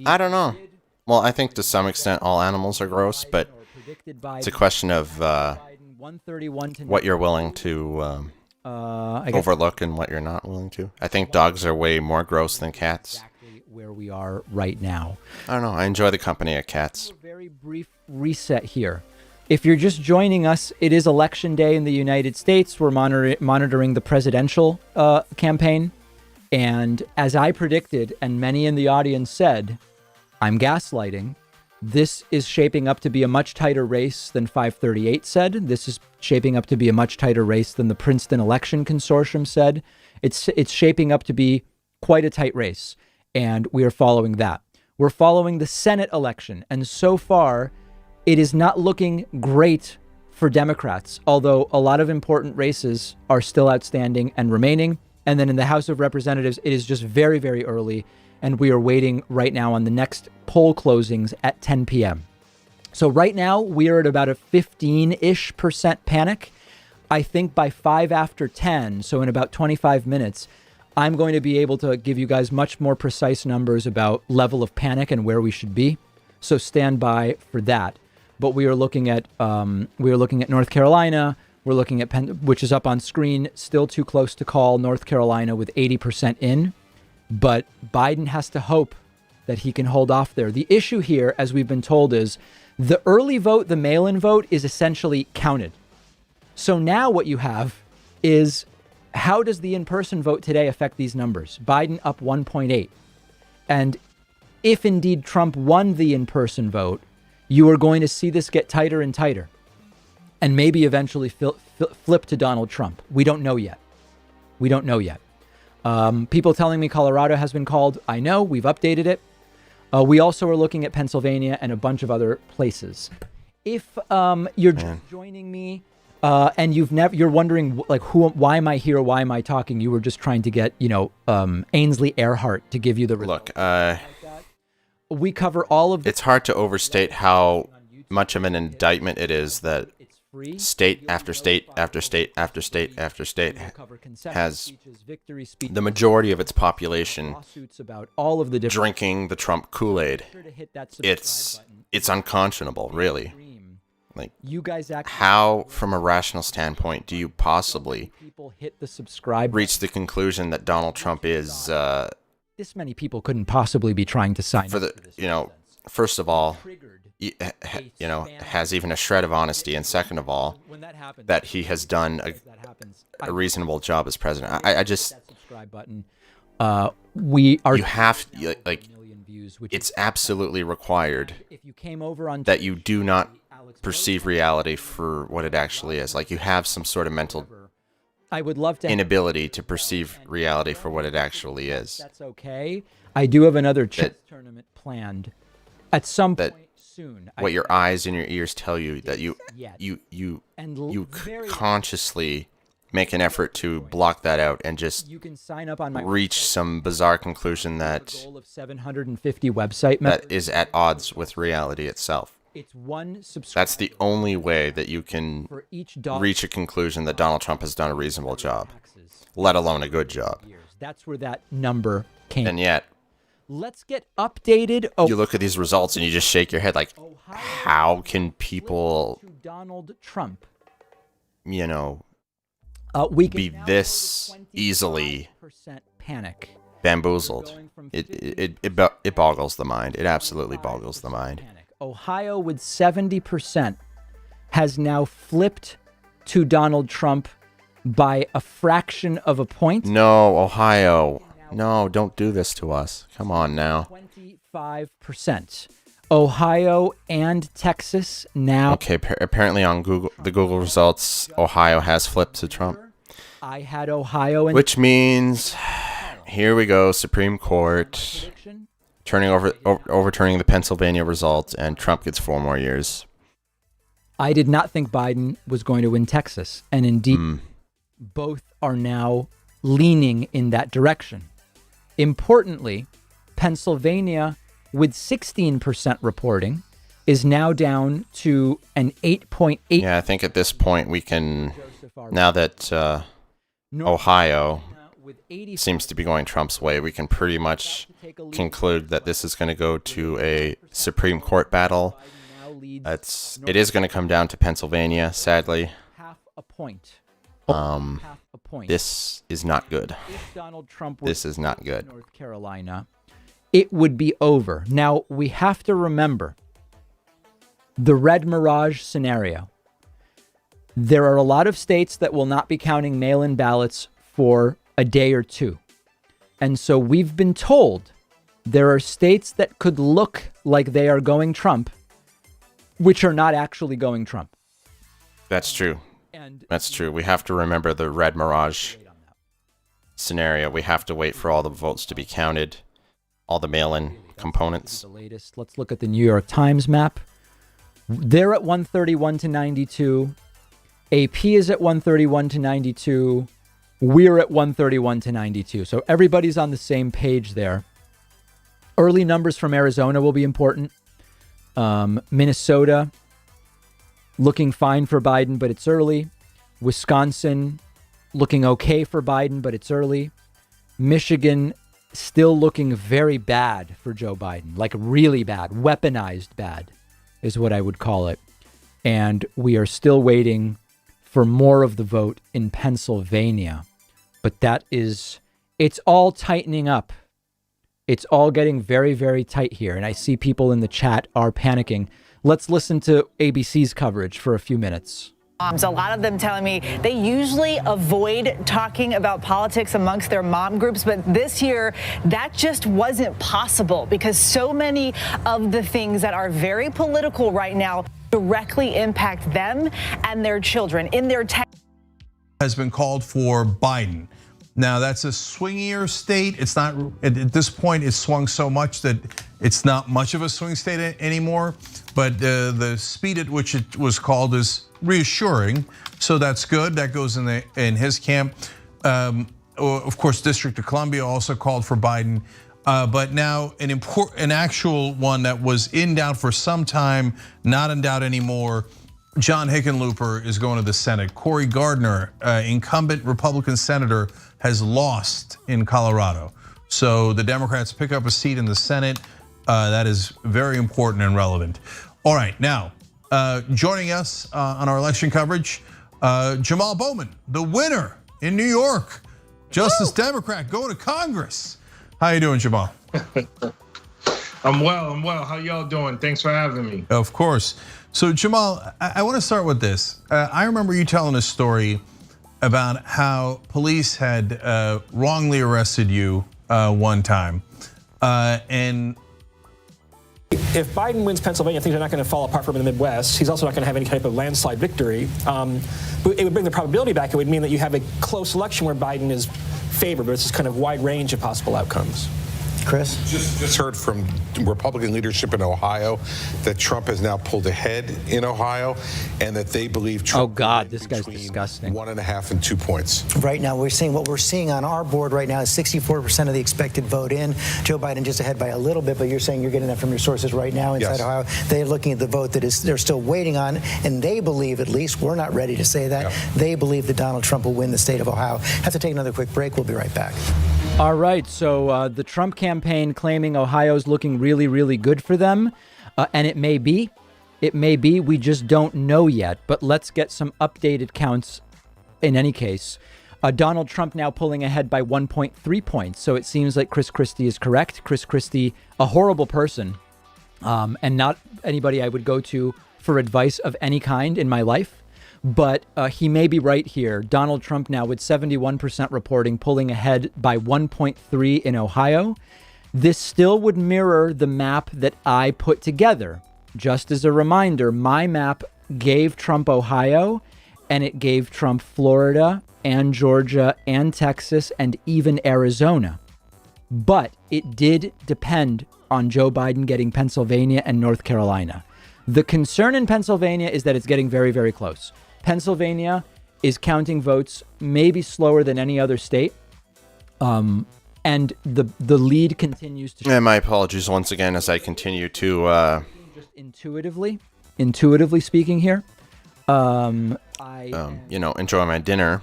I don't know. Well, I think to some extent all animals are gross, but it's a question of what you're willing to overlook and what you're not willing to. I think dogs are way more gross than cats. Exactly where we are right now. I don't know. I enjoy the company of cats. Very brief reset here. If you're just joining us, it is election day in the United States. We're monitoring the presidential campaign. And as I predicted, and many in the audience said, I'm gaslighting. This is shaping up to be a much tighter race than 538 said. This is shaping up to be a much tighter race than the Princeton Election Consortium said. It's shaping up to be quite a tight race, and we are following that. We're following the Senate election, and so far, it is not looking great for Democrats, although a lot of important races are still outstanding and remaining. And then in the House of Representatives, it is just very, very early, and we are waiting right now on the next poll closings at 10 p.m. So right now, we are at about a 15-ish% panic. I think by 5 after 10, so in about 25 minutes, I'm going to be able to give you guys much more precise numbers about level of panic and where we should be. So stand by for that. But we are looking at North Carolina. We're looking at which is up on screen. Still too close to call. North Carolina with 80% in. But Biden has to hope that he can hold off there. The issue here, as we've been told, is the early vote, the mail-in vote, is essentially counted. So now what you have is, how does the in-person vote today affect these numbers? Biden up 1.8. And if indeed Trump won the in-person vote, you are going to see this get tighter and tighter. And maybe eventually flip to Donald Trump. We don't know yet. We don't know yet. People telling me Colorado has been called. I know, we've updated it. We also are looking at Pennsylvania and a bunch of other places. If you're just joining me and you're wondering like why am I here? Why am I talking? You were just trying to get Ainsley Earhart to give you the look. We cover all of. It's hard to overstate how much of an indictment it is that state after state after state after state after state has the majority of its population drinking the Trump Kool-Aid. It's unconscionable, really. Like, how, from a rational standpoint, do you possibly reach the conclusion that Donald Trump is? This many people couldn't possibly be trying to sign for the, first of all, has even a shred of honesty, and second of all, that he has done a reasonable job as president. I just, you have, like, it's absolutely required that you do not perceive reality for what it actually is. Like, you have some sort of mental inability to perceive reality for what it actually is. That's okay. I do have another chess tournament planned at some point soon. What your eyes and your ears tell you, that you consciously make an effort to block that out and just reach some bizarre conclusion that 750 website that is at odds with reality itself. It's one That's the only way that you can reach a conclusion that Donald Trump has done a reasonable job, let alone a good job. That's where that number came. And yet, let's get updated. You look at these results and you just shake your head like, how can people, Donald Trump, be this easily panic bamboozled? It boggles the mind. It absolutely boggles the mind. Ohio with 70% has now flipped to Donald Trump by a fraction of a point. No, Ohio. No, don't do this to us. Come on now. 25%. Ohio and Texas now. Okay, apparently on the Google results, Ohio has flipped to Trump. I had Ohio and which means, here we go, Supreme Court overturning the Pennsylvania result, and Trump gets 4 more years. I did not think Biden was going to win Texas, and indeed, both are now leaning in that direction. Importantly, Pennsylvania, with 16% reporting, is now down to an 8.8. Yeah, I think at this point we can, now that Ohio seems to be going Trump's way, we can pretty much conclude that this is going to go to a Supreme Court battle. It is going to come down to Pennsylvania, sadly. Half a point. This is not good. If Donald Trump this is not good. North Carolina, it would be over. Now, we have to remember, The red mirage scenario. There are a lot of states that will not be counting mail-in ballots for a day or two. And so we've been told there are states that could look like they are going Trump, which are not actually going Trump. That's true. That's true. We have to remember the red mirage scenario. We have to wait for all the votes to be counted, all the mail-in components. The latest. Let's look at the New York Times map. They're at 131 to 92. AP is at 131 to 92. We're at 131 to 92. So everybody's on the same page there. Early numbers from Arizona will be important. Minnesota looking fine for Biden, but it's early. Wisconsin looking okay for Biden, but it's early. Michigan still looking very bad for Joe Biden, like really bad, weaponized bad is what I would call it. And we are still waiting for more of the vote in Pennsylvania. But it's all tightening up. It's all getting very, very tight here. And I see people in the chat are panicking. Let's listen to ABC's coverage for a few minutes. A lot of them telling me they usually avoid talking about politics amongst their mom groups, but this year that just wasn't possible because so many of the things that are very political right now directly impact them and their children. In their has been called for Biden. Now that's a swingier state. It's not, at this point, it's swung so much that it's not much of a swing state anymore. But the speed at which it was called is reassuring, so that's good. That goes in his camp. Of course, District of Columbia also called for Biden, but now an actual one that was in doubt for some time, not in doubt anymore. John Hickenlooper is going to the Senate. Cory Gardner, incumbent Republican senator, has lost in Colorado. So the Democrats pick up a seat in the Senate. That is very important and relevant. All right, now joining us on our election coverage, Jamal Bowman, the winner in New York, Justice Democrat, going to Congress. How you doing, Jamal? I'm well. How y'all doing? Thanks for having me. Of course. So Jamal, I want to start with this. I remember you telling a story about how police had wrongly arrested you one time, and if Biden wins Pennsylvania, things are not going to fall apart from in the Midwest. He's also not going to have any type of landslide victory. But it would bring the probability back. It would mean that you have a close election where Biden is favored, but it's this kind of wide range of possible outcomes. Chris? Just heard from Republican leadership in Ohio that Trump has now pulled ahead in Ohio and that they believe Trump this guy's disgusting. 1.5 and 2 points. Right now, what we're seeing on our board right now is 64% of the expected vote in. Joe Biden just ahead by a little bit, but you're saying you're getting that from your sources right now inside Ohio. They're looking at the vote that they're still waiting on, and they believe, at least, we're not ready to say that, they believe that Donald Trump will win the state of Ohio. Have to take another quick break. We'll be right back. All right, so the Trump campaign claiming Ohio's looking really, really good for them, and it may be, we just don't know yet, but let's get some updated counts in any case. Donald Trump now pulling ahead by 1.3 points, so it seems like Chris Christie is correct. Chris Christie, a horrible person, and not anybody I would go to for advice of any kind in my life. But he may be right here. Donald Trump now with 71% reporting, pulling ahead by 1.3 in Ohio. This still would mirror the map that I put together. Just as a reminder, my map gave Trump Ohio, and it gave Trump Florida and Georgia and Texas and even Arizona. But it did depend on Joe Biden getting Pennsylvania and North Carolina. The concern in Pennsylvania is that it's getting very, very close. Pennsylvania is counting votes maybe slower than any other state. And the lead continues to... And my apologies once again as I continue to... Just intuitively speaking here, enjoy my dinner.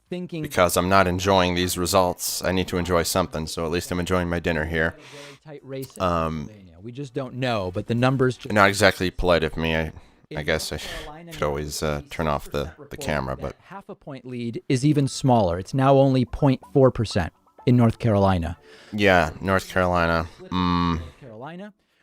Thinking... Because I'm not enjoying these results. I need to enjoy something, so at least I'm enjoying my dinner here. Very tight race in Pennsylvania. We just don't know, but the numbers... Not exactly polite of me. I guess I should always turn off the camera, but half a point lead is even smaller. It's now only 0.4% in North Carolina. Yeah, North Carolina.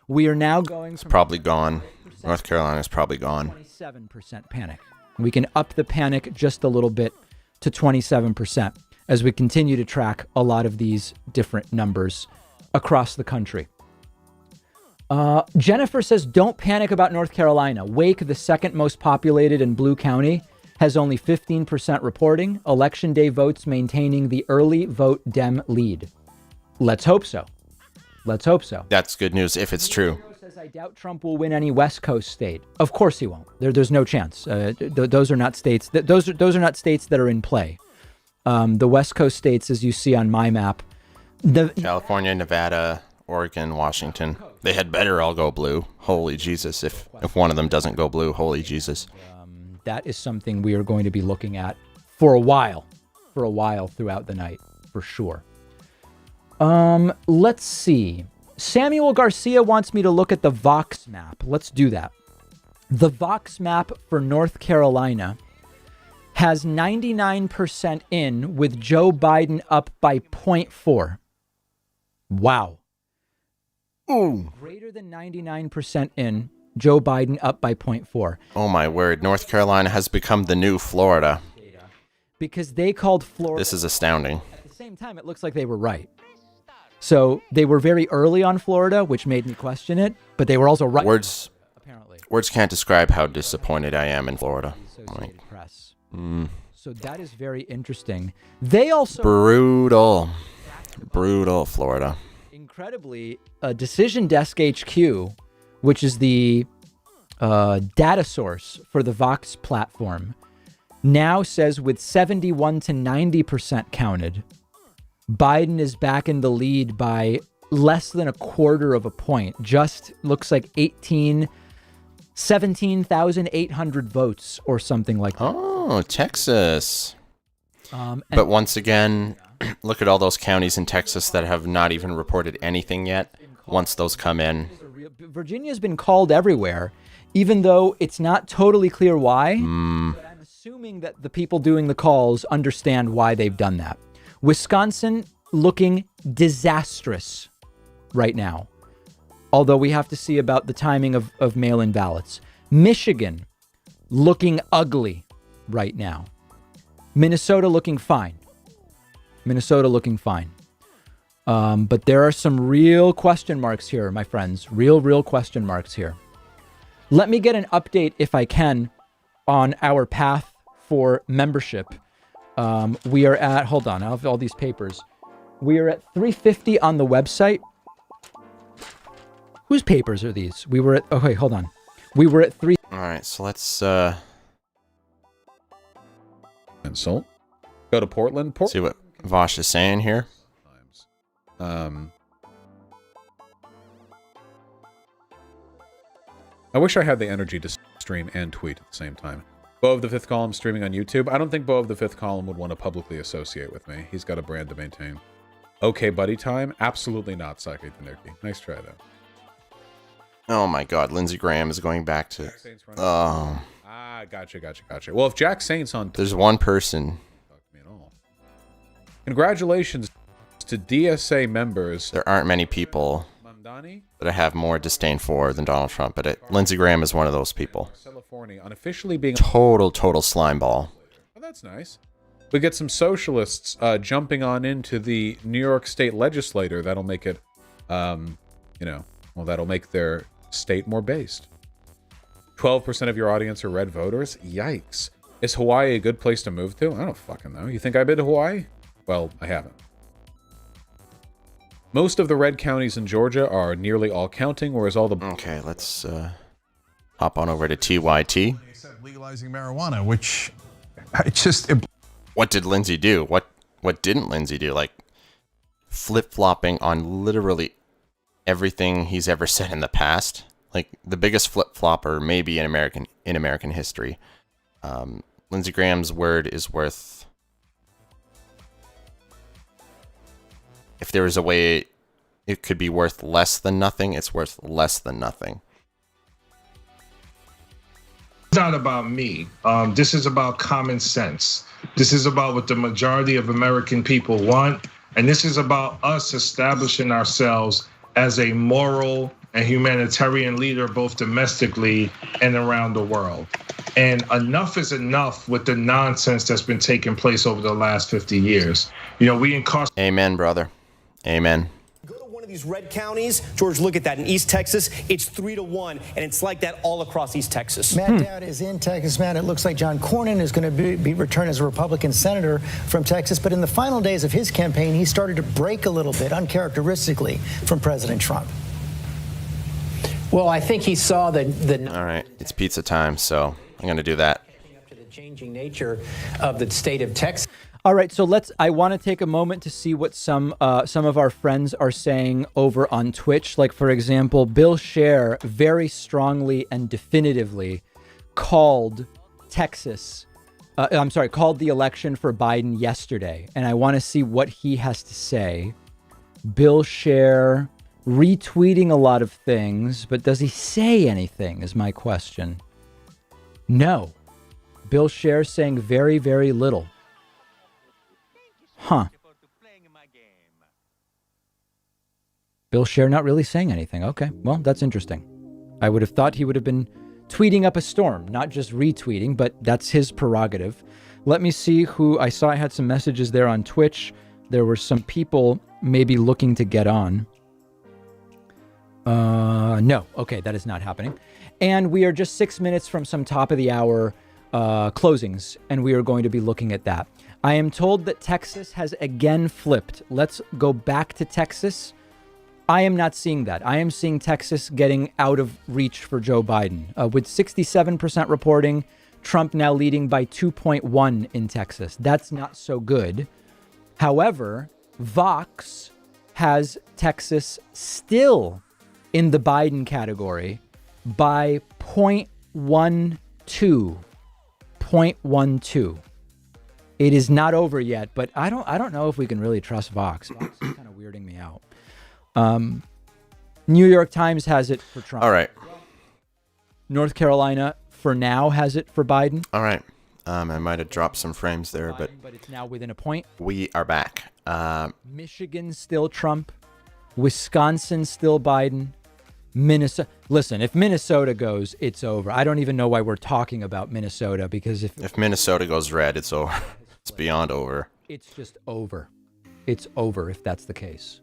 We are now going. It's probably gone North Carolina is probably gone. 27% panic. We can up the panic just a little bit to 27% as we continue to track a lot of these different numbers across the country. Jennifer says, don't panic about North Carolina. Wake, the second most populated in Blue County, has only 15% reporting. Election day votes maintaining the early vote Dem lead. Let's hope so. Let's hope so. That's good news if it's true. Says, I doubt Trump will win any West Coast state. Of course he won't. There's no chance. Those are not states. Those are not states that are in play. The West Coast states, as you see on my map, California, Nevada, Oregon, Washington, they had better all go blue. Holy Jesus. If one of them doesn't go blue, holy Jesus. That is something we are going to be looking at for a while throughout the night, for sure. Let's see. Samuel Garcia wants me to look at the Vox map. Let's do that. The Vox map for North Carolina has 99% in, with Joe Biden up by 0.4. Wow. Ooh. Greater than 99% in, Joe Biden up by 0.4. Oh my word. North Carolina has become the new Florida. Because they called Florida. This is astounding. At the same time, it looks like they were right. So they were very early on Florida, which made me question it, but they were also right. Words can't describe how disappointed I am in Florida. Press. So that is very interesting. They also brutal Florida. Incredibly, Decision Desk HQ, which is the data source for the Vox platform, now says with 71 to 90% counted, Biden is back in the lead by less than a quarter of a point. Just looks like 17,800 votes or something like that. Oh, Texas. But once again, look at all those counties in Texas that have not even reported anything yet. Once those come in. Virginia's been called everywhere, even though it's not totally clear why. But I'm assuming that the people doing the calls understand why they've done that. Wisconsin looking disastrous right now, although we have to see about the timing of mail-in ballots. Michigan looking ugly right now. Minnesota looking fine. But there are some real question marks here, my friends. Real question marks here. Let me get an update, if I can, on our path for membership. We are at, hold on, I have all these papers. We are at 350 on the website. Whose papers are these? We were at, okay, hold on. We were at 3. All right, so let's Insult. Go to Portland. See what Vosh is saying here. I wish I had the energy to stream and tweet at the same time. Bo of the Fifth Column streaming on YouTube. I don't think Bo of the Fifth Column would want to publicly associate with me. He's got a brand to maintain. Okay, buddy time? Absolutely not, Sake Tanuki. Nice try, though. Oh my god, Lindsey Graham is going back to... Oh. Ah, gotcha. Well, if Jack Saint's on... There's one person. Congratulations to DSA members. There aren't many people that I have more disdain for than Donald Trump, but Lindsey Graham is one of those people. Unofficially being total slime ball. Oh, that's nice. We get some socialists jumping on into the New York State legislature. That'll make it, that'll make their state more based. 12% of your audience are red voters? Yikes. Is Hawaii a good place to move to? I don't fucking know. You think I've been to Hawaii? Well, I haven't. Most of the red counties in Georgia are nearly all counting, whereas all the... Okay, let's hop on over to TYT. They said legalizing marijuana, which What did Lindsey do? What didn't Lindsey do? Like, flip-flopping on literally everything he's ever said in the past. Like, the biggest flip-flopper maybe in American history. Lindsey Graham's word is worth... If there is a way it could be worth less than nothing, it's worth less than nothing. It's not about me. This is about common sense. This is about what the majority of American people want. And this is about us establishing ourselves as a moral and humanitarian leader, both domestically and around the world. And enough is enough with the nonsense that's been taking place over the last 50 years. We incarcerate. Amen, brother. Amen. These red counties, George, look at that. In East Texas, it's 3-1, and it's like that all across East Texas. Matt Dowd is in Texas. Matt, it looks like John Cornyn is going to be returned as a Republican senator from Texas. But in the final days of his campaign, he started to break a little bit, uncharacteristically, from President Trump. Well, I think he saw the All right, it's pizza time, so I'm going to do that. to the changing nature of the state of Texas. All right, so I want to take a moment to see what some of our friends are saying over on Twitch. Like, for example, Bill Scher very strongly and definitively called called the election for Biden yesterday. And I want to see what he has to say. Bill Scher retweeting a lot of things, but does he say anything is my question. No. Bill Scher saying very, very little. Huh. Bill Scher not really saying anything. Okay, well, that's interesting. I would have thought he would have been tweeting up a storm, not just retweeting, but that's his prerogative. Let me see who I saw. I had some messages there on Twitch. There were some people maybe looking to get on. No. Okay, that is not happening. And we are just 6 minutes from some top of the hour closings, and we are going to be looking at that. I am told that Texas has again flipped. Let's go back to Texas. I am not seeing that. I am seeing Texas getting out of reach for Joe Biden. With 67% reporting, Trump now leading by 2.1 in Texas. That's not so good. However, Vox has Texas still in the Biden category by 0.12. 0.12. It is not over yet, but I don't know if we can really trust Vox. Vox is kind of weirding me out. New York Times has it for Trump. All right. North Carolina, for now, has it for Biden. All right. I might have dropped some frames there, but it's now within a point. We are back. Michigan still Trump. Wisconsin still Biden. Minnesota. Listen, if Minnesota goes, it's over. I don't even know why we're talking about Minnesota, because if Minnesota goes red, it's over. It's beyond over. It's just over. It's over if that's the case.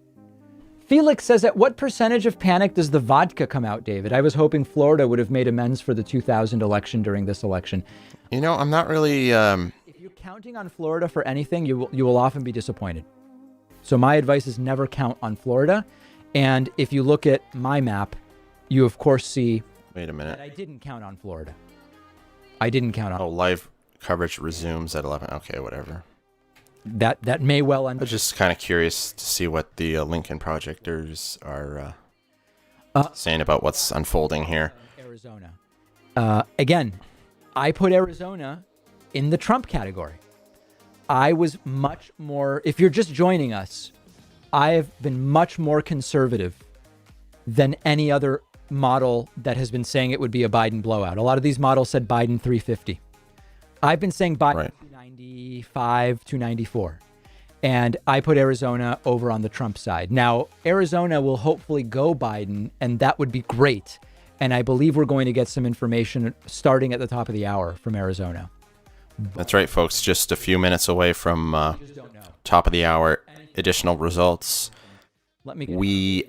Felix says, at what percentage of panic does the vodka come out, David? I was hoping Florida would have made amends for the 2000 election during this election. I'm not really... If you're counting on Florida for anything, you will often be disappointed. So my advice is never count on Florida. And if you look at my map, you of course see... Wait a minute. That I didn't count on Florida. I didn't count on... Oh, live coverage resumes at 11. Okay, whatever. That may well end. I was just kind of curious to see what the Lincoln Projectors are saying about what's unfolding here. Arizona. Again, I put Arizona in the Trump category. I was much more... If you're just joining us, I have been much more conservative than any other model that has been saying it would be a Biden blowout. A lot of these models said Biden 350. I've been saying Biden 295, 294. And I put Arizona over on the Trump side. Now, Arizona will hopefully go Biden, and that would be great. And I believe we're going to get some information starting at the top of the hour from Arizona. That's right, folks. Just a few minutes away from top of the hour additional results. We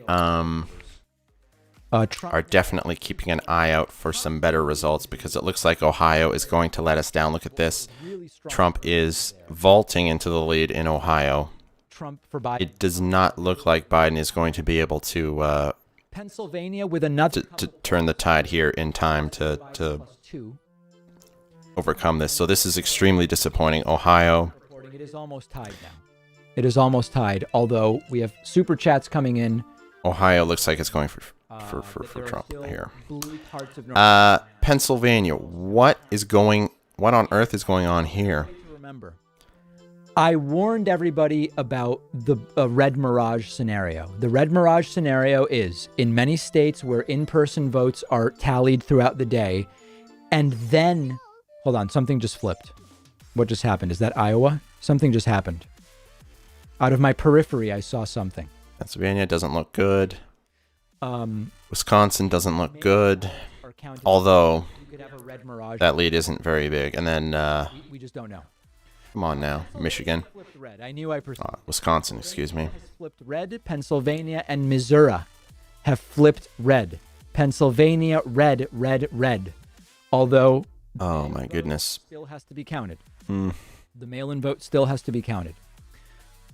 are definitely keeping an eye out for some better results, because it looks like Ohio is going to let us down. Look at this. Trump is vaulting into the lead in Ohio. Trump for Biden. It does not look like Biden is going to be able to Pennsylvania with another to turn the tide here in time to overcome this. So this is extremely disappointing. Ohio. It is almost tied now. It is almost tied, although we have super chats coming in. Ohio looks like it's going for Trump here. Pennsylvania. What on earth is going on here? Remember, I warned everybody about the red mirage scenario. The red mirage scenario is in many states where in-person votes are tallied throughout the day, and then, hold on, something just flipped. What just happened? Is that Iowa? Something just happened. Out of my periphery, I saw something. Pennsylvania doesn't look good. Wisconsin doesn't look good, although that lead isn't very big. And then We just don't know. come on now, Michigan. Flipped red. I knew I perceived. Wisconsin, excuse me. Flipped red. Pennsylvania and Missouri have flipped red. Pennsylvania red, red, red. Although, Oh my goodness. still has to be counted. Hmm. The mail-in vote still has to be counted.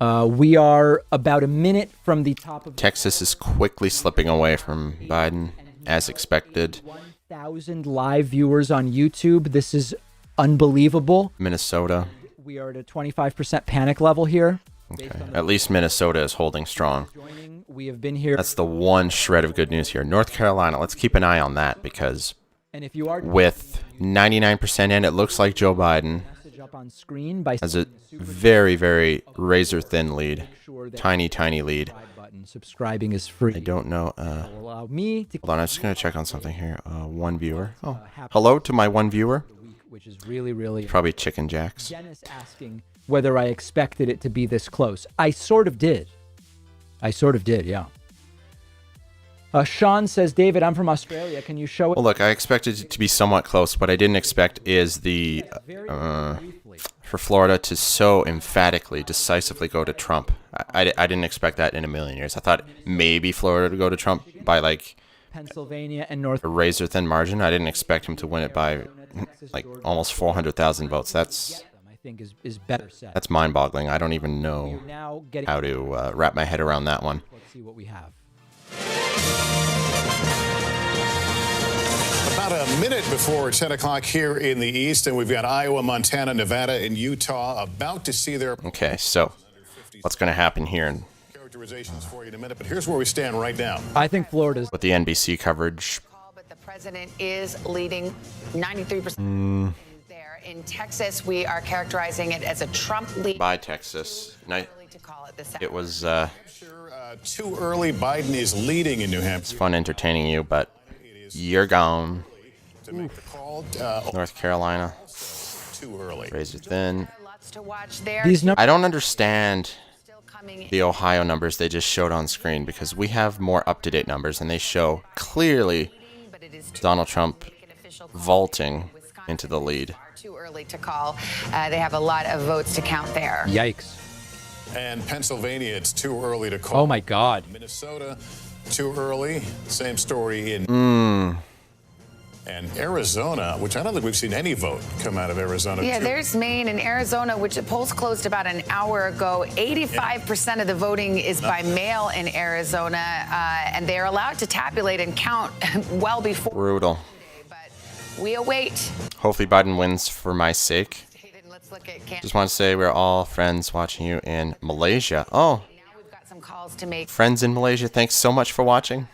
We are about a minute from the top of Texas is quickly slipping away from Biden, as expected. 1,000 live viewers on YouTube. This is unbelievable. Minnesota. We are at a 25% panic level here. Okay. At least Minnesota is holding strong. We have been here. That's the one shred of good news here. North Carolina, let's keep an eye on that because And if you are with 99% in, it looks like Joe Biden up on screen by has a very, very razor-thin lead. Tiny, tiny lead. Subscribing is free. I don't know. Allow me to Hold on, I'm just going to check on something here. One viewer. Oh, hello to my one viewer. which is really, really Probably Chicken Jacks. Dennis asking whether I expected it to be this close. I sort of did. Yeah. Sean says, David, I'm from Australia. Can you show it? Well, look, I expected it to be somewhat close. What I didn't expect is the for Florida to so emphatically, decisively go to Trump. I didn't expect that in a million years. I thought maybe Florida would go to Trump by like Pennsylvania and North a razor-thin margin. I didn't expect him to win it by like almost 400,000 votes. That's I think is better said. That's mind-boggling. I don't even know how to wrap my head around that one. Let's see what we have. About a minute before 10 o'clock here in the East, and we've got Iowa, Montana, Nevada, and Utah about to see their Okay, so what's going to happen here in characterizations for you in a minute, but here's where we stand right now. I think Florida's with the NBC coverage? The president is leading 93% there. In Texas, we are characterizing it as a Trump lead. By Texas. It was too early. Biden is leading in New Hampshire. It's fun entertaining you, but you're gone. To make the call, North Carolina. Too early. Razor thin. To watch there. I don't understand the Ohio numbers they just showed on screen because we have more up-to-date numbers and they show clearly Donald Trump vaulting into the lead. Too early to call. They have a lot of votes to count there. Yikes. And Pennsylvania, it's too early to call. Oh my God. Minnesota, too early. Same story in. And Arizona, which I don't think we've seen any vote come out of Arizona. Yeah, there's Maine and Arizona, which the polls closed about an hour ago. 85% of the voting is by mail in Arizona, and they are allowed to tabulate and count well before. Brutal. We await. Hopefully Biden wins for my sake. Just want to say we're all friends watching you in Malaysia. Oh, Some calls to make. friends in Malaysia, thanks so much for watching.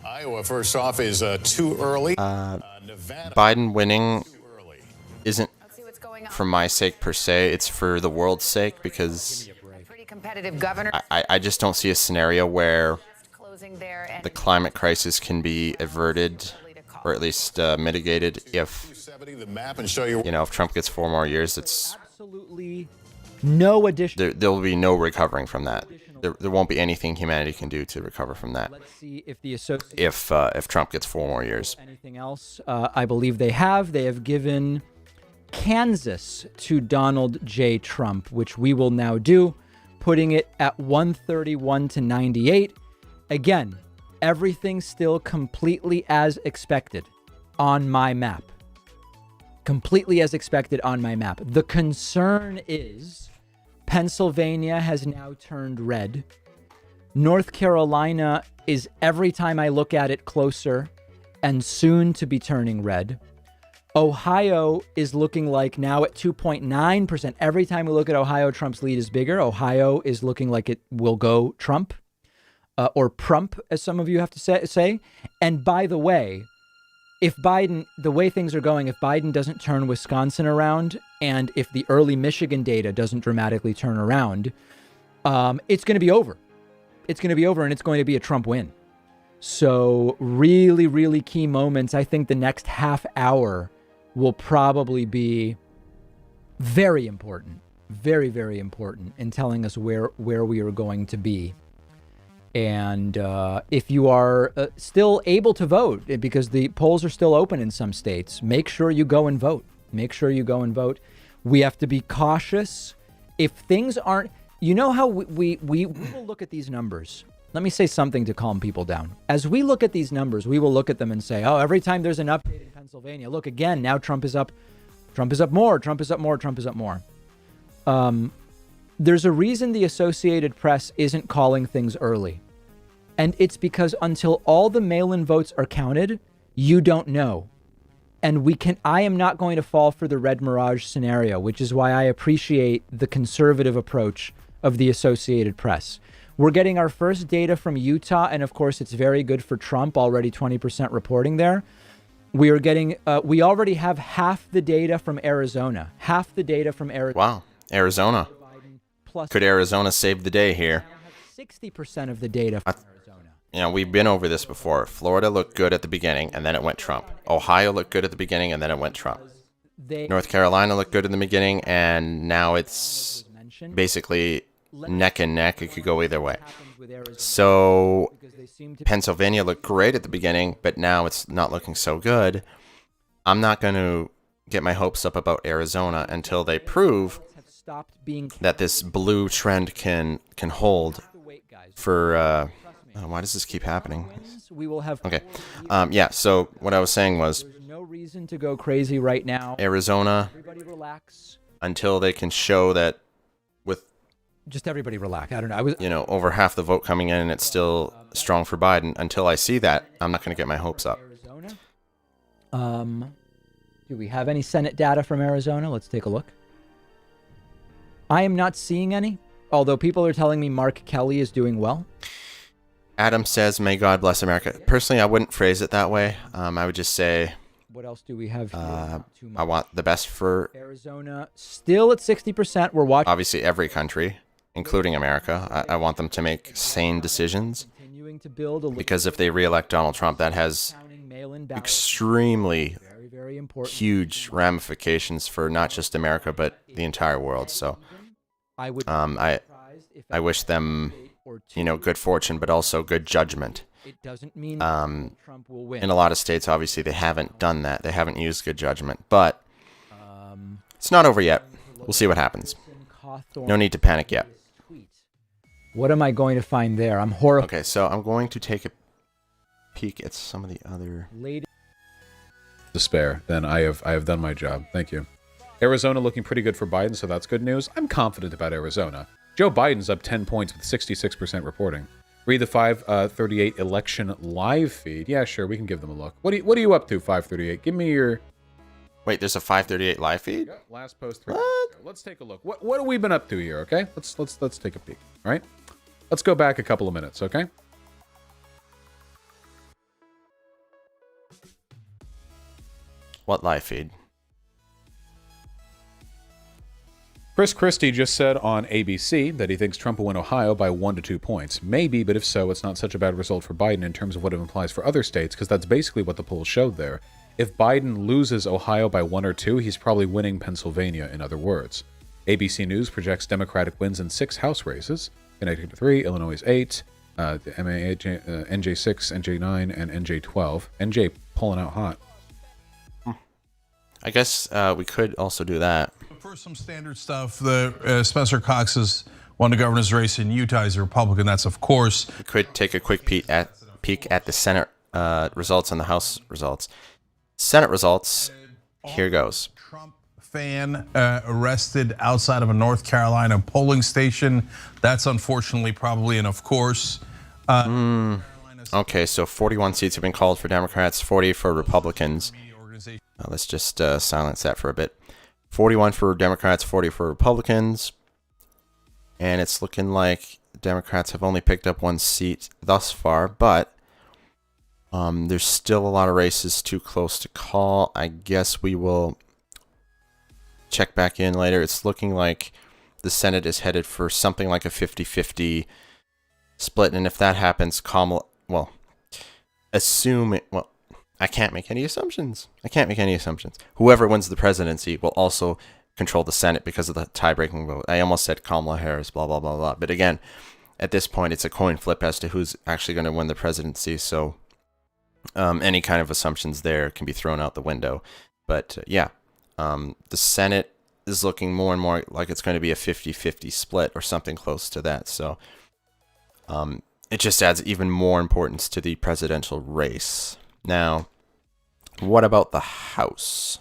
Iowa, first off, is too early. Biden winning isn't for my sake per se. It's for the world's sake because Pretty competitive governor. I just don't see a scenario where the climate crisis can be averted or at least mitigated if if Trump gets 4 more years. It's absolutely no addition. There will be no recovering from that. There won't be anything humanity can do to recover from that. Let's see if the associate. If Trump gets 4 more years. Anything else? I believe they have. They have given Kansas to Donald J. Trump, which we will now do, putting it at 131 to 98. Again, everything still completely as expected on my map. Completely as expected on my map. The concern is Pennsylvania has now turned red. North Carolina is, every time I look at it, closer and soon to be turning red. Ohio is looking like now at 2.9%. Every time we look at Ohio, Trump's lead is bigger. Ohio is looking like it will go Trump. Or Prump, as some of you have to say. And by the way, if Biden, the way things are going, if Biden doesn't turn Wisconsin around, and if the early Michigan data doesn't dramatically turn around, it's going to be over. It's going to be over, and it's going to be a Trump win. So really, really key moments. I think the next half hour will probably be very important, very, very important in telling us where we are going to be. And if you are still able to vote, because the polls are still open in some states, make sure you go and vote. Make sure you go and vote. We have to be cautious. If things aren't, you know how we will look at these numbers. Let me say something to calm people down. As we look at these numbers, we will look at them and say, oh, every time there's an update in Pennsylvania, look again, now Trump is up. Trump is up more. Trump is up more. Trump is up more. There's a reason the Associated Press isn't calling things early. And it's because until all the mail-in votes are counted, you don't know. And I am not going to fall for the Red Mirage scenario, which is why I appreciate the conservative approach of the Associated Press. We're getting our first data from Utah, and of course it's very good for Trump, already 20% reporting there. We are getting, we already have half the data from Arizona. Half the data from Arizona. Wow, Arizona. Could Arizona save the day here? 60% of the data from Arizona. You know, we've been over this before. Florida looked good at the beginning, and then it went Trump. Ohio looked good at the beginning, and then it went Trump. North Carolina looked good in the beginning, and now it's basically neck and neck. It could go either way. So Pennsylvania looked great at the beginning, but now it's not looking so good. I'm not going to get my hopes up about Arizona until they prove that this blue trend can hold for why does this keep happening? We will have okay. Yeah, so what I was saying was there's no reason to go crazy right now. Arizona, everybody relax. Until they can show that with just everybody relax. I don't know. I was over half the vote coming in and it's still strong for Biden. Until I see that, I'm not going to get my hopes up. Do we have any Senate data from Arizona? Let's take a look. I am not seeing any, although people are telling me Mark Kelly is doing well. Adam says, may God bless America. Personally, I wouldn't phrase it that way. I would just say, what else do we have here? I want the best for Arizona. Still at 60%. We're watching. Obviously, every country, including America. I want them to make sane decisions. Because if they re-elect Donald Trump, that has extremely huge ramifications for not just America, but the entire world. So I wish them, good fortune, but also good judgment. It doesn't mean Trump will win. In a lot of states, obviously, they haven't done that. They haven't used good judgment, but it's not over yet. We'll see what happens. No need to panic yet. What am I going to find there? I'm horrified. Okay, so I'm going to take a peek at some of the other despair. Then I have done my job. Thank you. Arizona looking pretty good for Biden, so that's good news. I'm confident about Arizona. Joe Biden's up 10 points with 66% reporting. Read the 538 election live feed. Yeah, sure, we can give them a look. What are you up to, 538? Give me your. Wait, there's a 538 live feed? Yeah, last post 3 days ago. Let's take a look. What have we been up to here? Okay, let's take a peek. All right, let's go back a couple of minutes. Okay. What live feed? Chris Christie just said on ABC that he thinks Trump will win Ohio by 1 to 2 points. Maybe, but if so, it's not such a bad result for Biden in terms of what it implies for other states, because that's basically what the polls showed there. If Biden loses Ohio by 1 or 2, he's probably winning Pennsylvania, in other words. ABC News projects Democratic wins in 6 House races, Connecticut 3, Illinois 8, NJ6, NJ9, and NJ12. NJ pulling out hot. I guess we could also do that. For some standard stuff, the Spencer Cox has won the governor's race in Utah. He's a Republican. That's, of course. We could take a quick peek at the Senate results and the House results. Senate results, here goes. Trump fan arrested outside of a North Carolina polling station. That's unfortunately probably an of course. Okay, so 41 seats have been called for Democrats, 40 for Republicans. Let's just silence that for a bit. 41 for Democrats, 40 for Republicans. And it's looking like Democrats have only picked up 1 seat thus far, but there's still a lot of races too close to call. I guess we will check back in later. It's looking like the Senate is headed for something like a 50-50 split. And if that happens, Kamala, I can't make any assumptions. Whoever wins the presidency will also control the Senate because of the tie-breaking vote. I almost said Kamala Harris, blah, blah, blah, blah. But again, at this point, it's a coin flip as to who's actually going to win the presidency. So any kind of assumptions there can be thrown out the window. But yeah, the Senate is looking more and more like it's going to be a 50-50 split or something close to that. So it just adds even more importance to the presidential race. Now, what about the House?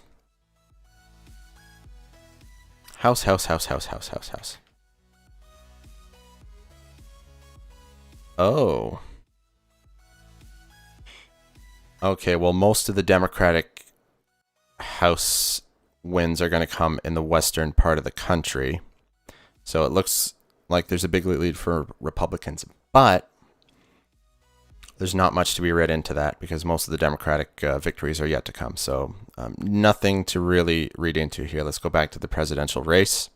House. Oh. Okay, well, most of the Democratic House wins are going to come in the western part of the country. So it looks like there's a big lead for Republicans. But there's not much to be read into that because most of the Democratic victories are yet to come. So nothing to really read into here. Let's go back to the presidential race.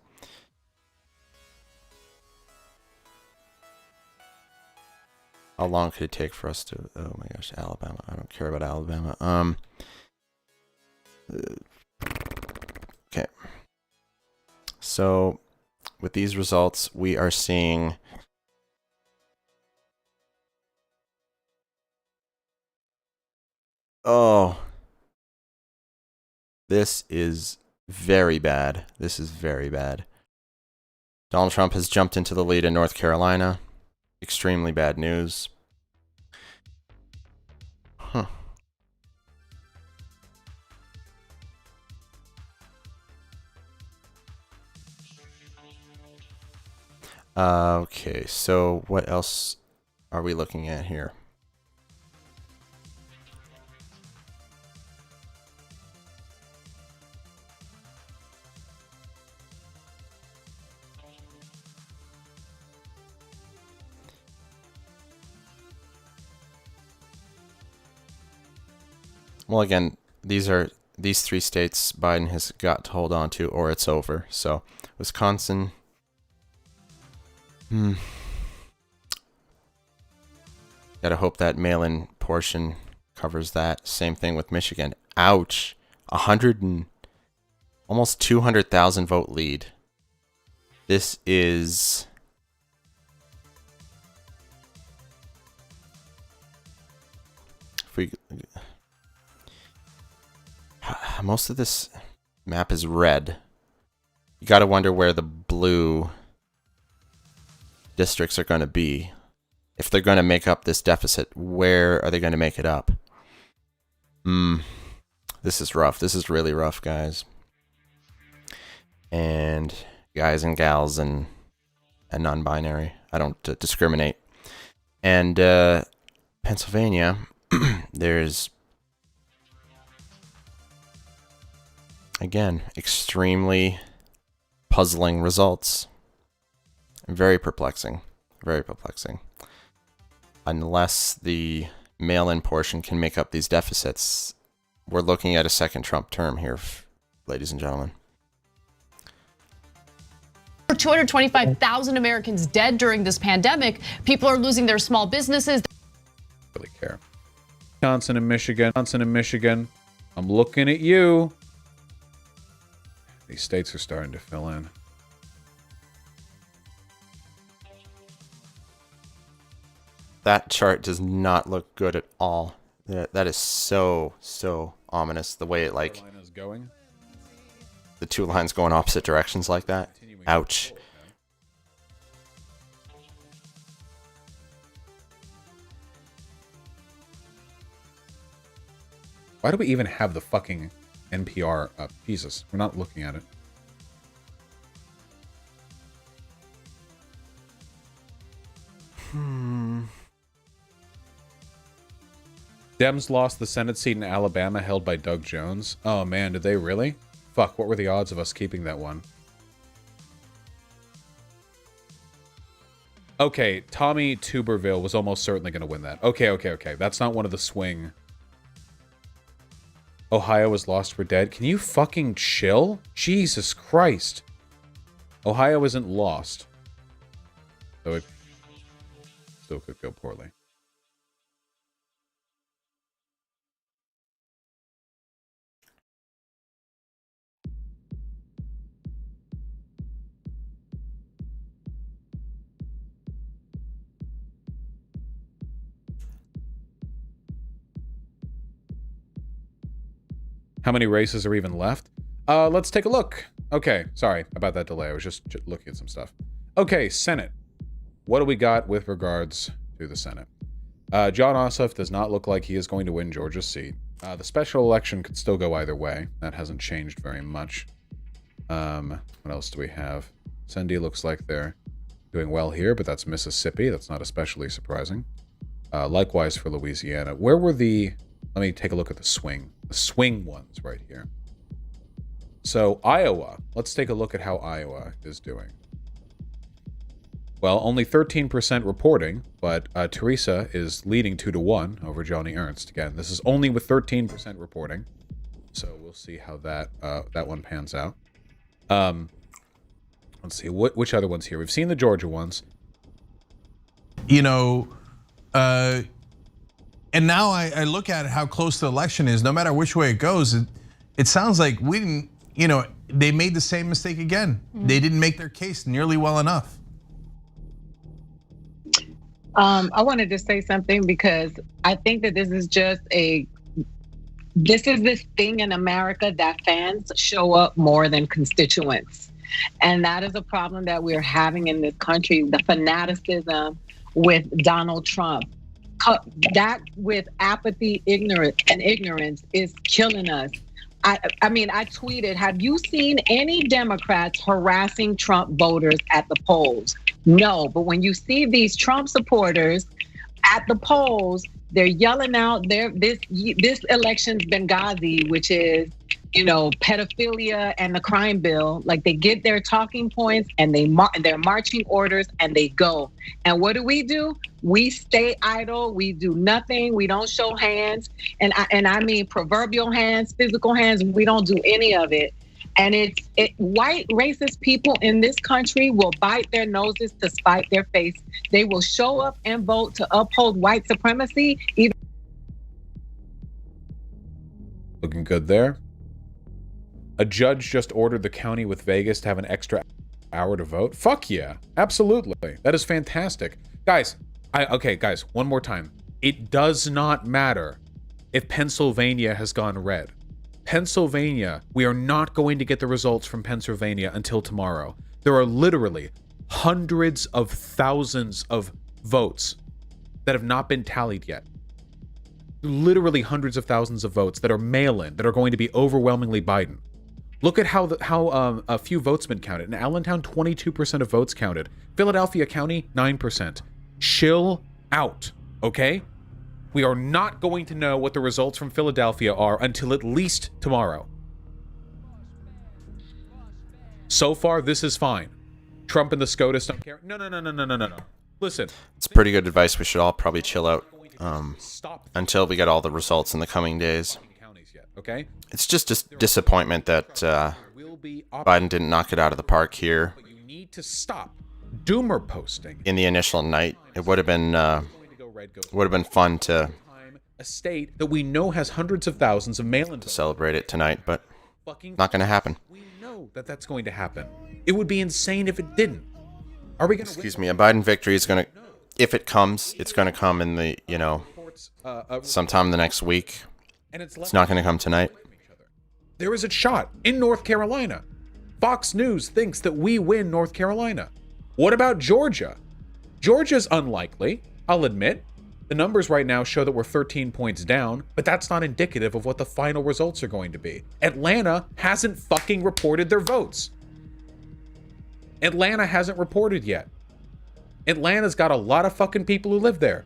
How long could it take for us to... Oh my gosh, Alabama. I don't care about Alabama. Okay. So with these results, we are seeing... Oh. This is very bad. This is very bad. Donald Trump has jumped into the lead in North Carolina. Extremely bad news. Huh. Okay, so what else are we looking at here? Well, again, these three states Biden has got to hold on to, or it's over. So, Wisconsin. Gotta hope that mail-in portion covers that. Same thing with Michigan. Ouch. Almost 200,000 vote lead. This is... If we... Most of this map is red. You gotta wonder where the blue districts are going to be. If they're going to make up this deficit, where are they going to make it up? This is rough. This is really rough, guys. And guys and gals and non-binary. I don't discriminate. And Pennsylvania, there's... Again, extremely puzzling results. Very perplexing. Very perplexing. Unless the mail-in portion can make up these deficits, we're looking at a second Trump term here, ladies and gentlemen. 225,000 Americans dead during this pandemic. People are losing their small businesses. Really care. Wisconsin and Michigan. I'm looking at you. These states are starting to fill in. That chart does not look good at all. That is so ominous. The way it like going. The two lines going opposite directions like that. Ouch. Why do we even have the fucking NPR up? Jesus, we're not looking at it. Dems lost the Senate seat in Alabama held by Doug Jones. Oh man, did they really? Fuck, what were the odds of us keeping that one? Okay, Tommy Tuberville was almost certainly going to win that. Okay. That's not one of the swing. Ohio was lost for dead. Can you fucking chill? Jesus Christ. Ohio isn't lost. So it still could go poorly. How many races are even left? Let's take a look. Okay, sorry about that delay. I was just looking at some stuff. Okay, Senate. What do we got with regards to the Senate? John Ossoff does not look like he is going to win Georgia's seat. The special election could still go either way. That hasn't changed very much. What else do we have? Cindy looks like they're doing well here, but that's Mississippi. That's not especially surprising. Likewise for Louisiana. Where were the... Let me take a look at the swing. The swing ones right here. So Iowa. Let's take a look at how Iowa is doing. Well, only 13% reporting, but Teresa is leading 2-1 over Johnny Ernst. Again, this is only with 13% reporting. So we'll see how that that one pans out. Let's see, which other ones here? We've seen the Georgia ones. You know, and now I look at how close the election is. No matter which way it goes, it sounds like we didn't, you know, they made the same mistake again. They didn't make their case nearly well enough. I wanted to say something because I think that this is this thing in America that fans show up more than constituents. And that is a problem that we're having in this country, the fanaticism with Donald Trump. That with apathy, ignorance is killing us. I mean, I tweeted, have you seen any Democrats harassing Trump voters at the polls? No, but when you see these Trump supporters at the polls, they're yelling out this election's Benghazi, which is, you know, pedophilia and the crime bill. Like, they get their talking points and their marching orders and they go. And what do? We stay idle. We do nothing. We don't show hands. And I mean proverbial hands, physical hands. We don't do any of it. And white racist people in this country will bite their noses to spite their face. They will show up and vote to uphold white supremacy. Looking good there. A judge just ordered the county with Vegas to have an extra hour to vote. Fuck yeah, absolutely. That is fantastic. Guys, guys, one more time. It does not matter if Pennsylvania has gone red. Pennsylvania, we are not going to get the results from Pennsylvania until tomorrow. There are literally hundreds of thousands of votes that have not been tallied yet. Literally hundreds of thousands of votes that are mail-in, that are going to be overwhelmingly Biden. Look at how a few votes been counted. In Allentown, 22% of votes counted. Philadelphia County, 9%. Chill out, okay? We are not going to know what the results from Philadelphia are until at least tomorrow. So far, this is fine. Trump and the SCOTUS don't care. No. Listen. It's pretty good advice. We should all probably chill out until we get all the results in the coming days. Okay? It's just a disappointment that Biden didn't knock it out of the park here. But you need to stop doomer posting. In the initial night, it would have been fun to a state that we know has hundreds of thousands of mail-in to celebrate it tonight, but not going to happen. We know that that's going to happen. It would be insane if it didn't. Are we going to? Excuse me. A Biden victory is going to, if it comes, it's going to come in the, you know, sometime the next week. It's not going to come tonight. There is a shot in North Carolina. Fox News thinks that we win North Carolina. What about Georgia? Georgia's unlikely, I'll admit. The numbers right now show that we're 13 points down, but that's not indicative of what the final results are going to be. Atlanta hasn't fucking reported their votes. Atlanta hasn't reported yet. Atlanta's got a lot of fucking people who live there.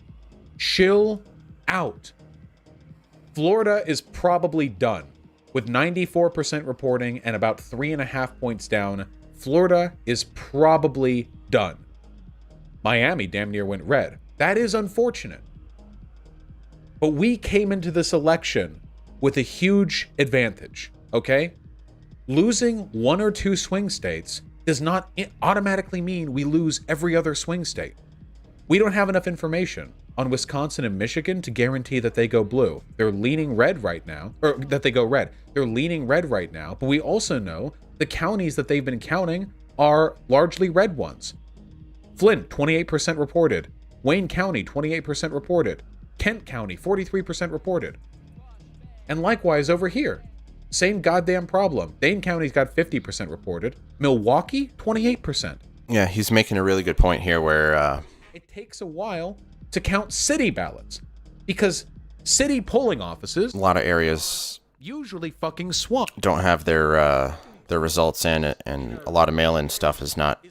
Chill out. Florida is probably done. With 94% reporting and about 3.5 points down, Florida is probably done. Miami damn near went red. That is unfortunate. But we came into this election with a huge advantage, okay? Losing one or two swing states does not automatically mean we lose every other swing state. We don't have enough information on Wisconsin and Michigan to guarantee that they go blue. They're leaning red right now, or that they go red. They're leaning red right now, but we also know the counties that they've been counting are largely red ones. Flint, 28% reported. Wayne County, 28% reported. Kent County, 43% reported. And likewise over here. Same goddamn problem. Dane County's got 50% reported. Milwaukee, 28%. Yeah, he's making a really good point here where It takes a while to count city ballots because city polling offices, a lot of areas usually fucking swamped, don't have their results in, and a lot of mail-in stuff has not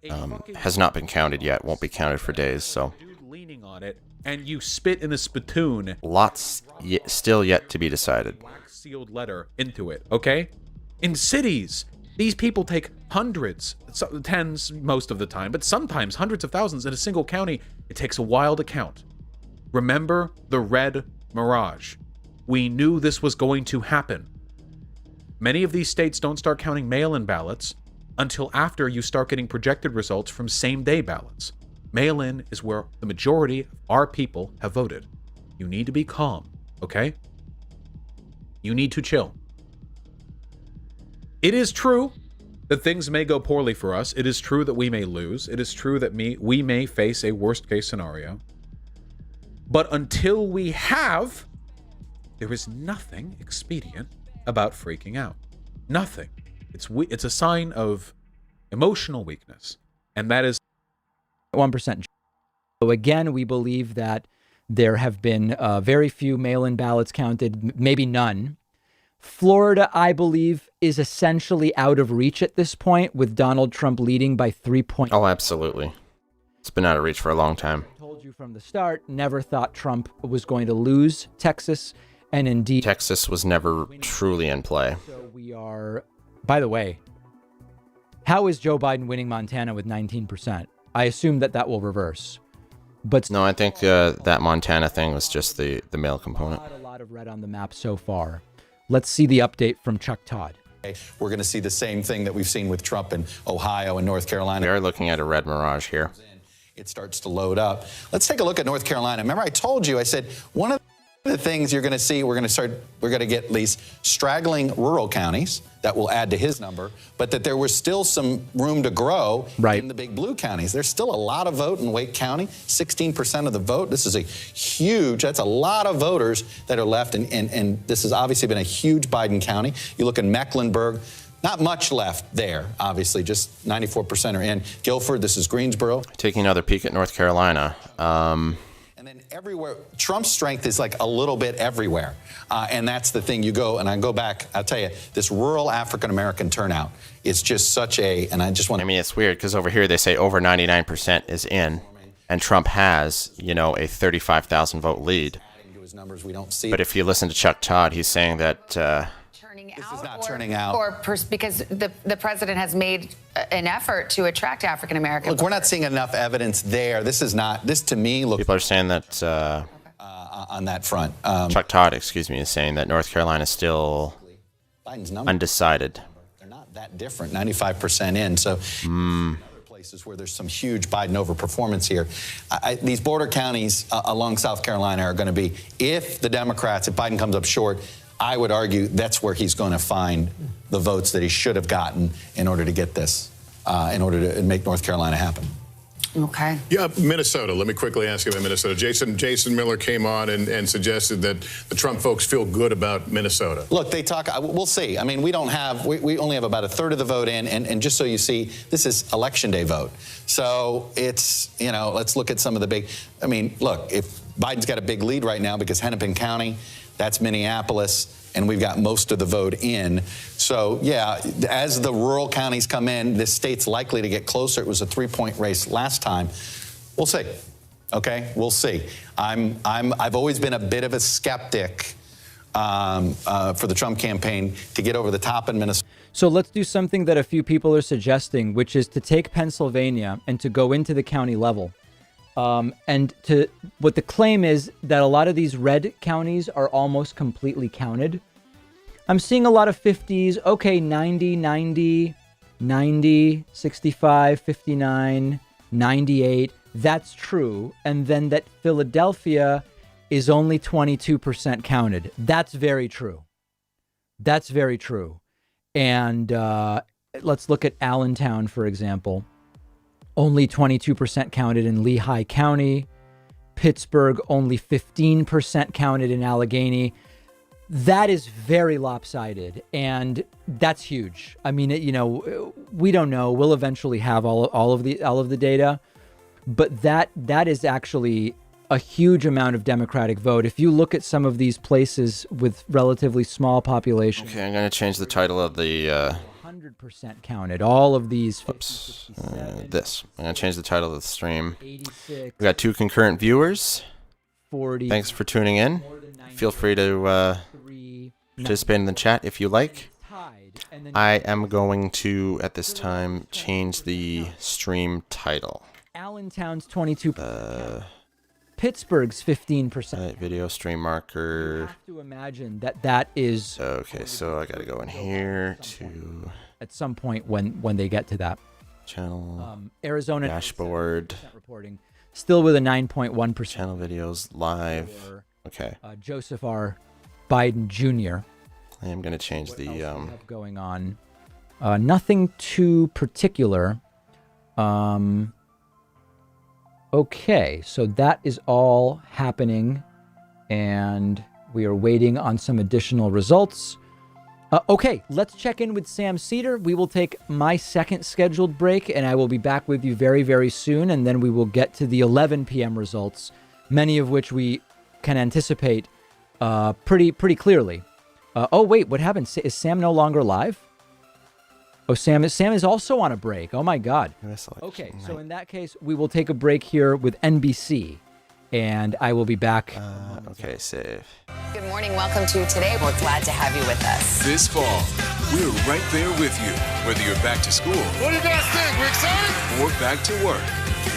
been counted yet. Won't be counted for days. So leaning on it, and you spit in a spittoon. Lots still yet to be decided. Sealed letter into it. Okay, in cities, these people take hundreds, tens most of the time, but sometimes hundreds of thousands in a single county. It takes a while to count. Remember the red mirage. We knew this was going to happen. Many of these states don't start counting mail-in ballots until after you start getting projected results from same-day ballots. Mail-in is where the majority of our people have voted. You need to be calm, okay? You need to chill. It is true that things may go poorly for us. It is true that we may lose. It is true that we may face a worst-case scenario. But until we have, there is nothing expedient about freaking out. Nothing. It's a sign of emotional weakness, and that is 1%. So again, we believe that there have been very few mail-in ballots counted, maybe none. Florida, I believe, is essentially out of reach at this point, with Donald Trump leading by 3 points. Oh, absolutely. It's been out of reach for a long time. I told you from the start, never thought Trump was going to lose Texas, and indeed, Texas was never truly in play. So we are, by the way, how is Joe Biden winning Montana with 19%? I assume that will reverse. But no, I think that Montana thing was just the mail component. A lot of red on the map so far. Let's see the update from Chuck Todd. We're going to see the same thing that we've seen with Trump in Ohio and North Carolina. We are looking at a red mirage here. It starts to load up. Let's take a look at North Carolina. Remember, I told you, I said, one of the things you're going to see, we're going to get at least straggling rural counties that will add to his number, but that there was still some room to grow in the big blue counties. There's still a lot of vote in Wake County, 16% of the vote. This is that's a lot of voters that are left, and this has obviously been a huge Biden county. You look in Mecklenburg, not much left there, obviously, just 94% are in. Guilford, this is Greensboro. Taking another peek at North Carolina. And then everywhere, Trump's strength is like a little bit everywhere. And that's the thing. I go back, I'll tell you, this rural African-American turnout is just such and I just want to. I mean, it's weird because over here they say over 99% is in, and Trump has, a 35,000 vote lead. Numbers we don't see. But if you listen to Chuck Todd, he's saying that this is not turning out. Because the president has made an effort to attract African Americans. Look, we're not seeing enough evidence there. This to me looks. People are saying that on that front. Chuck Todd, is saying that North Carolina is still undecided. They're not that different, 95% in. So places where there's some huge Biden overperformance here. These border counties along South Carolina are going to be, if Biden comes up short, I would argue that's where he's going to find the votes that he should have gotten in order to get this, in order to make North Carolina happen. Okay. Yeah, Minnesota. Let me quickly ask you about Minnesota. Jason Miller came on and suggested that the Trump folks feel good about Minnesota. Look, they talk. We'll see. I mean, we only have about a third of the vote in, and just so you see, this is election day vote. So it's, let's look at some of the big. I mean, look, if Biden's got a big lead right now because Hennepin County, that's Minneapolis, and we've got most of the vote in. So, yeah, as the rural counties come in, this state's likely to get closer. It was a 3-point race last time. We'll see. Okay, we'll see. I've always been a bit of a skeptic for the Trump campaign to get over the top in Minnesota. So let's do something that a few people are suggesting, which is to take Pennsylvania and to go into the county level. And what the claim is that a lot of these red counties are almost completely counted. I'm seeing a lot of 50s. Okay, 90, 90, 90, 65, 59, 98. That's true. And then that Philadelphia is only 22% counted. That's very true. That's very true. And let's look at Allentown, for example. Only 22% counted in Lehigh County. Pittsburgh, only 15% counted in Allegheny. that is very lopsided, and that's huge. I mean, we don't know. We'll eventually have all of the data, but that is actually a huge amount of Democratic vote. If you look at some of these places with relatively small populations. Okay, I'm going to change the title of the 100% counted. All of these. Oops. This. I'm going to change the title of the stream. 86. We got 2 concurrent viewers. 40. Thanks for tuning in. Feel free to participate in the chat if you like. I am going to, at this time, change the stream title. Allentown's 22%. Pittsburgh's 15%. Video stream marker. You have to imagine that is. Okay, so I gotta go in here to. At some point when they get to that. Channel. Arizona dashboard. Reporting. Still with a 9.1%. Channel videos live. Okay. Joseph R. Biden Jr. I am gonna change the. Going on. Nothing too particular. Okay, so that is all happening, and we are waiting on some additional results. Okay, let's check in with Sam Seder. We will take my second scheduled break, and I will be back with you very, very soon, and then we will get to the 11 p.m. results, many of which we can anticipate pretty clearly. Oh, wait, what happened? Is Sam no longer live? Oh, Sam is also on a break. Oh, my God. Okay, so in that case, we will take a break here with NBC, and I will be back. Okay, save. Good morning. Welcome to Today. We're glad to have you with us. This fall, we're right there with you. Whether you're back to school. What do you guys think? We're excited? Or back to work.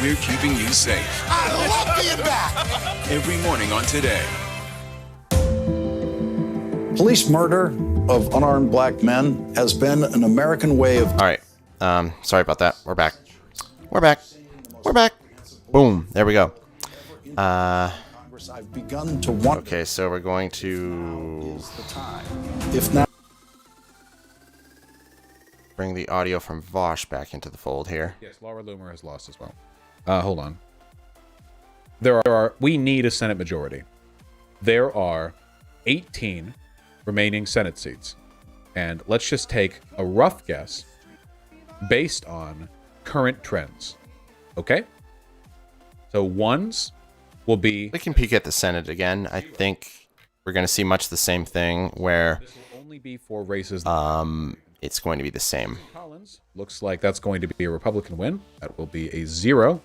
We're keeping you safe. I love being back. Every morning on Today. Police murder of unarmed black men has been an American way of... All right. Sorry about that. We're back. We're back. We're back. Boom. There we go. I've begun to want... Okay, so we're going to... If not... Bring the audio from Vosh back into the fold here. Yes, Laura Loomer has lost as well. Hold on. We need a Senate majority. There are 18 remaining Senate seats. And let's just take a rough guess based on current trends. Okay? So ones will be... We can peek at the Senate again. I think we're going to see much the same thing where... This will only be 4 races. It's going to be the same. Collins looks like that's going to be a Republican win. That will be a 0.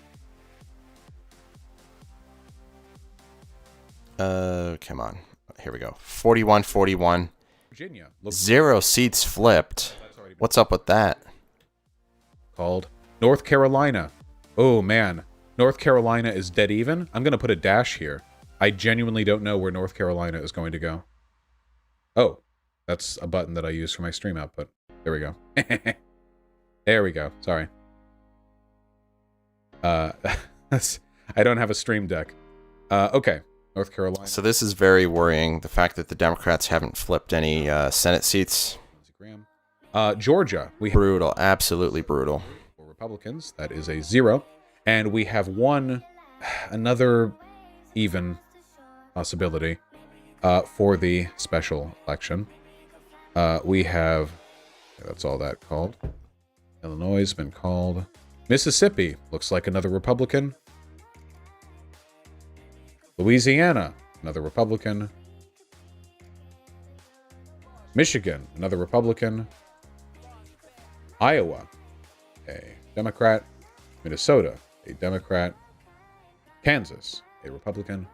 Come on. Here we go. 41-41. Virginia. 0 seats flipped. What's up with that? Called North Carolina. Oh, man. North Carolina is dead even. I'm going to put a dash here. I genuinely don't know where North Carolina is going to go. Oh, that's a button that I use for my stream output. There we go. There we go. Sorry. I don't have a stream deck. Okay. North Carolina. So this is very worrying. The fact that the Democrats haven't flipped any Senate seats. Georgia. Brutal. Absolutely brutal. For Republicans, that is a 0. And we have another even possibility for the special election. We have, that's all that called. Illinois has been called. Mississippi looks like another Republican. Louisiana, another Republican. Michigan, another Republican. Iowa, a Democrat. Minnesota, a Democrat. Kansas, a Republican.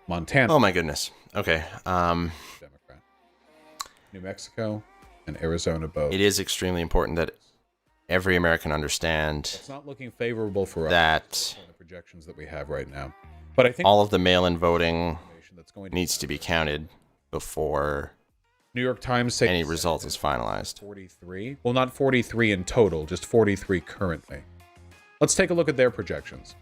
Montana. Oh my goodness. Okay. Democrat. New Mexico and Arizona both. It is extremely important that every American understand it's not looking favorable for that the projections that we have right now. But I think all of the mail-in voting needs to be counted before New York Times any result is finalized. 43. Well, not 43 in total, just 43 currently. Let's take a look at their projections.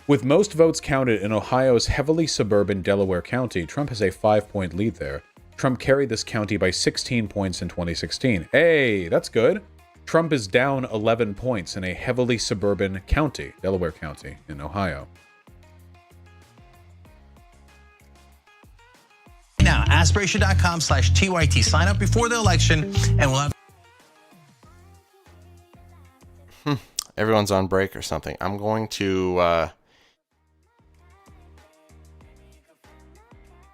With most votes counted in Ohio's heavily suburban Delaware County, Trump has a 5-point lead there. Trump carried this county by 16 points in 2016. Hey, that's good. Trump is down 11 points in a heavily suburban county, Delaware County in Ohio. now. Aspiration.com/TYT. Sign up before the election, and we'll have. Everyone's on break or something. I'm going to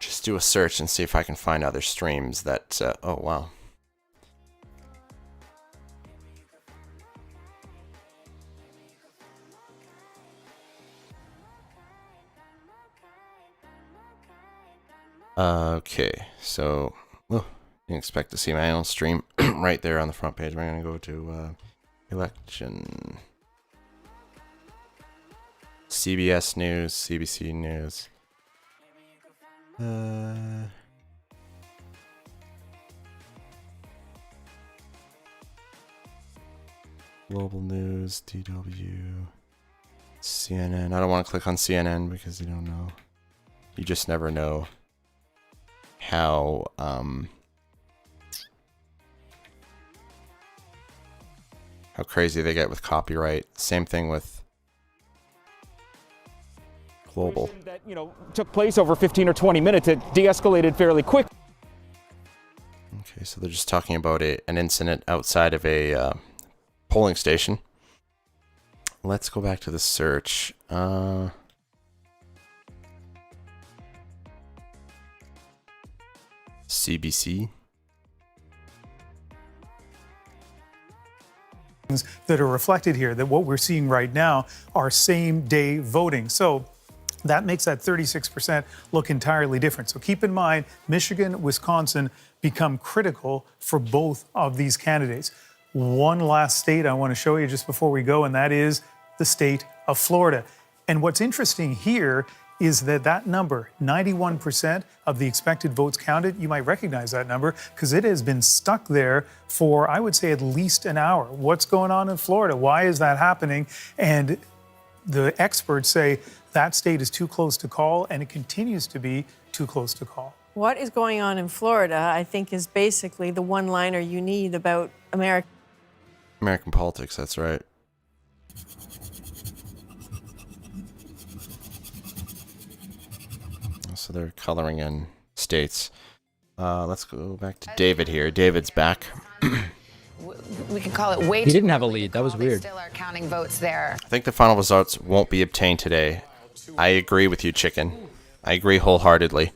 just do a search and see if I can find other streams that. Oh wow. Okay, so you can expect to see my own stream right there on the front page. We're gonna go to election, CBS News, CBC News, Global News, DW, CNN. I don't want to click on CNN because you don't know. You just never know how crazy they get with copyright. Same thing with Global. That, took place over 15 or 20 minutes. It de-escalated fairly quick. Okay, so they're just talking about an incident outside of a polling station. Let's go back to the search. CBC. That are reflected here, that what we're seeing right now are same-day voting. So that makes that 36% look entirely different. So keep in mind, Michigan, Wisconsin become critical for both of these candidates. One last state I want to show you just before we go, and that is the state of Florida. And what's interesting here is that number, 91% of the expected votes counted, you might recognize that number because it has been stuck there for, I would say, at least an hour. What's going on in Florida? Why is that happening? And the experts say that state is too close to call, and it continues to be too close to call. What is going on in Florida, I think, is basically the one-liner you need about American politics, that's right. So they're coloring in states. Let's go back to David here. David's back. We can call it way He didn't have a lead. That was weird. Still are counting votes there. I think the final results won't be obtained today. I agree with you, Chicken. I agree wholeheartedly.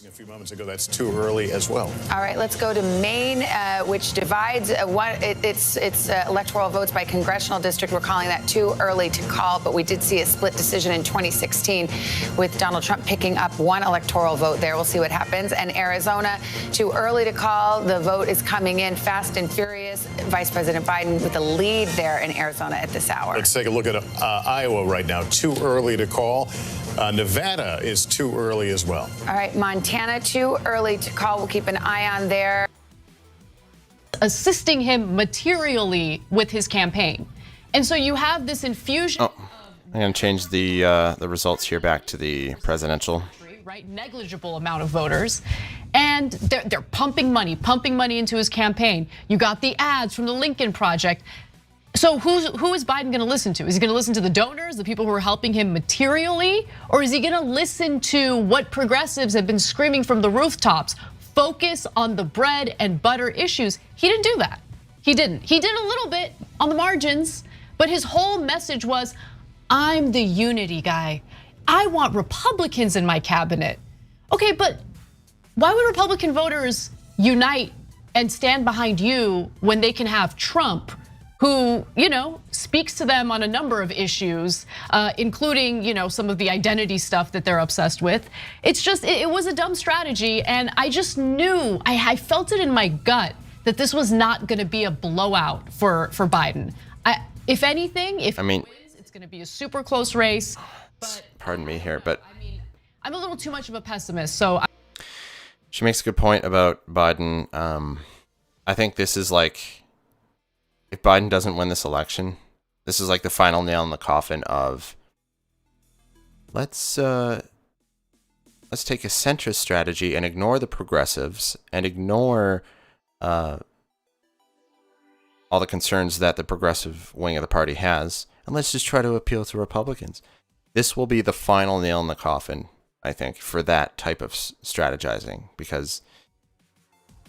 A few moments ago, that's too early as well. All right, let's go to Maine, which divides its electoral votes by congressional district. We're calling that too early to call, but we did see a split decision in 2016 with Donald Trump picking up one electoral vote there. We'll see what happens. And Arizona, too early to call. The vote is coming in fast and furious. Vice President Biden with the lead there in Arizona at this hour. Let's take a look at Iowa right now. Too early to call. Nevada is too early as well. All right, Montana, too early to call. We'll keep an eye on there. Assisting him materially with his campaign. And so you have this infusion. Oh, I'm going to change the results here back to the presidential. Right, negligible amount of voters. And they're pumping money into his campaign. You got the ads from the Lincoln Project. So who is Biden going to listen to? Is he going to listen to the donors, the people who are helping him materially? Or is he going to listen to what progressives have been screaming from the rooftops? Focus on the bread and butter issues. He didn't do that. He didn't. He did a little bit on the margins, but his whole message was, I'm the unity guy. I want Republicans in my cabinet. Okay, but why would Republican voters unite and stand behind you when they can have Trump, who, speaks to them on a number of issues, including, some of the identity stuff that they're obsessed with. It's just, it was a dumb strategy, and I just knew, I felt it in my gut that this was not gonna be a blowout for Biden. If anything, if he wins, it's gonna be a super close race. But, pardon me here, but I'm a little too much of a pessimist, so. She makes a good point about Biden. I think this is like, if Biden doesn't win this election, this is like the final nail in the coffin of let's take a centrist strategy and ignore the progressives and ignore all the concerns that the progressive wing of the party has, and let's just try to appeal to Republicans. This will be the final nail in the coffin. I think, for that type of strategizing, because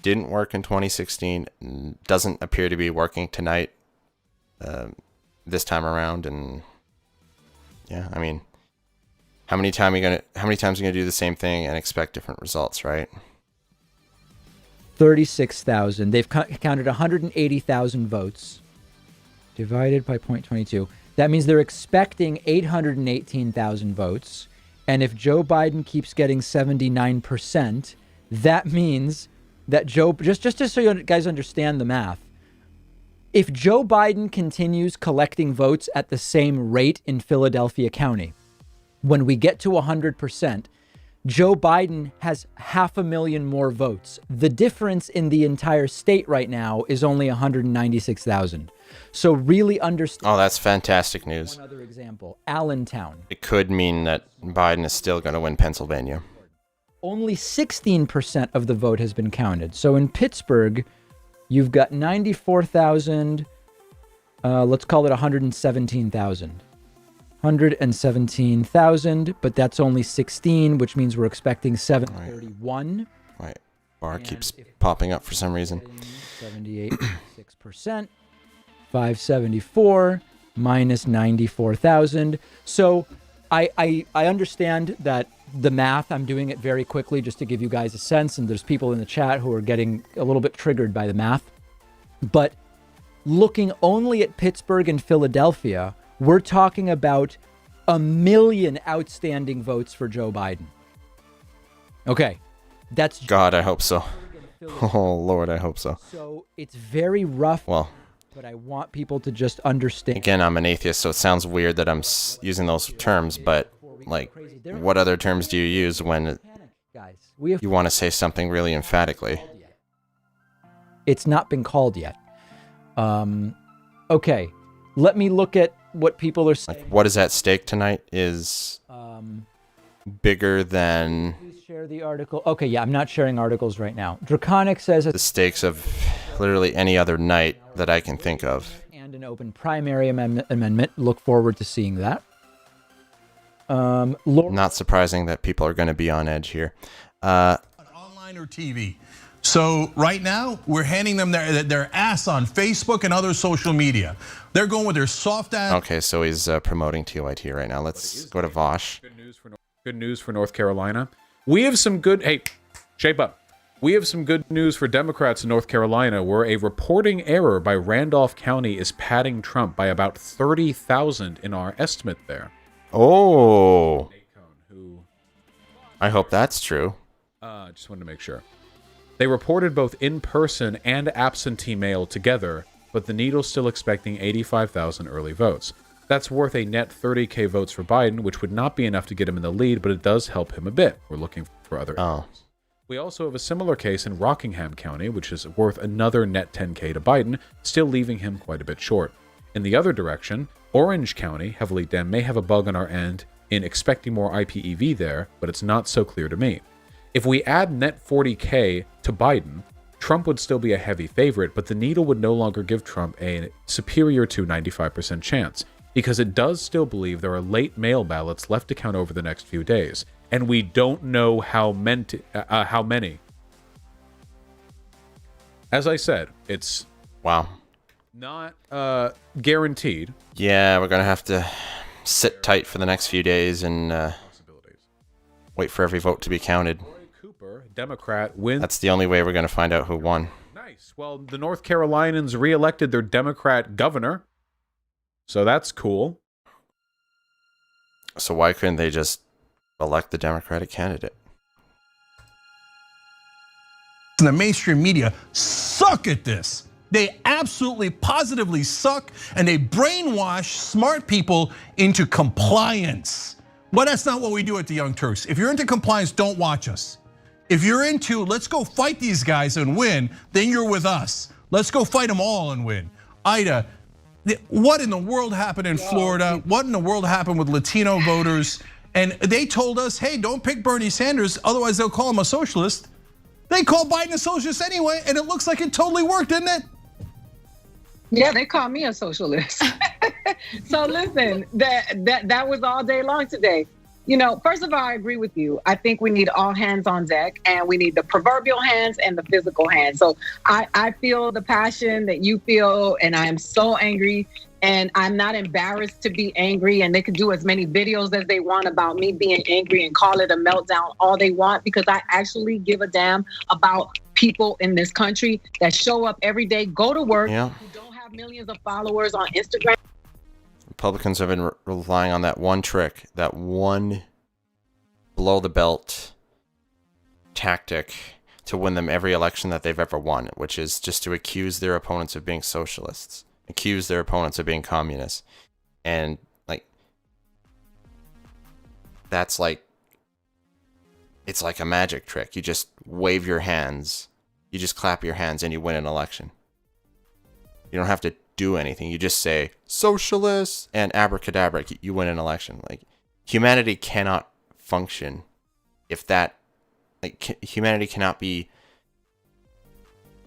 didn't work in 2016, doesn't appear to be working tonight, this time around. And yeah, I mean, how many times are you gonna do the same thing and expect different results, right? 36,000. They've counted 180,000 votes divided by 0.22. That means they're expecting 818,000 votes. And if Joe Biden keeps getting 79%, that means that just so you guys understand the math, if Joe Biden continues collecting votes at the same rate in Philadelphia County, when we get to 100%, Joe Biden has 500,000 more votes. The difference in the entire state right now is only 196,000. So really understand. Oh, that's fantastic news. One other example, Allentown. It could mean that Biden is still going to win Pennsylvania. Only 16% of the vote has been counted. So in Pittsburgh, you've got 94,000. Let's call it 117,000. 117,000, but that's only 16, which means we're expecting 731. Right. Bar keeps popping up for some reason. 78.6%. 574 minus 94,000. So I understand that the math, I'm doing it very quickly just to give you guys a sense, and there's people in the chat who are getting a little bit triggered by the math. But looking only at Pittsburgh and Philadelphia, we're talking about 1 million outstanding votes for Joe Biden. Okay, that's... God, I hope so. Oh, Lord, I hope so. So it's very rough. Well, but I want people to just understand. Again, I'm an atheist, so it sounds weird that I'm using those terms, but like, what other terms do you use when you want to say something really emphatically? It's not been called yet. Okay, let me look at what people are saying. Like, what is at stake tonight is bigger than... Please share the article. Okay, yeah, I'm not sharing articles right now. Draconic says... The stakes of literally any other night that I can think of. And an open primary amendment. Look forward to seeing that. Not surprising that people are going to be on edge here. Online or TV. So right now, we're handing them their ass on Facebook and other social media. They're going with their soft ass. Okay, so he's promoting TYT right now. Let's go to Vosh. Good news for North Carolina. We have some good... Hey, shape up. We have some good news for Democrats in North Carolina, where a reporting error by Randolph County is padding Trump by about 30,000 in our estimate there. Oh. I hope that's true. Just wanted to make sure. They reported both in-person and absentee mail together, but the Needle's still expecting 85,000 early votes. That's worth a net 30K votes for Biden, which would not be enough to get him in the lead, but it does help him a bit. We're looking for other areas. We also have a similar case in Rockingham County, which is worth another net 10K to Biden, still leaving him quite a bit short. In the other direction, Orange County, heavily Dem, may have a bug on our end in expecting more IPEV there, but it's not so clear to me. If we add net 40K to Biden, Trump would still be a heavy favorite, but the Needle would no longer give Trump a superior to 95% chance, because it does still believe there are late mail ballots left to count over the next few days, and we don't know how many. As I said, it's not guaranteed. Yeah, we're gonna have to sit tight for the next few days and wait for every vote to be counted. Cooper, Democrat, wins. That's the only way we're gonna find out who won. Nice. Well, the North Carolinians re-elected their Democrat governor, so that's cool. So why couldn't they just elect the Democratic candidate? The mainstream media suck at this. They absolutely, positively suck, and they brainwash smart people into compliance. But that's not what we do at the Young Turks. If you're into compliance, don't watch us. If you're into, let's go fight these guys and win, then you're with us. Let's go fight them all and win. Ida, what in the world happened in Florida? What in the world happened with Latino voters? And they told us, hey, don't pick Bernie Sanders, otherwise they'll call him a socialist. They called Biden a socialist anyway, and it looks like it totally worked, didn't it? Yeah, they call me a socialist. So listen, that was all day long today. First of all, I agree with you. I think we need all hands on deck, and we need the proverbial hands and the physical hands. So I feel the passion that you feel, and I am so angry, and I'm not embarrassed to be angry, and they can do as many videos as they want about me being angry and call it a meltdown all they want, because I actually give a damn about people in this country that show up every day, go to work, who don't have millions of followers on Instagram. Republicans have been relying on that one trick, that one below-the-belt tactic to win them every election that they've ever won, which is just to accuse their opponents of being socialists, accuse their opponents of being communists. And, that's it's like a magic trick. You just wave your hands, you just clap your hands, and you win an election. You don't have to do anything. You just say socialists and abracadabra, you win an election. Humanity cannot function if that humanity cannot be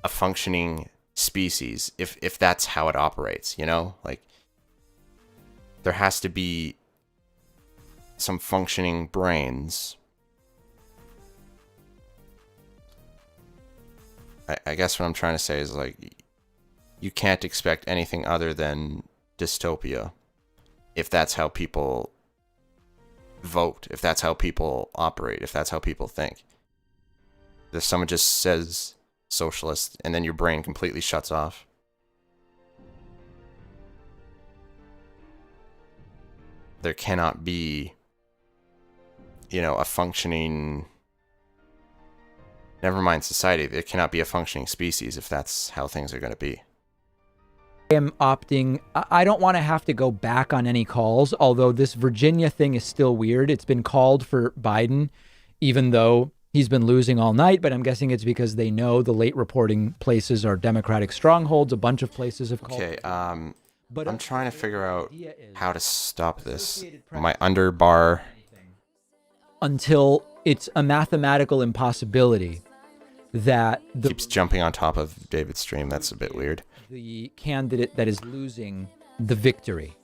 a functioning species if that's how it operates, there has to be some functioning brains. I guess what I'm trying to say is you can't expect anything other than dystopia if that's how people vote, if that's how people operate, if that's how people think. If someone just says socialist and then your brain completely shuts off. There cannot be, a functioning, never mind society, there cannot be a functioning species if that's how things are going to be. I am opting. I don't want to have to go back on any calls, although this Virginia thing is still weird. It's been called for Biden, even though he's been losing all night, but I'm guessing it's because they know the late reporting places are Democratic strongholds. A bunch of places have called. Okay, I'm trying to figure out how to stop this. My underbar. Until it's a mathematical impossibility that keeps jumping on top of David's stream. That's a bit weird. The candidate that is losing the victory.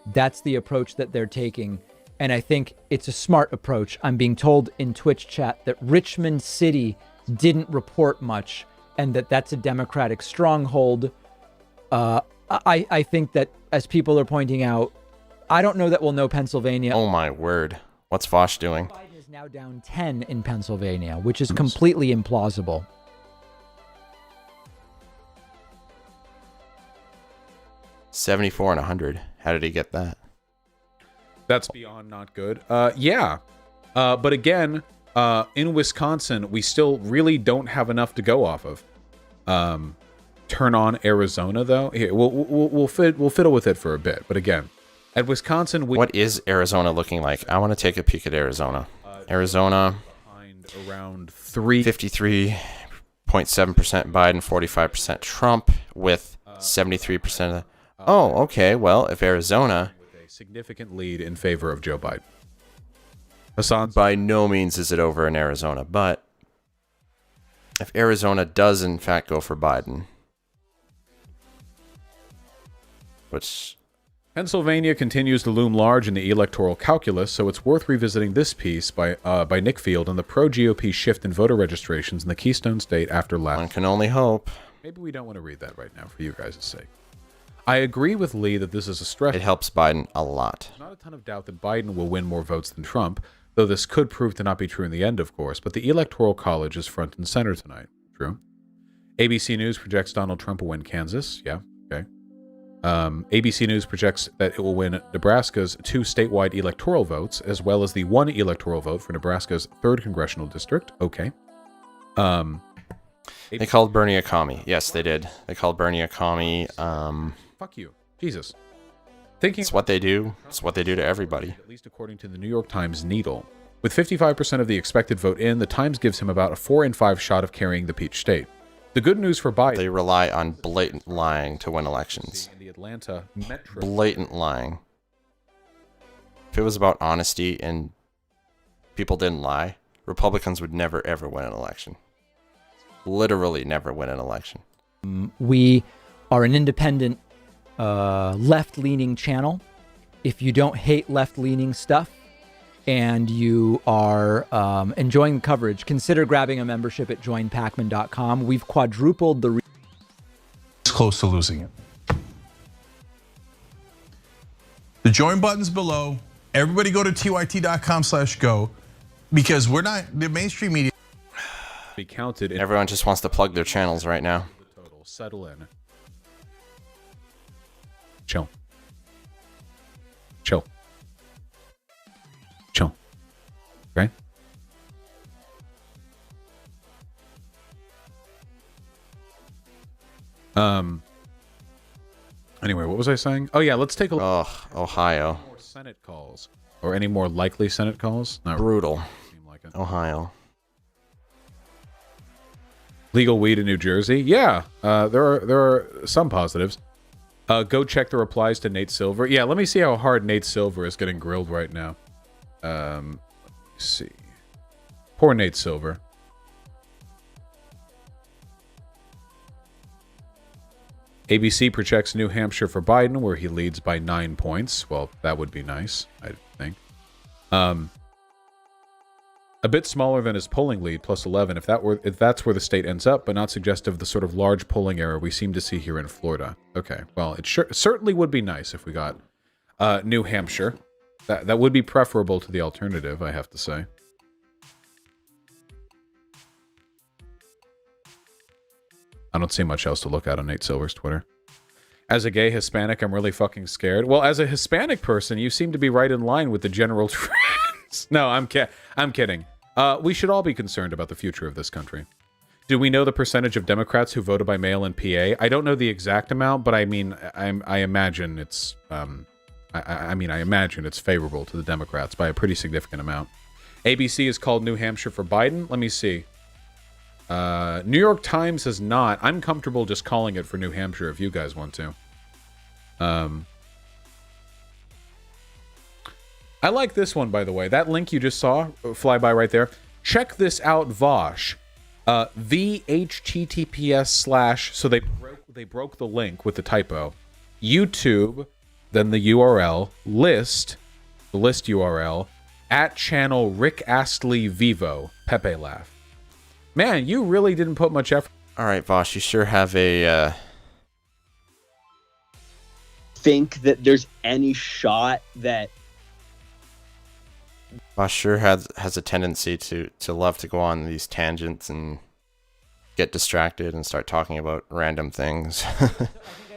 That's the approach that they're taking. And I think it's a smart approach. I'm being told in Twitch chat that Richmond City didn't report much and that's a Democratic stronghold. I think that, as people are pointing out, I don't know that we'll know Pennsylvania. Oh my word. What's Vosh doing? Biden is now down 10 in Pennsylvania, which is completely implausible. $74 and 100. How did he get that? That's beyond not good. Yeah. But again, in Wisconsin, we still really don't have enough to go off of. Turn on Arizona, though. Here, we'll fiddle with it for a bit. But again, at Wisconsin, what is Arizona looking like? I want to take a peek at Arizona. Arizona, around 53.7% Biden, 45% Trump, with 73% of. Oh, okay. Well, if Arizona, with a significant lead in favor of Joe Biden. Hassan, by no means is it over in Arizona, but if Arizona does in fact go for Biden, which Pennsylvania continues to loom large in the electoral calculus, so it's worth revisiting this piece by Nick Field on the pro-GOP shift in voter registrations in the Keystone State after last. One can only hope. Maybe we don't want to read that right now for you guys' sake. I agree with Lee that this is a stress. It helps Biden a lot. There's not a ton of doubt that Biden will win more votes than Trump, though this could prove to not be true in the end, of course. But the Electoral College is front and center tonight. True. ABC News projects Donald Trump will win Kansas. Yeah, okay. ABC News projects that it will win Nebraska's 2 statewide electoral votes, as well as the 1 electoral vote for Nebraska's 3rd congressional district. Okay. They called Bernie a commie. Yes, they did. They called Bernie a commie. Fuck you. Jesus. It's what they do. It's what they do to everybody. At least according to the New York Times Needle. With 55% of the expected vote in, the Times gives him about a 4 in 5 shot of carrying the Peach State. The good news for Biden... They rely on blatant lying to win elections. In the Atlanta metro... Blatant lying. If it was about honesty and people didn't lie, Republicans would never, ever win an election. Literally never win an election. We are an independent, left-leaning channel. If you don't hate left-leaning stuff, and you are enjoying the coverage, consider grabbing a membership at joinpacman.com. We've quadrupled the It's close to losing it. The join button's below. Everybody go to tyt.com/go because we're not the mainstream media. Be counted. Everyone just wants to plug their channels right now. Total. Settle in. Chill. Chill. Chill. Okay? Anyway, what was I saying? Oh yeah, let's take a look. Oh, Ohio. More Senate calls. Or any more likely Senate calls? Not Brutal. seem like it. Ohio. Legal weed in New Jersey? Yeah, there are some positives. Go check the replies to Nate Silver. Yeah, let me see how hard Nate Silver is getting grilled right now. Let me see. Poor Nate Silver. ABC projects New Hampshire for Biden, where he leads by 9 points. Well, that would be nice, I think. A bit smaller than his polling lead, plus 11, if that's where the state ends up, but not suggestive of the sort of large polling error we seem to see here in Florida. Okay, well, it certainly would be nice if we got New Hampshire. That would be preferable to the alternative, I have to say. I don't see much else to look at on Nate Silver's Twitter. As a gay Hispanic, I'm really fucking scared. Well, as a Hispanic person, you seem to be right in line with the general trends. No, I'm kidding. We should all be concerned about the future of this country. Do we know the percentage of Democrats who voted by mail in PA? I don't know the exact amount, but I mean, I imagine it's, I imagine it's favorable to the Democrats by a pretty significant amount. ABC has called New Hampshire for Biden. Let me see. New York Times has not. I'm comfortable just calling it for New Hampshire if you guys want to. I like this one, by the way. That link you just saw fly by right there. Check this out, Vosh. VHTTPS/ so they broke the link with the typo. YouTube, then the URL, the list URL, @channel Rick Astley Vivo, Pepe Laugh. Man, you really didn't put much effort. All right, Vosh, you sure have a... think that there's any shot that... Vosh sure has a tendency to love to go on these tangents and get distracted and start talking about random things.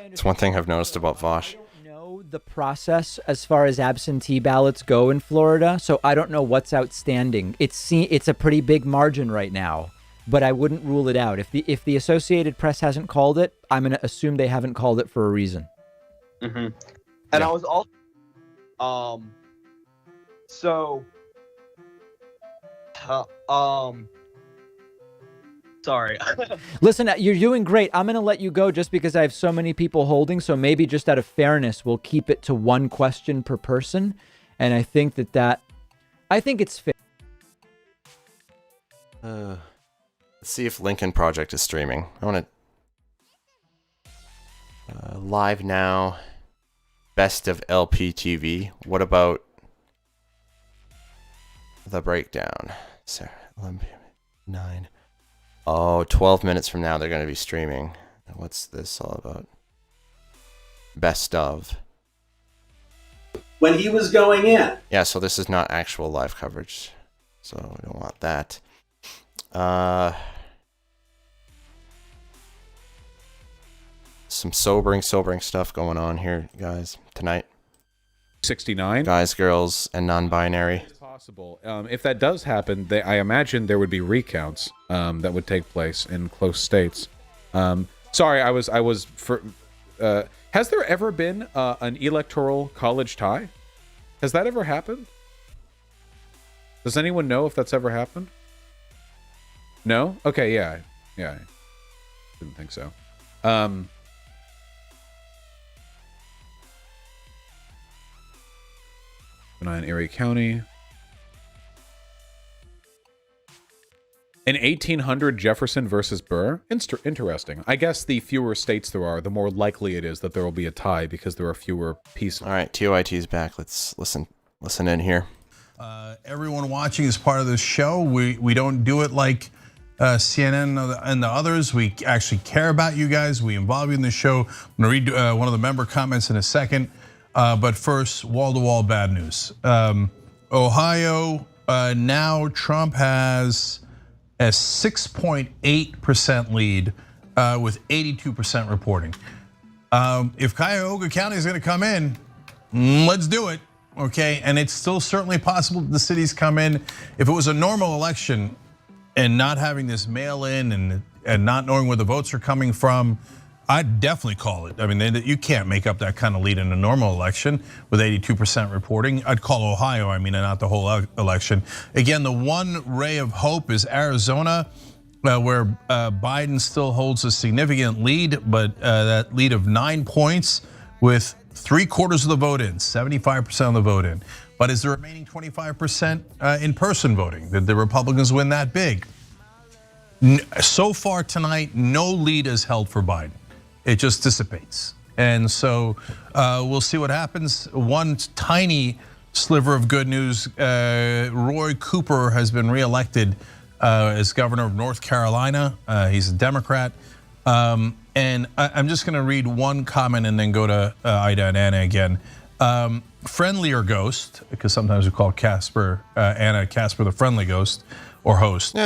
It's one thing I've noticed about Vosh. The process as far as absentee ballots go in Florida, so I don't know what's outstanding. It's a pretty big margin right now, but I wouldn't rule it out. If the Associated Press hasn't called it, I'm going to assume they haven't called it for a reason. Mm-hmm. And I was also sorry. Listen, you're doing great. I'm going to let you go just because I have so many people holding. So maybe just out of fairness, we'll keep it to one question per person. And I think I think it's fair. Let's see if Lincoln Project is streaming. I want to... live now. Best of LPTV. What about the breakdown? So, 9. Oh, 12 minutes from now, they're going to be streaming. What's this all about? Best of. When he was going in. Yeah, so this is not actual live coverage. So we don't want that. Some sobering stuff going on here, guys, tonight. 69? Guys, girls, and non-binary. Possible. If that does happen, I imagine there would be recounts that would take place in close states. Sorry, I was for. Has there ever been an electoral college tie? Has that ever happened? Does anyone know if that's ever happened? No? Okay, yeah. I didn't think so. In Erie County. In 1800, Jefferson versus Burr. Interesting. I guess the fewer states there are, the more likely it is that there will be a tie because there are fewer pieces. All right, TOIT's back. Let's listen in here. Everyone watching is part of this show. We don't do it like CNN and the others. We actually care about you guys. We involve you in the show. I'm going to read one of the member comments in a second. But first, wall-to-wall bad news. Ohio, now Trump has a 6.8% lead with 82% reporting. If Cuyahoga County is going to come in, let's do it, okay? And it's still certainly possible that the cities come in. If it was a normal election and not having this mail-in and not knowing where the votes are coming from, I'd definitely call it. I mean, you can't make up that kind of lead in a normal election with 82% reporting. I'd call Ohio, and not the whole election. Again, the one ray of hope is Arizona, where Biden still holds a significant lead, but that lead of 9 points with 3/4 of the vote in, 75% of the vote in. But is the remaining 25% in-person voting? Did the Republicans win that big? So far tonight, no lead is held for Biden. It just dissipates. And so we'll see what happens. One tiny sliver of good news, Roy Cooper has been reelected as governor of North Carolina. He's a Democrat. And I'm just gonna read one comment and then go to Ida and Anna again. Friendlier ghost, because sometimes we call Anna Casper the friendly ghost or host.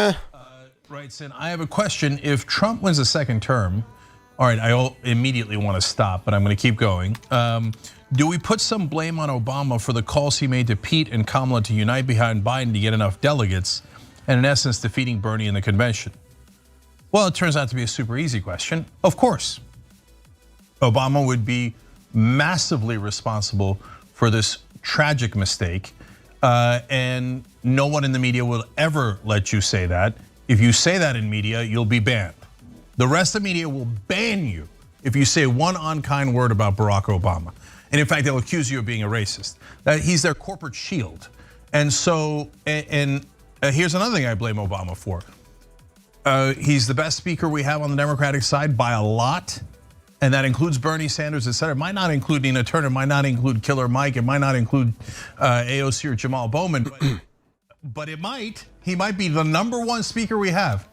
Writes in, I have a question. If Trump wins a second term, all right, I immediately want to stop, but I'm going to keep going. Do we put some blame on Obama for the calls he made to Pete and Kamala to unite behind Biden to get enough delegates, and in essence defeating Bernie in the convention? Well, it turns out to be a super easy question. Of course. Obama would be massively responsible for this tragic mistake, and no one in the media will ever let you say that. If you say that in media, you'll be banned. The rest of the media will ban you if you say one unkind word about Barack Obama. And in fact, they'll accuse you of being a racist. He's their corporate shield. And so, here's another thing I blame Obama for. He's the best speaker we have on the Democratic side by a lot. And that includes Bernie Sanders, et cetera. It might not include Nina Turner, might not include Killer Mike, it might not include AOC or Jamal Bowman, but it might. He might be the #1 speaker we have.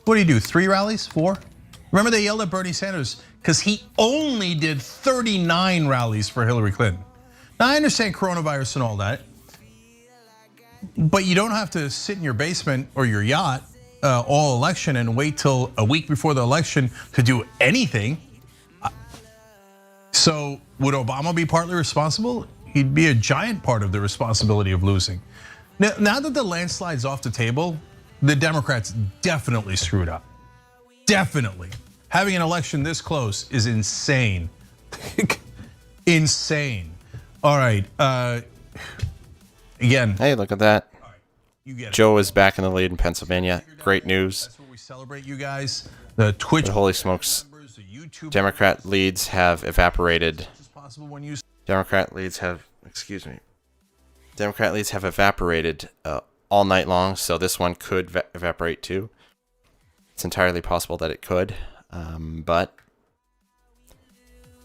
What do you do, 3 rallies, 4? Remember they yelled at Bernie Sanders because he only did 39 rallies for Hillary Clinton. Now I understand coronavirus and all that, but you don't have to sit in your basement or your yacht all election and wait till a week before the election to do anything. So would Obama be partly responsible? He'd be a giant part of the responsibility of losing. Now that the landslide's off the table, the Democrats definitely screwed up. Definitely. Having an election this close is insane. Insane. All right. Again. Hey, look at that. You get it. Joe is back in the lead in Pennsylvania. Great news. That's where we celebrate you guys. The Twitch. But holy smokes. Democrat leads have evaporated. Democrat leads have evaporated all night long, so this one could evaporate too. It's entirely possible that it could, but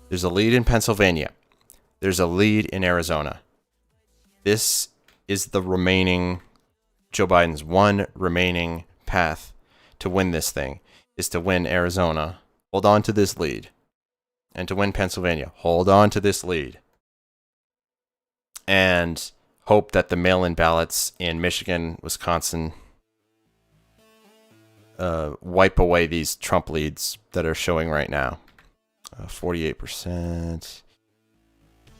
there's a lead in Pennsylvania. There's a lead in Arizona. This is the remaining, Joe Biden's one remaining path to win this thing, is to win Arizona, hold on to this lead, and to win Pennsylvania, hold on to this lead, and hope that the mail-in ballots in Michigan, Wisconsin wipe away these Trump leads that are showing right now. 48%,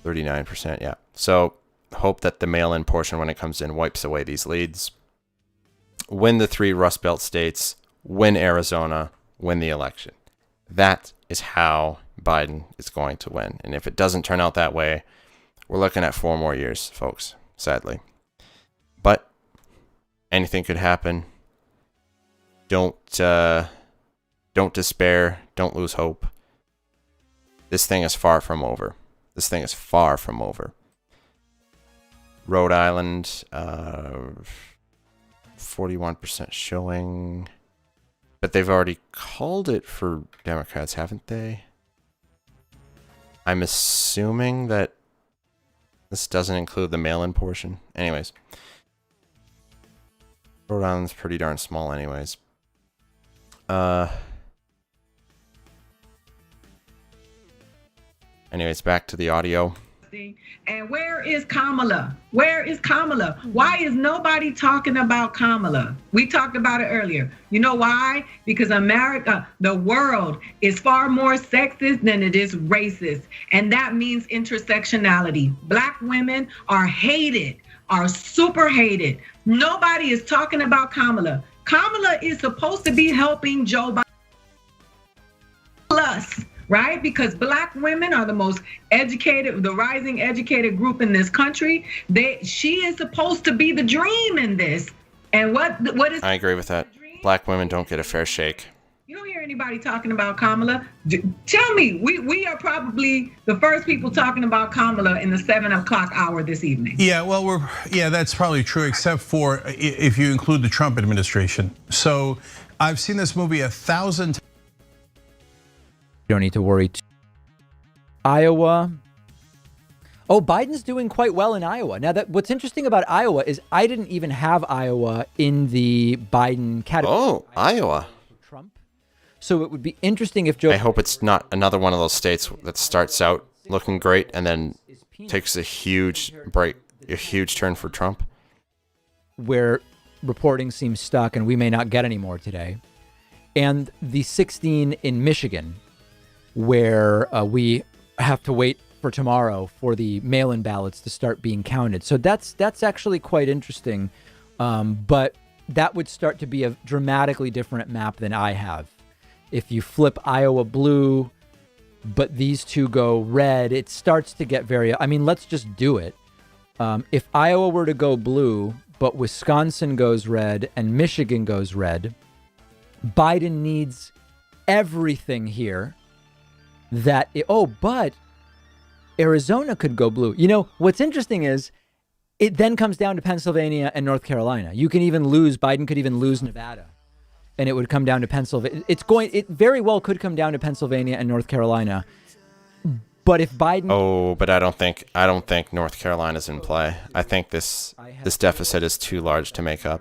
39%, yeah. So hope that the mail-in portion when it comes in wipes away these leads. Win the 3 Rust Belt states, win Arizona, win the election. That is how Biden is going to win. And if it doesn't turn out that way, we're looking at 4 more years, folks, sadly. But anything could happen. Don't despair. Don't lose hope. This thing is far from over. This thing is far from over. Rhode Island, 41% showing. But they've already called it for Democrats, haven't they? I'm assuming that this doesn't include the mail-in portion. Anyways, Rhode Island's pretty darn small anyways. Anyways, back to the audio. And where is Kamala? Where is Kamala? Why is nobody talking about Kamala? We talked about it earlier. You know why? Because America, the world, is far more sexist than it is racist. And that means intersectionality. Black women are hated, are super hated. Nobody is talking about Kamala. Kamala is supposed to be helping Joe Biden. Plus, right? Because Black women are the most educated, the rising educated group in this country. She is supposed to be the dream in this. And what is? I agree with that. Black women don't get a fair shake. You don't hear anybody talking about Kamala. Tell me, we are probably the first people talking about Kamala in the 7 o'clock hour this evening. Yeah, well, that's probably true, except for if you include the Trump administration. So I've seen this movie 1,000 times. You don't need to worry. Iowa. Oh, Biden's doing quite well in Iowa. Now, what's interesting about Iowa is I didn't even have Iowa in the Biden category. Oh, Iowa. Trump. So it would be interesting if Joe. I hope it's not another one of those states that starts out looking great and then takes a huge break, a huge turn for Trump. Where reporting seems stuck and we may not get any more today. And the 16 in Michigan, where we have to wait for tomorrow for the mail-in ballots to start being counted. So that's actually quite interesting. But that would start to be a dramatically different map than I have. If you flip Iowa blue, but these two go red, it starts to get very, I mean, let's just do it. If Iowa were to go blue, but Wisconsin goes red and Michigan goes red, Biden needs everything here. But Arizona could go blue. You know, what's interesting is it then comes down to Pennsylvania and North Carolina. You can even lose, Biden could even lose Nevada, and it would come down to Pennsylvania. It very well could come down to Pennsylvania and North Carolina. But if Biden... Oh, but I don't think North Carolina's in play. I think this deficit is too large to make up.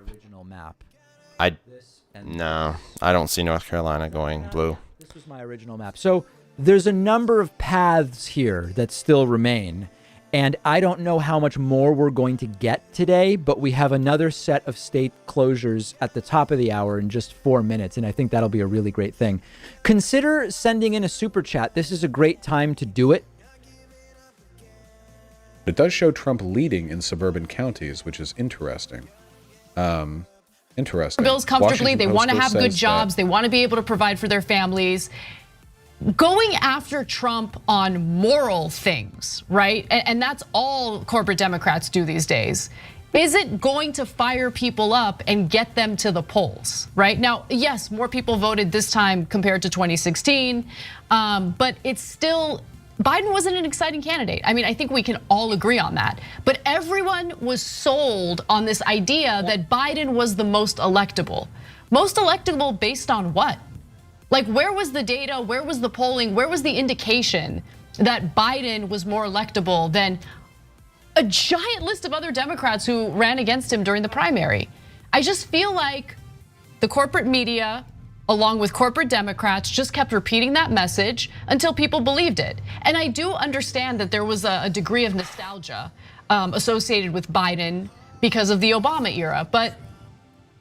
No, I don't see North Carolina going blue. This was my original map. So there's a number of paths here that still remain. And I don't know how much more we're going to get today, but we have another set of state closures at the top of the hour in just 4 minutes. And I think that'll be a really great thing. Consider sending in a super chat. This is a great time to do it. It does show Trump leading in suburban counties, which is interesting. Bills comfortably. They want to have good jobs. They want to be able to provide for their families. Going after Trump on moral things, right? And that's all corporate Democrats do these days. Is it going to fire people up and get them to the polls, right? Now, yes, more people voted this time compared to 2016, but it's still, Biden wasn't an exciting candidate. I mean, I think we can all agree on that. But everyone was sold on this idea that Biden was the most electable. Most electable based on what? Like, where was the data? Where was the polling? Where was the indication that Biden was more electable than a giant list of other Democrats who ran against him during the primary? I just feel like the corporate media, along with corporate Democrats, just kept repeating that message until people believed it. And I do understand that there was a degree of nostalgia associated with Biden because of the Obama era, but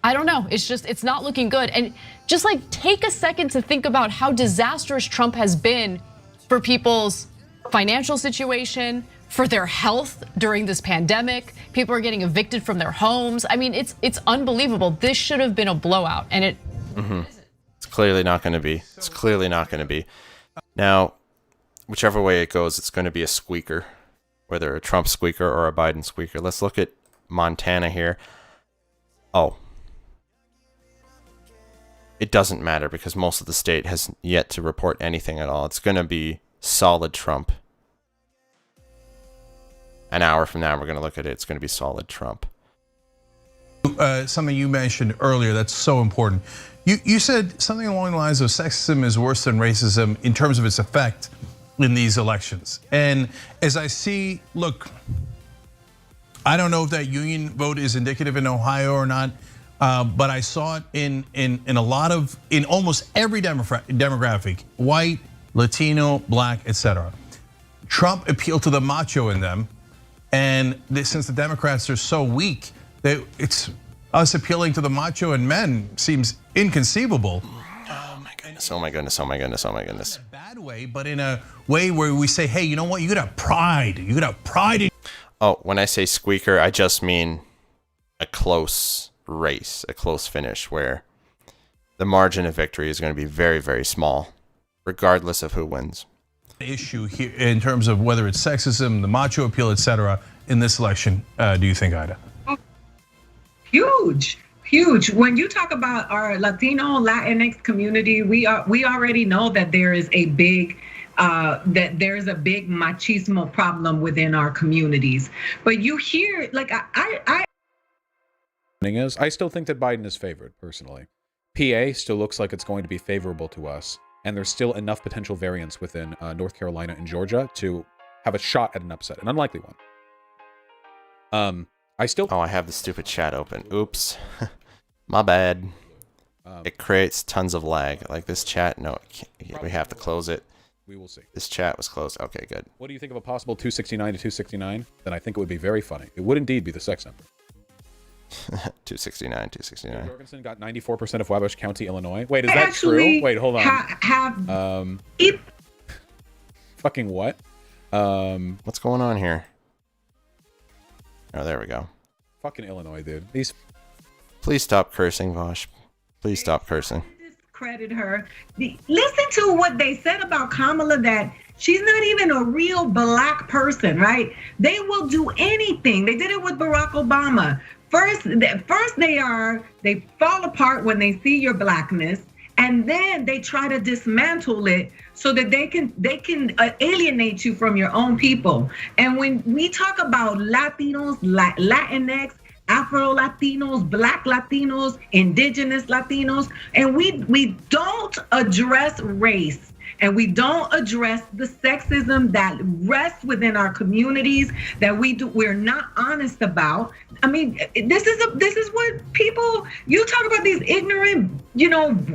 I don't know. It's not looking good. And just like take a second to think about how disastrous Trump has been for people's financial situation, for their health during this pandemic. People are getting evicted from their homes. I mean, it's unbelievable. This should have been a blowout, and it isn't. It's clearly not going to be. It's clearly not going to be. Now, whichever way it goes, it's going to be a squeaker, whether a Trump squeaker or a Biden squeaker. Let's look at Montana here. Oh. It doesn't matter because most of the state has yet to report anything at all. It's going to be solid Trump. An hour from now, we're going to look at it. It's going to be solid Trump. Something you mentioned earlier that's so important. You said something along the lines of sexism is worse than racism in terms of its effect in these elections. And as I see, look, I don't know if that union vote is indicative in Ohio or not. but I saw it in almost every demographic, white, Latino, black, etc. Trump appealed to the macho in them, and since the Democrats are so weak, it's us appealing to the macho in men seems inconceivable. Oh my goodness! Oh my goodness! Oh my goodness! Oh my goodness! In a bad way, but in a way where we say, hey, you know what? You gotta have pride. You gotta have pride in. Oh, when I say squeaker, I just mean a close race, a close finish where the margin of victory is going to be very, very small, regardless of who wins. Issue here in terms of whether it's sexism, the macho appeal, etc. in this election, do you think, Ida? Huge. When you talk about our Latino, Latinx community, we already know that there is a big machismo problem within our communities. But you hear, like, I still think that Biden is favored, personally. PA still looks like it's going to be favorable to us, and there's still enough potential variance within North Carolina and Georgia to have a shot at an upset, an unlikely one. Oh, I have the stupid chat open. Oops. My bad. It creates tons of lag. Like this chat, no, we have to close it. We will see. This chat was closed. Okay, good. What do you think of a possible 269 to 269? Then I think it would be very funny. It would indeed be the sex number. 269. Jorgensen got 94% of Wabash County, Illinois. Wait, is that true? Wait, hold on. Fucking what? What's going on here? Oh, there we go. Fucking Illinois, dude. Please stop cursing, Vosh. Please stop cursing. Discredit her. Listen to what they said about Kamala, that she's not even a real black person, right? They will do anything. They did it with Barack Obama. First they fall apart when they see your blackness, and then they try to dismantle it so that they can alienate you from your own people. And when we talk about Latinos, Latinx, Afro-Latinos, Black Latinos, Indigenous Latinos, and we don't address race, and we don't address the sexism that rests within our communities, that we're not honest about. I mean, this is what people, you talk about these ignorant,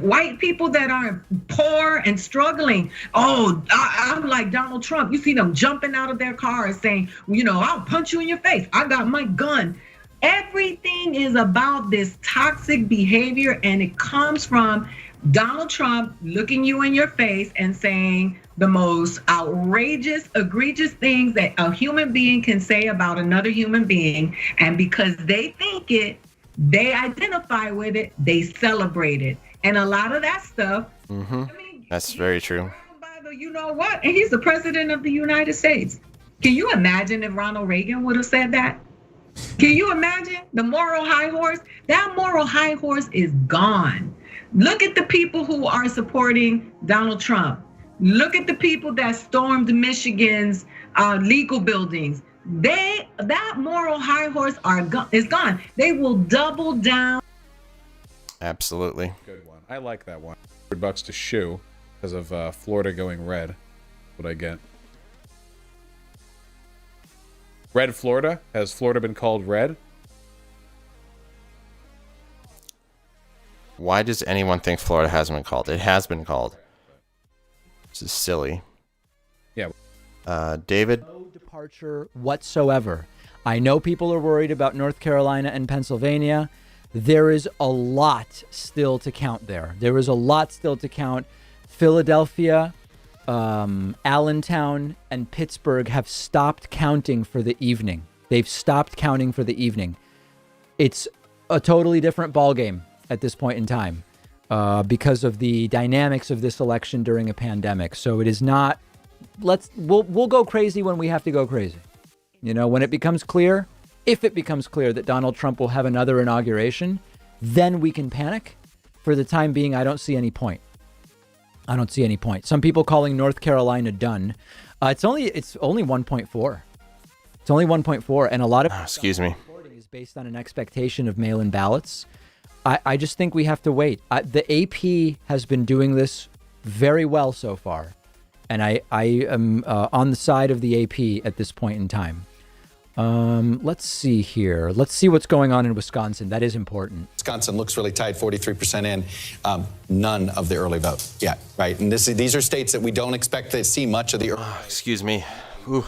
white people that are poor and struggling. Oh, I'm like Donald Trump. You see them jumping out of their cars saying, I'll punch you in your face. I got my gun. Everything is about this toxic behavior, and it comes from Donald Trump looking you in your face and saying the most outrageous, egregious things that a human being can say about another human being. And because they think it, they identify with it, they celebrate it. And a lot of that stuff, that's very true. You know what? And he's the president of the United States. Can you imagine if Ronald Reagan would have said that? Can you imagine the moral high horse? That moral high horse is gone. Look at the people who are supporting Donald Trump. Look at the people that stormed Michigan's legal buildings. That moral high horse is gone. They will double down. Absolutely. Good one. I like that one. $100 to shoe because of Florida going red. What I get. Red Florida? Has Florida been called red? Why does anyone think Florida hasn't been called? It has been called. This is silly. Yeah. David? No departure whatsoever. I know people are worried about North Carolina and Pennsylvania. There is a lot still to count there. There is a lot still to count. Philadelphia, Allentown, and Pittsburgh have stopped counting for the evening. They've stopped counting for the evening. It's a totally different ballgame at this point in time because of the dynamics of this election during a pandemic. So it is not, we'll go crazy when we have to go crazy. When it becomes clear, if it becomes clear that Donald Trump will have another inauguration, then we can panic. For the time being, I don't see any point. Some people calling North Carolina done. It's only 1.4. It's only 1.4, and a lot of excuse me reporting is based on an expectation of mail-in ballots. I just think we have to wait. The AP has been doing this very well so far, and I am on the side of the AP at this point in time. Let's see here. Let's see what's going on in Wisconsin. That is important. Wisconsin looks really tight, 43% in. None of the early vote yet, right? And these are states that we don't expect to see much of the early Excuse me. Ooh,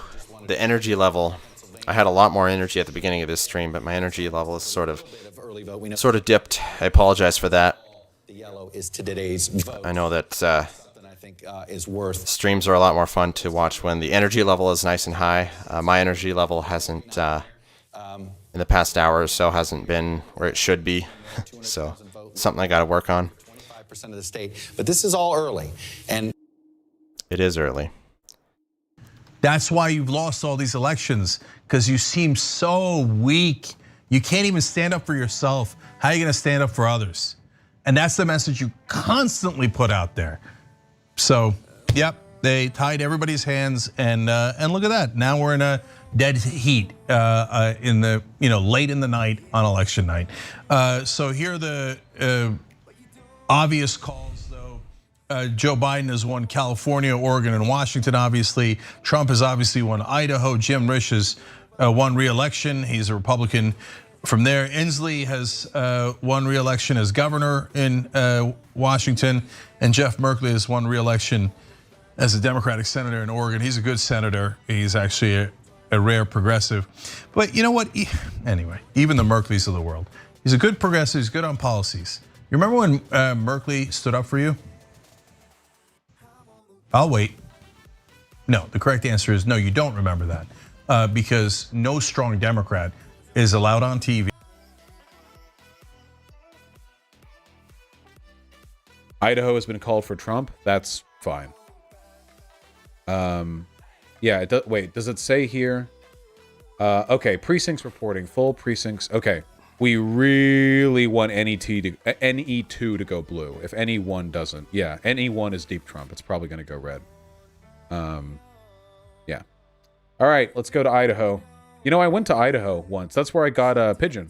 the energy level. I had a lot more energy at the beginning of this stream, but my energy level is sort of dipped. I apologize for that. The yellow is to today's vote. I know that I think is worth. Streams are a lot more fun to watch when the energy level is nice and high. My energy level hasn't, in the past hour or so, hasn't been where it should be. So, something I got to work on. 25% of the state, but this is all early, and it is early. That's why you've lost all these elections, because you seem so weak. You can't even stand up for yourself. How are you going to stand up for others? And that's the message you constantly put out there. So, yep, they tied everybody's hands, and look at that. Now we're in a dead heat in the late in the night on election night. So here are the obvious calls, though. Joe Biden has won California, Oregon, and Washington. Obviously, Trump has obviously won Idaho. Jim Risch has won re-election. He's a Republican. From there, Inslee has won re-election as governor in Washington, and Jeff Merkley has won re-election as a Democratic senator in Oregon. He's a good senator. He's actually a rare progressive. But you know what? Anyway, even the Merkleys of the world. He's a good progressive. He's good on policies. You remember when Merkley stood up for you? I'll wait. No, the correct answer is no, you don't remember that. Because no strong Democrat is allowed on TV. Idaho has been called for Trump. That's fine. Yeah, it does, wait, does it say here? Okay, precincts reporting, full precincts. Okay, we really want NE2 to go blue. If NE1 doesn't, yeah, NE1 is deep Trump. It's probably going to go red. Yeah. All right, let's go to Idaho. You know, I went to Idaho once. That's where I got a pigeon.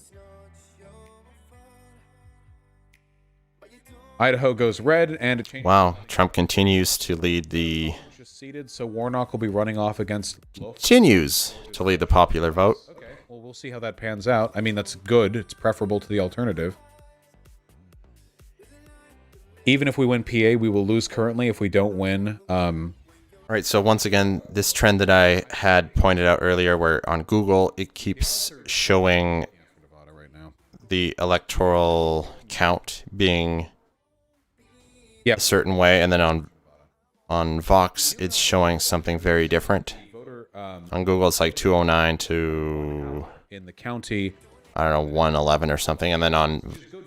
Idaho goes red, and it changes. Wow, Trump continues to lead the. Just seated, so Warnock will be running off against. Continues to lead the popular vote. Okay, well, we'll see how that pans out. I mean, that's good. It's preferable to the alternative. Even if we win PA, we will lose currently if we don't win. All right, so once again, this trend that I had pointed out earlier, where on Google it keeps showing the electoral count being a certain way, and then on Vox it's showing something very different. On Google it's like 209 to in the county, I don't know, 111 or something, and then on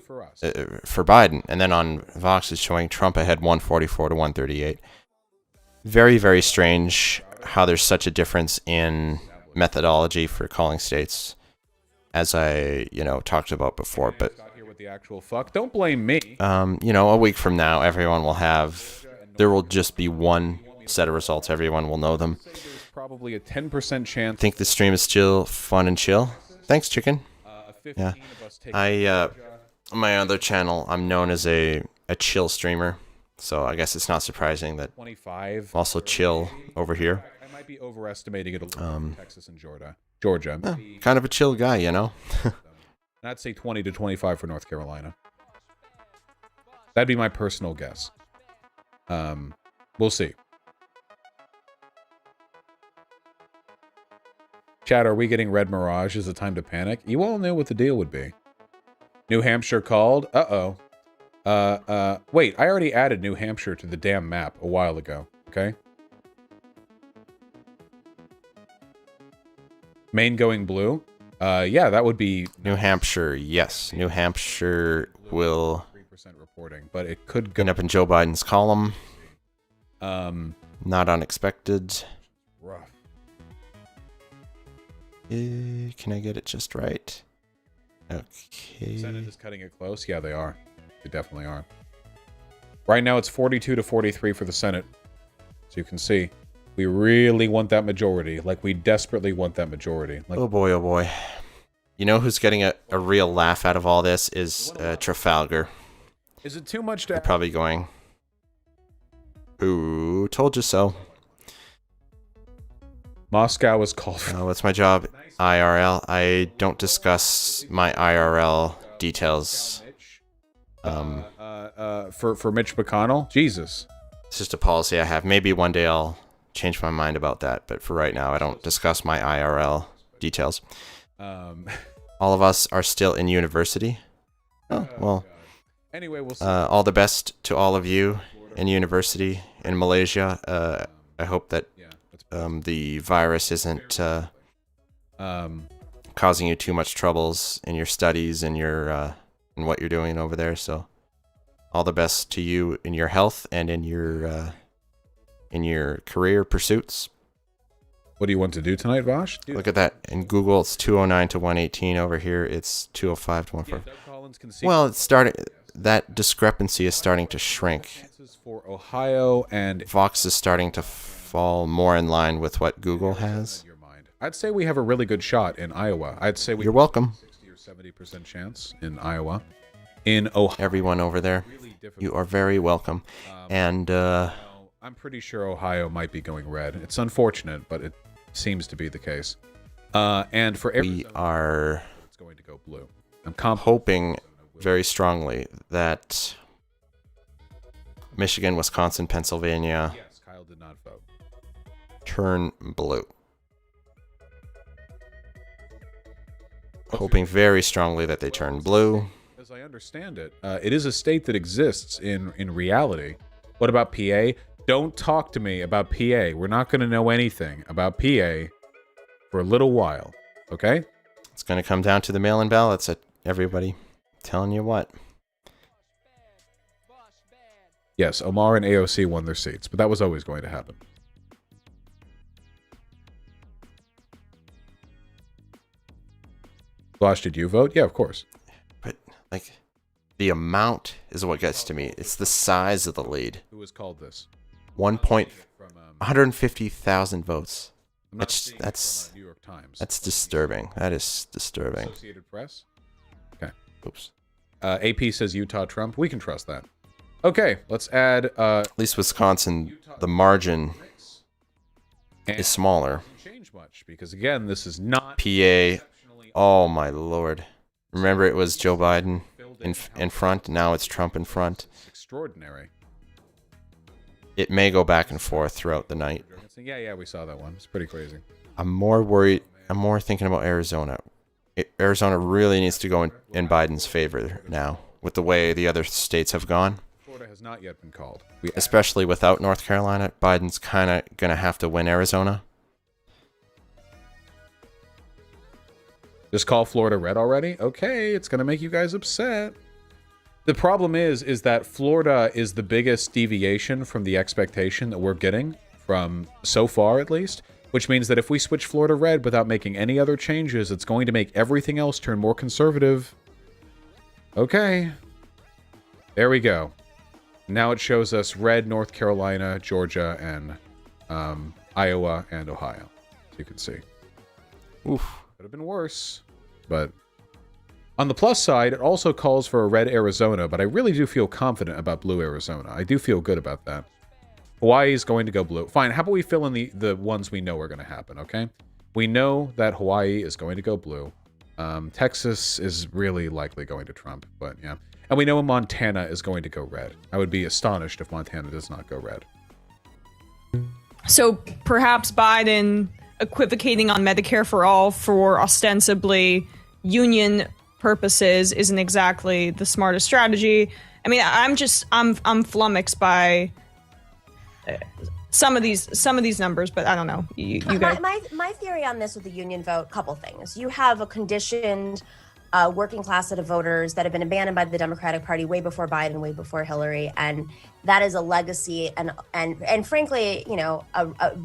for Biden, and then on Vox it's showing Trump ahead 144 to 138. Very, very strange how there's such a difference in methodology for calling states, as I, talked about before. But the actual fuck, don't blame me. A week from now, everyone will have. There will just be one set of results. Everyone will know them. Probably a 10% chance. I think the stream is still fun and chill. Thanks, chicken. Yeah, on my other channel, I'm known as a chill streamer. So I guess it's not surprising that 25 also chill over here. I might be overestimating it a little in Texas and Georgia. Kind of a chill guy, And I'd say 20 to 25 for North Carolina. That'd be my personal guess. We'll see. Chat, are we getting Red Mirage? Is it time to panic? You all knew what the deal would be. New Hampshire called. Uh-oh. Wait, I already added New Hampshire to the damn map a while ago, okay? Maine going blue? Yeah, that would be... New Hampshire, yes. New Hampshire will... 3% reporting, but it could go... End up in Joe Biden's column. Not unexpected. Rough. Can I get it just right? Okay. Senate is cutting it close. Yeah, they are. They definitely are. Right now, it's 42 to 43 for the Senate. So you can see, we really want that majority. Like, we desperately want that majority. Like, oh boy, oh boy. You know who's getting a real laugh out of all this is Trafalgar. Is it too much to... They're probably going, who told you so? Moscow was called. What's my job? IRL. I don't discuss my IRL details. For Mitch McConnell? Jesus. It's just a policy I have. Maybe one day I'll change my mind about that, but for right now, I don't discuss my IRL details. All of us are still in university. Oh, well. Anyway, we'll see. All the best to all of you in university in Malaysia. I hope that the virus isn't causing you too much troubles in your studies and your in what you're doing over there. So, all the best to you in your health and in your career pursuits. What do you want to do tonight, Vosh? Look at that. In Google, it's 209 to 118. Over here, it's 205 to 145. Well, it's starting. That discrepancy is starting to shrink. For Ohio and Vox is starting to fall more in line with what Google has. I'd say we have a really good shot in Iowa. I'd say You're welcome. 60 or 70% chance in Iowa. In Ohio, everyone over there, you are very welcome. And I'm pretty sure Ohio might be going red. It's unfortunate, but it seems to be the case. And for Arizona, it's going to go blue. I'm hoping very strongly that Michigan, Wisconsin, Pennsylvania Kyle did not vote. Turn blue. Hoping very strongly that they turn blue. As I understand it, it is a state that exists in reality. What about PA? Don't talk to me about PA. We're not going to know anything about PA for a little while. Okay? It's going to come down to the mail-in ballots. Everybody, telling you what. Yes, Omar and AOC won their seats, but that was always going to happen. Vosh, did you vote? Yeah, of course. But, like, the amount is what gets to me. It's the size of the lead. Who was called this? 150,000 votes. That's New York Times. That's disturbing. That is disturbing. Associated Press? Okay. Oops. AP says Utah Trump. We can trust that. Okay, let's add... At least Wisconsin, the margin is smaller. Change much, because again, this is not... PA, oh my lord. Remember it was Joe Biden in front, now it's Trump in front. Extraordinary. It may go back and forth throughout the night. Yeah, we saw that one. It's pretty crazy. I'm more worried, I'm more thinking about Arizona. Arizona really needs to go in Biden's favor now, with the way the other states have gone. Florida has not yet been called. Especially without North Carolina, Biden's kind of going to have to win Arizona. Just call Florida red already? Okay, it's going to make you guys upset. The problem is that Florida is the biggest deviation from the expectation that we're getting, from so far at least, which means that if we switch Florida red without making any other changes, it's going to make everything else turn more conservative. Okay. There we go. Now it shows us red North Carolina, Georgia, and Iowa and Ohio, as you can see. Oof. Could have been worse, but on the plus side, it also calls for a red Arizona, but I really do feel confident about blue Arizona. I do feel good about that. Hawaii is going to go blue. Fine, how about we fill in the ones we know are going to happen, okay? We know that Hawaii is going to go blue. Texas is really likely going to Trump, but yeah. And we know Montana is going to go red. I would be astonished if Montana does not go red. So perhaps Biden equivocating on Medicare for all for ostensibly union purposes isn't exactly the smartest strategy. I mean, I'm flummoxed by some of these numbers, but I don't know. You guys. My theory on this with the union vote, couple things. You have a conditioned working class set of voters that have been abandoned by the Democratic Party way before Biden, way before Hillary, and that is a legacy and frankly, you know, a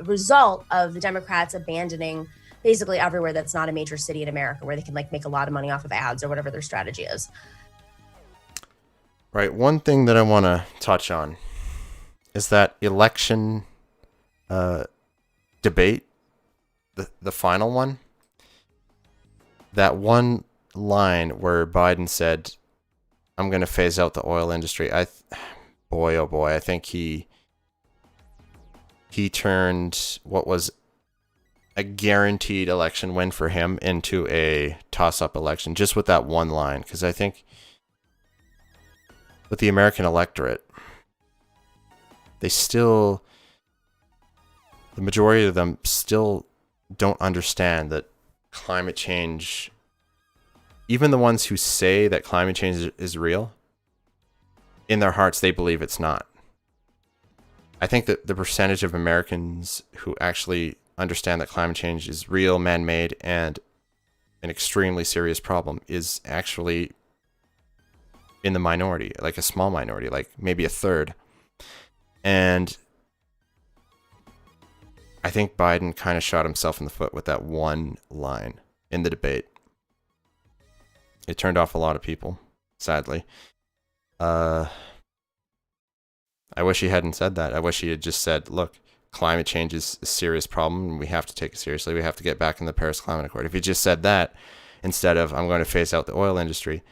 result of the Democrats abandoning basically everywhere that's not a major city in America where they can like make a lot of money off of ads or whatever their strategy is. Right. One thing that I want to touch on is that election debate, the final one. That one line where Biden said, "I'm going to phase out the oil industry." Boy, oh boy, I think he turned what was a guaranteed election win for him into a toss-up election just with that one line. Because I think with the American electorate, the majority of them still don't understand that climate change, even the ones who say that climate change is real, in their hearts, they believe it's not. I think that the percentage of Americans who actually understand that climate change is real, man-made, and an extremely serious problem is actually in the minority, like a small minority, like maybe a third. And I think Biden kind of shot himself in the foot with that one line in the debate. It turned off a lot of people, sadly. I wish he hadn't said that. I wish he had just said, look, climate change is a serious problem and we have to take it seriously. We have to get back in the Paris Climate Accord. If he just said that instead of, I'm going to phase out the oil industry,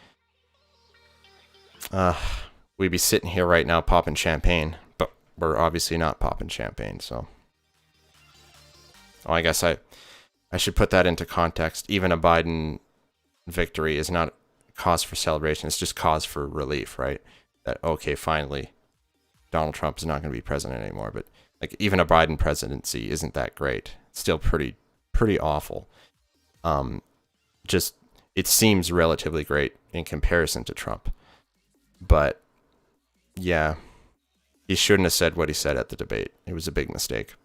we'd be sitting here right now popping champagne. But we're obviously not popping champagne, so... I guess I should put that into context. Even a Biden victory is not cause for celebration. It's just cause for relief, right? That, okay, finally, Donald Trump is not going to be president anymore. But like even a Biden presidency isn't that great. It's still pretty awful. Just it seems relatively great in comparison to Trump. But yeah, he shouldn't have said what he said at the debate. It was a big mistake.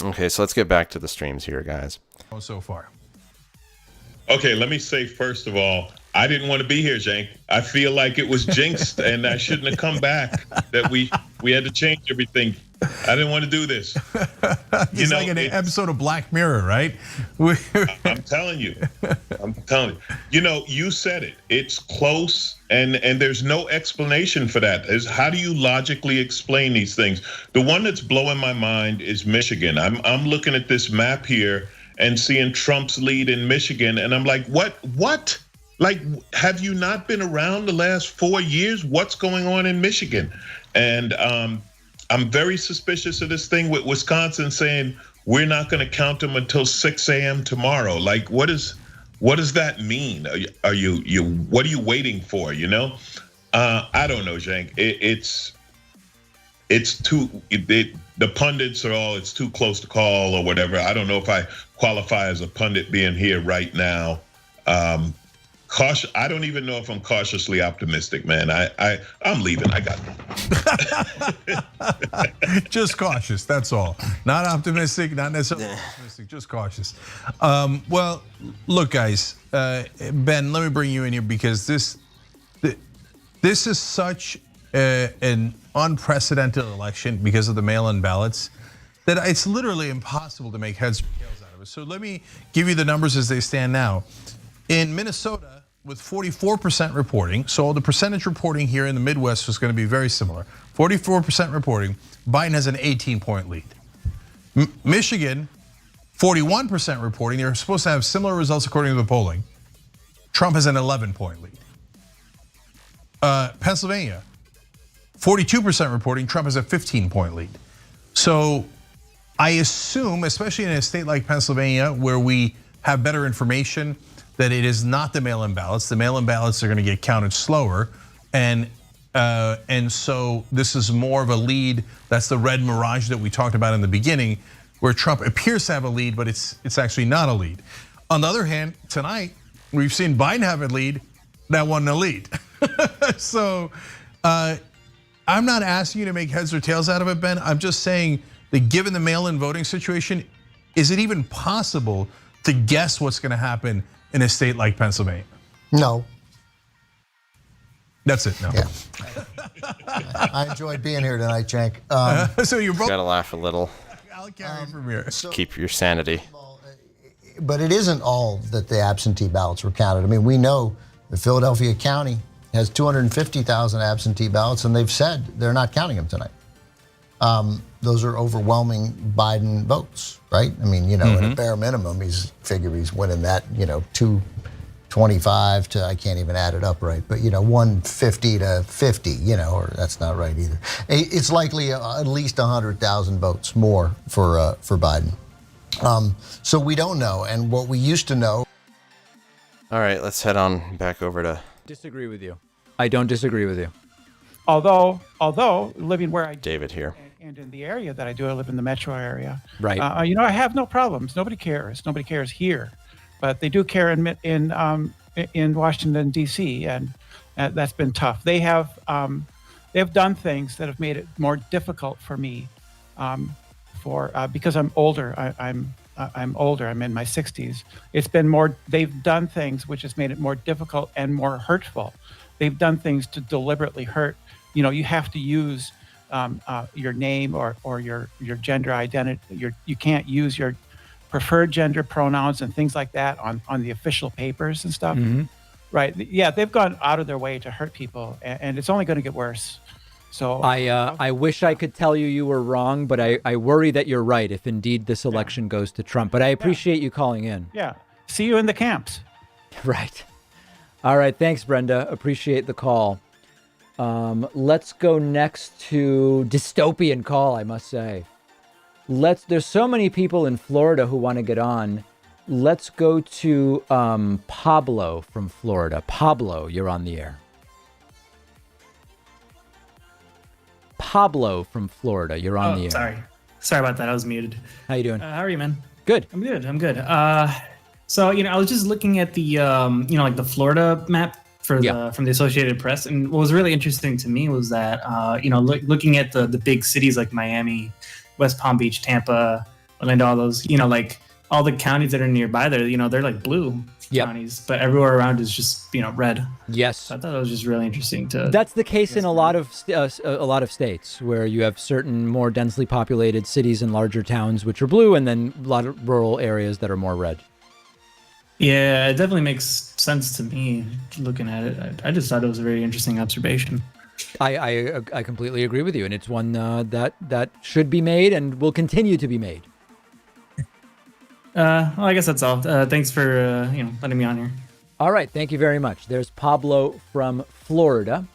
Okay, so let's get back to the streams here, guys. So far. Okay, let me say first of all, I didn't want to be here, Cenk. I feel like it was jinxed, and I shouldn't have come back. That we had to change everything. I didn't want to do this. It's like an episode of Black Mirror, right? I'm telling you. You know, you said it. It's close, and there's no explanation for that. How do you logically explain these things? The one that's blowing my mind is Michigan. I'm looking at this map here and seeing Trump's lead in Michigan, and I'm like, what? Like, have you not been around the last 4 years? What's going on in Michigan? And I'm very suspicious of this thing with Wisconsin saying we're not going to count them until 6 a.m. tomorrow. Like, what does that mean? Are you what are you waiting for? You know, I don't know, Cenk. It's too. The pundits are all. It's too close to call or whatever. I don't know if I qualify as a pundit being here right now. I don't even know if I'm cautiously optimistic, man. I'm leaving. I got it. Just cautious, that's all. Not optimistic, not necessarily optimistic, just cautious. Well, look, guys, Ben, let me bring you in here because this is such an unprecedented election because of the mail-in ballots that it's literally impossible to make heads or tails out of it. So let me give you the numbers as they stand now. In Minnesota, with 44% reporting, so the percentage reporting here in the Midwest was going to be very similar. 44% reporting, Biden has an 18-point lead. Michigan, 41% reporting. They're supposed to have similar results according to the polling. Trump has an 11-point lead. Pennsylvania, 42% reporting. Trump has a 15-point lead. So I assume, especially in a state like Pennsylvania, where we have better information, that it is not the mail-in ballots. The mail-in ballots are going to get counted slower, and so this is more of a lead. That's the red mirage that we talked about in the beginning, where Trump appears to have a lead, but it's actually not a lead. On the other hand, tonight we've seen Biden have a lead, that wasn't a lead. So I'm not asking you to make heads or tails out of it, Ben. I'm just saying that given the mail-in voting situation, is it even possible to guess what's going to happen in a state like Pennsylvania? No. That's it. No. Yeah. I enjoyed being here tonight, Cenk. So you gotta laugh a little. I'll carry from here. Keep your sanity. But it isn't all that the absentee ballots were counted. I mean, we know that Philadelphia County has 250,000 absentee ballots, and they've said they're not counting them tonight. Those are overwhelming Biden votes, right? I mean, you know, at a bare minimum, he's winning that, 225 to, I can't even add it up right, but 150 to 50, or that's not right either. It's likely at least 100,000 votes more for Biden. So we don't know. And what we used to know. All right, let's head on back over to. Disagree with you. I don't disagree with you. Although living where I David here. and in the area that I do, I live in the metro area. Right. I have no problems. Nobody cares. Nobody cares here, but they do care in Washington D.C. and that's been tough. They have done things that have made it more difficult for me, because I'm older. I'm older. I'm in my 60s. It's been more. They've done things which has made it more difficult and more hurtful. They've done things to deliberately hurt. You have to use your name or your gender identity. You can't use your preferred gender pronouns and things like that on the official papers and stuff. Mhm. Right? Yeah, they've gone out of their way to hurt people, and it's only going to get worse. So I wish I could tell you were wrong, but I worry that you're right if indeed this election goes to Trump. But I appreciate you calling in. Yeah. See you in the camps. Right. All right. Thanks, Brenda. Appreciate the call. Let's go next to dystopian call, I must say. There's so many people in Florida who want to get on. Let's go to Pablo from Florida. Pablo, you're on the air. Pablo from Florida, you're on the air. Sorry about that. I was muted. How you doing? How are you, man? Good. I'm good. So I was just looking at the like the Florida map from the Associated Press, and what was really interesting to me was that looking at the big cities like Miami, West Palm Beach, Tampa, Orlando, all those, like all the counties that are nearby there, they're like blue counties, but everywhere around is just red. Yes. So I thought that was just really interesting to. That's the case in a lot of states where you have certain more densely populated cities and larger towns which are blue, and then a lot of rural areas that are more red. Yeah, it definitely makes sense to me looking at it. I just thought it was a very interesting observation. I completely agree with you, and it's one that should be made and will continue to be made. Well, I guess that's all. Thanks for letting me on here. All right, thank you very much. There's Pablo from Florida.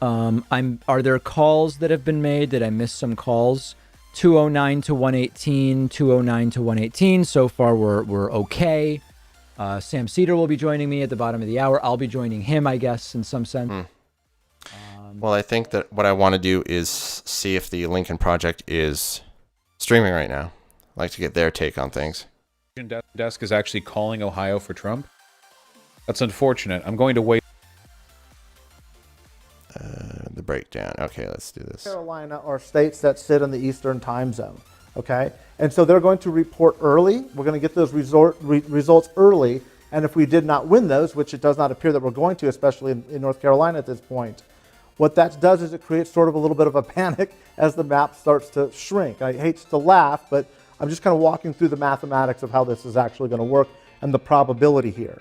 Are there calls that have been made? Did I miss some calls? 209 to 118, 209 to 118. So far, we're okay. Sam Cedar will be joining me at the bottom of the hour. I'll be joining him, I guess, in some sense. Well, I think that what I want to do is see if the Lincoln Project is streaming right now. I'd like to get their take on things. Desk is actually calling Ohio for Trump. That's unfortunate. I'm going to wait. The breakdown. Okay, let's do this. Carolina are states that sit in the Eastern time zone. Okay, and so they're going to report early. We're going to get those results early, and if we did not win those, which it does not appear that we're going to, especially in North Carolina at this point, what that does is it creates sort of a little bit of a panic as the map starts to shrink. I hate to laugh, but I'm just kind of walking through the mathematics of how this is actually going to work and the probability here.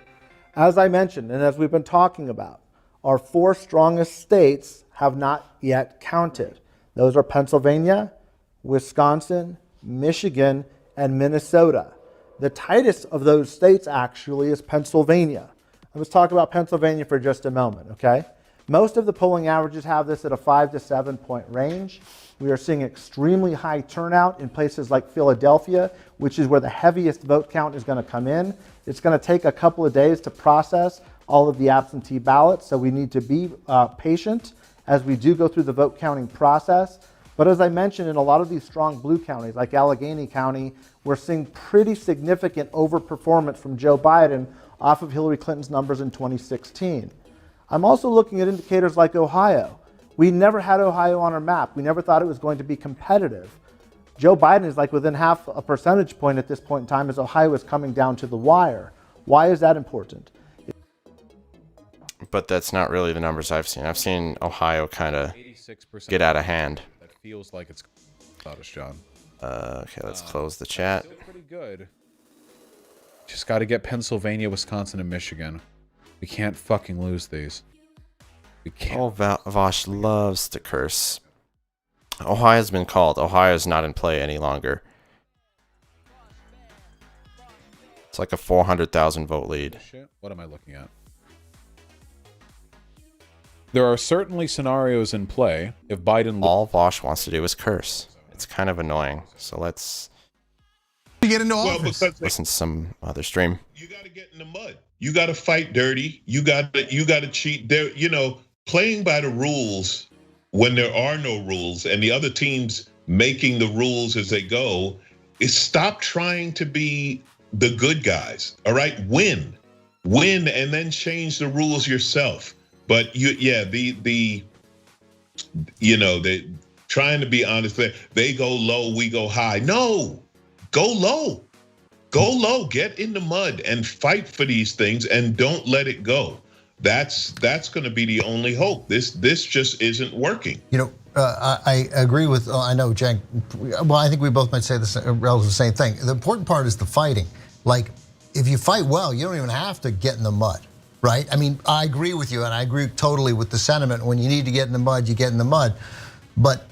As I mentioned, and as we've been talking about, our 4 strongest states have not yet counted. Those are Pennsylvania, Wisconsin, Michigan, and Minnesota. The tightest of those states actually is Pennsylvania. Let's talk about Pennsylvania for just a moment, okay? Most of the polling averages have this at a 5 to 7 point range. We are seeing extremely high turnout in places like Philadelphia, which is where the heaviest vote count is going to come in. It's going to take a couple of days to process all of the absentee ballots, so we need to be patient as we do go through the vote counting process. But as I mentioned, in a lot of these strong blue counties, like Allegheny County, we're seeing pretty significant overperformance from Joe Biden off of Hillary Clinton's numbers in 2016. I'm also looking at indicators like Ohio. We never had Ohio on our map. We never thought it was going to be competitive. Joe Biden is like within half a percentage point at this point in time as Ohio is coming down to the wire. Why is that important? But that's not really the numbers I've seen. I've seen Ohio kind of get out of hand. That feels like it's about us, John. Okay, let's close the chat. Still pretty good. Just got to get Pennsylvania, Wisconsin, and Michigan. We can't fucking lose these. We can't. Oh, Vosh loves to curse. Ohio's been called. Ohio's not in play any longer. It's like a 400,000 vote lead. Shit. What am I looking at? There are certainly scenarios in play if Biden... All Vosh wants to do is curse. It's kind of annoying. So let's to get into office. Because Listen to some other stream. you got to get in the mud. You got to fight dirty. You got to cheat. There, playing by the rules when there are no rules, and the other teams making the rules as they go, is stop trying to be the good guys. All right, win, and then change the rules yourself. But they trying to be honest. They go low, we go high. No, go low. Go low, get in the mud and fight for these things and don't let it go. That's going to be the only hope. This just isn't working. I agree with, I know, Cenk, well, I think we both might say the same thing. The important part is the fighting. Like, if you fight well, you don't even have to get in the mud, right? I mean, I agree with you, and I agree totally with the sentiment. When you need to get in the mud, you get in the mud. But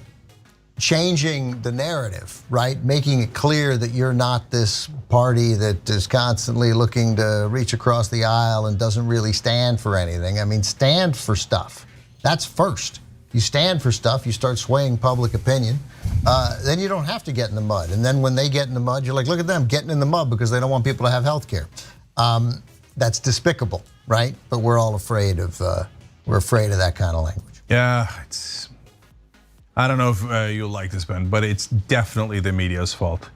changing the narrative, right? Making it clear that you're not this party that is constantly looking to reach across the aisle and doesn't really stand for anything. I mean, stand for stuff. That's first. You stand for stuff, you start swaying public opinion, then you don't have to get in the mud. And then when they get in the mud, you're like, look at them getting in the mud because they don't want people to have health care. That's despicable, right? But we're all afraid of that kind of language. Yeah, I don't know if you'll like this, Ben, but it's definitely the media's fault.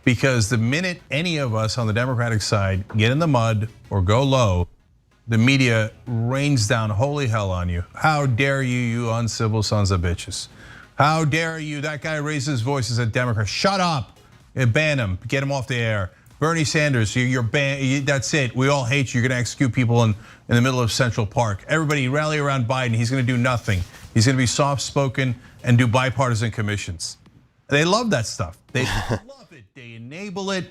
Because the minute any of us on the Democratic side get in the mud or go low, the media rains down holy hell on you. How dare you, you uncivil sons of bitches. How dare you, that guy raised his voice as a Democrat. Shut up, ban him, get him off the air. Bernie Sanders, you're banned, that's it. We all hate you, you're gonna execute people in the middle of Central Park. Everybody rally around Biden, he's gonna do nothing. He's gonna be soft-spoken and do bipartisan commissions. They love that stuff. They love it, they enable it,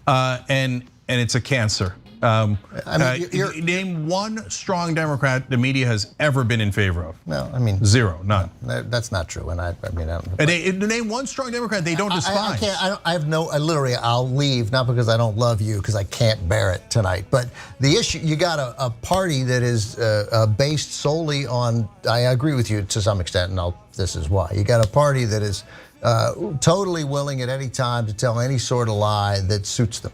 and it's a cancer. Name one strong Democrat the media has ever been in favor of. No, I mean zero, none. That's not true. And I don't. Name one strong Democrat they don't despise. I'll leave not because I don't love you, because I can't bear it tonight. But the issue, you got a party that is based solely on. I agree with you to some extent, and this is why. You got a party that is totally willing at any time to tell any sort of lie that suits them.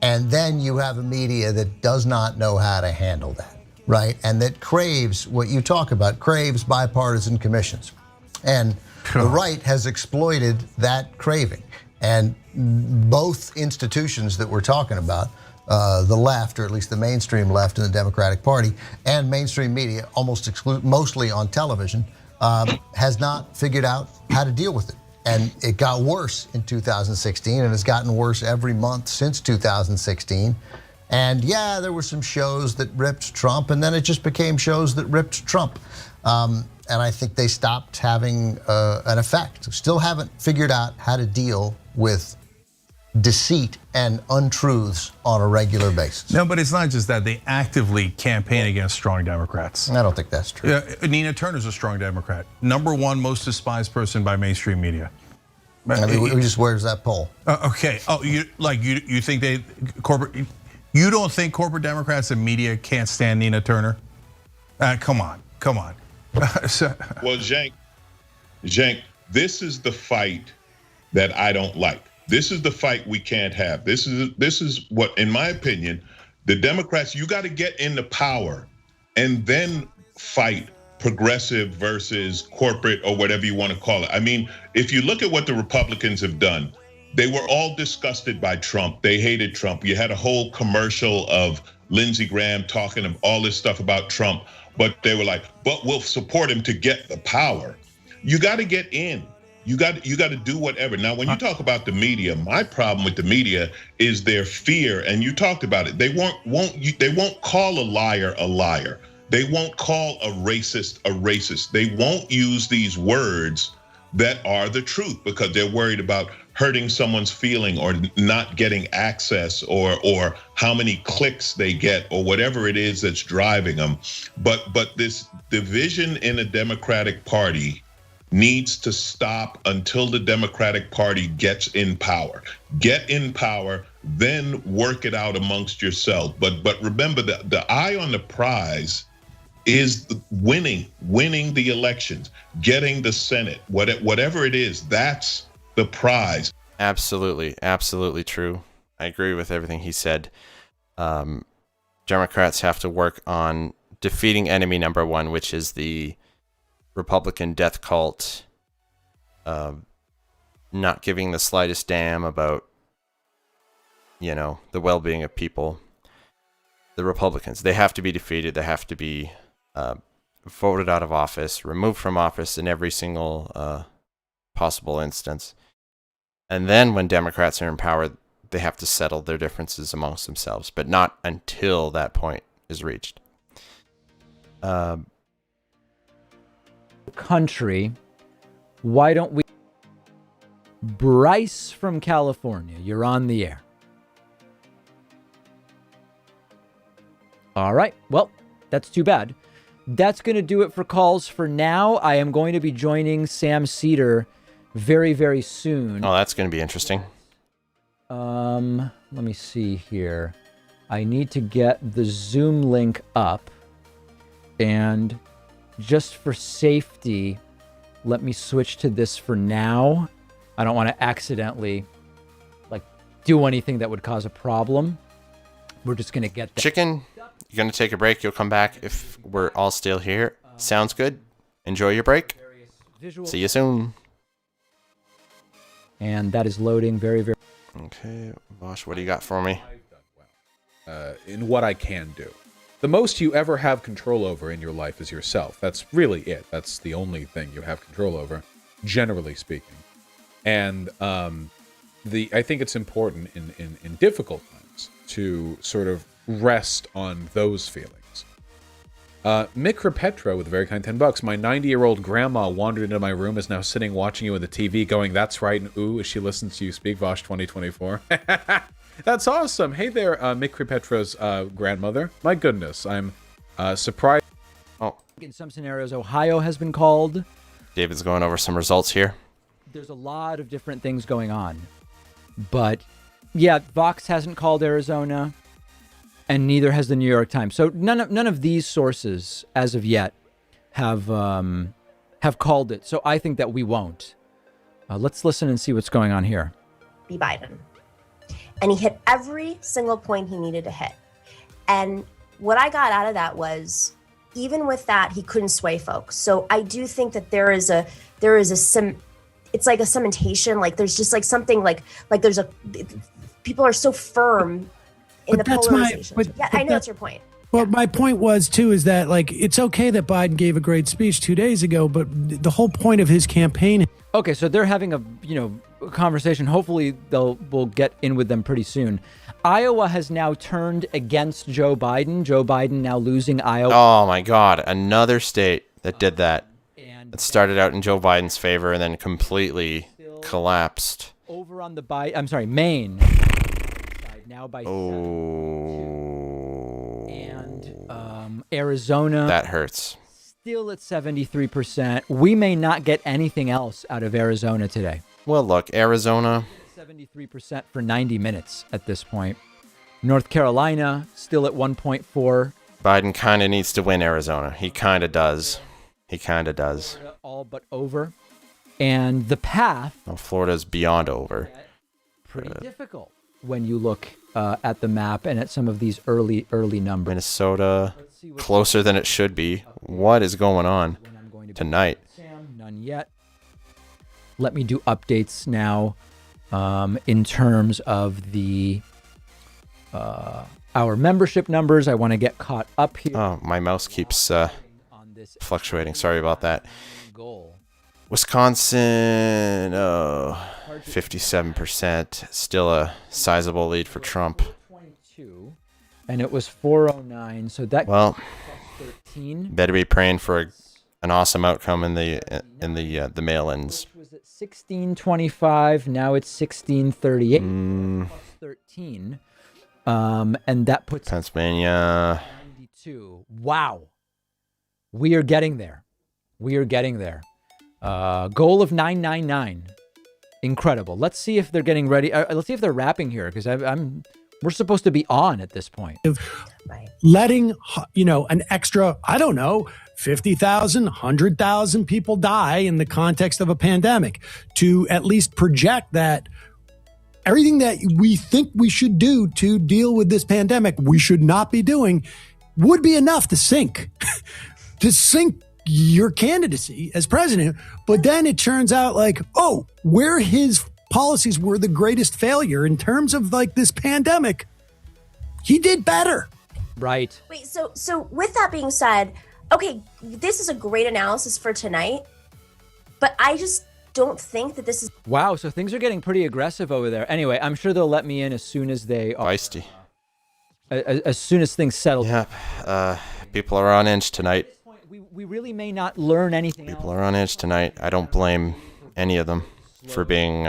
And then you have a media that does not know how to handle that, right? And that craves what you talk about, craves bipartisan commissions. And the right has exploited that craving. And both institutions that we're talking about, the left, or at least the mainstream left in the Democratic Party, and mainstream media, mostly on television, has not figured out how to deal with it. And it got worse in 2016, and it's gotten worse every month since 2016. And yeah, there were some shows that ripped Trump, and then it just became shows that ripped Trump. And I think they stopped having an effect. Still haven't figured out how to deal with deceit and untruths on a regular basis. No, but it's not just that. They actively campaign against strong Democrats. I don't think that's true. Yeah, Nina Turner's a strong Democrat. #1 most despised person by mainstream media. I mean, where's that poll? Okay. Oh, you think you don't think corporate Democrats and media can't stand Nina Turner? Come on. Well, Cenk, this is the fight that I don't like. This is the fight we can't have. This is what, in my opinion, the Democrats, you got to get into power and then fight progressive versus corporate or whatever you want to call it. I mean, if you look at what the Republicans have done, they were all disgusted by Trump. They hated Trump. You had a whole commercial of Lindsey Graham talking of all this stuff about Trump, but they were like, but we'll support him to get the power. You got to get in. You got to do whatever. Now, when you talk about the media, my problem with the media is their fear, and you talked about it. They won't call a liar a liar. They won't call a racist. They won't use these words that are the truth because they're worried about hurting someone's feeling or not getting access or how many clicks they get or whatever it is that's driving them. But this division in a Democratic Party needs to stop until the Democratic Party gets in power. Get in power, then work it out amongst yourself. But remember that the eye on the prize is winning the elections, getting the Senate, whatever it is, that's the prize. Absolutely, absolutely true. I agree with everything he said. Democrats have to work on defeating enemy number one, which is the Republican death cult, not giving the slightest damn about, the well-being of people. The Republicans, they have to be defeated. They have to be voted out of office, removed from office in every single possible instance. And then when Democrats are in power, they have to settle their differences amongst themselves, but not until that point is reached. Country, why don't we... Bryce from California, you're on the air. All right, well, that's too bad. That's going to do it for calls for now. I am going to be joining Sam Seder very, very soon. Oh, that's going to be interesting. Let me see here. I need to get the Zoom link up. And just for safety, let me switch to this for now. I don't want to accidentally do anything that would cause a problem. We're just going to get that. Chicken, you're going to take a break. You'll come back if we're all still here. Sounds good. Enjoy your break. See you soon. And that is loading very, very... Okay, Vosh, what do you got for me? In what I can do. The most you ever have control over in your life is yourself. That's really it. That's the only thing you have control over, generally speaking. And I think it's important in difficult times to sort of rest on those feelings. Mikra Petra with a very kind $10. My 90-year-old grandma wandered into my room, is now sitting watching you on the TV going, "That's right," and ooh, as she listens to you speak, Vosh 2024. That's awesome. Hey there, Mikra Petra's grandmother. My goodness, I'm surprised. Oh. In some scenarios, Ohio has been called. David's going over some results here. There's a lot of different things going on. But, yeah, Vox hasn't called Arizona. And neither has the New York Times. So none of these sources, as of yet, have called it. So I think that we won't. Let's listen and see what's going on here. Be Biden. And he hit every single point he needed to hit. And what I got out of that was, even with that, he couldn't sway folks. So I do think that there is a it's like a cementation. Like there's just like something like there's people are so firm. But that's my. I know that's your point. Well, my point was too is that it's okay that Biden gave a great speech 2 days ago, but the whole point of his campaign. Okay, so they're having a conversation. Hopefully, we'll get in with them pretty soon. Iowa has now turned against Joe Biden. Joe Biden now losing Iowa. Oh my God! Another state that did that. It started out in Joe Biden's favor and then completely collapsed. Over on the Maine. Now by 7. And Arizona. That hurts. Still at 73%. We may not get anything else out of Arizona today. Well, look, Arizona. 73% for 90 minutes at this point. North Carolina still at 1.4. Biden kind of needs to win Arizona. He kind of does. Florida all but over. And the path. Well, Florida's beyond over. Pretty difficult when you look at the map and at some of these early numbers. Minnesota, closer than it should be. What is going on tonight? None yet. Let me do updates now in terms of the our membership numbers. I want to get caught up here. Oh, my mouse keeps fluctuating. Sorry about that. Wisconsin, 57%. Still a sizable lead for Trump. And it was 409. So that 13. Better be praying for an awesome outcome in the mail-ins. Was it 1625? Now it's 1638. 13. And that puts Pennsylvania 92. Wow. We are getting there. Goal of 999. Incredible. Let's see if they're getting ready. Let's see if they're wrapping here, because we're supposed to be on at this point. Letting, an extra, 50,000, 100,000 people die in the context of a pandemic to at least project that everything that we think we should do to deal with this pandemic, we should not be doing, would be enough to sink your candidacy as president. But then it turns out like, oh, where his policies were the greatest failure in terms of like this pandemic, he did better. Right. Wait, so with that being said, okay, this is a great analysis for tonight, but I just don't think that this is... Wow, so things are getting pretty aggressive over there. Anyway, I'm sure they'll let me in as soon as they are. Feisty. As soon as things settle. Yep. People are on edge tonight. We really may not learn anything People are on edge tonight. I don't blame any of them for being...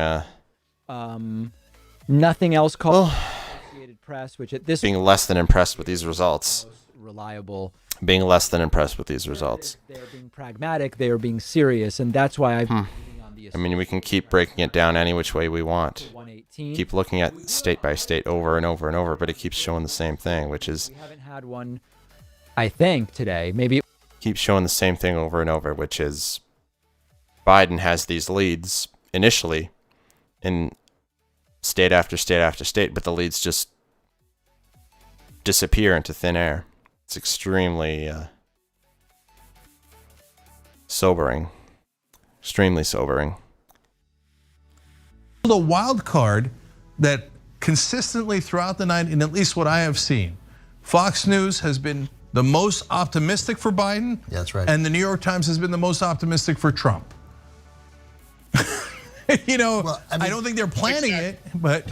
nothing else called Associated Press, which at this being less than impressed with these results. Reliable. Being less than impressed with these results. They're being pragmatic. They are being serious, and that's why I've. I mean, we can keep breaking it down any which way we want. Keep looking at state by state over and over and over, but it keeps showing the same thing, which is... We haven't had one, I think, today. Maybe... Keeps showing the same thing over and over, which is Biden has these leads initially in state after state after state, but the leads just disappear into thin air. It's extremely sobering. Extremely sobering. The wild card that consistently throughout the night, and at least what I have seen, Fox News has been the most optimistic for Biden. Yeah, that's right. And the New York Times has been the most optimistic for Trump. You know, well, I don't think they're planning it, but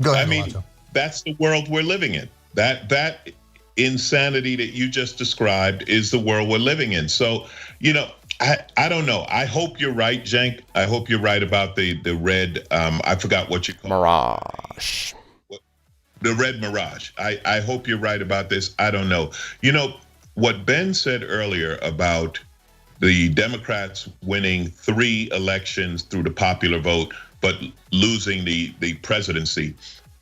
go ahead. I mean, that's the world we're living in. That insanity that you just described is the world we're living in. So, you know, I don't know. I hope you're right, Cenk. I hope you're right about the red. I forgot what you call Mirage. The red Mirage. I hope you're right about this. I don't know. You know what Ben said earlier about the Democrats winning 3 elections through the popular vote, but losing the presidency.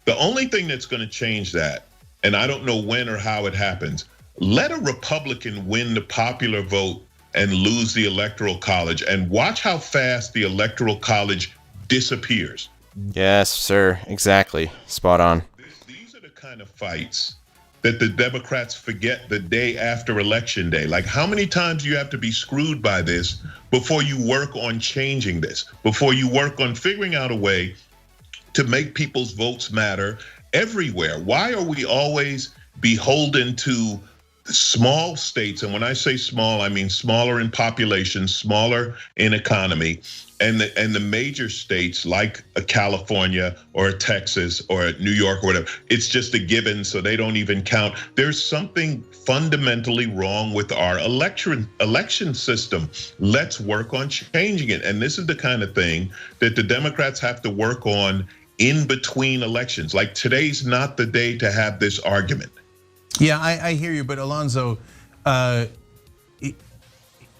The only thing that's going to change that, and I don't know when or how it happens, let a Republican win the popular vote and lose the Electoral College, and watch how fast the Electoral College disappears. Yes, sir. Exactly. Spot on. These are the kind of fights that the Democrats forget the day after Election Day. Like, how many times do you have to be screwed by this before you work on changing this, before you work on figuring out a way to make people's votes matter everywhere? Why are we always beholden to small states? And when I say small, I mean smaller in population, smaller in economy, and the major states like a California or a Texas or a New York or whatever, it's just a given, so they don't even count. There's something fundamentally wrong with our election system. Let's work on changing it. And this is the kind of thing that the Democrats have to work on in between elections. Like, today's not the day to have this argument. Yeah, I hear you, but Alonzo,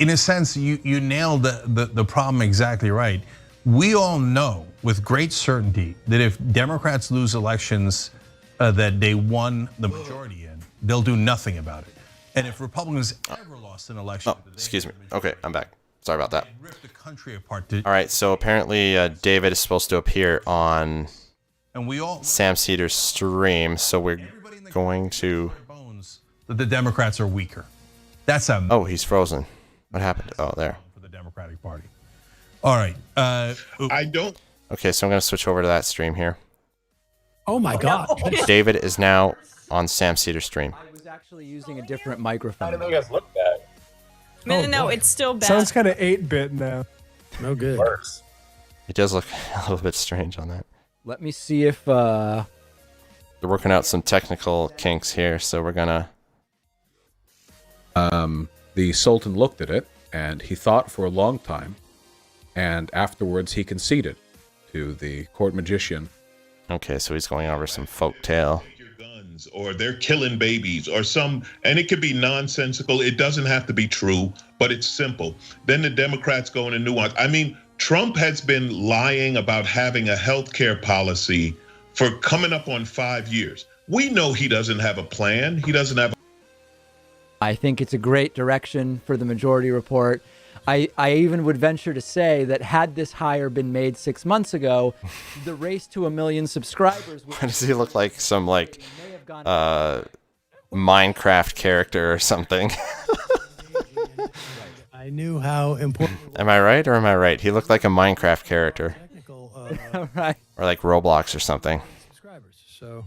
in a sense, you nailed the problem exactly right. We all know with great certainty that if Democrats lose elections that they won the majority in, they'll do nothing about it. And if Republicans ever lost an election, excuse me. Okay, I'm back. Sorry about that. Rip the country apart. All right, so apparently David is supposed to appear on Sam Cedar's stream, so we're going to. That the Democrats are weaker. That's Oh, he's frozen. What happened? Oh, there. For the Democratic Party. All right. I don't. Okay, so I'm going to switch over to that stream here. Oh my God. David is now on Sam Cedar's stream. I was actually using a different microphone. I didn't know you guys looked bad. No, it's still bad. Sounds kind of 8-bit now. No good. Worse. It does look a little bit strange on that. Let me see if They're working out some technical kinks here, so we're gonna. The Sultan looked at it, and he thought for a long time, and afterwards he conceded to the court magician. Okay, so he's going over some folk tale. Or they're killing babies or and it could be nonsensical. It doesn't have to be true, but it's simple. Then the Democrats go into nuance. I mean, Trump has been lying about having a health care policy for coming up on 5 years. We know he doesn't have a plan. He doesn't have. I think it's a great direction for the majority report. I even would venture to say that had this hire been made 6 months ago, the race to 1 million subscribers would... Why does he look like some like Minecraft character or something? I knew how important. Am I right or am I right? He looked like a Minecraft character. Right. Or like Roblox or something. So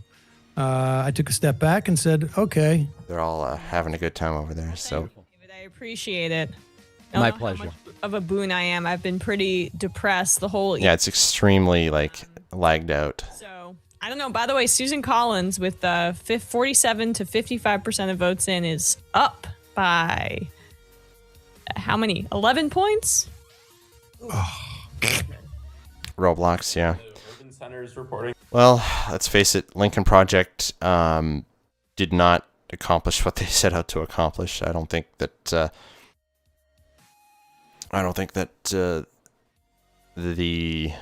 I took a step back and said, okay. They're all having a good time over there. So I appreciate it. I My don't know how pleasure. much of a boon I am. I've been pretty depressed the whole yeah, it's extremely like lagged out. So I don't know. By the way, Susan Collins with 47 to 55% of votes in is up by how many? 11 points? Roblox, yeah. Urban Center's reporting. Well, let's face it, Lincoln Project did not accomplish what they set out to accomplish. I don't think that the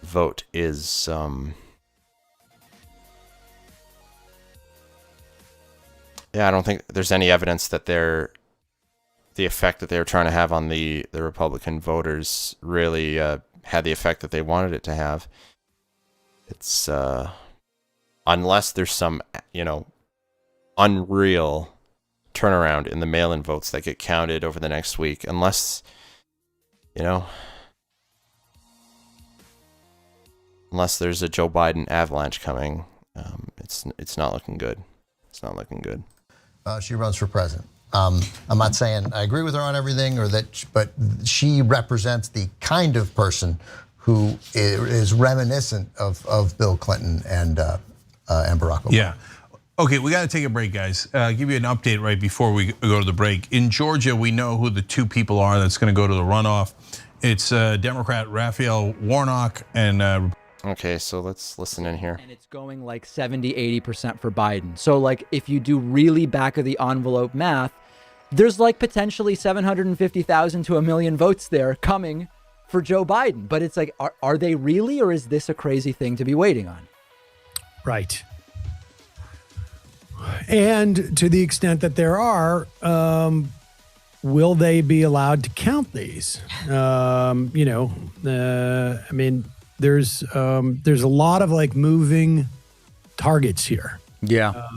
vote is yeah, I don't think there's any evidence that the effect that they were trying to have on the Republican voters really had the effect that they wanted it to have. It's unless there's some, unreal turnaround in the mail-in votes that get counted over the next week, unless there's a Joe Biden avalanche coming, it's not looking good. It's not looking good. She runs for president. I'm not saying I agree with her on everything, but she represents the kind of person who is reminiscent of Bill Clinton and Barack Obama. Yeah. Okay, we got to take a break, guys. Give you an update right before we go to the break. In Georgia, we know who the two people are that's going to go to the runoff. It's Democrat Raphael Warnock and. Okay, so let's listen in here. And it's going like 70-80% for Biden. So like if you do really back of the envelope math, there's like potentially 750,000 to 1 million votes there coming for Joe Biden. But it's like, are they really, or is this a crazy thing to be waiting on? Right. And to the extent that there are, will they be allowed to count these? I mean, there's a lot of like moving targets here. Yeah.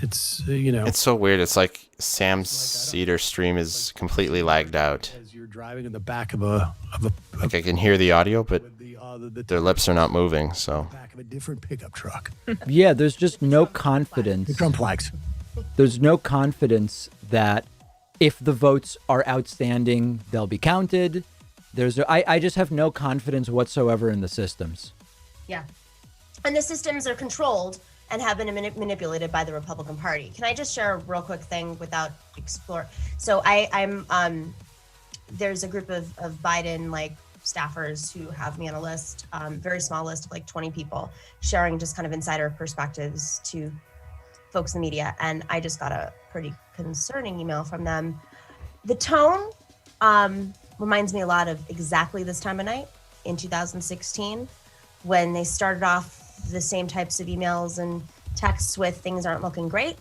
It's It's so weird. It's like Sam's Cedar stream is completely lagged out. As you're driving in the back of a Like I can hear the audio, but their lips are not moving. So back of a different pickup truck. Yeah, there's just no confidence. Trump flags. There's no confidence that if the votes are outstanding, they'll be counted. I just have no confidence whatsoever in the systems. Yeah. And the systems are controlled and have been manipulated by the Republican Party. Can I just share a real quick thing without explore? So I'm there's a group of Biden staffers who have me on a list, very small list of 20 people, sharing just kind of insider perspectives to folks in the media. And I just got a pretty concerning email from them. The tone reminds me a lot of exactly this time of night in 2016, when they started off the same types of emails and texts with things aren't looking great.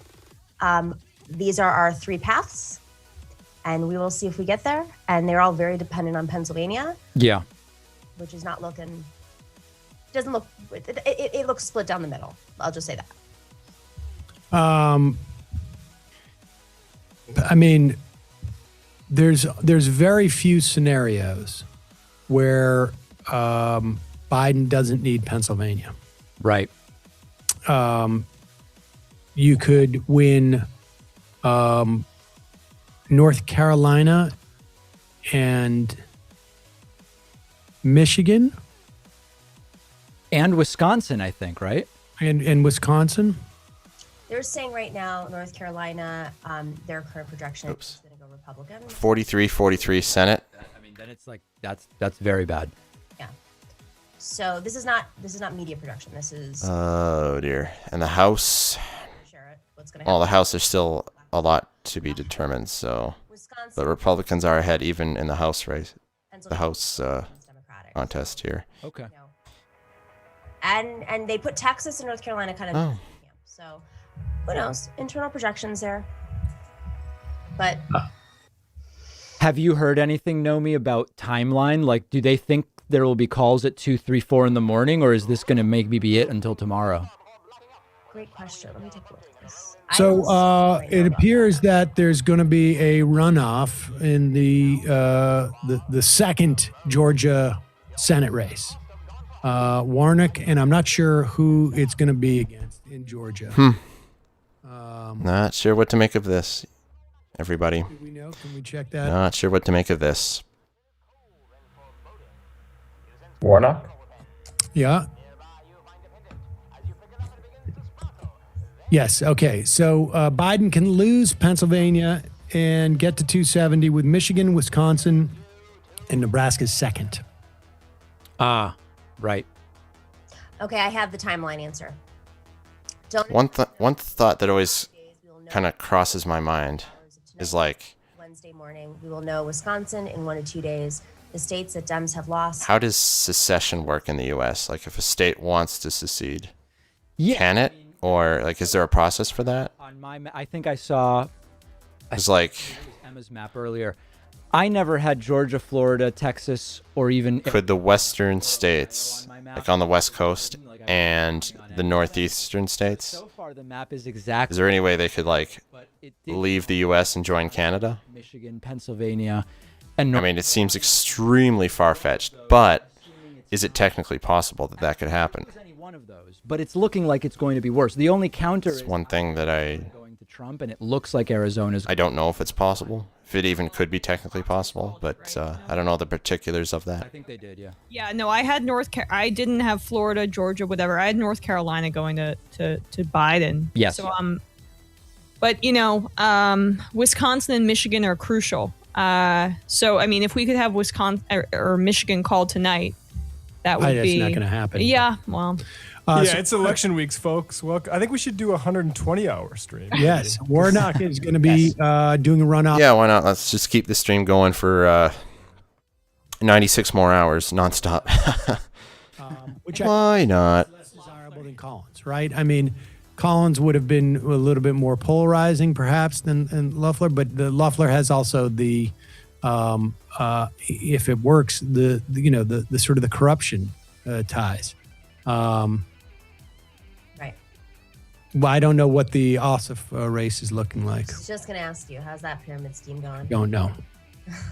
These are our 3 paths, and we will see if we get there. And they're all very dependent on Pennsylvania. Yeah. Which is not looking, doesn't look, it looks split down the middle. I'll just say that. I mean, there's very few scenarios where Biden doesn't need Pennsylvania. Right. You could win North Carolina and Michigan. And Wisconsin, I think, right? And Wisconsin. They're saying right now, North Carolina, their current projection is going to go Republican. 43-43 Senate. I mean, then it's like that's very bad. Yeah. So this is not media production. This is. Oh dear. And the House. What's going to happen? Well, the House, there's still a lot to be determined. So, but Republicans are ahead even in the House race, the House contest here. Okay. And they put Texas and North Carolina kind of. Oh. So, who knows? Internal projections there. But Have you heard anything, Nomi, about timeline? Like, do they think there will be calls at 2, 3, 4 in the morning, or is this going to maybe be it until tomorrow? Great question. Let me take a look at this. So it appears that there's going to be a runoff in the second Georgia Senate race. Warnock, and I'm not sure who it's going to be against in Georgia. Not sure what to make of this, everybody. Do we know? Can we check that? Not sure what to make of this. Warnock? Yeah. Yes. Okay. So Biden can lose Pennsylvania and get to 270 with Michigan, Wisconsin, and Nebraska's second. Ah, right. Okay, I have the timeline answer. One thought that always kind of crosses my mind is like, Wednesday morning, we will know Wisconsin in 1 to 2 days. The states that Dems have lost. how does secession work in the U.S.? Like, if a state wants to secede, Yeah, can it? Or like, is there a process for that? On my, I think I saw It's like, Emma's map earlier. I never had Georgia, Florida, Texas, or even could the western states, like on the west coast, and the northeastern states, So far, the map is exact. is there any way they could like leave the U.S. and join Canada? Michigan, Pennsylvania, and I mean, it seems extremely far-fetched, but is it technically possible that that could happen? one of those, but it's looking like it's going to be worse. The only counter It's is one thing that going to Trump, and it looks like Arizona's. I don't know if it's possible, if it even could be technically possible, but I don't know the particulars of that. I think they did, yeah. Yeah, no, I had I didn't have Florida, Georgia, whatever. I had North Carolina going to Biden. Yes. So but Wisconsin and Michigan are crucial. So I mean, if we could have Wisconsin or Michigan called tonight, that would be. That's not going to happen. Yeah, well. It's election weeks, folks. Well, I think we should do a 120-hour stream. Yes, Warnock is going to be doing a runoff. Yeah, why not? Let's just keep the stream going for 96 more hours nonstop. Which why not? Less desirable than Collins, right? I mean, Collins would have been a little bit more polarizing, perhaps, than Loeffler, but the Loeffler has also the, if it works, the sort of the corruption ties. Right. Well, I don't know what the Ossoff race is looking like. I was just going to ask you, how's that pyramid scheme going? Don't know.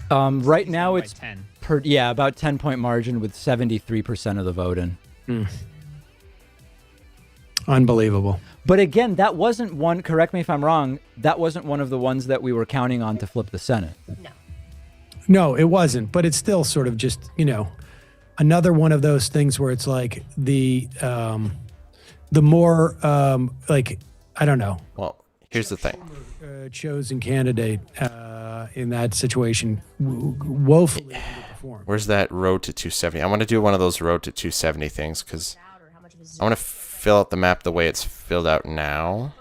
Right now it's 10. About 10-point margin with 73% of the vote in. Unbelievable. But again, that wasn't one, correct me if I'm wrong, that wasn't one of the ones that we were counting on to flip the Senate. No, it wasn't. But it's still sort of just, another one of those things where it's like the more, I don't know. Well, here's the thing. Chosen candidate in that situation woefully underperformed. Where's that road to 270? I want to do one of those road to 270 things because I want to fill out the map the way it's filled out now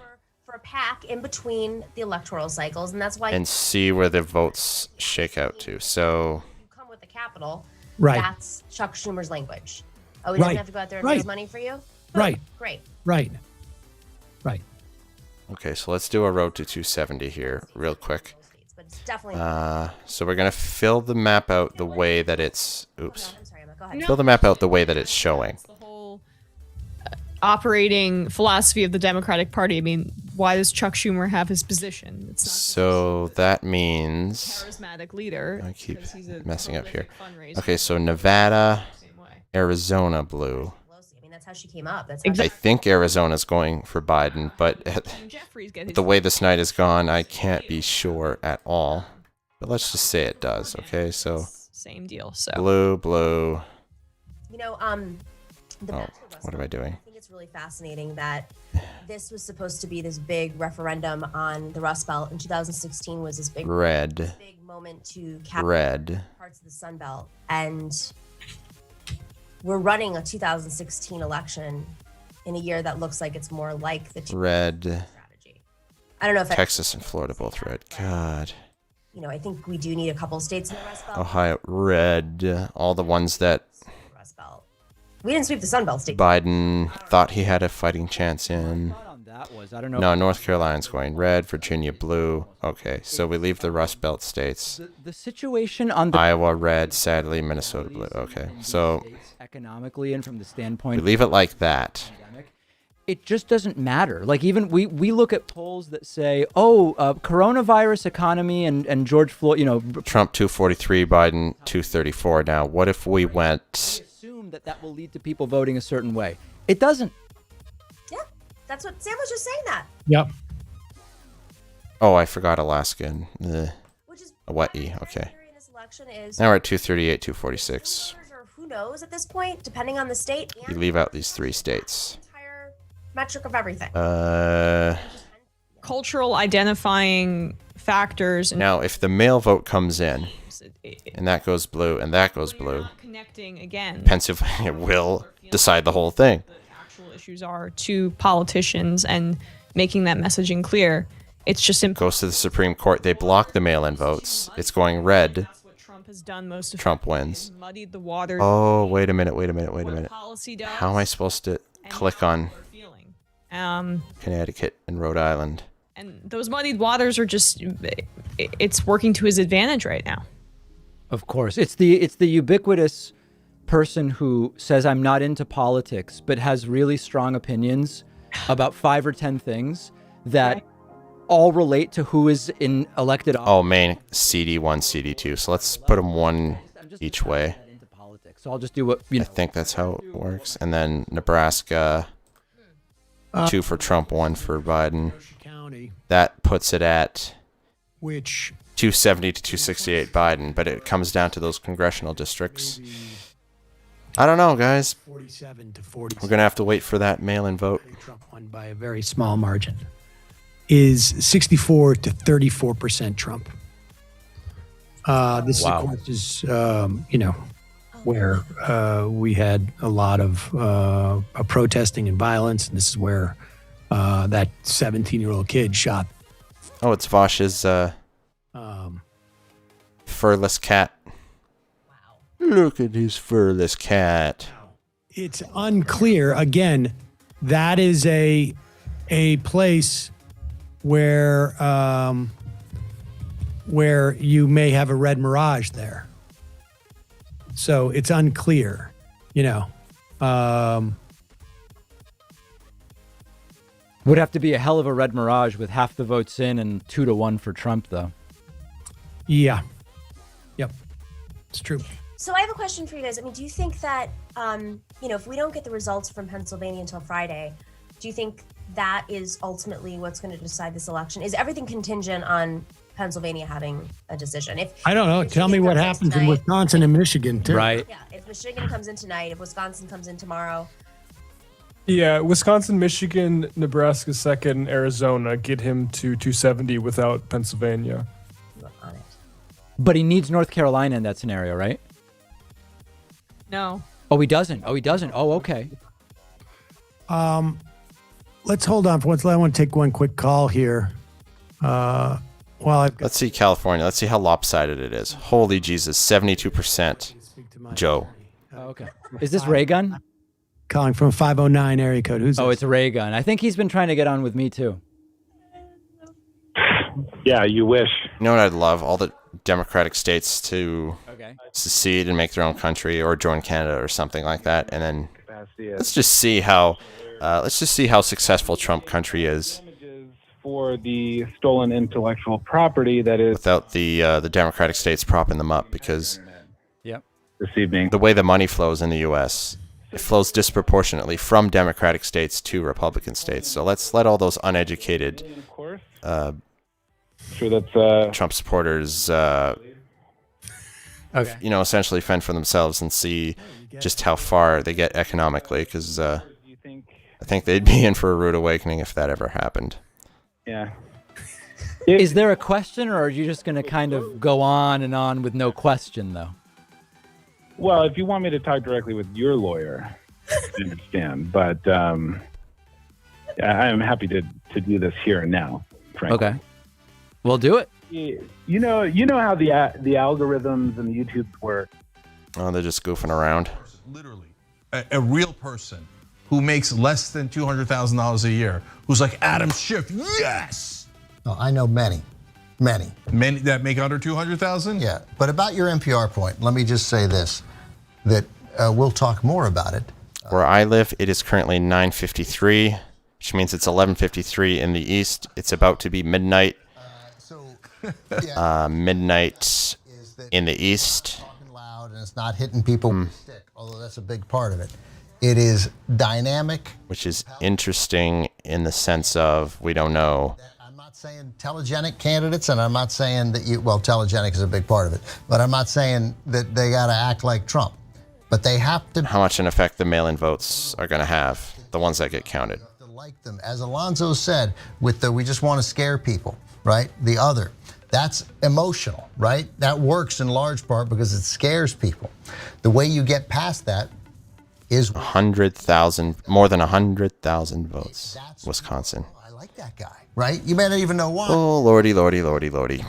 For a PAC in between the electoral cycles, and that's why and see where the votes shake out to. So, you come with the capital. Right. That's Chuck Schumer's language. Oh, he doesn't Right. have to go out there and Right. raise money for you? Right. Great. Right. okay, so let's do a road to 270 here real quick. But it's definitely. So we're going to fill the map out the way that it's, oops. I'm sorry, Emma, go ahead. Fill the map out the way that it's showing. Operating philosophy of the Democratic Party. I mean, why does Chuck Schumer have his position? It's not So that means charismatic leader. I keep because he's a messing up here. fundraiser. Okay, so Nevada, Arizona blue. I mean, that's how she came up. That's I think Arizona's going for Biden, but the way this night has gone, I can't be sure at all. But let's just say it does, okay? So Same deal. So blue. The Oh, what am I doing? I think it's really fascinating that this was supposed to be this big referendum on the Rust Belt. In 2016 was this big Red. big moment to capture Red. parts of the Sun Belt, and we're running a 2016 election in a year that looks like it's more like the Red. I don't know if Texas and Florida both red. God. I think we do need a couple states in the Rust Belt. Ohio red. All the ones that Rust Belt. We didn't sweep the Sun Belt states. Biden thought he had a fighting chance in. that was. I don't know. No, North Carolina's going red, Virginia blue. Okay, so we leave the Rust Belt states. The situation on the Iowa red, sadly Minnesota blue. Okay, so economically and from the we standpoint leave it like that. it just doesn't matter. Like even we look at polls that say, oh, coronavirus economy and George Floyd, you know, Trump 243, Biden 234. Now, what if we went? Assume that will lead to people voting a certain way. It doesn't. Yeah, that's what Sam was just saying. That. Yep. Oh, I forgot Alaska and a wet E. Okay. Now we're at 238, 246. Or who knows at this point, depending on the state. You leave out these 3 states. Metric of everything. Cultural identifying factors. Now, if the mail vote comes in, and that goes blue, and that goes blue, connecting again, Pennsylvania will decide the whole thing. Actual issues are to politicians and making that messaging clear. It's just goes to the Supreme Court. They block the mail-in votes. It's going red. Trump has done most of Trump wins. Muddied the waters. Oh, wait a minute. Policy does. How am I supposed to click on Connecticut and Rhode Island? And those muddied waters are just, it's working to his advantage right now. Of course. It's the ubiquitous person who says, I'm not into politics, but has really strong opinions about 5 or 10 things that all relate to who is in elected office. Oh, Maine, CD1, CD2. So let's put them one each way. So I'll just do what, you know. I think that's how it works. And then Nebraska, 2 for Trump, 1 for Biden. That puts it at which 270 to 268 Biden, but it comes down to those congressional districts. I don't know, guys. 47 to 40. We're going to have to wait for that mail-in vote. Trump won by a very small margin. Is 64 to 34% Trump. This, of course, is, you know, where we had a lot of protesting and violence, and this is where that 17-year-old kid shot. Oh, it's Vosh's furless cat. Wow. Look at his furless cat. It's unclear. Again, that is a place where you may have a red mirage there. So it's unclear, you know. Would have to be a hell of a red mirage with half the votes in and 2-1 for Trump, though. Yeah. Yep. It's true. So I have a question for you guys. I mean, do you think that, you know, if we don't get the results from Pennsylvania until Friday, do you think that is ultimately what's going to decide this election? Is everything contingent on Pennsylvania having a decision? I don't know. Tell me what happens in Wisconsin and Michigan, too. Right. Yeah. If Michigan comes in tonight, if Wisconsin comes in tomorrow. Yeah, Wisconsin, Michigan, Nebraska second, Arizona get him to 270 without Pennsylvania. But he needs North Carolina in that scenario, right? No. Oh, he doesn't. Oh, okay. Let's hold on for once. I want to take one quick call here. Let's see California. Let's see how lopsided it is. Holy Jesus, 72%. Joe. Oh, okay. Is this Ray Gun? Calling from 509 area code. Who's this? Oh, it's Ray Gun. I think he's been trying to get on with me, too. Yeah, you wish. You know what I'd love? All the Democratic states to secede and make their own country or join Canada or something like that. And then let's just see how successful Trump country is. For the stolen intellectual property that is without the Democratic states propping them up, because this evening the way the money flows in the U.S., it flows disproportionately from Democratic states to Republican states. So let's let all those uneducated Trump supporters you know, essentially fend for themselves and see just how far they get economically, because I think they'd be in for a rude awakening if that ever happened. Yeah. Is there a question, or are you just going to kind of go on and on with no question, though? Well, if you want me to talk directly with your lawyer, I understand. But I'm happy to do this here and now, frankly. Okay. We'll do it. You know how the algorithms and the YouTubes work. Oh, they're just goofing around. Literally, a real person who makes less than $200,000 a year, who's like Adam Schiff, yes. No, I know many. Many that make under 200,000. Yeah, but about your NPR point, let me just say this: that we'll talk more about it. Where I live, it is currently 9:53, which means it's 11:53 in the east. It's about to be midnight. Midnight in the east. Talking loud and it's not hitting people with a stick, although that's a big part of it. It is dynamic, which is interesting in the sense of we don't know. I'm not saying telegenic candidates, and I'm not saying that telegenic is a big part of it, but I'm not saying that they got to act like Trump. But they have to. How much an effect the mail-in votes are going to have, the ones that get counted. Like them. As Alonzo said, we just want to scare people, right? The other. That's emotional, right? That works in large part because it scares people. The way you get past that is 100,000, more than 100,000 votes, Wisconsin. I like that guy, right? You may not even know why. Oh, lordy, lordy, lordy, lordy.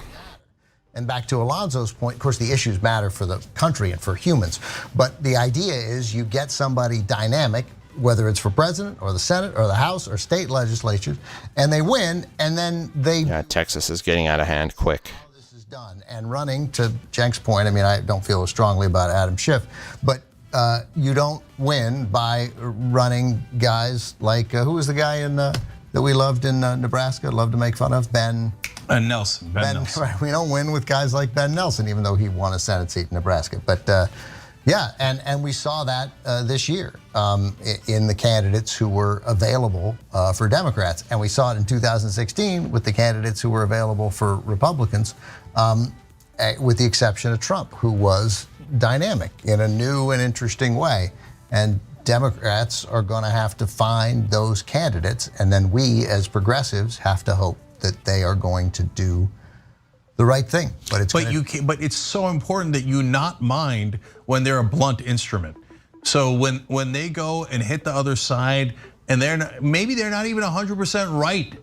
And back to Alonzo's point, of course, the issues matter for the country and for humans. But the idea is you get somebody dynamic, whether it's for president or the Senate or the House or state legislatures, and they win, and then they... Yeah, Texas is getting out of hand quick. This is done. And running, to Cenk's point, I mean, I don't feel as strongly about Adam Schiff, but you don't win by running guys like, who was the guy that we loved in Nebraska, loved to make fun of? Ben Nelson. Ben Nelson. We don't win with guys like Ben Nelson, even though he won a Senate seat in Nebraska. But yeah, and we saw that this year in the candidates who were available for Democrats. And we saw it in 2016 with the candidates who were available for Republicans, with the exception of Trump, who was dynamic in a new and interesting way. And Democrats are going to have to find those candidates, and then we as progressives have to hope that they are going to do the right thing. But it's so important that you not mind when they're a blunt instrument. So when they go and hit the other side, and maybe they're not even 100% right.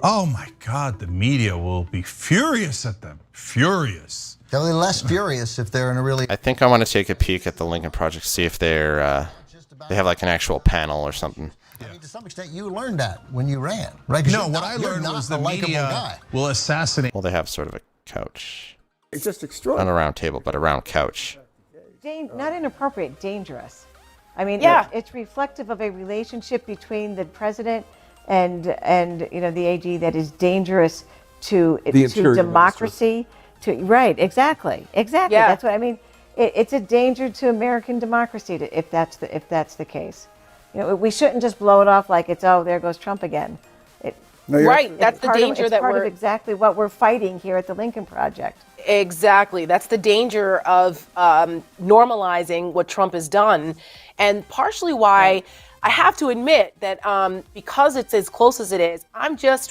Oh my God, the media will be furious at them. Furious. They'll be less furious if they're in a really... I think I want to take a peek at the Lincoln Project, see if they're they have like an actual panel or something. I mean, to some extent, you learned that when you ran, right? No, what I learned was the media will assassinate. Well, they have sort of a couch. It's just extraordinary. Not a round table, but a round couch. Not inappropriate, dangerous. I mean, it's reflective of a relationship between the president and the AG that is dangerous to democracy. Right, exactly. Yeah. That's what I mean. It's a danger to American democracy if that's the case. We shouldn't just blow it off like it's there goes Trump again. That's the danger it's part of exactly what we're fighting here at the Lincoln Project. Exactly. That's the danger of normalizing what Trump has done, and partially why I have to admit that because it's as close as it is, I'm just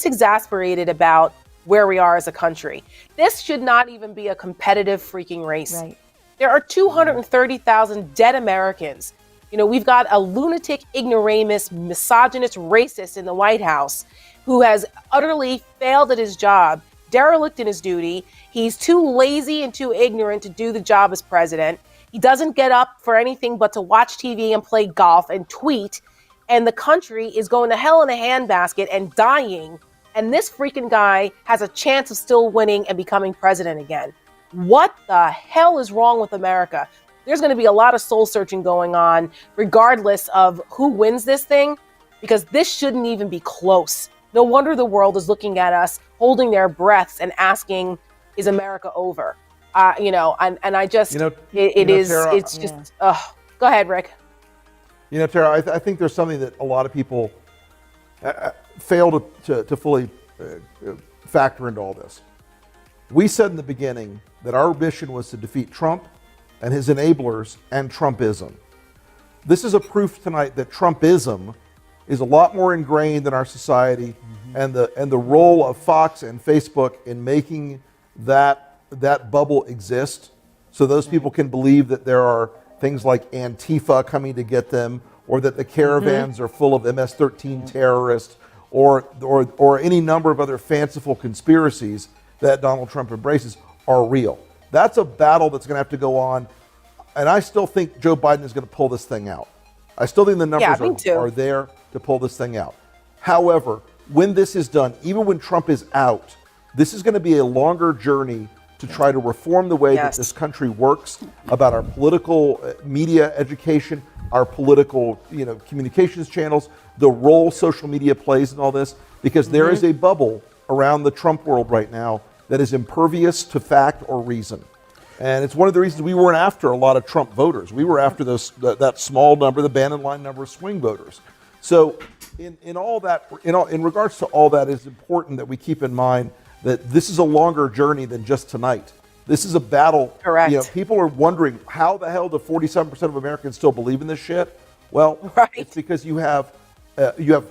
exasperated about where we are as a country. This should not even be a competitive freaking race. Right. There are 230,000 dead Americans. We've got a lunatic, ignoramus, misogynist racist in the White House who has utterly failed at his job, derelict in his duty. He's too lazy and too ignorant to do the job as president. He doesn't get up for anything but to watch TV and play golf and tweet. And the country is going to hell in a handbasket and dying. And this freaking guy has a chance of still winning and becoming president again. What the hell is wrong with America? There's going to be a lot of soul searching going on, regardless of who wins this thing, because this shouldn't even be close. No wonder the world is looking at us, holding their breaths and asking, is America over? And I just, Tara, it's just, go ahead, Rick. Tara, I think there's something that a lot of people fail to fully factor into all this. We said in the beginning that our mission was to defeat Trump and his enablers and Trumpism. This is a proof tonight that Trumpism is a lot more ingrained in our society, and the role of Fox and Facebook in making that bubble exist, so those people can believe that there are things like Antifa coming to get them, or that the caravans are full of MS-13 terrorists, or any number of other fanciful conspiracies that Donald Trump embraces are real. That's a battle that's going to have to go on. and I still think Joe Biden is going to pull this thing out. I still think the numbers are there to pull this thing out. However, when this is done, even when Trump is out, this is going to be a longer journey to try to reform the way that this country works, about our political media education, our political communications channels, the role social media plays in all this, because there is a bubble around the Trump world right now that is impervious to fact or reason. And it's one of the reasons we weren't after a lot of Trump voters. We were after that small number, the Bannon line number of swing voters. So in all that, in regards to all that, it's important that we keep in mind that this is a longer journey than just tonight. This is a battle. Correct. People are wondering, how the hell do 47% of Americans still believe in this shit? Well, it's because you have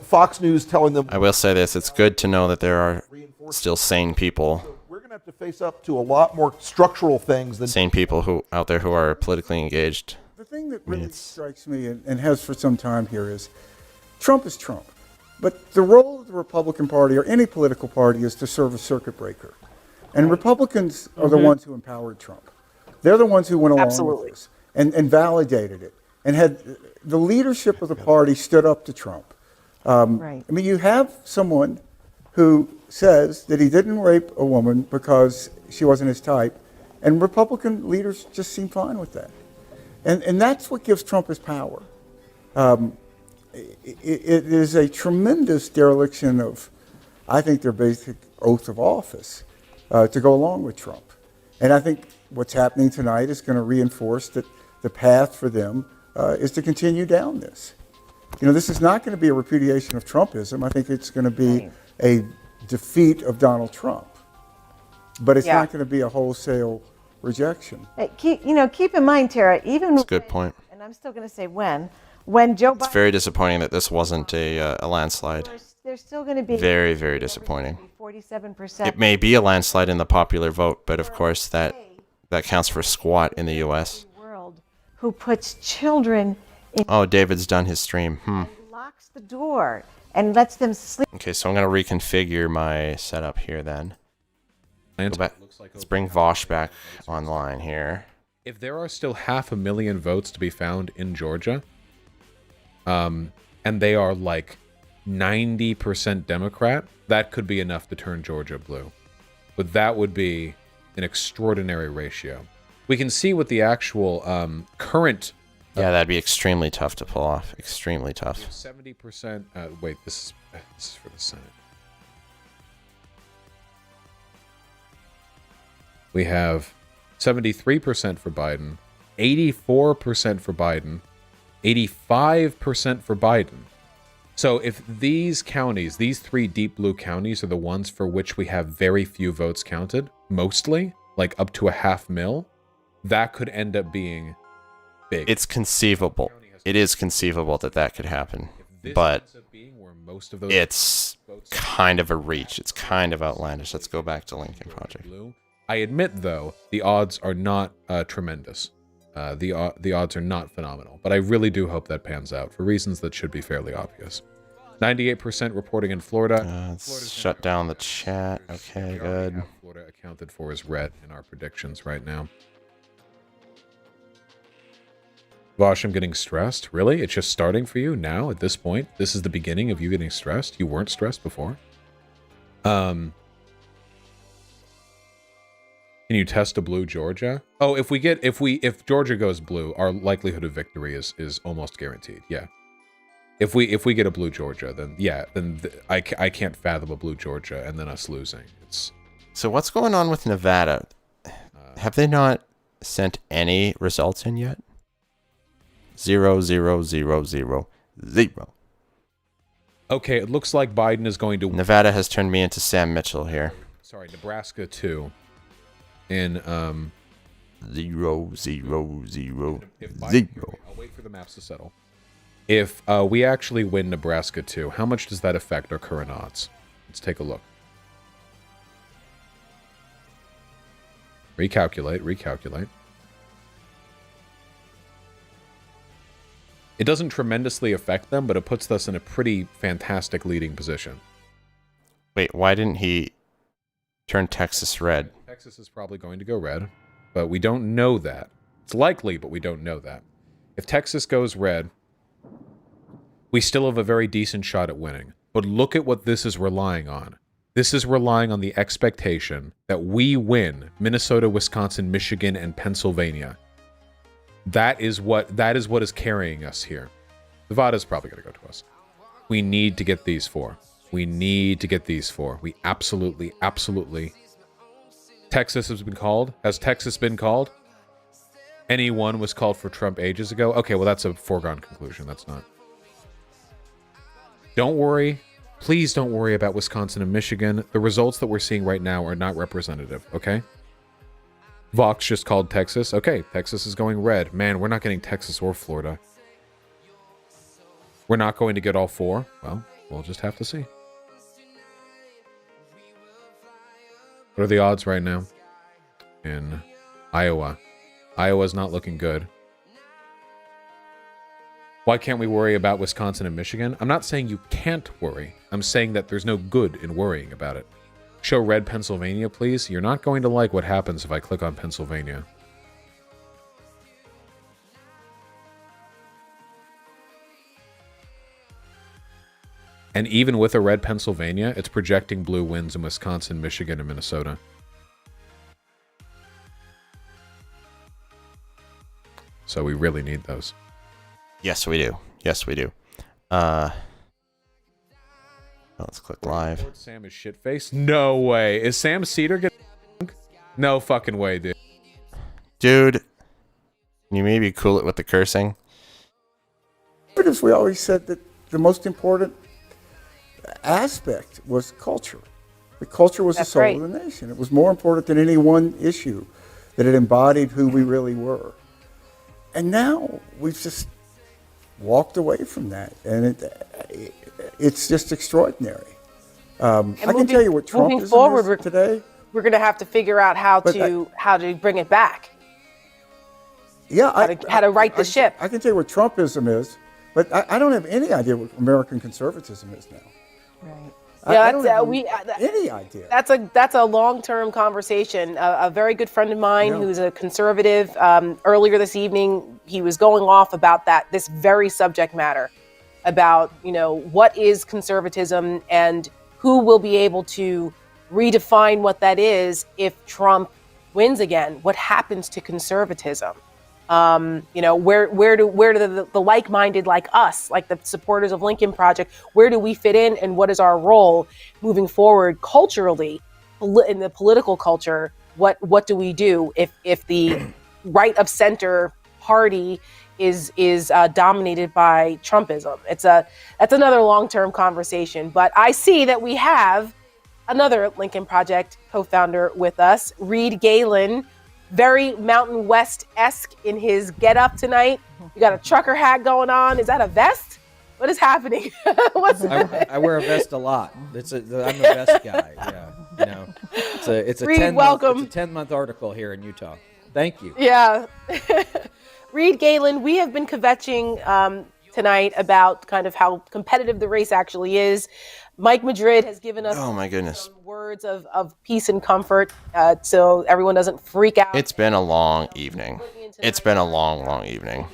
Fox News telling them. I will say this, it's good to know that there are still sane people. We're going to have to face up to a lot more structural things than sane people who out there who are politically engaged. The thing that really strikes me and has for some time here is Trump is Trump. But the role of the Republican Party or any political party is to serve a circuit breaker. And Republicans are the ones who empowered Trump. They're the ones who went along with this and validated it. And had the leadership of the party stood up to Trump. I mean, you have someone who says that he didn't rape a woman because she wasn't his type. And Republican leaders just seem fine with that. And that's what gives Trump his power. It is a tremendous dereliction of, I think, their basic oath of office to go along with Trump. And I think what's happening tonight is going to reinforce that the path for them is to continue down this. This is not going to be a repudiation of Trumpism. I think it's going to be a defeat of Donald Trump. But it's not going to be a wholesale rejection. Keep in mind, Tara, even That's a good point. And I'm still going to say when Joe Biden. It's very disappointing that this wasn't a landslide. There's still going to be very, very disappointing. 47%. It may be a landslide in the popular vote, but of course that counts for squat in the U.S. World who puts children in. Oh, David's done his stream. Locks the door and lets them sleep. Okay, so I'm gonna reconfigure my setup here then. Let's bring Vosh back online here. If there are still 500,000 votes to be found in Georgia, and they are like 90% Democrat, that could be enough to turn Georgia blue. But that would be an extraordinary ratio. We can see what the actual current. Yeah, that'd be extremely tough to pull off. Extremely tough. 70%. Wait, this is for the Senate. We have 73% for Biden, 84% for Biden, 85% for Biden. So if these counties, these 3 deep blue counties, are the ones for which we have very few votes counted, mostly, like up to 500,000, that could end up being big. It's conceivable. It is conceivable that could happen. But it's kind of a reach. It's kind of outlandish. Let's go back to Lincoln Project. I admit, though, the odds are not tremendous. The odds are not phenomenal, but I really do hope that pans out for reasons that should be fairly obvious. 98% reporting in Florida. Let's shut down the chat. Okay, good. Florida accounted for as red in our predictions right now. Vosh, I'm getting stressed. Really? It's just starting for you now at this point? This is the beginning of you getting stressed? You weren't stressed before? Can you test a blue Georgia? Oh, if Georgia goes blue, our likelihood of victory is almost guaranteed. Yeah. If we get a blue Georgia, then yeah, I can't fathom a blue Georgia and then us losing. So what's going on with Nevada? Have they not sent any results in yet? 0, 0, 0, 0, 0. Okay, it looks like Biden is going to. Nevada has turned me into Sam Mitchell here. Sorry, Nebraska 2. In 0, 0, 0, 0. I'll wait for the maps to settle. If we actually win Nebraska 2, how much does that affect our current odds? Let's take a look. Recalculate. It doesn't tremendously affect them, but it puts us in a pretty fantastic leading position. Wait, why didn't he turn Texas red? Texas is probably going to go red, but we don't know that. It's likely, but we don't know that. If Texas goes red, we still have a very decent shot at winning. But look at what this is relying on. This is relying on the expectation that we win Minnesota, Wisconsin, Michigan, and Pennsylvania. That is what is carrying us here. Nevada's probably going to go to us. We need to get these 4. We need to get these 4. We absolutely, absolutely. Texas has been called. Has Texas been called? Anyone was called for Trump ages ago? Okay, well, that's a foregone conclusion. That's not. Don't worry. Please don't worry about Wisconsin and Michigan. The results that we're seeing right now are not representative, okay? Vox just called Texas. Okay, Texas is going red. Man, we're not getting Texas or Florida. We're not going to get all 4. Well, we'll just have to see. What are the odds right now in Iowa? Iowa's not looking good. Why can't we worry about Wisconsin and Michigan? I'm not saying you can't worry. I'm saying that there's no good in worrying about it. Show red Pennsylvania, please. You're not going to like what happens if I click on Pennsylvania. And even with a red Pennsylvania, it's projecting blue wins in Wisconsin, Michigan, and Minnesota. So we really need those. Yes, we do. Yes, we do. Let's click live. Sam is shitfaced? No way. Is Sam Cedar getting... No fucking way, dude. Dude, can you maybe cool it with the cursing? Because we always said that the most important aspect was culture. The culture was the soul of the nation. It was more important than any one issue, that it embodied who we really were. And now we've just walked away from that, and it's just extraordinary. I can tell you what Trumpism is today. We're going to have to figure out how to bring it back. Yeah, how to right the ship. I can tell you what Trumpism is, but I don't have any idea what American conservatism is now. Right. I don't have any idea. That's a long-term conversation. A very good friend of mine who's a conservative, earlier this evening, he was going off about this very subject matter, about what is conservatism and who will be able to redefine what that is if Trump wins again. What happens to conservatism? Where do the like-minded like us, like the supporters of Lincoln Project, where do we fit in, and what is our role moving forward culturally in the political culture? What do we do if the right of center party is dominated by Trumpism? That's another long-term conversation. But I see that we have another Lincoln Project co-founder with us, Reed Galen. Very Mountain West-esque in his get-up tonight. You got a trucker hat going on. Is that a vest? What is happening? I wear a vest a lot. I'm a vest guy. Yeah, it's a Reed, welcome. It's a 10-month article here in Utah. Thank you. Yeah. Reed Galen, we have been kvetching tonight about kind of how competitive the race actually is. Mike Madrid has given us some words of peace and comfort so everyone doesn't freak out. It's been a long evening. It's been a long, long evening.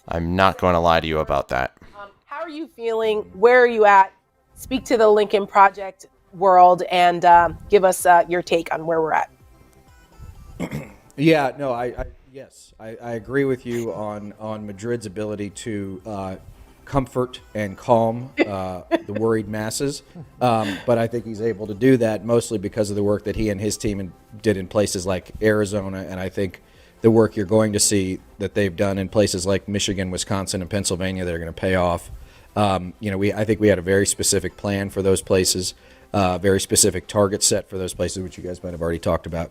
I'm not going to lie to you about that. How are you feeling? Where are you at? Speak to the Lincoln Project world and give us your take on where we're at. Yeah, no, I agree with you on Madrid's ability to comfort and calm the worried masses, but I think he's able to do that mostly because of the work that he and his team did in places like Arizona, and I think the work you're going to see that they've done in places like Michigan, Wisconsin, and Pennsylvania that are going to pay off. I think we had a very specific plan for those places, very specific target set for those places, which you guys might have already talked about.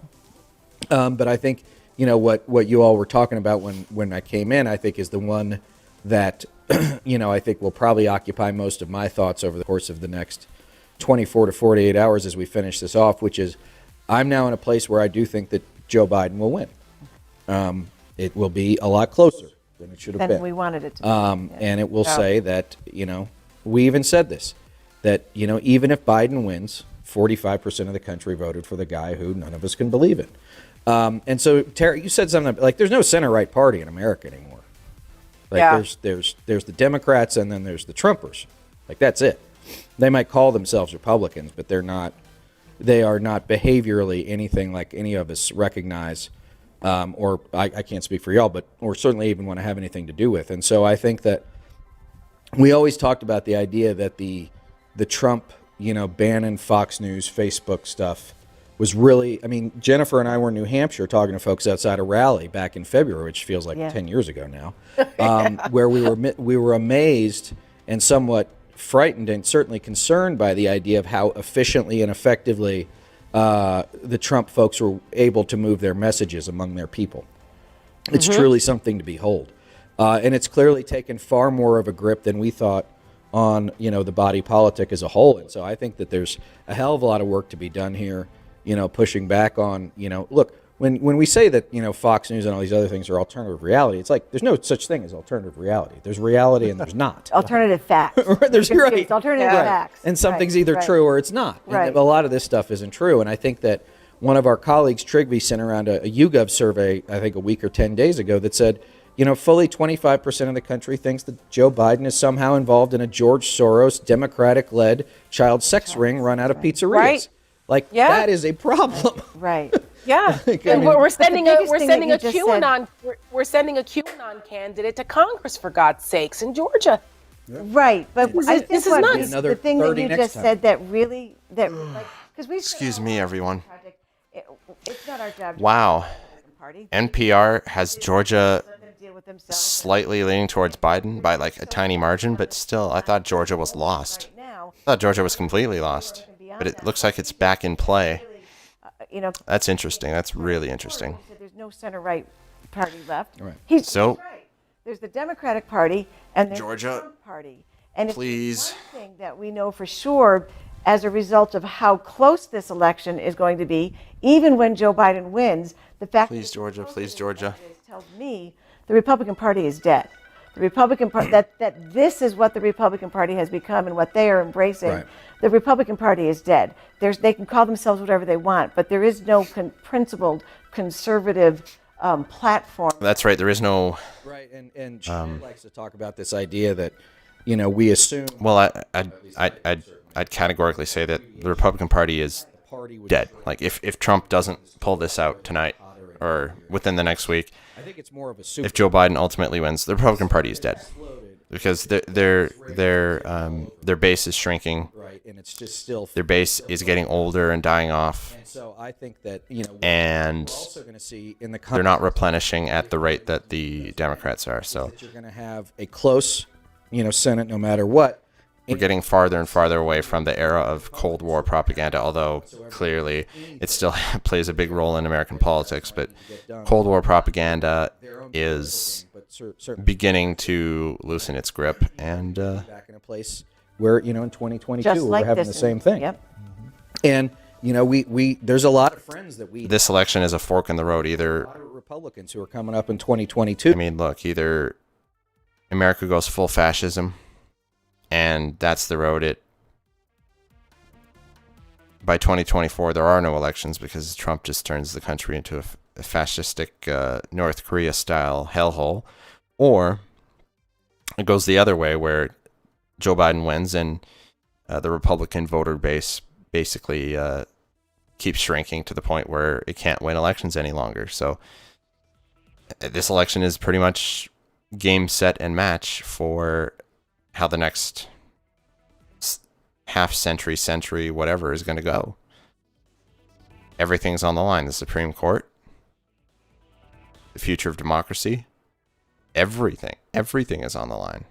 But I think what you all were talking about when I came in, I think is the one that I think will probably occupy most of my thoughts over the course of the next 24 to 48 hours as we finish this off, which is I'm now in a place where I do think that Joe Biden will win. It will be a lot closer than it should have been. Than we wanted it to be. And it will say that, we even said this, that, even if Biden wins, 45% of the country voted for the guy who none of us can believe in. And so, Tara, you said something like there's no center-right party in America anymore. Like Yeah. there's the Democrats and then there's the Trumpers. Like that's it. They might call themselves Republicans, but they're not. They are not behaviorally anything like any of us recognize, or I can't speak for y'all, but or certainly even want to have anything to do with. And so I think that we always talked about the idea that the Trump, Bannon, Fox News, Facebook stuff was really. I mean, Jennifer and I were in New Hampshire talking to folks outside a rally back in February, which feels like 10 years ago now, where we were amazed and somewhat frightened and certainly concerned by the idea of how efficiently and effectively the Trump folks were able to move their messages among their people. It's truly something to behold. And it's clearly taken far more of a grip than we thought on, the body politic as a whole. And so I think that there's a hell of a lot of work to be done here, pushing back on, look, when we say that, Fox News and all these other things are alternative reality, it's like there's no such thing as alternative reality. There's reality and there's not. Alternative facts. There's You're right. confused. Alternative facts. And something's Right, either right. true or it's not. Right. And a lot of this stuff isn't true. And I think that one of our colleagues, Trigby, sent around a YouGov survey, I think a week or 10 days ago, that said, fully 25% of the country thinks that Joe Biden is somehow involved in a George Soros Democratic-led child sex ring run out of pizzerias. Right. Like that is a problem. Right. Yeah, Like, I and mean- we're sending But the a biggest we're thing sending a that you just said- QAnon we're sending a QAnon candidate to Congress for God's sakes in Georgia. Right, but I think This is what nuts. we- Another the thing that 30 you next just time. said that really because we Excuse me, everyone. it's not our job. Wow. Party. NPR has Georgia Let them deal with themselves. slightly leaning towards Biden by like a tiny margin, but still, I thought Georgia was lost. Now, I thought Georgia was completely lost, but it looks like it's back in play. That's interesting. That's really interesting. said there's no center-right party left. Right. He's So- right. There's the Democratic Party and there's Georgia, the Trump Party. And please. It's one thing that we know for sure as a result of how close this election is going to be, even when Joe Biden wins, the fact Please, Georgia. Please, Georgia. tells me the Republican Party is dead. The Republican Party, that this is what the Republican Party has become and what they are embracing. Right. The Republican Party is dead. They can call themselves whatever they want, but there is no principled conservative platform. That's right. There is no. Right, and she likes to talk about this idea that, we assume. Well, I'd categorically say that the Republican Party is dead. Like if Trump doesn't pull this out tonight or within the next week, I think it's more of a if Joe Biden ultimately wins, the Republican Party is dead because their base is shrinking. Right, and it's just still Their base is getting older and dying off. And so I think that and we're also going to see in the they're not replenishing at the rate that the Democrats are. So that you're going to have a close, Senate no matter what. we're getting farther and farther away from the era of Cold War propaganda, although clearly it still plays a big role in American politics. But Cold War propaganda is beginning to loosen its grip, and back in a place where in 2022 Just we're like having this the same one. thing. Yep. And we there's a lot of friends that we this election is a fork in the road. Either Republicans who are coming up in 2022. I mean, look, either America goes full fascism, and that's the road it. By 2024, there are no elections because Trump just turns the country into a fascistic North Korea-style hellhole, or it goes the other way where Joe Biden wins and the Republican voter base basically keeps shrinking to the point where it can't win elections any longer. So this election is pretty much game, set, and match for how the next half century, whatever is going to go. Everything's on the line. The Supreme Court, the future of democracy, everything is on the line.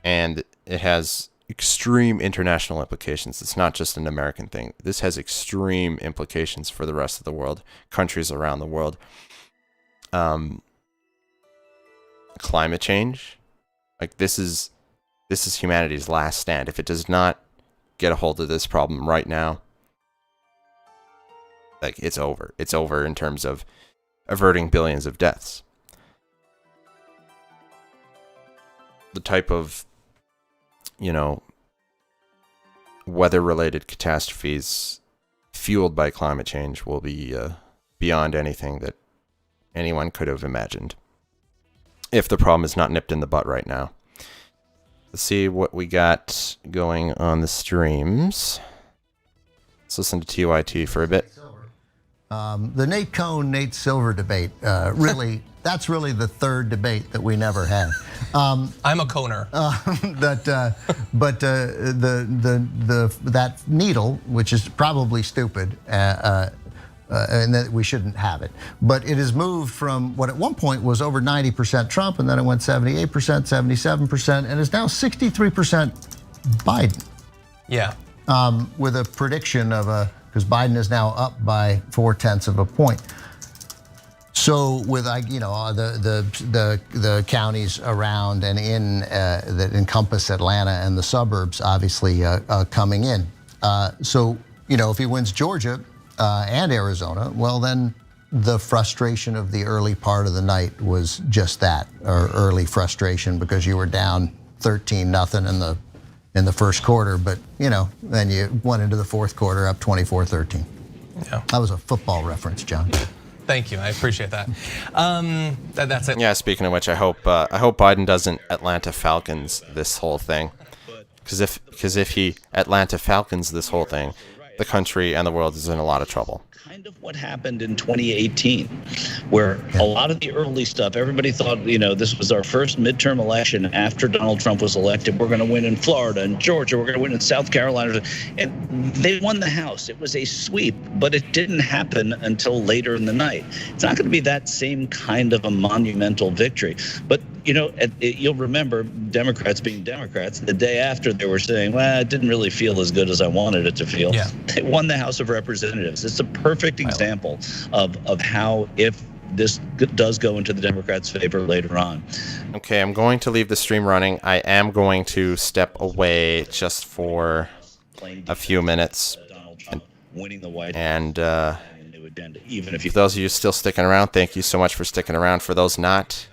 And it has extreme international implications. It's not just an American thing. This has extreme implications for the rest of the world, countries around the world. Climate change, like this is humanity's last stand. If it does not get a hold of this problem right now, like it's over. It's over in terms of averting billions of deaths. The type of weather-related catastrophes fueled by climate change will be beyond anything that anyone could have imagined, if the problem is not nipped in the butt right now. Let's see what we got going on the streams. Let's listen to TYT for a bit. The Nate Cohn, Nate Silver debate, really, that's really the third debate that we never had. I'm a Cohner. That needle, which is probably stupid, and that we shouldn't have it. But it has moved from what at one point was over 90% Trump, and then it went 78%, 77%, and is now 63% Biden. Yeah. With a prediction of because Biden is now up by 0.4 of a point. So with the counties around and in that encompass Atlanta and the suburbs, obviously coming in. So if he wins Georgia and Arizona, well then the frustration of the early part of the night was just that, or early frustration because you were down 13-0 in the first quarter, but then you went into the fourth quarter up 24-13. Yeah. That was a football reference, John. Thank you. I appreciate that. That's it. Yeah, speaking of which, I hope Biden doesn't Atlanta Falcons this whole thing. Because if he Atlanta Falcons this whole thing, the country and the world is in a lot of trouble. Kind of what happened in 2018, where a lot of the early stuff, everybody thought, this was our first midterm election after Donald Trump was elected. We're going to win in Florida and Georgia. We're going to win in South Carolina. And they won the House. It was a sweep, but it didn't happen until later in the night. It's not going to be that same kind of a monumental victory. But, you'll remember Democrats being Democrats. The day after, they were saying, well, it didn't really feel as good as I wanted it to feel. Yeah. They won the House of Representatives. It's a perfect example of how, if this does go into the Democrats' favor later on. Okay, I'm going to leave the stream running. I am going to step away just for a few minutes. Winning the White and even if for those of you still sticking around, thank you so much for sticking around. For those not,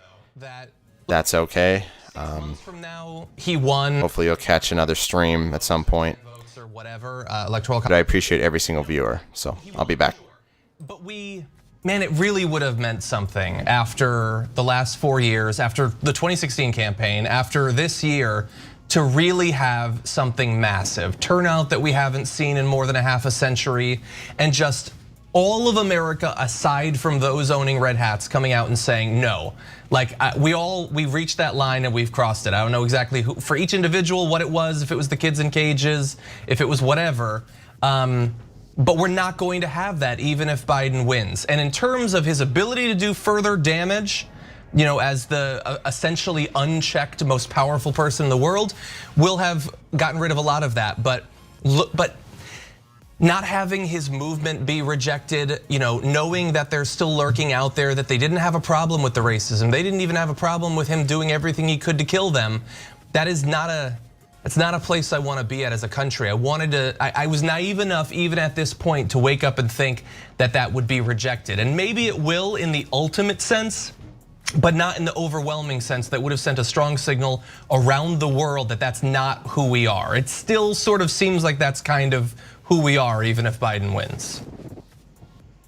that's okay. From now, he won. Hopefully you'll catch another stream at some point. Or whatever, electoral. But I appreciate every single viewer, so I'll be back. But man, it really would have meant something after the last 4 years, after the 2016 campaign, after this year, to really have something massive. Turnout that we haven't seen in more than a half a century, and just all of America, aside from those owning red hats, coming out and saying no. Like we've reached that line and we've crossed it. I don't know exactly who, for each individual, what it was, if it was the kids in cages, if it was whatever. But we're not going to have that even if Biden wins. And in terms of his ability to do further damage, as the essentially unchecked, most powerful person in the world, we'll have gotten rid of a lot of that. But not having his movement be rejected, knowing that they're still lurking out there, that they didn't have a problem with the racism, they didn't even have a problem with him doing everything he could to kill them. It's not a place I want to be at as a country. I was naive enough even at this point to wake up and think that would be rejected. And maybe it will in the ultimate sense, but not in the overwhelming sense that would have sent a strong signal around the world that that's not who we are. It still sort of seems like that's kind of who we are, even if Biden wins.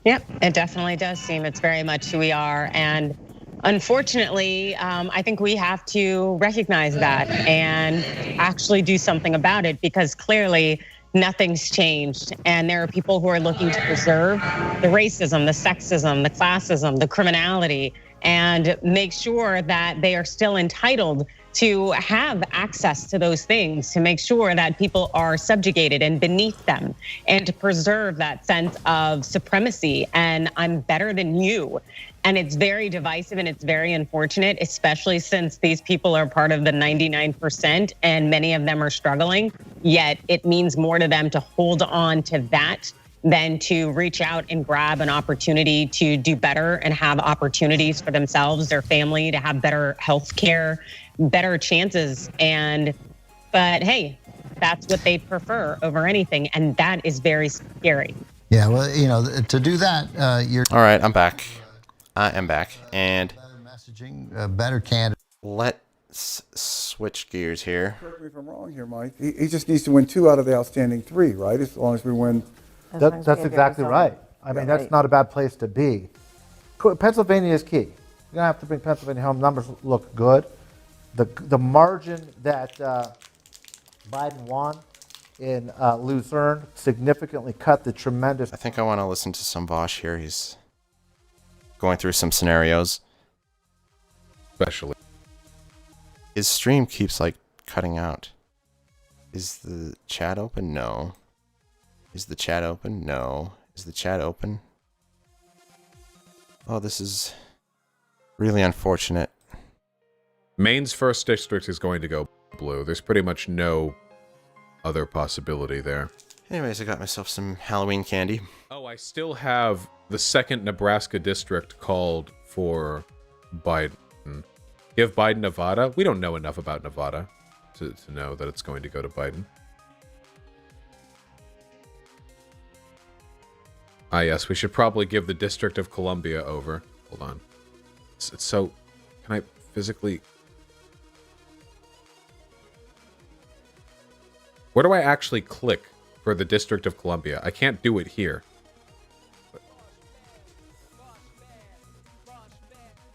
Yep, it definitely does seem it's very much who we are. And unfortunately, I think we have to recognize that and actually do something about it, because clearly nothing's changed. And there are people who are looking to preserve the racism, the sexism, the classism, the criminality, and make sure that they are still entitled to have access to those things, to make sure that people are subjugated and beneath them, and to preserve that sense of supremacy and I'm better than you. And it's very divisive and it's very unfortunate, especially since these people are part of the 99% and many of them are struggling, yet it means more to them to hold on to that than to reach out and grab an opportunity to do better and have opportunities for themselves, their family, to have better health care, better chances. But hey, that's what they prefer over anything. And that is very scary. Yeah, well, to do that, you're... All right, I'm back. I am back. And messaging, better candidate. Let switch gears here. Correct me if I'm wrong here, Mike. He just needs to win 2 out of the outstanding 3, right? As long as we win. That's exactly right. I mean, that's not a bad place to be. Pennsylvania is key. You're gonna have to bring Pennsylvania home. Numbers look good. The margin that Biden won in Luzerne significantly cut the tremendous. I think I want to listen to some Bosch here. He's going through some scenarios. Especially. His stream keeps like cutting out. Is the chat open? No. Is the chat open? No. Is the chat open? Oh, this is really unfortunate. Maine's 1st district is going to go blue. There's pretty much no other possibility there. Anyways, I got myself some Halloween candy. Oh, I still have the 2nd Nebraska district called for Biden. Give Biden Nevada? We don't know enough about Nevada to know that it's going to go to Biden. Ah, yes, we should probably give the District of Columbia over. Hold on. It's so... Can I physically... Where do I actually click for the District of Columbia? I can't do it here.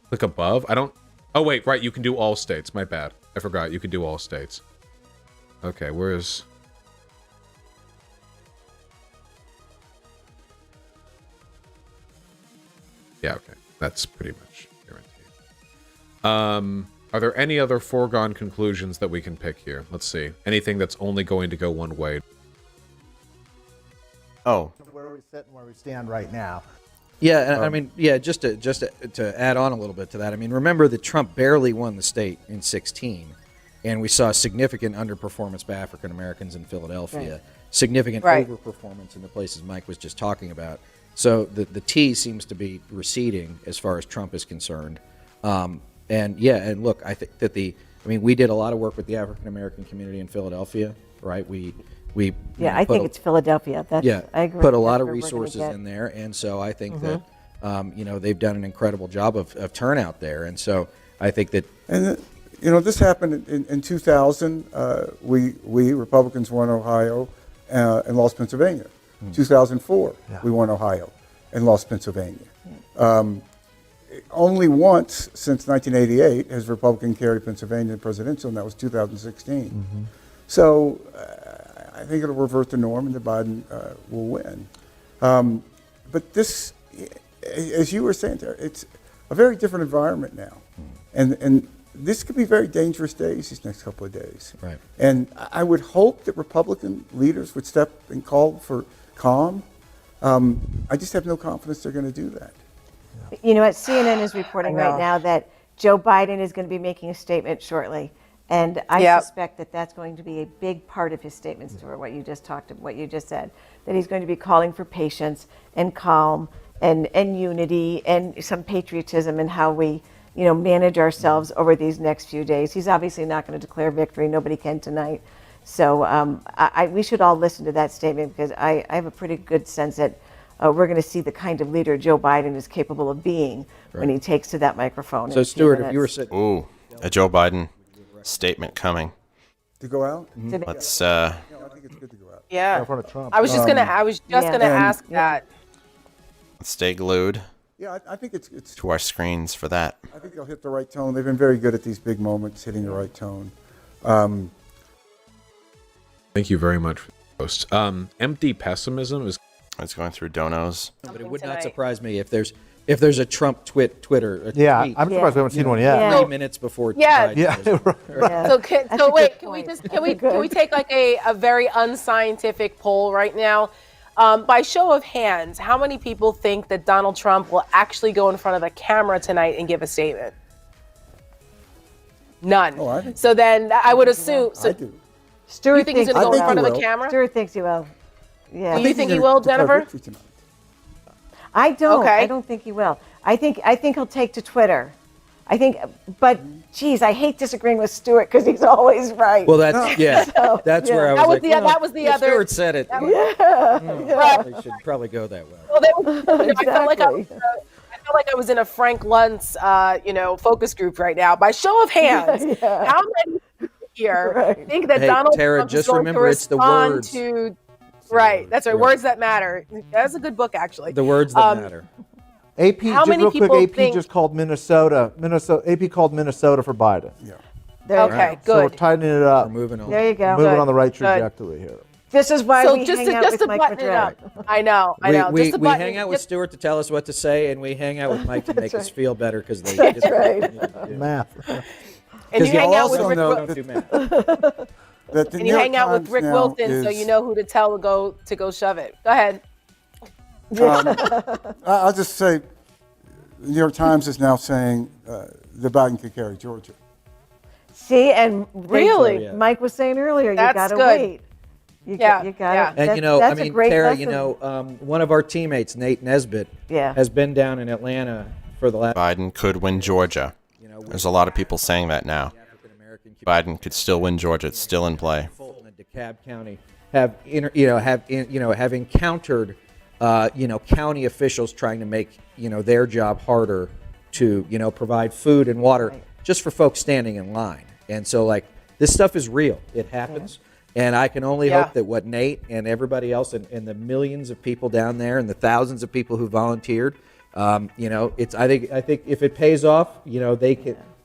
Click above? I don't... Oh, wait, right, you can do all states. My bad. I forgot, you can do all states. Okay, where is... Yeah, okay. That's pretty much guaranteed. Are there any other foregone conclusions that we can pick here? Let's see. Anything that's only going to go one way? Oh. Where we sit and where we stand right now. Yeah, I mean, yeah, just to add on a little bit to that. I mean, remember that Trump barely won the state in 2016, and we saw significant underperformance by African Americans in Philadelphia, Right. significant Right. overperformance in the places Mike was just talking about. So the T seems to be receding as far as Trump is concerned. And yeah, and look, I think that we did a lot of work with the African American community in Philadelphia, right? We Yeah, I think it's Philadelphia. That's, yeah, I agree. put a lot That's of where we're gonna resources get. in there, and so I think that they've done an incredible job of turnout there, and so I think that And this happened in 2000. We Republicans won Ohio and lost Pennsylvania. 2004, we won Ohio and lost Pennsylvania. Only once since 1988 has Republican carried Pennsylvania presidential, and that was 2016. So I think it'll revert to norm, and that Biden will win. But this, as you were saying there, it's a very different environment now, and this could be very dangerous days these next couple of days. Right. And I would hope that Republican leaders would step and call for calm. I just have no confidence they're going to do that. You know what? CNN is reporting I know. right now that Joe Biden is going to be making a statement shortly, and I Yep. suspect that that's going to be a big part of his statement, Stuart. What you just said, that he's going to be calling for patience and calm and unity and some patriotism in how we, manage ourselves over these next few days. He's obviously not going to declare victory. Nobody can tonight. So we should all listen to that statement, because I have a pretty good sense that we're going to see the kind of leader Joe Biden is capable of being when he takes to that microphone. So, in a few Stuart, if you were minutes. sitting, Ooh, a Joe Biden statement coming. To go out? Let's I think it's good to go out. Yeah. In front of Trump. I was just gonna Yeah. gonna ask that. stay glued Yeah, I think it's. to our screens for that. I think they'll hit the right tone. They've been very good at these big moments, hitting the right tone. Thank you very much for the post. Empty pessimism is... It's going through donos. but it would not surprise me if there's a Trump Twitter. A Yeah, tweet, I'm surprised we haven't seen one yet. Yeah. 3 minutes before. Yeah. Biden Yeah, goes- right. So That's a wait, good can we point. just can we take like a very unscientific poll right now? By show of hands, how many people think that Donald Trump will actually go in front of a camera tonight and give a statement? None. Oh, I think- So then I would assume. So I do. Stuart you think he's thinks going to go in I front of think the he camera? Stuart thinks he will. Yeah. Do you think he will, Jennifer? I don't. Okay. I don't think he will. I think he'll take to Twitter. But geez, I hate disagreeing with Stuart because he's always right. Well, that's So, that's yeah. where I was That was like, the well, that was the if other. Stuart said it. Right. They should probably go that way. Well, I felt like I Exactly. was like I was in a Frank Luntz, focus group right now. By show of hands, how many people here think that Hey, Donald Tara, Trump just is going remember to it's the respond words. to? Right, that's right. Words that matter. That's a good book, actually. The words that matter. AP, How just many real quick, people AP think- just called Minnesota. AP called Minnesota for Biden. Yeah. Okay, So we're good. tightening it up. We're moving on. There you go. Moving Good. on the right Good. trajectory here. This is why So we just hang to, out just with to Mike button it up. Quadratic. I know. We Just to button hang it- out with Stuart to tell us what to say, and we hang out with Mike to make us feel better because they That's just right. Math. And you hang out with also Rick know Wil- don't do math. That the and New you York hang out with Times Rick now Wilson, so is- you know who to tell to go shove it. Go ahead. I'll just say, the New York Times is now saying that Biden could carry Georgia. See, and Really? Mike was saying earlier, you That's got to good. wait. You Yeah, got yeah. to. And That's a great Tara, lesson. one of our teammates, Nate Nesbitt, has been down in Atlanta for the last. Biden could win Georgia. There's a lot of people saying that now. Biden could still win Georgia. It's still in play. Fulton and DeKalb County have encountered county officials trying to make their job harder to provide food and water just for folks standing in line. And so this stuff is real. It happens. And I can only hope that what Nate and everybody else and the millions of people down there and the thousands of people who volunteered, it's I think if it pays off,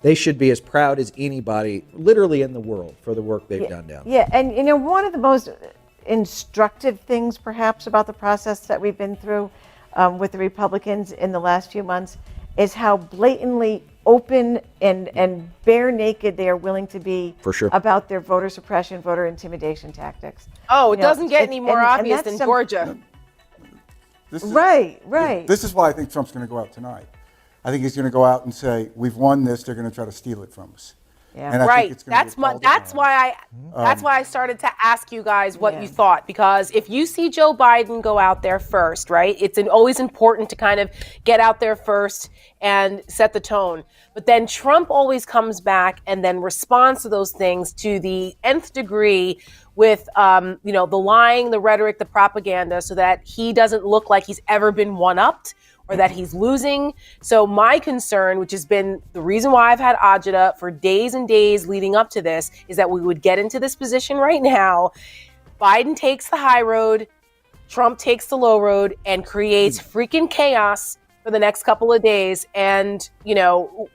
they should be as proud as anybody literally in the world for the work they've done down there. Yeah, and one of the most instructive things perhaps about the process that we've been through with the Republicans in the last few months is how blatantly open and bare naked they are willing to be For sure. about their voter suppression, voter intimidation tactics. Oh, it You know, doesn't get any more and obvious that's than some- Georgia. This is, Right. This is why I think Trump's going to go out tonight. I think he's going to go out and say, "We've won this. They're going to try to steal it from us." Yeah. And I Right. think it's gonna be a call to That's why I started to ask you guys what you thought, because if you see Joe Biden go out there first, right? It's always important to kind of get out there first and set the tone. But then Trump always comes back and then responds to those things to the nth degree with the lying, the rhetoric, the propaganda, so that he doesn't look like he's ever been one-upped or that he's losing. So my concern, which has been the reason why I've had agita for days and days leading up to this, is that we would get into this position right now. Biden takes the high road, Trump takes the low road, and creates freaking chaos for the next couple of days. And, the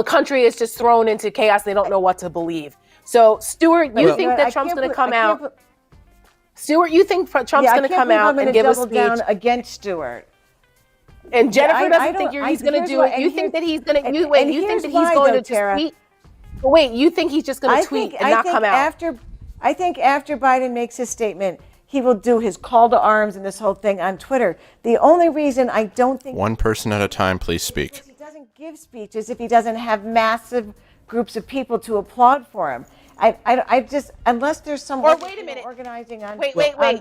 country is just thrown into chaos. They don't know what to believe. So, Stuart, you think that Trump's going to come out? Stuart, you think Trump's going to come out and give a speech down against Stewart? And Jennifer I doesn't don't- think he's going to here's do why- it. and You here's- think that he's going to? and- You and think here's that he's why, going though, to just Tara. tweet? Wait, you think he's just going to tweet and not come out? I think after Biden makes his statement, he will do his call to arms and this whole thing on Twitter. The only reason I don't think One person at a time, please speak. he doesn't give speeches if he doesn't have massive groups of people to applaud for him. I just, unless there's some Or wait a minute. organizing on Wait.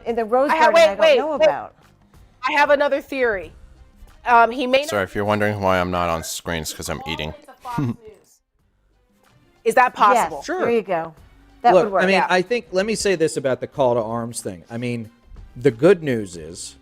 in the Rose I have- Garden wait, I don't know wait. about. I have another theory. He may not. Sorry, if you're wondering why I'm not on screens, because I'm eating. Is that possible? Yes, there you go. That Look, would work. I mean, I think, let me say this about the call to arms thing. I mean, the good news is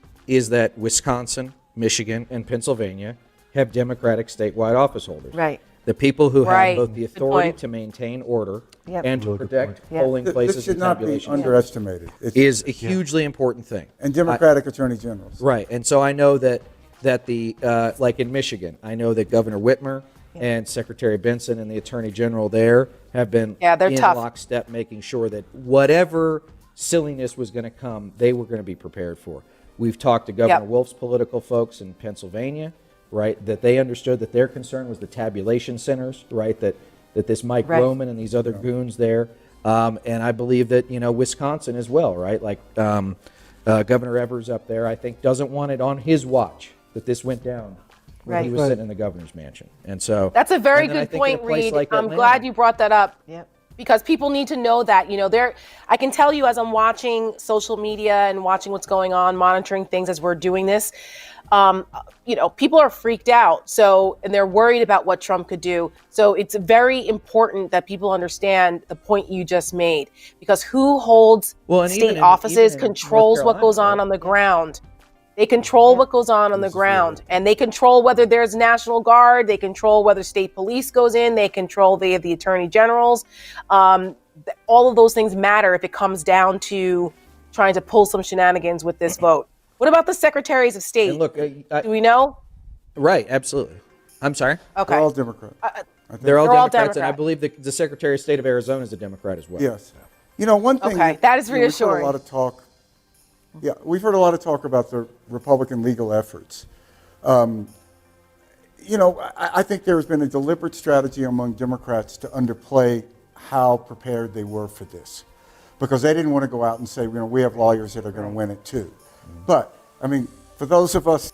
that Wisconsin, Michigan, and Pennsylvania have Democratic statewide office holders. Right. The people who Right. have both the Good authority point. to maintain order Yep. and to protect Yep. polling places This should and not be tabulation underestimated. It's- is a hugely important thing. And Democratic attorney generals. Right, and so I know that the like in Michigan, I know that Governor Whitmer and Secretary Benson and the Attorney General there have been they're in tough. lockstep, making sure that whatever silliness was going to come, they were going to be prepared for. We've talked to Governor Wolf's political folks in Pennsylvania, right, that they understood that their concern was the tabulation centers, right, that this Mike Right. Roman and these other goons there, and I believe that Wisconsin as well, right, like Governor Evers up there, I think doesn't want it on his watch that this went down when he was sitting in the governor's mansion, and so That's a very and then I good think in a point, place Reed. like I'm Atlanta- glad you brought that up. Yep. Because people need to know that, I can tell you as I'm watching social media and watching what's going on, monitoring things as we're doing this, people are freaked out. So, and they're worried about what Trump could do. So it's very important that people understand the point you just made, because who holds Well, and state even offices in controls North what goes Carolina, on the ground. They control what goes on the ground, and they control whether there's National Guard. They control whether state police goes in. They control the attorney generals. All of those things matter if it comes down to trying to pull some shenanigans with this vote. What about the secretaries of state? And look, do we know? Right, absolutely. I'm sorry. Okay. They're all Democrats. They're all Democrats, and I Democrat. believe the Secretary of State of Arizona is a Democrat as well. Yes. You know, one thing. Okay, that is We've heard reassuring. a lot of talk. Yeah, we've heard a lot of talk about the Republican legal efforts. You know, I think there has been a deliberate strategy among Democrats to underplay how prepared they were for this, because they didn't want to go out and say, you know, we have lawyers that are going to win it too. But I mean, for those of us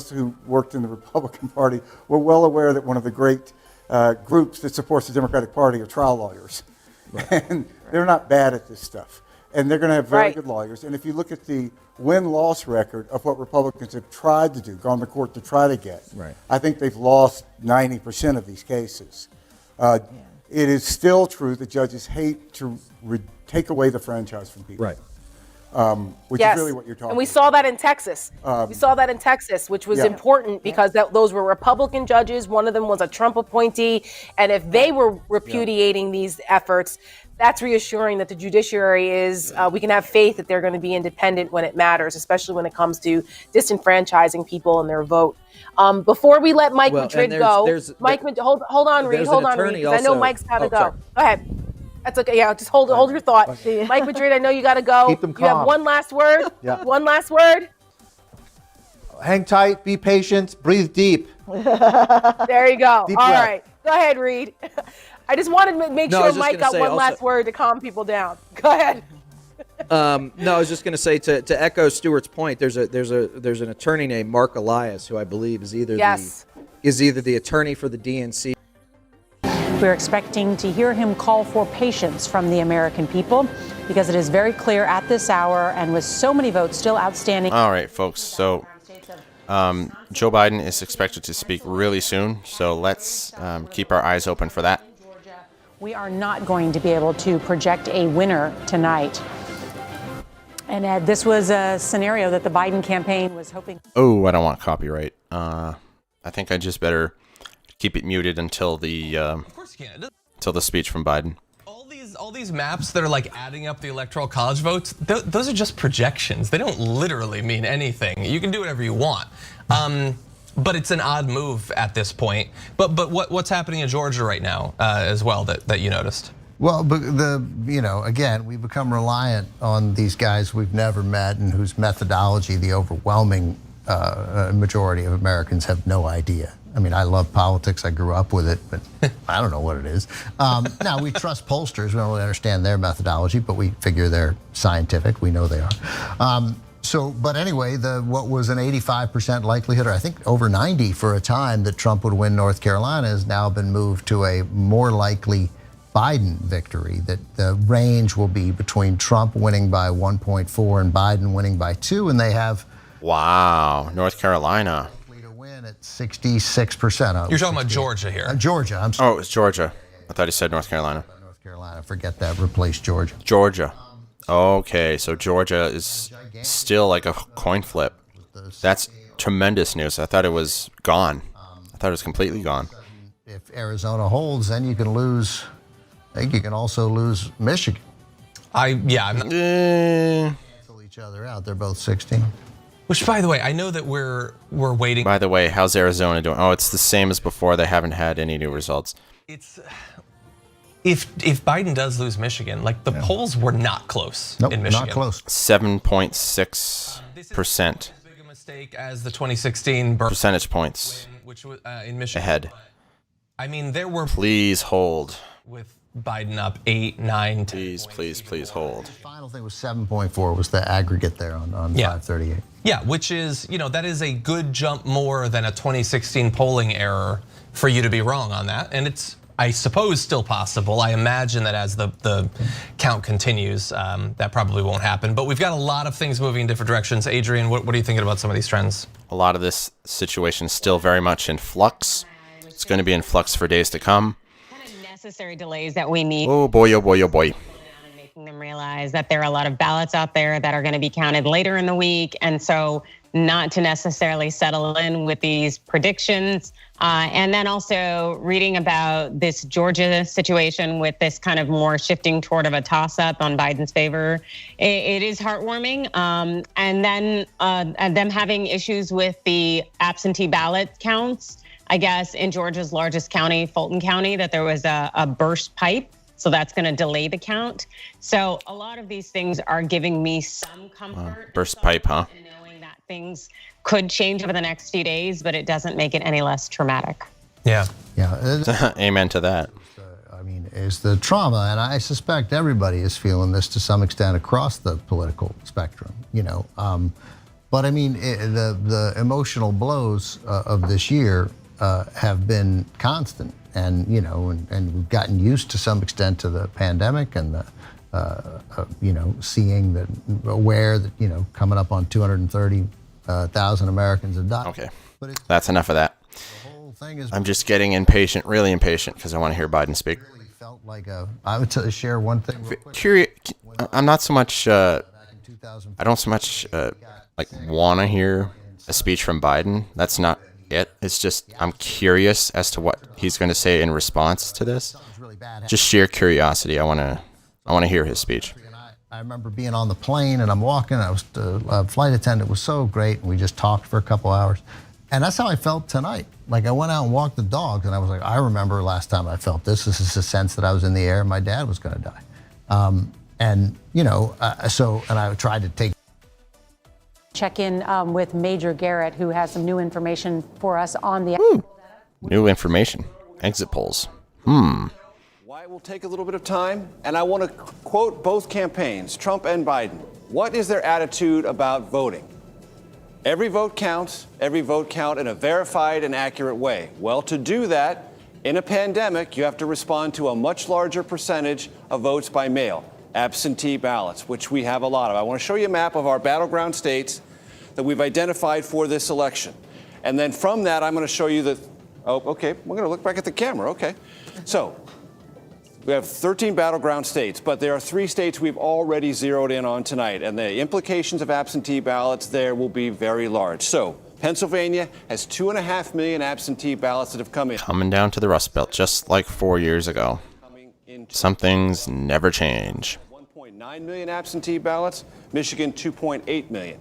who worked in the Republican Party, we're well aware that one of the great groups that supports the Democratic Party are trial lawyers, and they're not bad at this stuff. And they're going to have very good lawyers. And if you look at the win-loss record of what Republicans have tried to do, gone to court to try to get, I think they've lost 90% of these cases. It is still true that judges hate to take away the franchise from people. Right. Which is really what you're talking And we saw that in Texas. We saw that in Texas, which was important because those were Republican judges. One of them was a Trump appointee. And if they were repudiating these efforts, that's reassuring that the judiciary is, we can have faith that they're going to be independent when it matters, especially when it comes to disenfranchising people and their vote. Before we let Mike Madrid go, hold on, Reed, because I know Mike's got to go. Sorry. Go ahead. That's okay. Yeah, just hold your thought. Mike Madrid, I know you got to go. Keep them You have calm. one last word? Yeah. One last word? Hang tight, be patient, breathe deep. There you go. Deep All breath. right. Go ahead, Reed. I just wanted to make No, I sure was just Mike gonna got say one also- last word to calm people down. Go ahead. No, I was just going to say to echo Stuart's point. There's an attorney named Mark Elias who I believe is either the attorney for the DNC. We're expecting to hear him call for patience from the American people because it is very clear at this hour, and with so many votes still outstanding. All right, folks. So Joe Biden is expected to speak really soon, so let's keep our eyes open for that. We are not going to be able to project a winner tonight. And Ed, this was a scenario that the Biden campaign was hoping. Oh, I don't want copyright. I think I just better keep it muted until the speech from Biden. All these maps that are like adding up the electoral college votes, those are just projections. They don't literally mean anything. You can do whatever you want. But it's an odd move at this point. But what's happening in Georgia right now as well that you noticed? Well, but again, we become reliant on these guys we've never met and whose methodology the overwhelming majority of Americans have no idea. I mean, I love politics. I grew up with it, but I don't know what it is. Now, we trust pollsters. We don't really understand their methodology, but we figure they're scientific. We know they are. But anyway, what was an 85% likelihood, or I think over 90 for a time, that Trump would win North Carolina has now been moved to a more likely Biden victory, that the range will be between Trump winning by 1.4 and Biden winning by 2, and they have North Carolina to win at 66%. You're talking about Georgia here. Georgia, I'm sorry. Oh, it's Georgia. I thought he said North Carolina. North Carolina, forget that, replace Georgia. Georgia. Okay, so Georgia is still like a coin flip. That's tremendous news. I thought it was gone. I thought it was completely gone. If Arizona holds, then you can lose. I think you can also lose Michigan. I'm not. Cancel each other out. They're both 16. Which, by the way, I know that we're waiting. By the way, how's Arizona doing? Oh, it's the same as before. They haven't had any new results. It's if Biden does lose Michigan, like the polls were not close in Michigan. Not close. 7.6%. Big a mistake as the 2016 percentage points which was in Michigan. ahead. I mean, there were Please hold. with Biden up 8, 9, 10. Please hold. The final thing was 7.4 was the aggregate there on 538. Yeah, which is, that is a good jump more than a 2016 polling error for you to be wrong on that. And it's, I suppose, still possible. I imagine that as the count continues, that probably won't happen. But we've got a lot of things moving in different directions. Adrian, what are you thinking about some of these trends? A lot of this situation is still very much in flux. It's going to be in flux for days to come. Necessary delays that we need. Oh boy, oh boy, oh boy. Making them realize that there are a lot of ballots out there that are going to be counted later in the week. And so not to necessarily settle in with these predictions. And then also reading about this Georgia situation with this kind of more shifting toward of a toss-up on Biden's favor. It is heartwarming. And then them having issues with the absentee ballot counts, I guess, in Georgia's largest county, Fulton County, that there was a burst pipe. So that's going to delay the count. So a lot of these things are giving me some comfort. Burst pipe, huh? Knowing that things could change over the next few days, but it doesn't make it any less traumatic. Yeah. Yeah. Amen to that. I mean, is the trauma, and I suspect everybody is feeling this to some extent across the political spectrum, you know. But I mean, the emotional blows of this year have been constant. And, you know, and we've gotten used to some extent to the pandemic and the, you know, seeing that, aware that, you know, coming up on 230,000 Americans have died. Okay, that's enough of that. I'm just getting impatient, really impatient, because I want to hear Biden speak. Felt like I would share one thing real quick. Curious, I'm not so much, I don't so much like want to hear a speech from Biden. That's not it. It's just I'm curious as to what he's going to say in response to this. Just sheer curiosity. I want to hear his speech. I remember being on the plane and I'm walking. The flight attendant was so great, and we just talked for a couple hours. And that's how I felt tonight. Like I went out and walked the dogs, and I was like, I remember last time I felt this. This is a sense that I was in the air and my dad was going to die. And you know, and I tried to take. Check in with Major Garrett, who has some new information for us on the New information. Exit polls. Why it will take a little bit of time, and I want to quote both campaigns, Trump and Biden. What is their attitude about voting? Every vote counts, every vote count in a verified and accurate way. Well, to do that, in a pandemic, you have to respond to a much larger percentage of votes by mail. Absentee ballots, which we have a lot of. I want to show you a map of our battleground states that we've identified for this election. And then from that, I'm going to show you the, okay, we're going to look back at the camera, okay. So, we have 13 battleground states, but there are 3 states we've already zeroed in on tonight, and the implications of absentee ballots there will be very large. So, Pennsylvania has 2.5 million absentee ballots that have come in. Coming down to the Rust Belt, just like 4 years ago. Some things never change. 1.9 million absentee ballots, Michigan 2.8 million.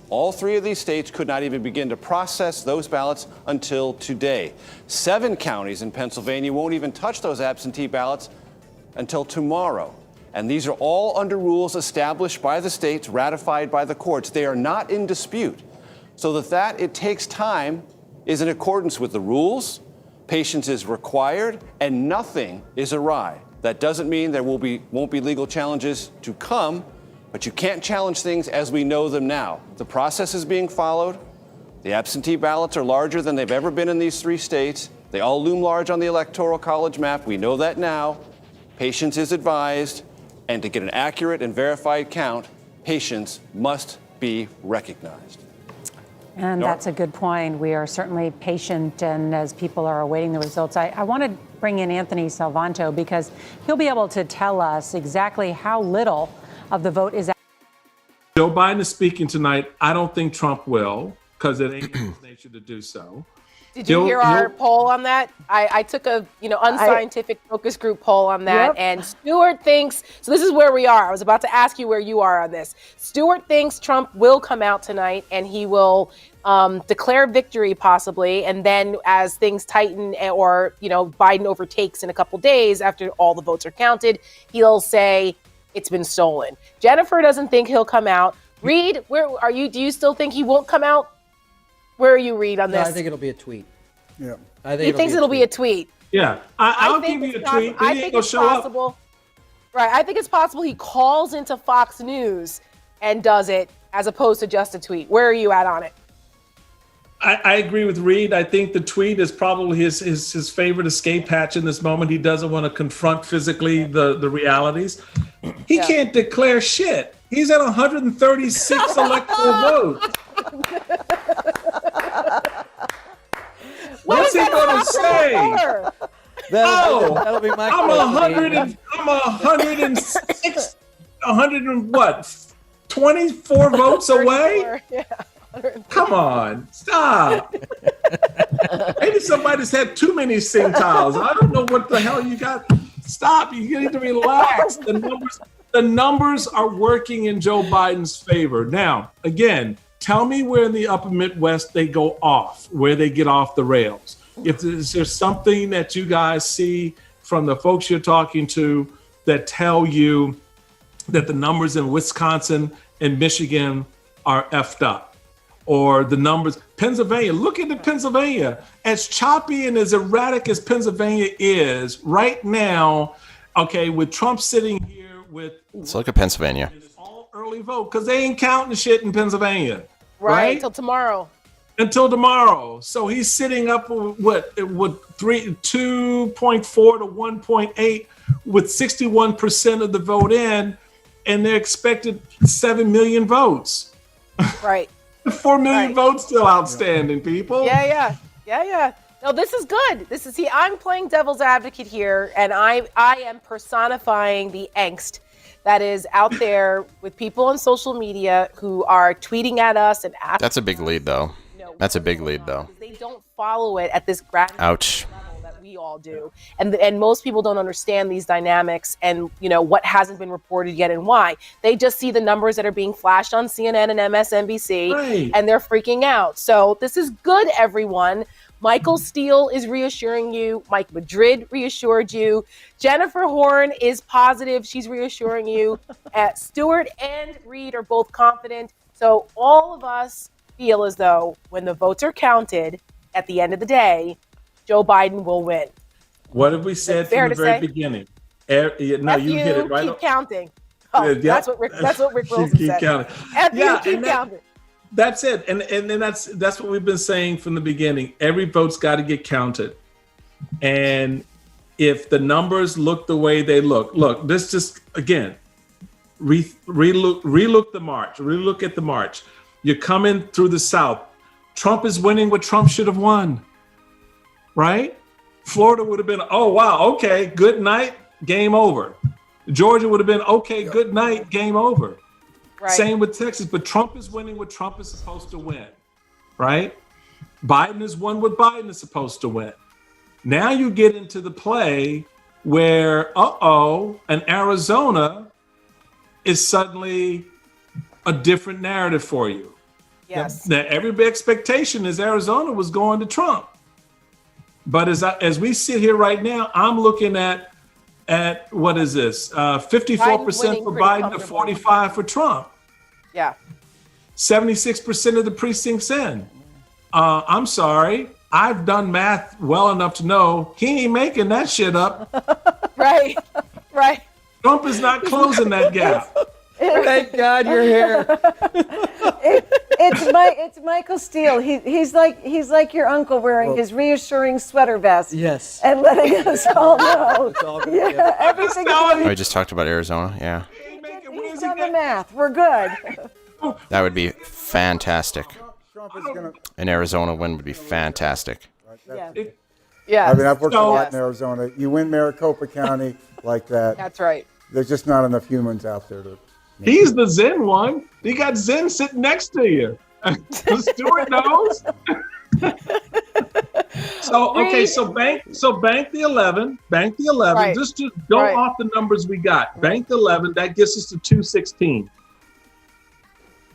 All 3 of these states could not even begin to process those ballots until today. 7 counties in Pennsylvania won't even touch those absentee ballots until tomorrow. And these are all under rules established by the states, ratified by the courts. They are not in dispute. So that it takes time is in accordance with the rules. Patience is required, and nothing is awry. That doesn't mean there won't be legal challenges to come, but you can't challenge things as we know them now. The process is being followed. The absentee ballots are larger than they've ever been in these 3 states. They all loom large on the Electoral College map. We know that now. Patience is advised, and to get an accurate and verified count, patience must be recognized. And that's a good point. We are certainly patient, and as people are awaiting the results, I want to bring in Anthony Salvanto because he'll be able to tell us exactly how little of the vote is. Joe Biden is speaking tonight. I don't think Trump will, because it ain't in his nature to do so. Did you hear our poll on that? I took a unscientific focus group poll on that, and Stuart thinks, so this is where we are. I was about to ask you where you are on this. Stuart thinks Trump will come out tonight and he will declare victory possibly, and then as things tighten or Biden overtakes in a couple days after all the votes are counted, he'll say it's been stolen. Jennifer doesn't think he'll come out. Reed, where are you? Do you still think he won't come out? Where are you, Reed, on this? I think it'll be a tweet. Yeah. He thinks it'll be a tweet. Yeah, I'll give you a tweet. I think it's possible. Right, I think it's possible he calls into Fox News and does it as opposed to just a tweet. Where are you at on it? I agree with Reed. I think the tweet is probably his favorite escape hatch in this moment. He doesn't want to confront physically the realities. He can't declare shit. He's at 136 electoral votes. What's he gonna say? That'll be my question. I'm 106, 100 and what? 24 votes away? Yeah. Come Come on, stop. Maybe somebody's had too many sing tiles. I don't know what the hell you got. Stop. You need to relax. The numbers are working in Joe Biden's favor. Now, again, tell me where in the upper Midwest they go off, where they get off the rails. If there's something that you guys see from the folks you're talking to that tell you that the numbers in Wisconsin and Michigan are effed up, or the numbers, Pennsylvania, look into Pennsylvania. As choppy and as erratic as Pennsylvania is right now, okay, with Trump sitting here with Let's look at Pennsylvania. early vote, because they ain't counting shit in Pennsylvania. Right, till tomorrow. Until tomorrow. So he's sitting up with 2.4 to 1.8 with 61% of the vote in, and they're expected 7 million votes. Right. 4 million votes still outstanding, people. Yeah. No, this is good. I'm playing devil's advocate here, and I am personifying the angst that is out there with people on social media who are tweeting at us and asking. That's a big lead, though. That's a big lead, though. They don't follow it at this granular Ouch. level that we all do, and most people don't understand these dynamics and what hasn't been reported yet and why. They just see the numbers that are being flashed on CNN and MSNBC, Right. and they're freaking out. So this is good, everyone. Michael Steele is reassuring you. Mike Madrid reassured you. Jennifer Horn is positive. She's reassuring you. Stewart and Reed are both confident. So all of us feel as though when the votes are counted at the end of the day, Joe Biden will win. What have we said fair from the to very say? beginning? No, you hit it right. Keep counting. Oh, Yeah, that's what Rick Wilson keep said. counting. F you, Yeah, keep and counting. That's it. And then that's what we've been saying from the beginning. Every vote's got to get counted. And if the numbers look the way they look, this just, again, relook the march. Relook at the march. You're coming through the South. Trump is winning what Trump should have won, right? Florida would have been, oh, wow, okay, good night, game over. Georgia would have been, okay, good night, game over. Right. Same with Texas, but Trump is winning what Trump is supposed to win, right? Biden has won what Biden is supposed to win. Now you get into the play where, and Arizona is suddenly a different narrative for you. Yes. Now every expectation is Arizona was going to Trump. But as we sit here right now, I'm looking at what is this? 54% for Biden to 45% for Trump. Yeah. 76% of the precincts in. I'm sorry. I've done math well enough to know he ain't making that shit up. Right. Trump is not closing that gap. Thank God you're here. It's Michael Steele. He's like your uncle wearing his reassuring sweater vest. Yes. And letting us all know. Yeah, everything. I just talked about Arizona. Yeah. He's done the math. We're good. That would be fantastic. Trump is going to. An Arizona win would be fantastic. Yeah. I mean, I've worked a lot in Arizona. You win Maricopa County like that. That's right. There's just not enough humans out there to. He's the Zen one. You got Zen sitting next to you. Stewart knows. So bank the 11. Bank the 11. Right. Just go Right. off the numbers we got. Bank the 11. That gets us to 216.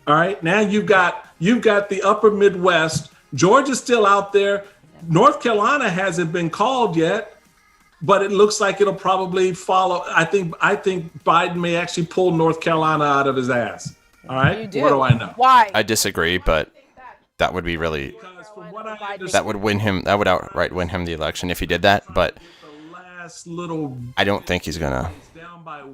All right. Now you've got the upper Midwest. Georgia's still out there. North Carolina hasn't been called yet. But it looks like it'll probably follow. I think Biden may actually pull North Carolina out of his ass. All right. You do. What do I know? Why? I disagree, but that would be really. That would win him. That would outright win him the election if he did that. But I don't think he's gonna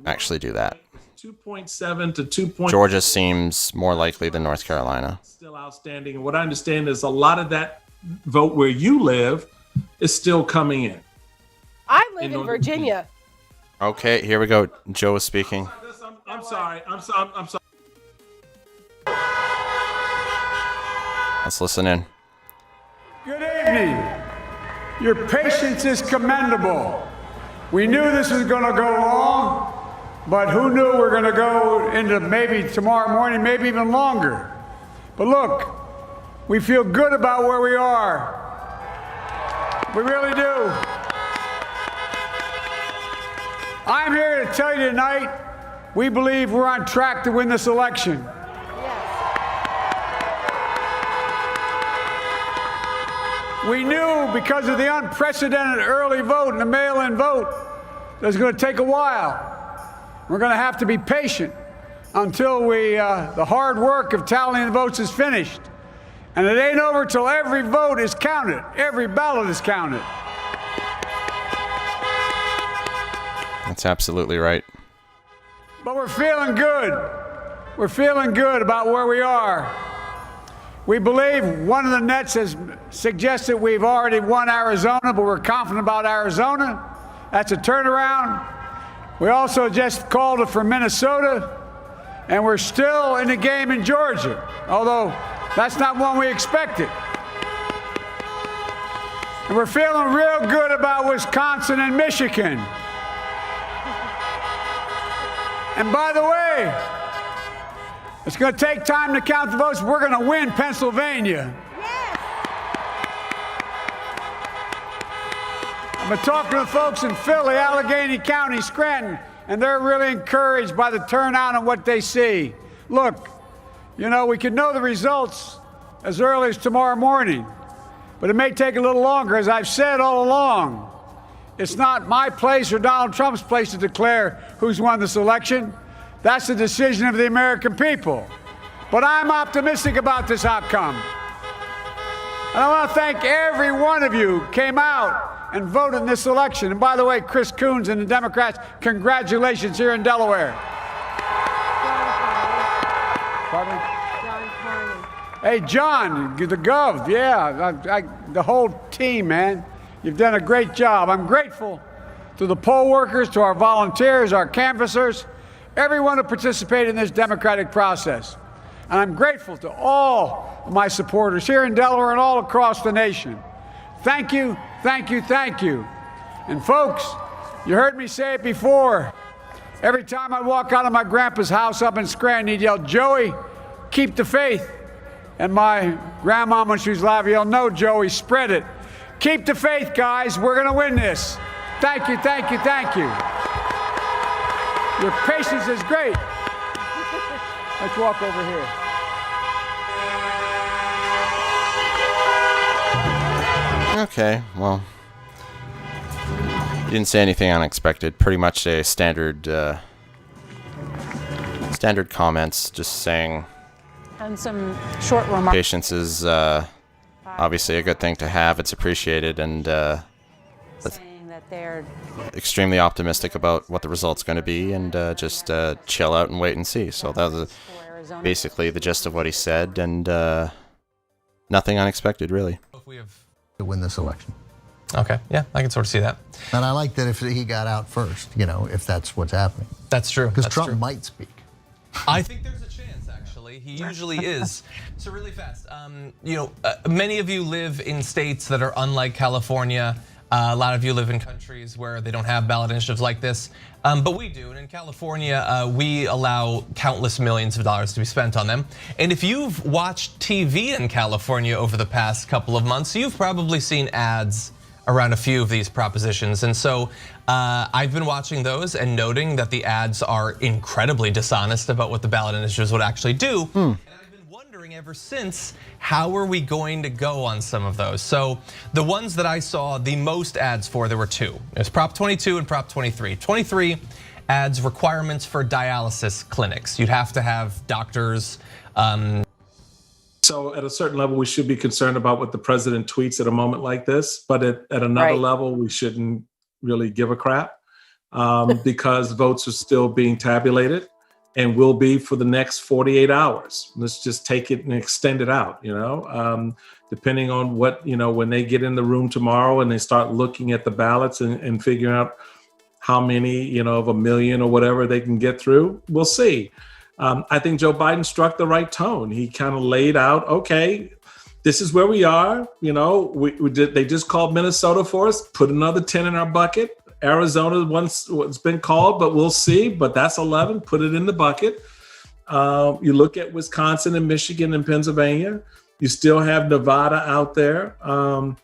actually do that. 2.7 to 2. Georgia seems more likely than North Carolina. Still outstanding. And what I understand is a lot of that vote where you live is still coming in. I live in Virginia. Okay, here we go. Joe is speaking. I'm sorry. Let's listen in. Good evening. Your patience is commendable. We knew this was going to go long, but who knew we're going to go into maybe tomorrow morning, maybe even longer. But look, We feel good about where we are. We really do. I'm here to tell you tonight, we believe we're on track to win this election. We knew because of the unprecedented early vote and the mail-in vote that it was going to take a while. We're going to have to be patient until the hard work of tallying the votes is finished. And it ain't over till every vote is counted. Every ballot is counted. That's absolutely right. But we're feeling good. We're feeling good about where we are. We believe one of the nets has suggested we've already won Arizona, but we're confident about Arizona. That's a turnaround. We also just called it for Minnesota, and we're still in the game in Georgia, although that's not one we expected. And we're feeling real good about Wisconsin and Michigan. And by the way, it's going to take time to count the votes. We're going to win Pennsylvania. I've been talking to the folks in Philly, Allegheny County, Scranton, and they're really encouraged by the turnout and what they see. Look, you know, we could know the results as early as tomorrow morning, but it may take a little longer. As I've said all along, it's not my place or Donald Trump's place to declare who's won this election. That's the decision of the American people. But I'm optimistic about this outcome. And I want to thank every one of you who came out and voted in this election. And by the way, Chris Coons and the Democrats, congratulations here in Delaware. Pardon me? Hey, John, the Gov, yeah, the whole team, man. You've done a great job. I'm grateful to the poll workers, to our volunteers, our canvassers, everyone who participated in this democratic process. And I'm grateful to all of my supporters here in Delaware and all across the nation. Thank you, thank you, thank you. And folks, you heard me say it before. Every time I walk out of my grandpa's house up in Scranton, he'd yell, "Joey, keep the faith." And my grandma, when she was alive, yelled, "No, Joey, spread it." Keep the faith, guys. We're going to win this. Thank you, thank you, thank you. Your patience is great. Let's walk over here. Okay, well, you didn't say anything unexpected. Pretty much a standard comments, just saying. And some short remarks. Patience is obviously a good thing to have. It's appreciated, and saying that they're extremely optimistic about what the result's going to be, and just chill out and wait and see. So that was basically the gist of what he said, and nothing unexpected, really. To win this election. Okay, yeah, I can sort of see that. And I like that if he got out first, you know, if that's what's happening. That's true. Because That's Trump true. might speak. I think there's a chance, actually. He usually is. So really fast, you know, many of you live in states that are unlike California. A lot of you live in countries where they don't have ballot initiatives like this, but we do. And in California, we allow countless millions of dollars to be spent on them. And if you've watched TV in California over the past couple of months, you've probably seen ads around a few of these propositions. And so I've been watching those and noting that the ads are incredibly dishonest about what the ballot initiatives would actually do. And I've been wondering ever since, how are we going to go on some of those? So the ones that I saw the most ads for, there were two. It was Prop 22 and Prop 23. 23 adds requirements for dialysis clinics. You'd have to have doctors. So at a certain level, we should be concerned about what the president tweets at a moment like this. But at another level, we shouldn't really give a crap because votes are still being tabulated and will be for the next 48 hours. Let's just take it and extend it out, you know, depending on what, you know, when they get in the room tomorrow and they start looking at the ballots and figuring out how many, you know, of a million or whatever they can get through, we'll see. I think Joe Biden struck the right tone. He kind of laid out, okay, this is where we are. You know, they just called Minnesota for us, put another 10 in our bucket. Arizona once it's been called, but we'll see. But that's 11, put it in the bucket. You look at Wisconsin and Michigan and Pennsylvania. You still have Nevada out there, and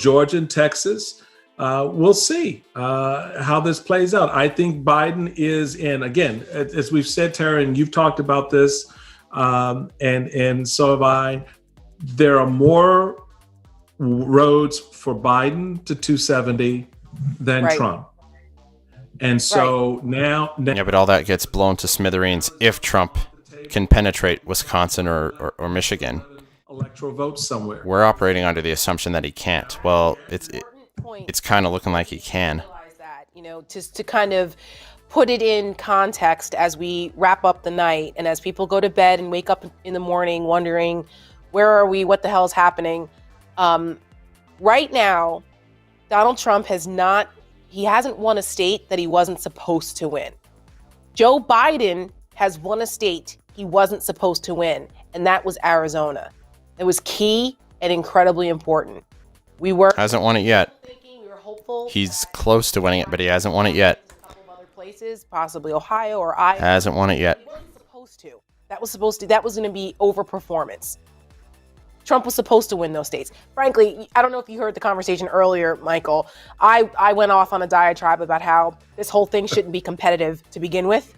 Georgia and Texas. We'll see how this plays out. I think Biden is in, again, as we've said, Tara, and you've talked about this, and so have I. There are more roads for Biden to 270 than Trump. And so now. Yeah, but all that gets blown to smithereens if Trump can penetrate Wisconsin or Michigan. Electoral votes somewhere. We're operating under the assumption that he can't. Well, it's kind of looking like he can. To kind of put it in context as we wrap up the night and as people go to bed and wake up in the morning wondering, where are we? What the hell is happening? Right now, Donald Trump hasn't won a state that he wasn't supposed to win. Joe Biden has won a state he wasn't supposed to win, and that was Arizona. It was key and incredibly important. Hasn't won it yet. We were hopeful. He's close to winning it, but he hasn't won it yet. A couple of other places, possibly Ohio or Iowa. Hasn't won it yet. He wasn't supposed to. That was going to be overperformance. Trump was supposed to win those states. Frankly, I don't know if you heard the conversation earlier, Michael. I went off on a diatribe about how this whole thing shouldn't be competitive to begin with.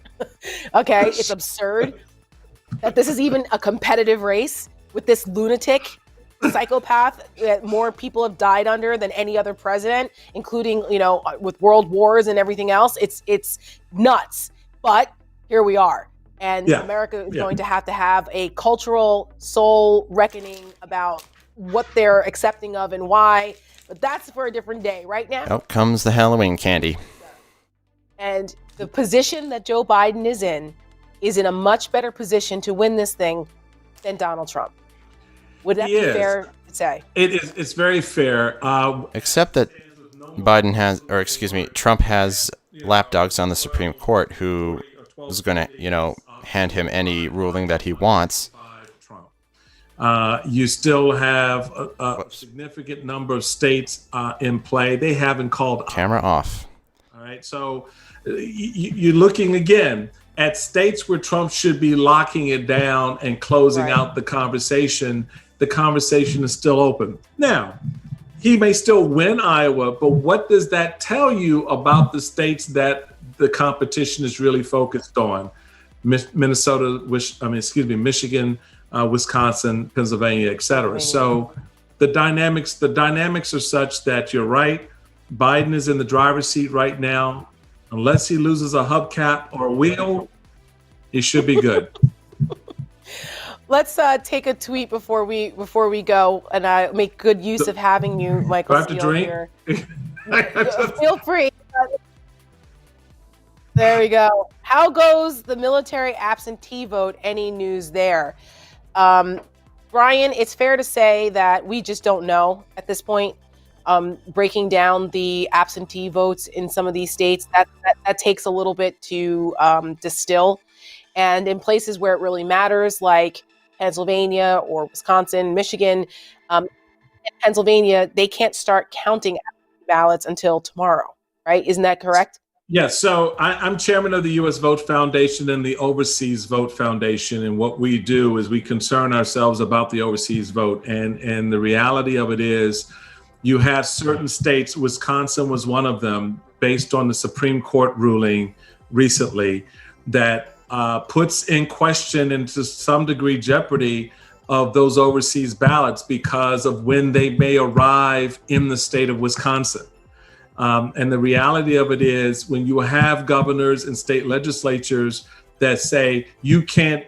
Okay, it's absurd that this is even a competitive race with this lunatic psychopath that more people have died under than any other president, including, with world wars and everything else. It's nuts. But here we are. And America is going to have a cultural soul reckoning about what they're accepting of and why. But that's for a different day. Right now, out comes the Halloween candy. And the position that Joe Biden is in a much better position to win this thing than Donald Trump. Would that be fair to say? It is. It's very fair. Except that Trump has lapdogs on the Supreme Court who is going to, hand him any ruling that he wants. You still have a significant number of states in play. They haven't called camera off. All right, so you're looking again at states where Trump should be locking it down and closing out the conversation. The conversation is still open. Now, he may still win Iowa, but what does that tell you about the states that the competition is really focused on? Minnesota, Michigan, Wisconsin, Pennsylvania, et cetera. So the dynamics are such that you're right. Biden is in the driver's seat right now. Unless he loses a hubcap or a wheel, he should be good. Let's take a tweet before we go, and I make good use of having you, Michael. Do I have to drink? Here. Feel free. There we go. How goes the military absentee vote? Any news there? Brian, it's fair to say that we just don't know at this point. Breaking down the absentee votes in some of these states, that takes a little bit to distill. And in places where it really matters, like Pennsylvania or Wisconsin, Michigan, in Pennsylvania, they can't start counting ballots until tomorrow, right? Isn't that correct? Yes, so I'm chairman of the U.S. Vote Foundation and the Overseas Vote Foundation, and what we do is we concern ourselves about the overseas vote, and the reality of it is you have certain states, Wisconsin was one of them, based on the Supreme Court ruling recently, that puts in question and to some degree jeopardy of those overseas ballots because of when they may arrive in the state of Wisconsin. And the reality of it is when you have governors and state legislatures that say you can't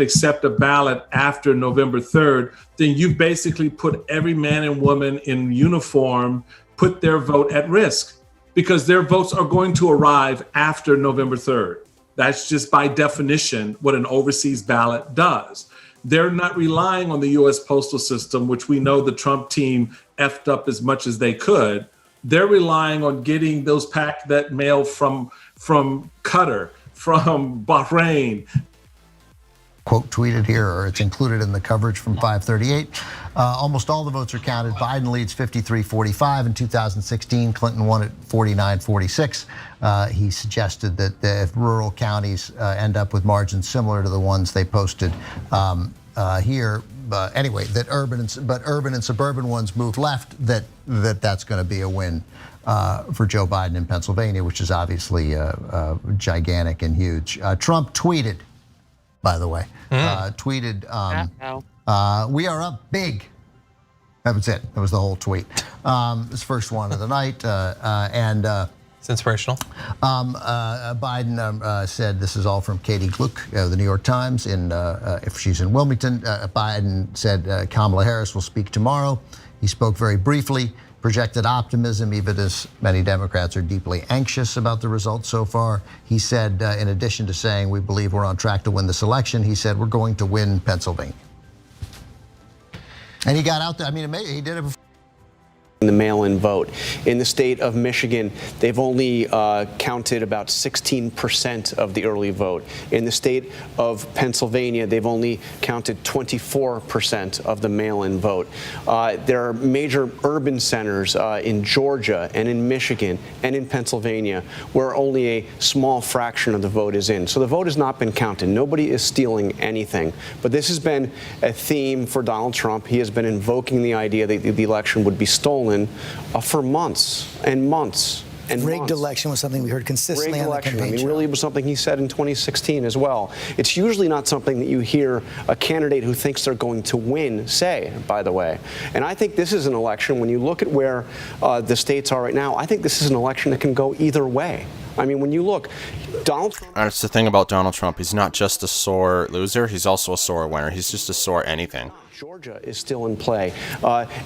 accept a ballot after November 3rd, then you've basically put every man and woman in uniform, put their vote at risk because their votes are going to arrive after November 3rd. That's just by definition what an overseas ballot does. They're not relying on the U.S. postal system, which we know the Trump team effed up as much as they could. They're relying on getting that mail from Qatar, from Bahrain. Quote tweeted here, or it's included in the coverage from 538. Almost all the votes are counted. Biden leads 53-45 in 2016. Clinton won at 49-46. He suggested that if rural counties end up with margins similar to the ones they posted here. But anyway, that urban and suburban ones moved left. That's going to be a win for Joe Biden in Pennsylvania, which is obviously gigantic and huge. Trump tweeted, by the way, we are up big. That was it. That was the whole tweet. His first one of the night. It's inspirational. Biden said, this is all from Katie Gluck, the New York Times, if she's in Wilmington. Biden said Kamala Harris will speak tomorrow. He spoke very briefly, projected optimism, even as many Democrats are deeply anxious about the results so far. He said, in addition to saying we believe we're on track to win this election, he said we're going to win Pennsylvania. And he got out there. I mean, he did it before. The mail-in vote. In the state of Michigan, they've only counted about 16% of the early vote. In the state of Pennsylvania, they've only counted 24% of the mail-in vote. There are major urban centers in Georgia and in Michigan and in Pennsylvania where only a small fraction of the vote is in. So the vote has not been counted. Nobody is stealing anything. But this has been a theme for Donald Trump. He has been invoking the idea that the election would be stolen for months and months and rigged election was something we heard consistently rigged on the election. campaign I mean, trail. really was something he said in 2016 as well. It's usually not something that you hear a candidate who thinks they're going to win say, by the way. And I think this is an election, when you look at where the states are right now, I think this is an election that can go either way. I mean, when you look, Donald Trump... That's the thing about Donald Trump. He's not just a sore loser. He's also a sore winner. He's just a sore anything. Georgia is still in play.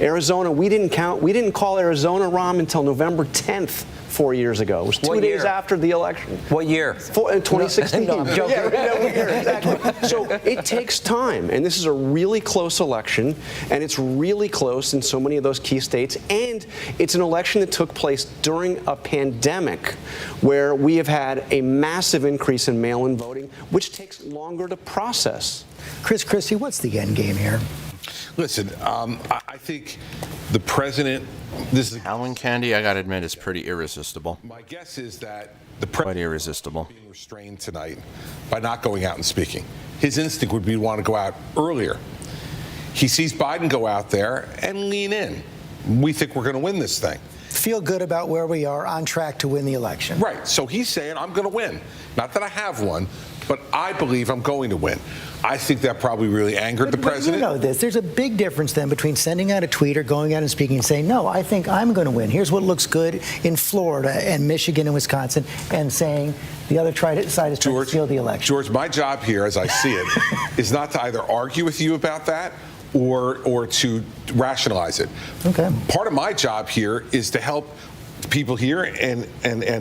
Arizona, we didn't call Arizona, Rom, until November 10th 4 years ago. It was 2 days after the election. What year? 2016. No, I'm joking. Exactly. So it takes time, and this is a really close election, and it's really close in so many of those key states, and it's an election that took place during a pandemic where we have had a massive increase in mail-in voting, which takes longer to process. Chris Christie, what's the end game here? Listen, I think the president. This is Halloween candy. I gotta admit, is pretty irresistible. My guess is that the quite irresistible. Being restrained tonight by not going out and speaking. His instinct would be to want to go out earlier. He sees Biden go out there and lean in. We think we're going to win this thing. Feel good about where we are, on track to win the election. Right. So he's saying, I'm going to win. Not that I have one, but I believe I'm going to win. I think that probably really angered the president. You know this. There's a big difference then between sending out a tweet or going out and speaking and saying, no, I think I'm going to win. Here's what looks good in Florida and Michigan and Wisconsin, and saying the other side is trying to steal the election. George, my job here, as I see it, is not to either argue with you about that or to rationalize it. Okay. Part of my job here is to help people here and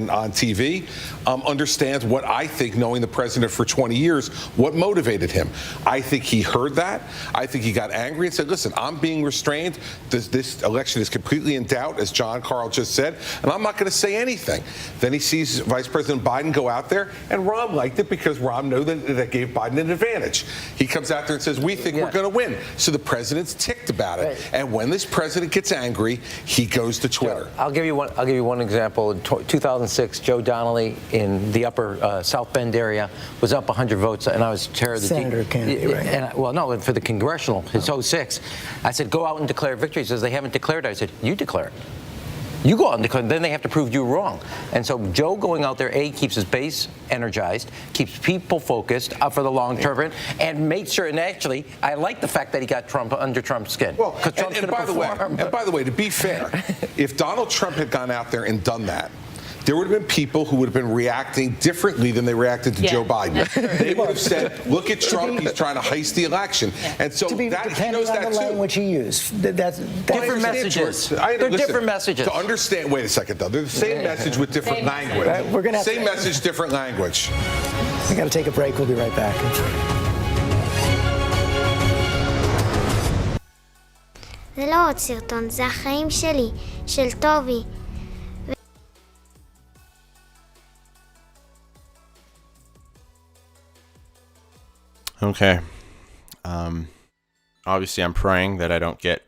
on TV understand what I think, knowing the president for 20 years, what motivated him. I think he heard that. I think he got angry and said, listen, I'm being restrained. This election is completely in doubt, as John Carl just said, and I'm not going to say anything. Then he sees Vice President Biden go out there, and Rahm liked it because Rahm knew that gave Biden an advantage. He comes out there and says, we think we're going to win. So the president's ticked about it. Right. And when this president gets angry, he goes to Twitter. I'll give you one example. In 2006, Joe Donnelly in the upper South Bend area was up 100 votes, and I was chair of the Senator candidate, right? And, for the congressional, it's 06. I said, go out and declare victory. He says, they haven't declared it. I said, you declare it. You go out and declare, then they have to prove you wrong. And so Joe going out there, keeps his base energized, keeps people focused for the long term, and made sure, and actually, I like the fact that he got Trump under Trump's skin. Well, and by the way, to be fair, if Donald Trump had gone out there and done that, there would have been people who would have been reacting differently than they reacted to Joe Biden. They would have said, look at Trump, he's trying to heist the election. And so he knows that too. Language he used. That's different messages. They're different messages. To understand, wait a second though, they're the same message with different language. Right, we're gonna have same message, different language. We got to take a break. We'll be right back. זה לא עוד סרטון, זה החיים שלי, של טובי. Okay. Obviously, I'm praying that I don't get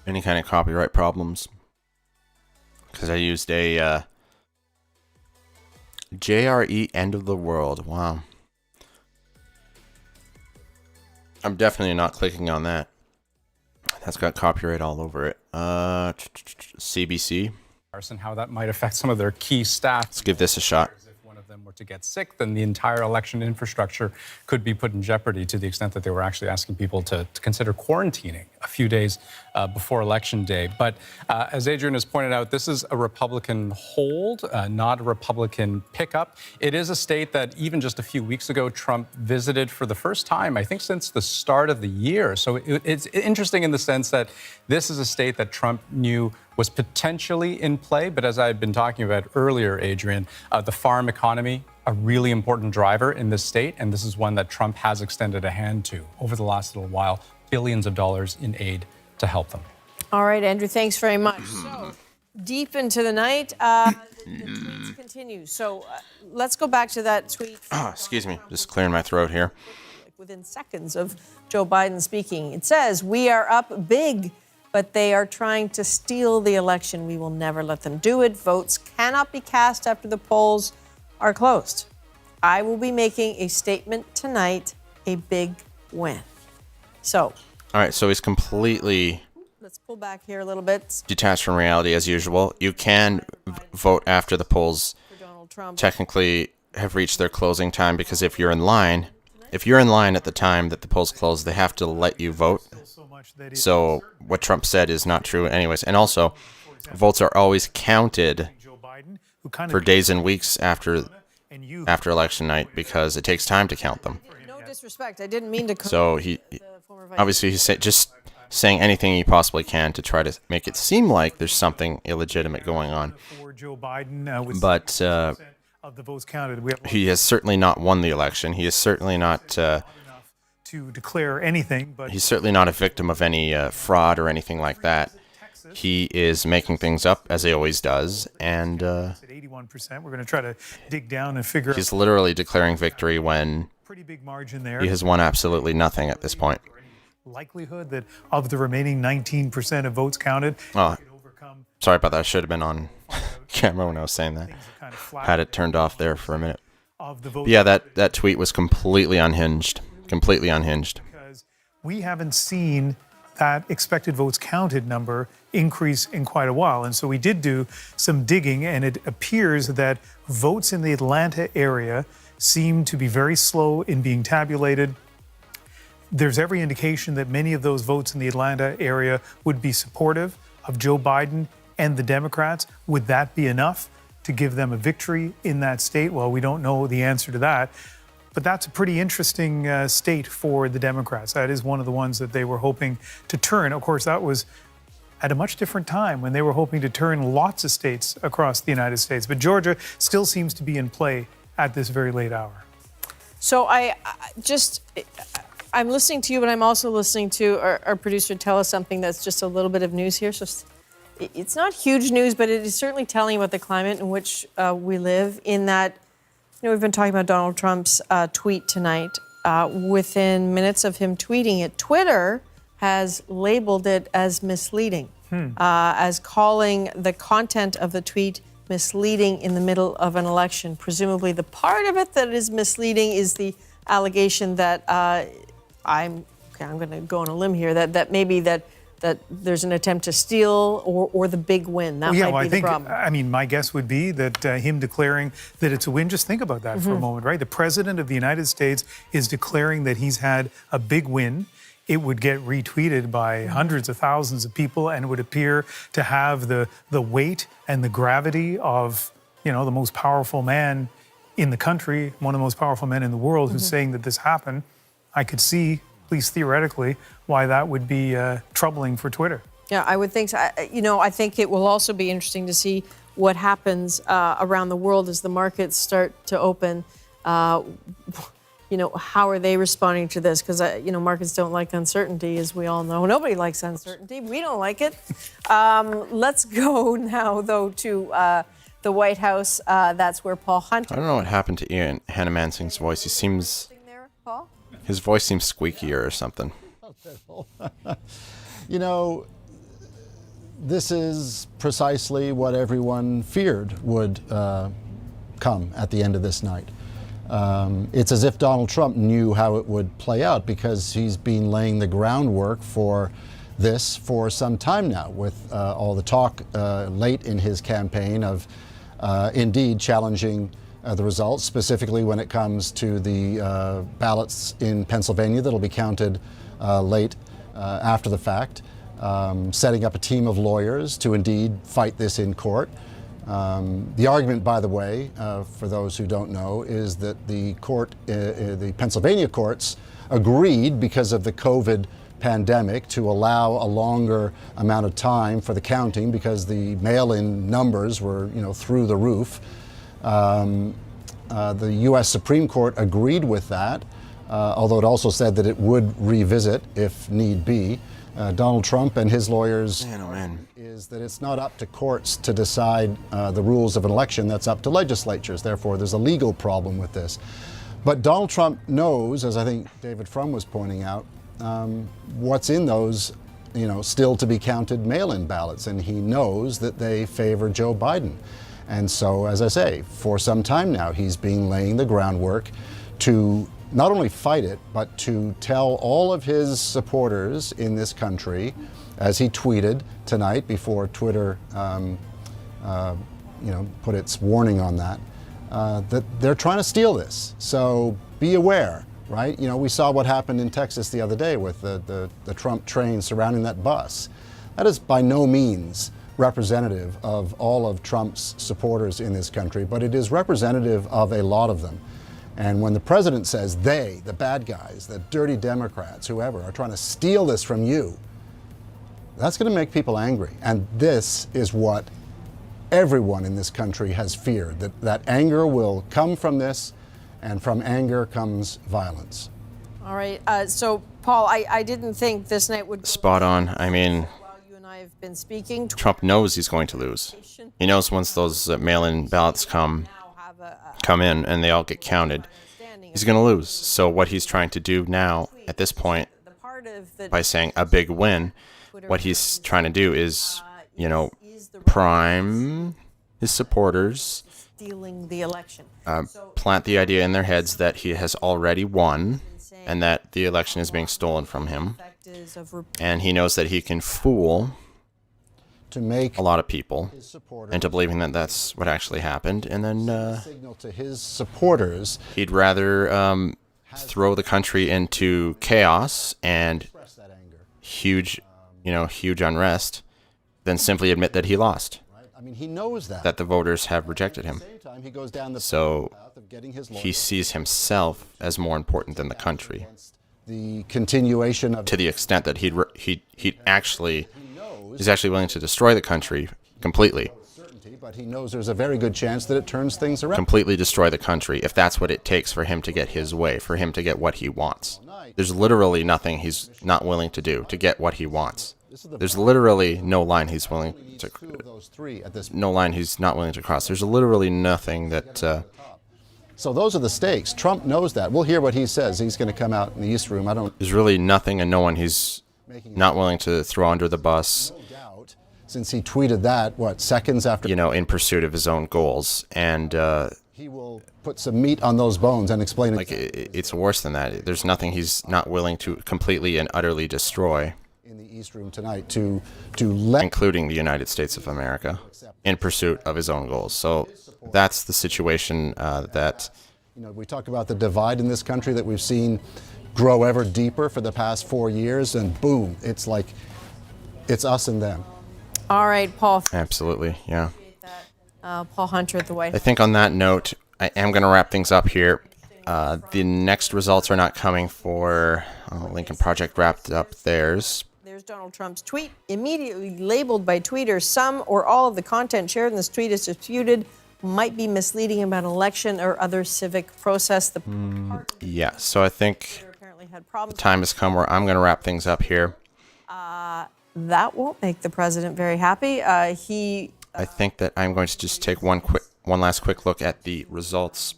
any kind of copyright problems, because I used a JRE End of the World. Wow. I'm definitely not clicking on that. That's got copyright all over it. CBC. And how that might affect some of their key staff. Let's give this a shot. If one of them were to get sick, then the entire election infrastructure could be put in jeopardy, to the extent that they were actually asking people to consider quarantining a few days before Election Day. But as Adrian has pointed out, this is a Republican hold, not a Republican pickup. It is a state that even just a few weeks ago, Trump visited for the first time, I think, since the start of the year. So it's interesting in the sense that this is a state that Trump knew was potentially in play. But as I've been talking about earlier, Adrian, the farm economy, a really important driver in this state. And this is one that Trump has extended a hand to over the last little while, billions of dollars in aid to help them. All right, Andrew, thanks very much. So deep into the night, the tweets continue. So let's go back to that tweet. Excuse me, just clearing my throat here. Within seconds of Joe Biden speaking, it says, "We are up big, but they are trying to steal the election. We will never let them do it. Votes cannot be cast after the polls are closed. I will be making a statement tonight, a big win." So, All right, so he's completely let's pull back here a little bit. detached from reality as usual. You can vote after the polls Trump. technically have reached their closing time, because if you're in line at the time that the polls close, they have to let you vote. So what Trump said is not true anyways. And also, votes are always counted for days and weeks after election night, because it takes time to count them. No disrespect, I didn't mean to. So obviously he's just saying anything he possibly can to try to make it seem like there's something illegitimate going on. But of the votes counted, he has certainly not won the election. He is certainly not to declare anything. But he's certainly not a victim of any fraud or anything like that. He is making things up, as he always does, and 81%. We're going to try to dig down and figure out. He's literally declaring victory when pretty big margin there. He has won absolutely nothing at this point. Likelihood that of the remaining 19% of votes counted. Oh, sorry about that. I should have been on camera when I was saying that. Had it turned off there for a minute. But yeah, that tweet was completely unhinged. Completely unhinged. Because we haven't seen that expected votes counted number increase in quite a while. And so we did do some digging, and it appears that votes in the Atlanta area seem to be very slow in being tabulated. There's every indication that many of those votes in the Atlanta area would be supportive of Joe Biden and the Democrats. Would that be enough to give them a victory in that state? Well, we don't know the answer to that. But that's a pretty interesting state for the Democrats. That is one of the ones that they were hoping to turn. Of course, that was at a much different time when they were hoping to turn lots of states across the United States. But Georgia still seems to be in play at this very late hour. So I'm listening to you, but I'm also listening to our producer tell us something that's just a little bit of news here. So it's not huge news, but it is certainly telling about the climate in which we live, in that, we've been talking about Donald Trump's tweet tonight. Within minutes of him tweeting it, Twitter has labeled it as misleading, as calling the content of the tweet misleading in the middle of an election. Presumably the part of it that is misleading is the allegation that I'm going to go on a limb here, that maybe that there's an attempt to steal or the big win. That might be the problem. I mean, my guess would be that him declaring that it's a win, just think about that for a moment, right? The President of the United States is declaring that he's had a big win. It would get retweeted by hundreds of thousands of people, and it would appear to have the weight and the gravity of, the most powerful man in the country, one of the most powerful men in the world, who's saying that this happened. I could see, at least theoretically, why that would be troubling for Twitter. Yeah, I would think so. I think it will also be interesting to see what happens around the world as the markets start to open. How are they responding to this? Because, markets don't like uncertainty, as we all know. Nobody likes uncertainty. We don't like it. Let's go now, though, to the White House. That's where Paul Hunter... I don't know what happened to Ian Hannah-Mansing's voice. He seems... Paul? His voice seems squeakier or something. This is precisely what everyone feared would come at the end of this night. It's as if Donald Trump knew how it would play out because he's been laying the groundwork for this for some time now, with all the talk late in his campaign of indeed challenging the results, specifically when it comes to the ballots in Pennsylvania that'll be counted late after the fact, setting up a team of lawyers to indeed fight this in court. The argument, by the way, for those who don't know, is that the Pennsylvania courts agreed, because of the COVID pandemic, to allow a longer amount of time for the counting because the mail-in numbers were, through the roof. The U.S. Supreme Court agreed with that, although it also said that it would revisit if need be. Donald Trump and his lawyers is that it's not up to courts to decide the rules of an election. That's up to legislatures. Therefore, there's a legal problem with this. But Donald Trump knows, as I think David Frum was pointing out, what's in those, still to be counted mail-in ballots, and he knows that they favor Joe Biden. And so, as I say, for some time now, he's been laying the groundwork to not only fight it, but to tell all of his supporters in this country, as he tweeted tonight before Twitter, put its warning on that, that they're trying to steal this. So be aware, right? We saw what happened in Texas the other day with the Trump train surrounding that bus. That is by no means representative of all of Trump's supporters in this country, but it is representative of a lot of them. And when the president says they, the bad guys, the dirty Democrats, whoever, are trying to steal this from you, that's going to make people angry. And this is what everyone in this country has feared, that anger will come from this, and from anger comes violence. All right. So, Paul, I didn't think this night would go Spot on. I mean, while you and I have been speaking. Trump knows he's going to lose. He knows once those mail-in ballots come in and they all get counted, he's going to lose. So what he's trying to do now at this point, by saying a big win, what he's trying to do is, prime his supporters, stealing the election. Plant the idea in their heads that he has already won and that the election is being stolen from him. And he knows that he can fool to make a lot of people into believing that that's what actually happened, and then signal to his supporters he'd rather throw the country into chaos and huge unrest than simply admit that he lost. I mean, he knows that the voters have rejected him. So he sees himself as more important than the country. The continuation of, to the extent that he's actually willing to destroy the country completely. But he knows there's a very good chance that it turns things around. Completely destroy the country if that's what it takes for him to get his way, for him to get what he wants. There's literally nothing he's not willing to do to get what he wants. There's literally no line he's willing to he's not willing to cross. There's literally nothing that So those are the stakes. Trump knows that. We'll hear what he says. He's going to come out in the East Room. There's really nothing and no one he's not willing to throw under the bus. Since he tweeted that, seconds after? In pursuit of his own goals. And he will put some meat on those bones and explain it. It's worse than that. There's nothing he's not willing to completely and utterly destroy. In the East Room tonight to including the United States of America, in pursuit of his own goals. So that's the situation that... we talk about the divide in this country that we've seen grow ever deeper for the past 4 years, and boom, it's like it's us and them. All right, Paul. Absolutely, yeah. Paul Hunter at the White House. I think on that note, I am going to wrap things up here. The next results are not coming for Lincoln Project wrapped up theirs. There's Donald Trump's tweet, immediately labeled by tweeters. Some or all of the content shared in this tweet is disputed, might be misleading about an election or other civic process. Yeah, so I think the time has come where I'm going to wrap things up here. That won't make the president very happy. I think that I'm going to just take one last quick look at the results.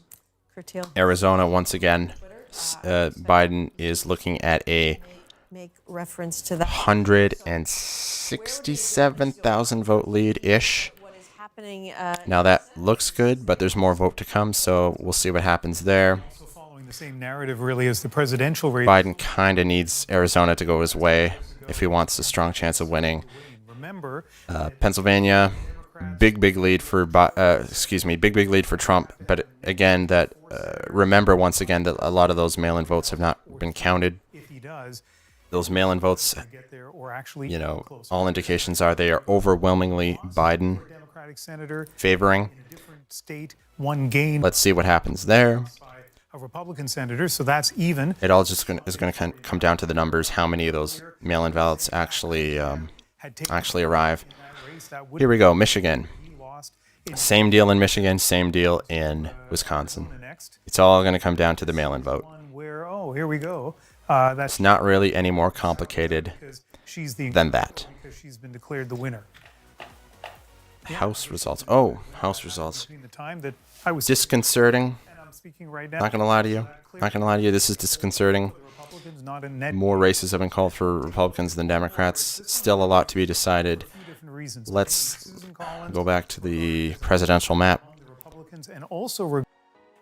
Arizona, once again, Biden is looking at a make reference to that 167,000 vote lead-ish. happening. Now that looks good, but there's more vote to come, so we'll see what happens there. Following the same narrative, really, as the presidential race. Biden kind of needs Arizona to go his way if he wants a strong chance of winning. Remember, Pennsylvania, big lead for big lead for Trump. But again, that remember once again that a lot of those mail-in votes have not been counted. if he does, Those mail-in votes, get there or actually you know, all indications are they are overwhelmingly Biden Democratic senator favoring. in a different state, one gain Let's see what happens there. a Republican senator, so that's even. It all just is going to come down to the numbers. How many of those mail-in ballots actually arrive? Here we go, Michigan. Same deal in Michigan, same deal in Wisconsin. It's all going to come down to the mail-in vote. Where here we go. It's not really any more complicated She's than that. because she's been declared the winner. House results. Oh, House results. Between the time that I was Disconcerting. and I'm speaking right now, Not going to lie to you. Not going to lie to you. This is disconcerting. Republicans not a net More races have been called for Republicans than Democrats. Still a lot to be decided. different reasons. Let's go back to the presidential map. Republicans and also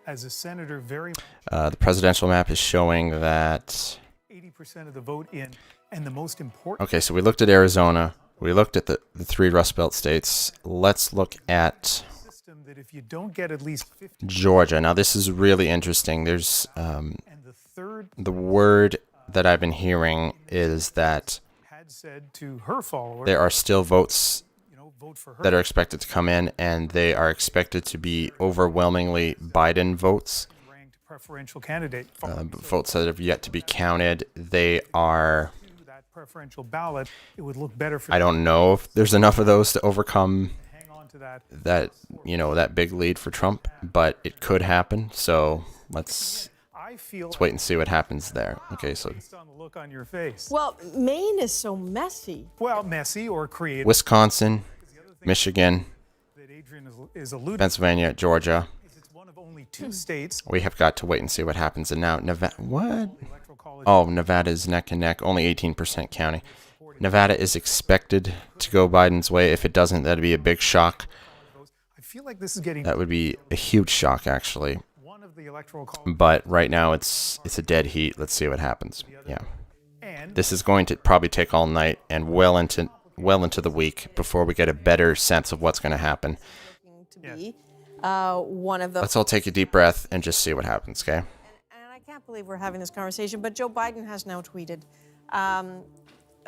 as a senator, very The presidential map is showing that. 80% of the vote in, and the most important. Okay, so we looked at Arizona. We looked at the three Rust Belt states. Let's look at System that if you don't get at least 50, Georgia. Now, this is really interesting. There's and the third the word that I've been hearing is that had said to her followers, there are still votes vote for her. that are expected to come in, and they are expected to be overwhelmingly Biden votes. ranked preferential candidate. Votes that have yet to be counted. They are. That preferential ballot, it would look better for. I don't know if there's enough of those to overcome hang on to that. that that big lead for Trump, but it could happen. So let's wait and see what happens there. Okay, so Based on the look on your face. Well, Maine is so messy. Well, messy or creative. Wisconsin, Michigan, That Adrian is alluding. Pennsylvania, Georgia. It's one of only two states. We have got to wait and see what happens. And now Nevada, what? Oh, Nevada is neck and neck, only 18% counting. Nevada is expected to go Biden's way. If it doesn't, that'd be a big shock. I feel like this is getting That would be a huge shock, actually. one of the electoral college. But right now, it's a dead heat. Let's see what happens. Yeah, this is going to probably take all night and well into the week before we get a better sense of what's going to happen. To be one of the. Let's all take a deep breath and just see what happens, okay? And I can't believe we're having this conversation, but Joe Biden has now tweeted.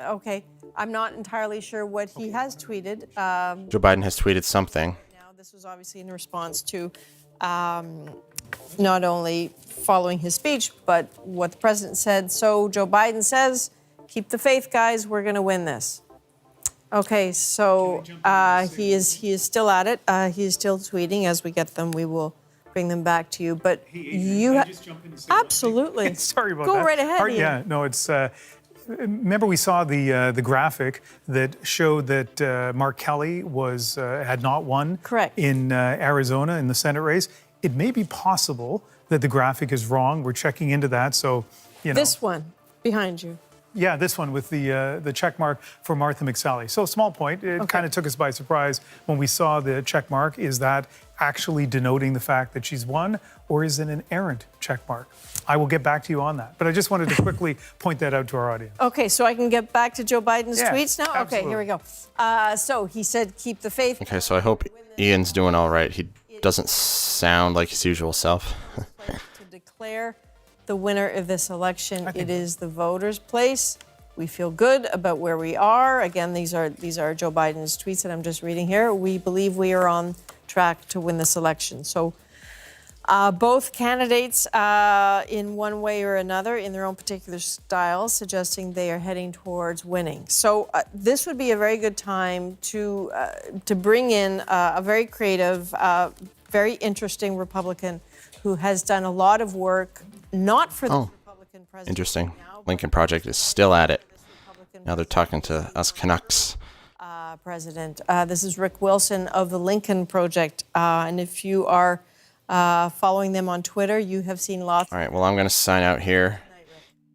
Okay, I'm not entirely sure what he has tweeted. Joe Biden has tweeted something. Now, this was obviously in response to not only following his speech, but what the president said. So Joe Biden says, keep the faith, guys, we're going to win this. Okay, so he is still at it. He is still tweeting. As we get them, we will bring them back to you. But you absolutely. Sorry about Go that. right ahead. Ian. Yeah, no, it's. Remember, we saw the graphic that showed that Mark Kelly had not won in Arizona in the Senate race. It may be possible that the graphic is wrong. We're checking into that. So, This one behind you. Yeah, this one with the check mark for Martha McSally. So small point. It kind of took us by surprise when we saw the check mark. Is that actually denoting the fact that she's won, or is it an errant check mark? I will get back to you on that. But I just wanted to quickly point that out to our audience. Okay, so I can get back to Joe Biden's Yeah, tweets now? Okay, here we go. So he said, keep the faith. Okay, so I hope Ian's doing all right. He doesn't sound like his usual self. To declare the winner of this election. It is the voters' place. We feel good about where we are. Again, these are Joe Biden's tweets that I'm just reading here. We believe we are on track to win this election. So both candidates, in one way or another, in their own particular style, suggesting they are heading towards winning. So this would be a very good time to bring in a very creative, very interesting Republican who has done a lot of work, not for the Republican president. Interesting. Lincoln Project is still at it. Now they're talking to us Canucks. President. This is Rick Wilson of the Lincoln Project. And if you are following them on Twitter, you have seen lots. All right, well, I'm going to sign out here,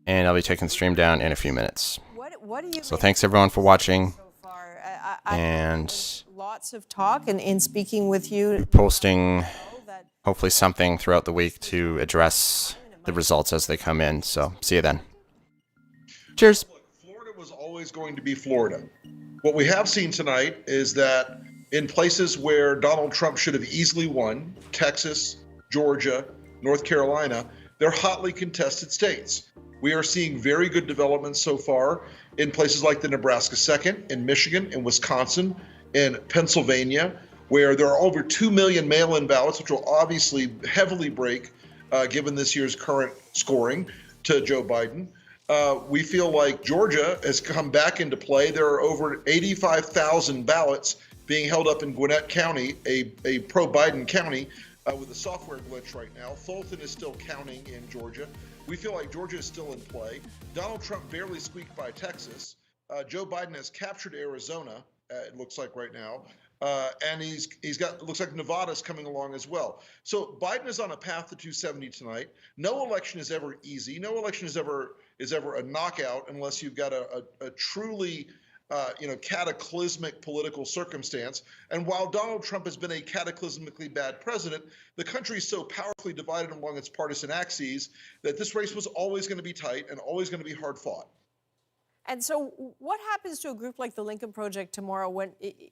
and I'll be taking the stream down in a few minutes. What do you So thanks, everyone, for watching. And lots of talk and in speaking with you. Posting hopefully something throughout the week to address the results as they come in. So see you then. Cheers. Florida was always going to be Florida. What we have seen tonight is that in places where Donald Trump should have easily won, Texas, Georgia, North Carolina, they're hotly contested states. We are seeing very good developments so far in places like the Nebraska 2nd, in Michigan, in Wisconsin, in Pennsylvania, where there are over 2 million mail-in ballots, which will obviously heavily break, given this year's current scoring, to Joe Biden. We feel like Georgia has come back into play. There are over 85,000 ballots being held up in Gwinnett County, a pro-Biden county, with a software glitch right now. Fulton is still counting in Georgia. We feel like Georgia is still in play. Donald Trump barely squeaked by Texas. Joe Biden has captured Arizona, it looks like right now. And he's got, it looks like Nevada's coming along as well. So Biden is on a path to 270 tonight. No election is ever easy. No election is ever a knockout unless you've got a truly cataclysmic political circumstance. And while Donald Trump has been a cataclysmically bad president, the country is so powerfully divided along its partisan axes that this race was always going to be tight and always going to be hard fought. And so what happens to a group like the Lincoln Project tomorrow when,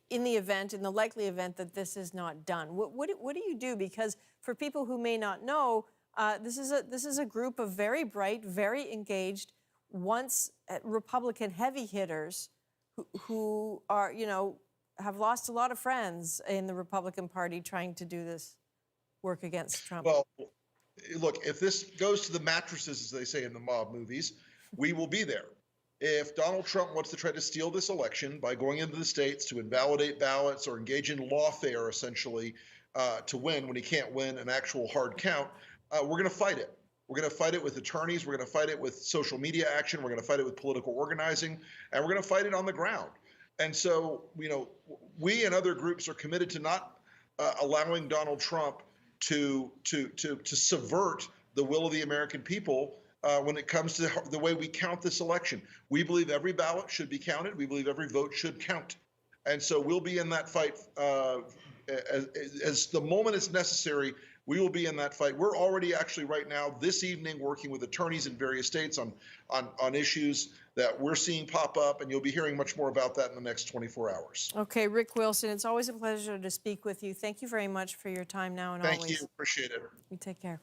in the likely event that this is not done? What do you do? Because for people who may not know, this is a group of very bright, very engaged, once Republican heavy hitters who are, have lost a lot of friends in the Republican Party trying to do this work against Trump. Well, look, if this goes to the mattresses, as they say in the mob movies, we will be there. If Donald Trump wants to try to steal this election by going into the states to invalidate ballots or engage in lawfare, essentially, to win when he can't win an actual hard count, we're going to fight it. We're going to fight it with attorneys. We're going to fight it with social media action. We're going to fight it with political organizing, and we're going to fight it on the ground. And so, we and other groups are committed to not allowing Donald Trump to subvert the will of the American people when it comes to the way we count this election. We believe every ballot should be counted. We believe every vote should count. And so we'll be in that fight as the moment is necessary. We will be in that fight. We're already actually right now, this evening, working with attorneys in various states on issues that we're seeing pop up, and you'll be hearing much more about that in the next 24 hours. Okay, Rick Wilson, it's always a pleasure to speak with you. Thank you very much for your time now and always. Thank you. Appreciate it. You take care.